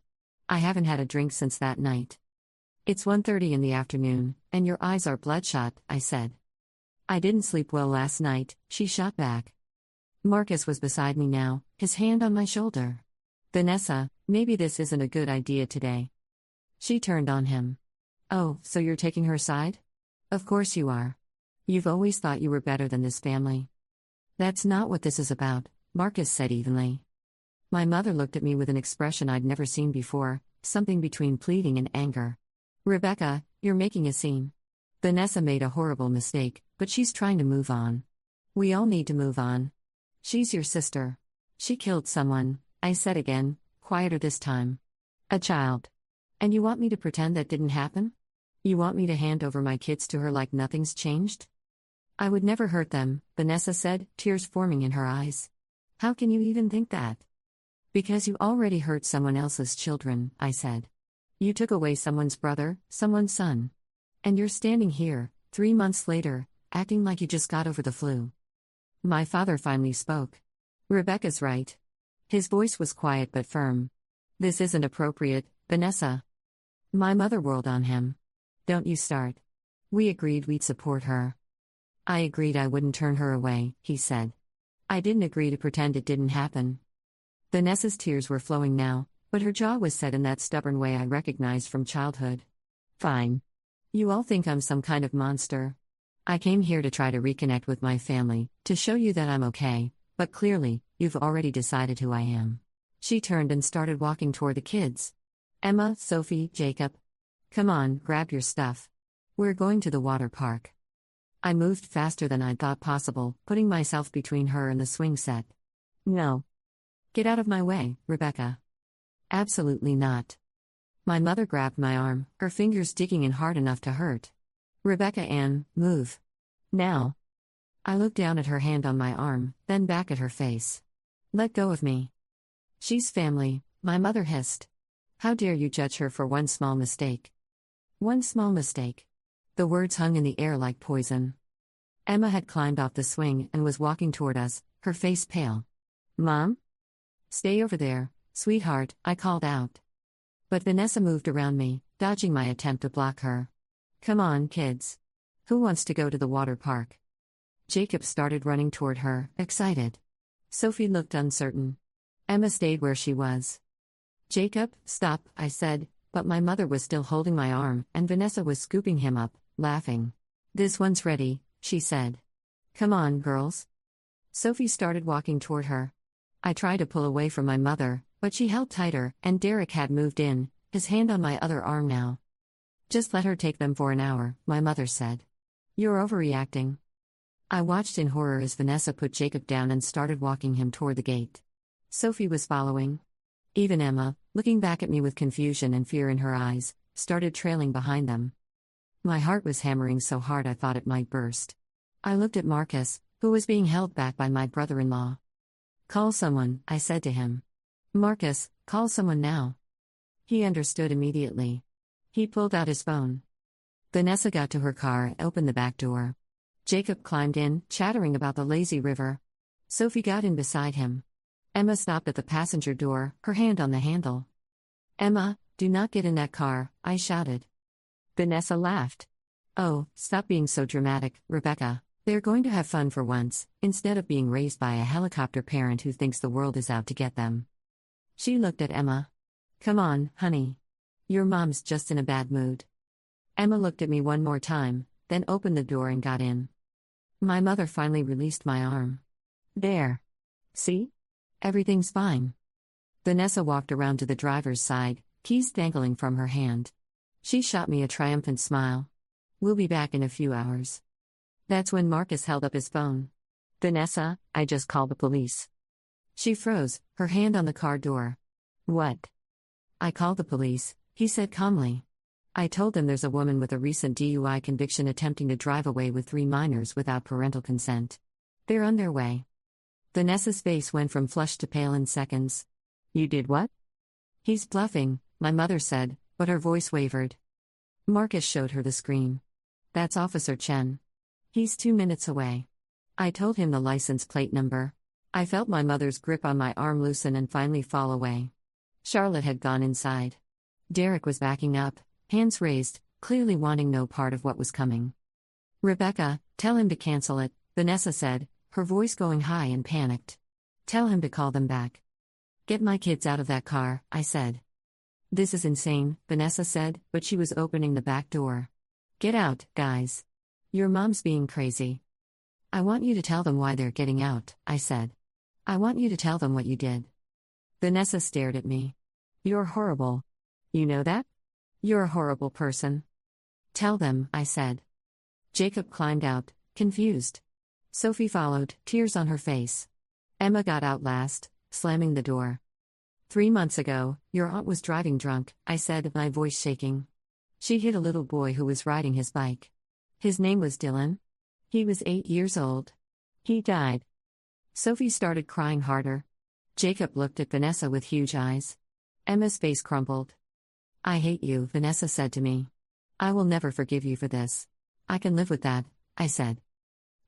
I haven't had a drink since that night. It's 1:30 in the afternoon, and your eyes are bloodshot, I said. I didn't sleep well last night, she shot back. Marcus was beside me now, his hand on my shoulder. Vanessa, maybe this isn't a good idea today. She turned on him. Oh, so you're taking her side? Of course you are. You've always thought you were better than this family. That's not what this is about, Marcus said evenly. My mother looked at me with an expression I'd never seen before, something between pleading and anger. Rebecca, you're making a scene. Vanessa made a horrible mistake, but she's trying to move on. We all need to move on. She's your sister. She killed someone, I said again, quieter this time. A child. And you want me to pretend that didn't happen? You want me to hand over my kids to her like nothing's changed? I would never hurt them, Vanessa said, tears forming in her eyes. How can you even think that? Because you already hurt someone else's children, I said. You took away someone's brother, someone's son. And you're standing here, 3 months later, acting like you just got over the flu. My father finally spoke. Rebecca's right. His voice was quiet but firm. This isn't appropriate, Vanessa. My mother whirled on him. Don't you start. We agreed we'd support her. I agreed I wouldn't turn her away, he said. I didn't agree to pretend it didn't happen. Vanessa's tears were flowing now, but her jaw was set in that stubborn way I recognized from childhood. Fine. You all think I'm some kind of monster. I came here to try to reconnect with my family, to show you that I'm okay, but clearly, you've already decided who I am. She turned and started walking toward the kids. Emma, Sophie, Jacob. Come on, grab your stuff. We're going to the water park. I moved faster than I'd thought possible, putting myself between her and the swing set. No. Get out of my way, Rebecca. Absolutely not. My mother grabbed my arm, her fingers digging in hard enough to hurt. Rebecca Ann, move. Now. I looked down at her hand on my arm, then back at her face. Let go of me. She's family, my mother hissed. How dare you judge her for one small mistake? One small mistake. The words hung in the air like poison. Emma had climbed off the swing and was walking toward us, her face pale. Mom? Stay over there, sweetheart, I called out. But Vanessa moved around me, dodging my attempt to block her. Come on, kids. Who wants to go to the water park? Jacob started running toward her, excited. Sophie looked uncertain. Emma stayed where she was. Jacob, stop, I said, but my mother was still holding my arm, and Vanessa was scooping him up, laughing. This one's ready, she said. Come on, girls. Sophie started walking toward her. I tried to pull away from my mother, but she held tighter, and Derek had moved in, his hand on my other arm now. Just let her take them for an hour, my mother said. You're overreacting. I watched in horror as Vanessa put Jacob down and started walking him toward the gate. Sophie was following. Even Emma, looking back at me with confusion and fear in her eyes, started trailing behind them. My heart was hammering so hard I thought it might burst. I looked at Marcus, who was being held back by my brother-in-law. Call someone, I said to him. Marcus, call someone now. He understood immediately. He pulled out his phone. Vanessa got to her car and opened the back door. Jacob climbed in, chattering about the lazy river. Sophie got in beside him. Emma stopped at the passenger door, her hand on the handle. Emma, do not get in that car, I shouted. Vanessa laughed. Oh, stop being so dramatic, Rebecca. They're going to have fun for once, instead of being raised by a helicopter parent who thinks the world is out to get them. She looked at Emma. Come on, honey. Your mom's just in a bad mood. Emma looked at me one more time, then opened the door and got in. My mother finally released my arm. There. See? Everything's fine. Vanessa walked around to the driver's side, keys dangling from her hand. She shot me a triumphant smile. We'll be back in a few hours. That's when Marcus held up his phone. Vanessa, I just called the police. She froze, her hand on the car door. What? I called the police, he said calmly. I told them there's a woman with a recent DUI conviction attempting to drive away with 3 minors without parental consent. They're on their way. Vanessa's face went from flushed to pale in seconds. You did what? He's bluffing, my mother said, but her voice wavered. Marcus showed her the screen. That's Officer Chen. He's 2 minutes away. I told him the license plate number. I felt my mother's grip on my arm loosen and finally fall away. Charlotte had gone inside. Derek was backing up, hands raised, clearly wanting no part of what was coming. Rebecca, tell him to cancel it, Vanessa said, her voice going high and panicked. Tell him to call them back. Get my kids out of that car, I said. This is insane, Vanessa said, but she was opening the back door. Get out, guys. Your mom's being crazy. I want you to tell them why they're getting out, I said. I want you to tell them what you did. Vanessa stared at me. You're horrible. You know that? You're a horrible person. Tell them, I said. Jacob climbed out, confused. Sophie followed, tears on her face. Emma got out last, slamming the door. 3 months ago, your aunt was driving drunk, I said, my voice shaking. She hit a little boy who was riding his bike. His name was Dylan. He was 8 years old. He died. Sophie started crying harder. Jacob looked at Vanessa with huge eyes. Emma's face crumpled. I hate you, Vanessa said to me. I will never forgive you for this. I can live with that, I said.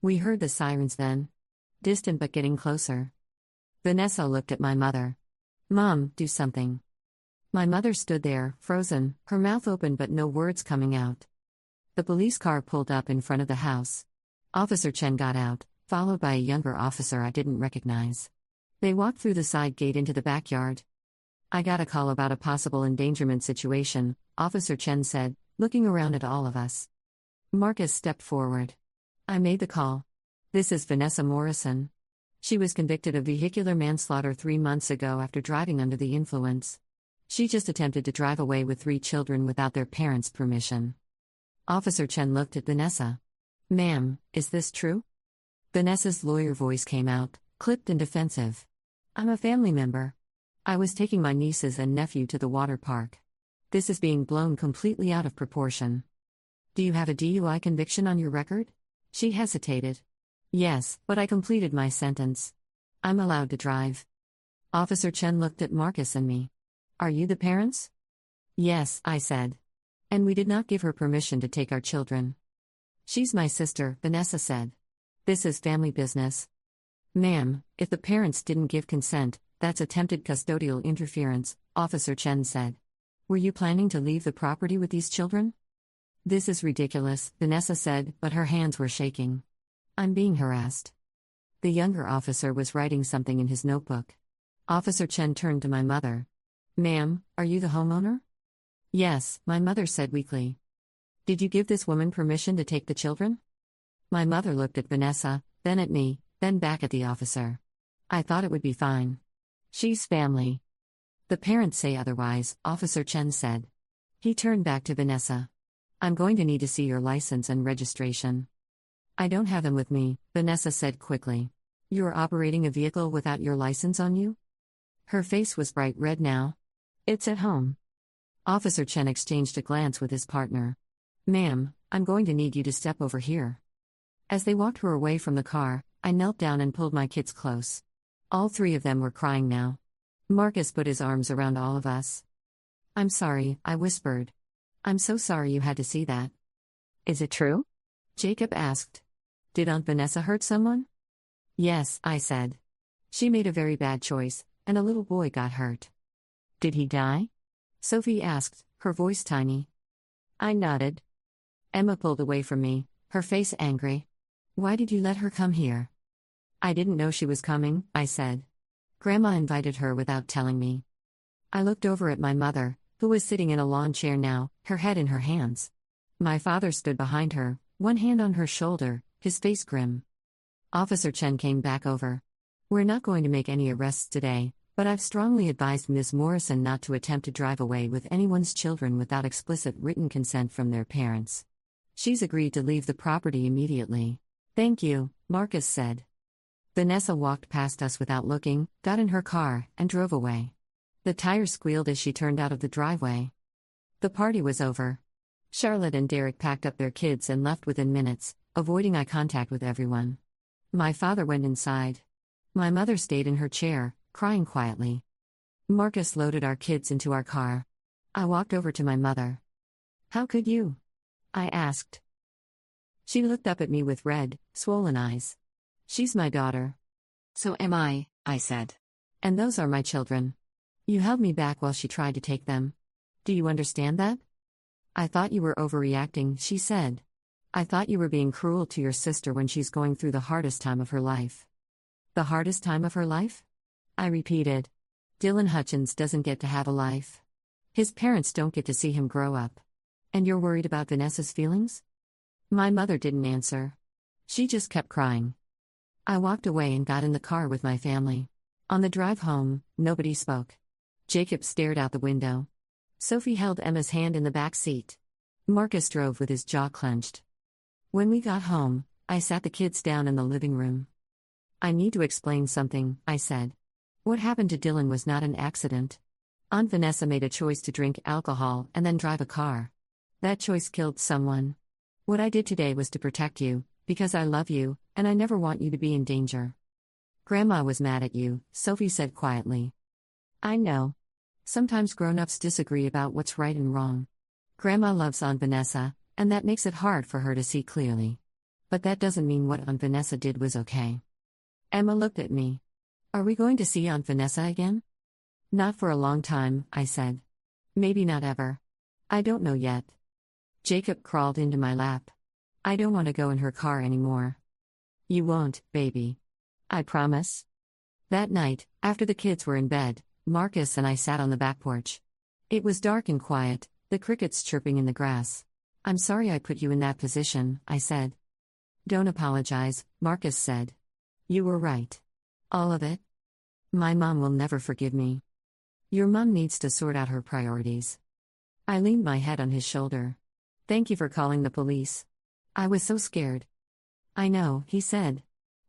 We heard the sirens then. Distant but getting closer. Vanessa looked at my mother. Mom, do something. My mother stood there, frozen, her mouth open but no words coming out. The police car pulled up in front of the house. Officer Chen got out, followed by a younger officer I didn't recognize. They walked through the side gate into the backyard. I got a call about a possible endangerment situation, Officer Chen said, looking around at all of us. Marcus stepped forward. I made the call. This is Vanessa Morrison. She was convicted of vehicular manslaughter 3 months ago after driving under the influence. She just attempted to drive away with 3 children without their parents' permission. Officer Chen looked at Vanessa. Ma'am, is this true? Vanessa's lawyer voice came out, clipped and defensive. I'm a family member. I was taking my nieces and nephew to the water park. This is being blown completely out of proportion. Do you have a DUI conviction on your record? She hesitated. Yes, but I completed my sentence. I'm allowed to drive. Officer Chen looked at Marcus and me. Are you the parents? Yes, I said. And we did not give her permission to take our children. She's my sister, Vanessa said. This is family business. Ma'am, if the parents didn't give consent, that's attempted custodial interference, Officer Chen said. Were you planning to leave the property with these children? This is ridiculous, Vanessa said, but her hands were shaking. I'm being harassed. The younger officer was writing something in his notebook. Officer Chen turned to my mother. Ma'am, are you the homeowner? Yes, my mother said weakly. Did you give this woman permission to take the children? My mother looked at Vanessa, then at me, then back at the officer. I thought it would be fine. She's family. The parents say otherwise, Officer Chen said. He turned back to Vanessa. I'm going to need to see your license and registration. I don't have them with me, Vanessa said quickly. You are operating a vehicle without your license on you? Her face was bright red now. It's at home. Officer Chen exchanged a glance with his partner. Ma'am, I'm going to need you to step over here. As they walked her away from the car, I knelt down and pulled my kids close. All 3 of them were crying now. Marcus put his arms around all of us. I'm sorry, I whispered. I'm so sorry you had to see that. Is it true? Jacob asked. Did Aunt Vanessa hurt someone? Yes, I said. She made a very bad choice, and a little boy got hurt. Did he die? Sophie asked, her voice tiny. I nodded. Emma pulled away from me, her face angry. Why did you let her come here? I didn't know she was coming, I said. Grandma invited her without telling me. I looked over at my mother, who was sitting in a lawn chair now, her head in her hands. My father stood behind her, one hand on her shoulder, his face grim. Officer Chen came back over. We're not going to make any arrests today, but I've strongly advised Ms. Morrison not to attempt to drive away with anyone's children without explicit written consent from their parents. She's agreed to leave the property immediately. Thank you, Marcus said. Vanessa walked past us without looking, got in her car, and drove away. The tires squealed as she turned out of the driveway. The party was over. Charlotte and Derek packed up their kids and left within minutes, avoiding eye contact with everyone. My father went inside. My mother stayed in her chair, crying quietly. Marcus loaded our kids into our car. I walked over to my mother. How could you? I asked. She looked up at me with red, swollen eyes. She's my daughter. So am I said. And those are my children. You held me back while she tried to take them. Do you understand that? I thought you were overreacting, she said. I thought you were being cruel to your sister when she's going through the hardest time of her life. The hardest time of her life? I repeated. Dylan Hutchins doesn't get to have a life. His parents don't get to see him grow up. And you're worried about Vanessa's feelings? My mother didn't answer. She just kept crying. I walked away and got in the car with my family. On the drive home, nobody spoke. Jacob stared out the window. Sophie held Emma's hand in the back seat. Marcus drove with his jaw clenched. When we got home, I sat the kids down in the living room. I need to explain something, I said. What happened to Dylan was not an accident. Aunt Vanessa made a choice to drink alcohol and then drive a car. That choice killed someone. What I did today was to protect you, because I love you, and I never want you to be in danger. Grandma was mad at you, Sophie said quietly. I know. Sometimes grown-ups disagree about what's right and wrong. Grandma loves Aunt Vanessa, and that makes it hard for her to see clearly. But that doesn't mean what Aunt Vanessa did was okay. Emma looked at me. Are we going to see Aunt Vanessa again? Not for a long time, I said. Maybe not ever. I don't know yet. Jacob crawled into my lap. I don't want to go in her car anymore. You won't, baby. I promise. That night, after the kids were in bed, Marcus and I sat on the back porch. It was dark and quiet, the crickets chirping in the grass. I'm sorry I put you in that position, I said. Don't apologize, Marcus said. You were right. All of it? My mom will never forgive me. Your mom needs to sort out her priorities. I leaned my head on his shoulder. Thank you for calling the police. I was so scared. I know, he said.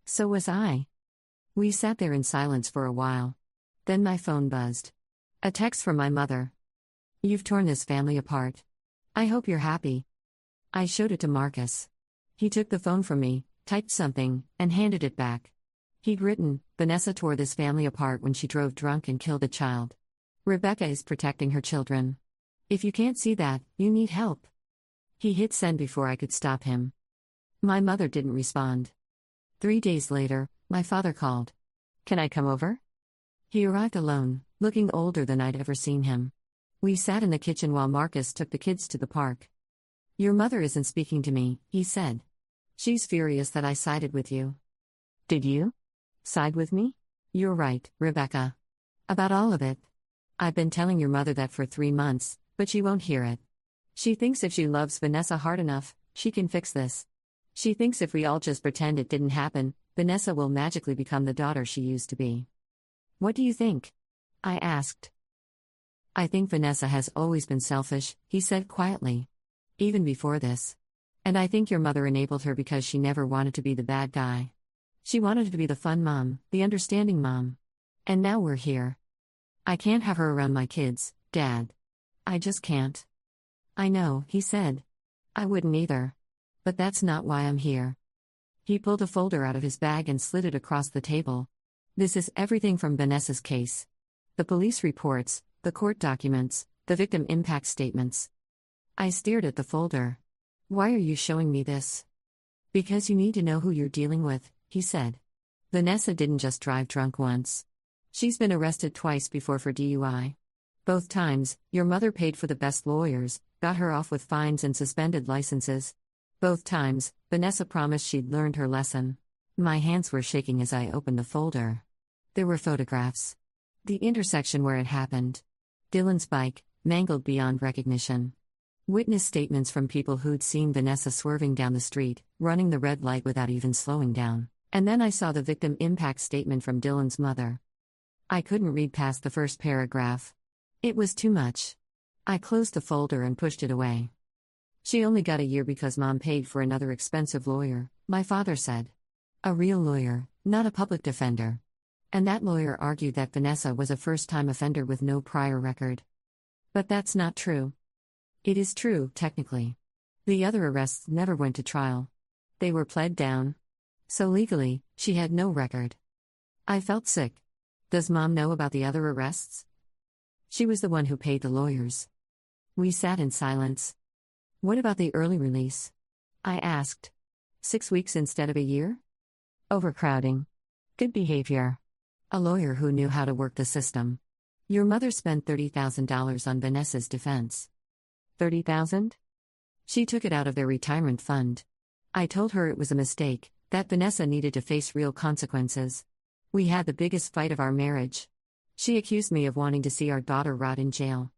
So was I. We sat there in silence for a while. Then my phone buzzed. A text from my mother. You've torn this family apart. I hope you're happy. I showed it to Marcus. He took the phone from me, typed something, and handed it back. He'd written, Vanessa tore this family apart when she drove drunk and killed a child. Rebecca is protecting her children. If you can't see that, you need help. He hit send before I could stop him. My mother didn't respond. 3 days later, my father called. Can I come over? He arrived alone, looking older than I'd ever seen him. We sat in the kitchen while Marcus took the kids to the park. Your mother isn't speaking to me, he said. She's furious that I sided with you. Did you? Side with me? You're right, Rebecca. About all of it. I've been telling your mother that for 3 months, but she won't hear it. She thinks if she loves Vanessa hard enough, she can fix this. She thinks if we all just pretend it didn't happen, Vanessa will magically become the daughter she used to be. What do you think? I asked. I think Vanessa has always been selfish, he said quietly. Even before this. And I think your mother enabled her because she never wanted to be the bad guy. She wanted to be the fun mom, the understanding mom. And now we're here. I can't have her around my kids, Dad. I just can't. I know, he said. I wouldn't either. But that's not why I'm here. He pulled a folder out of his bag and slid it across the table. This is everything from Vanessa's case. The police reports, the court documents, the victim impact statements. I stared at the folder. Why are you showing me this? Because you need to know who you're dealing with, he said. Vanessa didn't just drive drunk once. She's been arrested twice before for DUI. Both times, your mother paid for the best lawyers, got her off with fines and suspended licenses. Both times, Vanessa promised she'd learned her lesson. My hands were shaking as I opened the folder. There were photographs. The intersection where it happened. Dylan's bike, mangled beyond recognition. Witness statements from people who'd seen Vanessa swerving down the street, running the red light without even slowing down. And then I saw the victim impact statement from Dylan's mother. I couldn't read past the first paragraph. It was too much. I closed the folder and pushed it away. She only got a year because Mom paid for another expensive lawyer, my father said. A real lawyer, not a public defender. And that lawyer argued that Vanessa was a first-time offender with no prior record. But that's not true. It is true, technically. The other arrests never went to trial. They were pled down. So legally, she had no record. I felt sick. Does Mom know about the other arrests? She was the one who paid the lawyers. We sat in silence. What about the early release? I asked. 6 weeks instead of a year? Overcrowding. Good behavior. A lawyer who knew how to work the system. Your mother spent $30,000 on Vanessa's defense. $30,000? She took it out of their retirement fund. I told her it was a mistake, that Vanessa needed to face real consequences. We had the biggest fight of our marriage. She accused me of wanting to see our daughter rot in jail.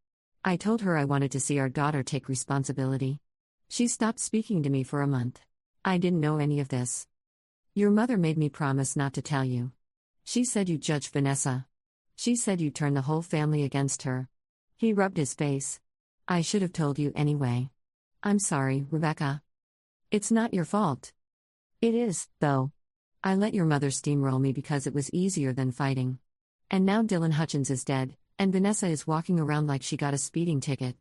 I told her I wanted to see our daughter take responsibility. She stopped speaking to me for a month. I didn't know any of this. Your mother made me promise not to tell you. She said you judged Vanessa. She said you turned the whole family against her. He rubbed his face. I should have told you anyway. I'm sorry, Rebecca. It's not your fault. It is, though. I let your mother steamroll me because it was easier than fighting. And now Dylan Hutchins is dead, and Vanessa is walking around like she got a speeding ticket.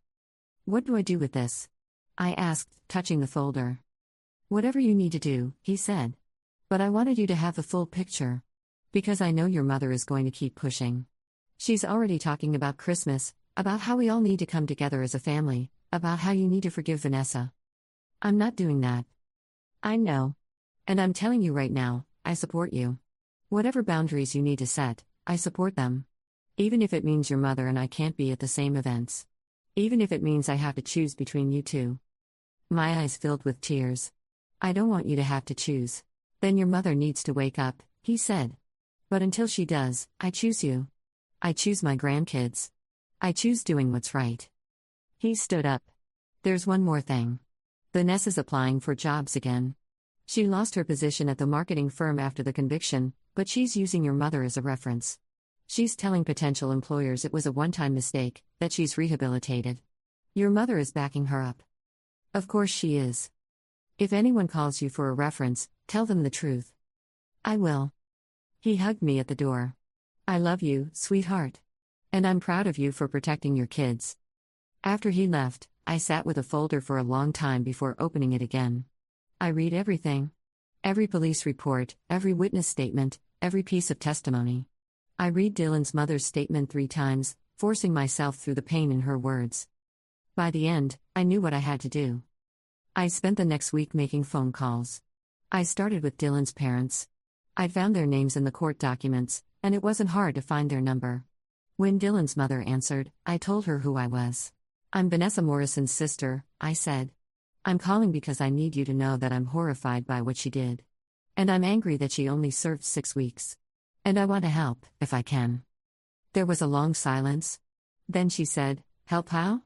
What do I do with this? I asked, touching the folder. Whatever you need to do, he said. But I wanted you to have the full picture. Because I know your mother is going to keep pushing. She's already talking about Christmas, about how we all need to come together as a family, about how you need to forgive Vanessa. I'm not doing that. I know. And I'm telling you right now, I support you. Whatever boundaries you need to set, I support them. Even if it means your mother and I can't be at the same events. Even if it means I have to choose between you two. My eyes filled with tears. I don't want you to have to choose. Then your mother needs to wake up, he said. But until she does, I choose you. I choose my grandkids. I choose doing what's right. He stood up. There's one more thing. Vanessa's applying for jobs again. She lost her position at the marketing firm after the conviction, but she's using your mother as a reference. She's telling potential employers it was a one-time mistake, that she's rehabilitated. Your mother is backing her up. Of course she is. If anyone calls you for a reference, tell them the truth. I will. He hugged me at the door. I love you, sweetheart. And I'm proud of you for protecting your kids. After he left, I sat with a folder for a long time before opening it again. I read everything. Every police report, every witness statement, every piece of testimony. I read Dylan's mother's statement 3 times, forcing myself through the pain in her words. By the end, I knew what I had to do. I spent the next week making phone calls. I started with Dylan's parents. I'd found their names in the court documents, and it wasn't hard to find their number. When Dylan's mother answered, I told her who I was. I'm Vanessa Morrison's sister, I said. I'm calling because I need you to know that I'm horrified by what she did. And I'm angry that she only served 6 weeks. And I want to help, if I can. There was a long silence. Then she said, help how?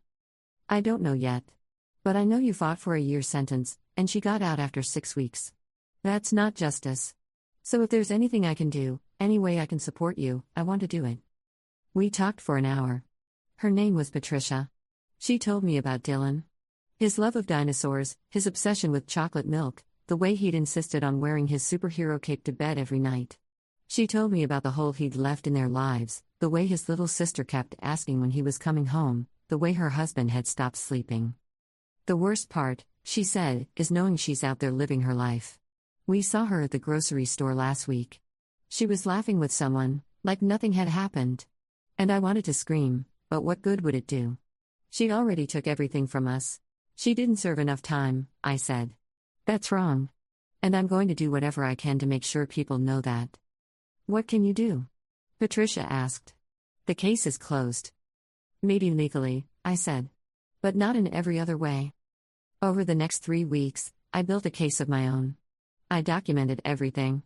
I don't know yet. But I know you fought for a year sentence, and she got out after 6 weeks. That's not justice. So if there's anything I can do, any way I can support you, I want to do it. We talked for an hour. Her name was Patricia. She told me about Dylan. His love of dinosaurs, his obsession with chocolate milk, the way he'd insisted on wearing his superhero cape to bed every night. She told me about the hole he'd left in their lives, the way his little sister kept asking when he was coming home, the way her husband had stopped sleeping. The worst part, she said, is knowing she's out there living her life. We saw her at the grocery store last week. She was laughing with someone, like nothing had happened. And I wanted to scream, but what good would it do? She already took everything from us. She didn't serve enough time, I said. That's wrong. And I'm going to do whatever I can to make sure people know that. What can you do? Patricia asked. The case is closed. Maybe legally, I said. But not in every other way. Over the next 3 weeks, I built a case of my own. I documented everything.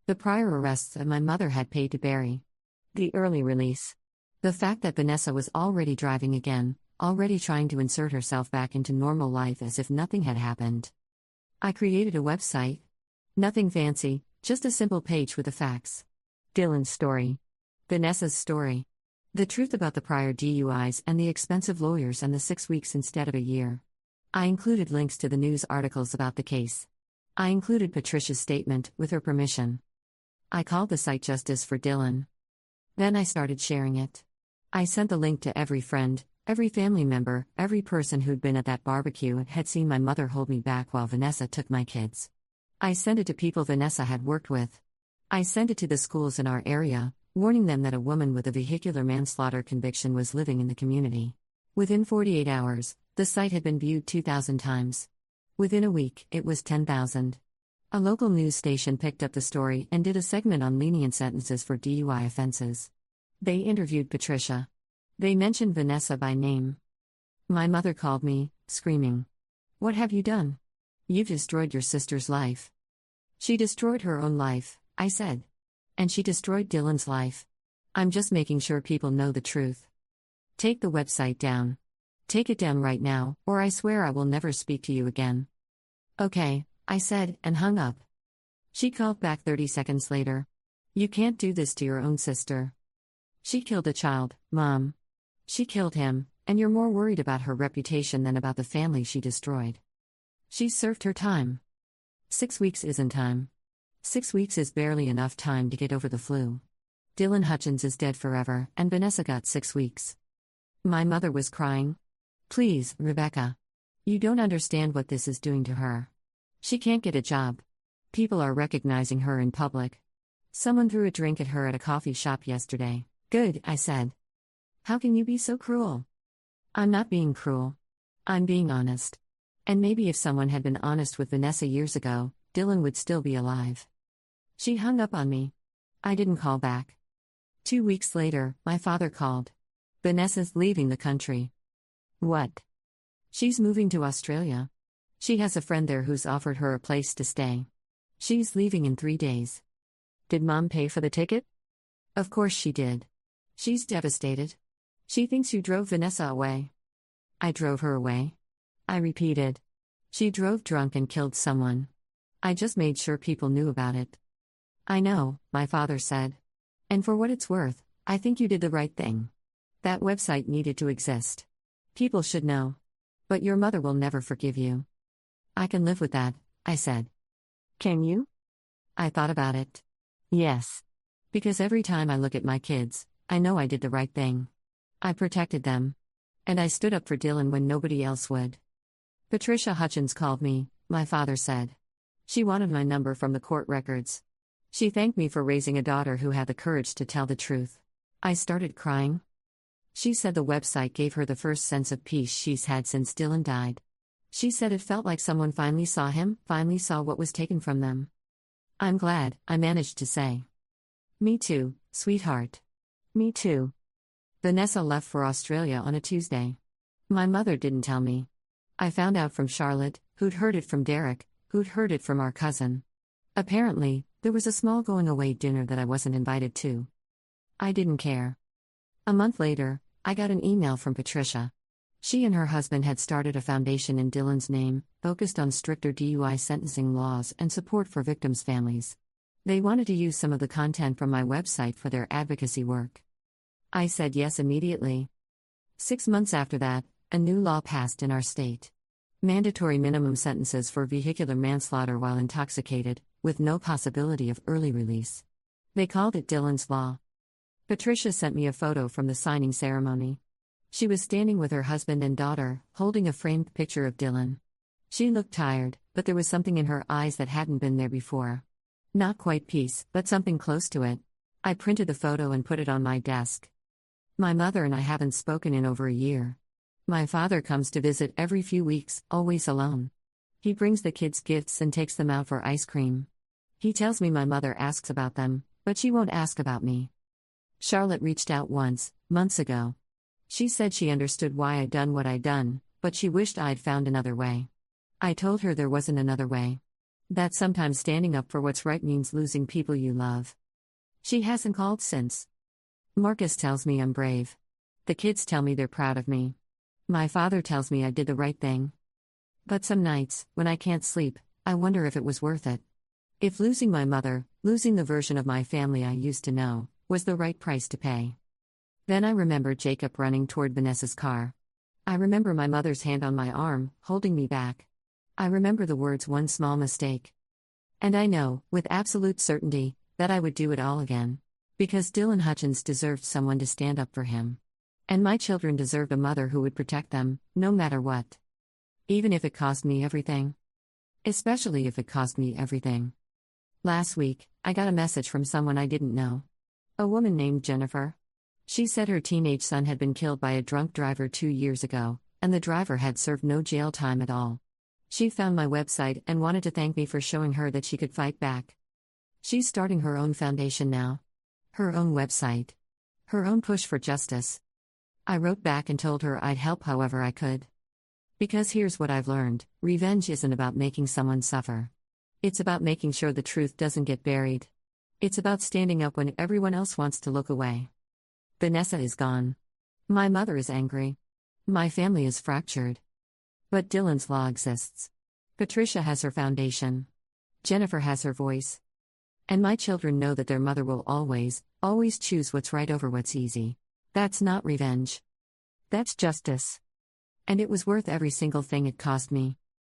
The prior arrests that my mother had paid to bury. The early release. The fact that Vanessa was already driving again, already trying to insert herself back into normal life as if nothing had happened. I created a website. Nothing fancy, just a simple page with the facts. Dylan's story. Vanessa's story. The truth about the prior DUIs and the expensive lawyers and the 6 weeks instead of a year. I included links to the news articles about the case. I included Patricia's statement, with her permission. I called the site Justice for Dylan. Then I started sharing it. I sent the link to every friend, every family member, every person who'd been at that barbecue and had seen my mother hold me back while Vanessa took my kids. I sent it to people Vanessa had worked with. I sent it to the schools in our area, warning them that a woman with a vehicular manslaughter conviction was living in the community. Within 48 hours, the site had been viewed 2,000 times. Within a week, it was 10,000. A local news station picked up the story and did a segment on lenient sentences for DUI offenses. They interviewed Patricia. They mentioned Vanessa by name. My mother called me, screaming. What have you done? You've destroyed your sister's life. She destroyed her own life, I said. And she destroyed Dylan's life. I'm just making sure people know the truth. Take the website down. Take it down right now, or I swear I will never speak to you again. Okay, I said, and hung up. She called back 30 seconds later. You can't do this to your own sister. She killed a child, Mom. She killed him, and you're more worried about her reputation than about the family she destroyed. She served her time. 6 weeks isn't time. 6 weeks is barely enough time to get over the flu. Dylan Hutchins is dead forever, and Vanessa got 6 weeks. My mother was crying. Please, Rebecca. You don't understand what this is doing to her. She can't get a job. People are recognizing her in public. Someone threw a drink at her at a coffee shop yesterday. Good, I said. How can you be so cruel? I'm not being cruel. I'm being honest. And maybe if someone had been honest with Vanessa years ago, Dylan would still be alive. She hung up on me. I didn't call back. 2 weeks later, my father called. Vanessa's leaving the country. What? She's moving to Australia. She has a friend there who's offered her a place to stay. She's leaving in 3 days. Did Mom pay for the ticket? Of course she did. She's devastated. She thinks you drove Vanessa away. I drove her away? I repeated. She drove drunk and killed someone. I just made sure people knew about it. I know, my father said. And for what it's worth, I think you did the right thing. That website needed to exist. People should know. But your mother will never forgive you. I can live with that, I said. Can you? I thought about it. Yes. Because every time I look at my kids, I know I did the right thing. I protected them. And I stood up for Dylan when nobody else would. Patricia Hutchins called me, my father said. She wanted my number from the court records. She thanked me for raising a daughter who had the courage to tell the truth. I started crying. She said the website gave her the first sense of peace she's had since Dylan died. She said it felt like someone finally saw him, finally saw what was taken from them. I'm glad, I managed to say. Me too, sweetheart. Me too. Vanessa left for Australia on a Tuesday. My mother didn't tell me. I found out from Charlotte, who'd heard it from Derek, who'd heard it from our cousin. Apparently, there was a small going-away dinner that I wasn't invited to. I didn't care. A month later, I got an email from Patricia. She and her husband had started a foundation in Dylan's name, focused on stricter DUI sentencing laws and support for victims' families. They wanted to use some of the content from my website for their advocacy work. I said yes immediately. 6 months after that, a new law passed in our state. Mandatory minimum sentences for vehicular manslaughter while intoxicated, with no possibility of early release. They called it Dylan's Law. Patricia sent me a photo from the signing ceremony. She was standing with her husband and daughter, holding a framed picture of Dylan. She looked tired, but there was something in her eyes that hadn't been there before. Not quite peace, but something close to it. I printed the photo and put it on my desk. My mother and I haven't spoken in over a year. My father comes to visit every few weeks, always alone. He brings the kids gifts and takes them out for ice cream. He tells me my mother asks about them, but she won't ask about me. Charlotte reached out once, months ago. She said she understood why I'd done what I'd done, but she wished I'd found another way. I told her there wasn't another way. That sometimes standing up for what's right means losing people you love. She hasn't called since. Marcus tells me I'm brave. The kids tell me they're proud of me. My father tells me I did the right thing. But some nights, when I can't sleep, I wonder if it was worth it. If losing my mother, losing the version of my family I used to know, was the right price to pay. Then I remember Jacob running toward Vanessa's car. I remember my mother's hand on my arm, holding me back. I remember the words "one small mistake." And I know, with absolute certainty, that I would do it all again. Because Dylan Hutchins deserved someone to stand up for him. And my children deserved a mother who would protect them, no matter what. Even if it cost me everything. Especially if it cost me everything. Last week, I got a message from someone I didn't know. A woman named Jennifer. She said her teenage son had been killed by a drunk driver 2 years ago, and the driver had served no jail time at all. She found my website and wanted to thank me for showing her that she could fight back. She's starting her own foundation now. Her own website. Her own push for justice. I wrote back and told her I'd help however I could. Because here's what I've learned: revenge isn't about making someone suffer. It's about making sure the truth doesn't get buried. It's about standing up when everyone else wants to look away. Vanessa is gone. My mother is angry. My family is fractured. But Dylan's Law exists. Patricia has her foundation. Jennifer has her voice. And my children know that their mother will always, always choose what's right over what's easy. That's not revenge. That's justice. And it was worth every single thing it cost me.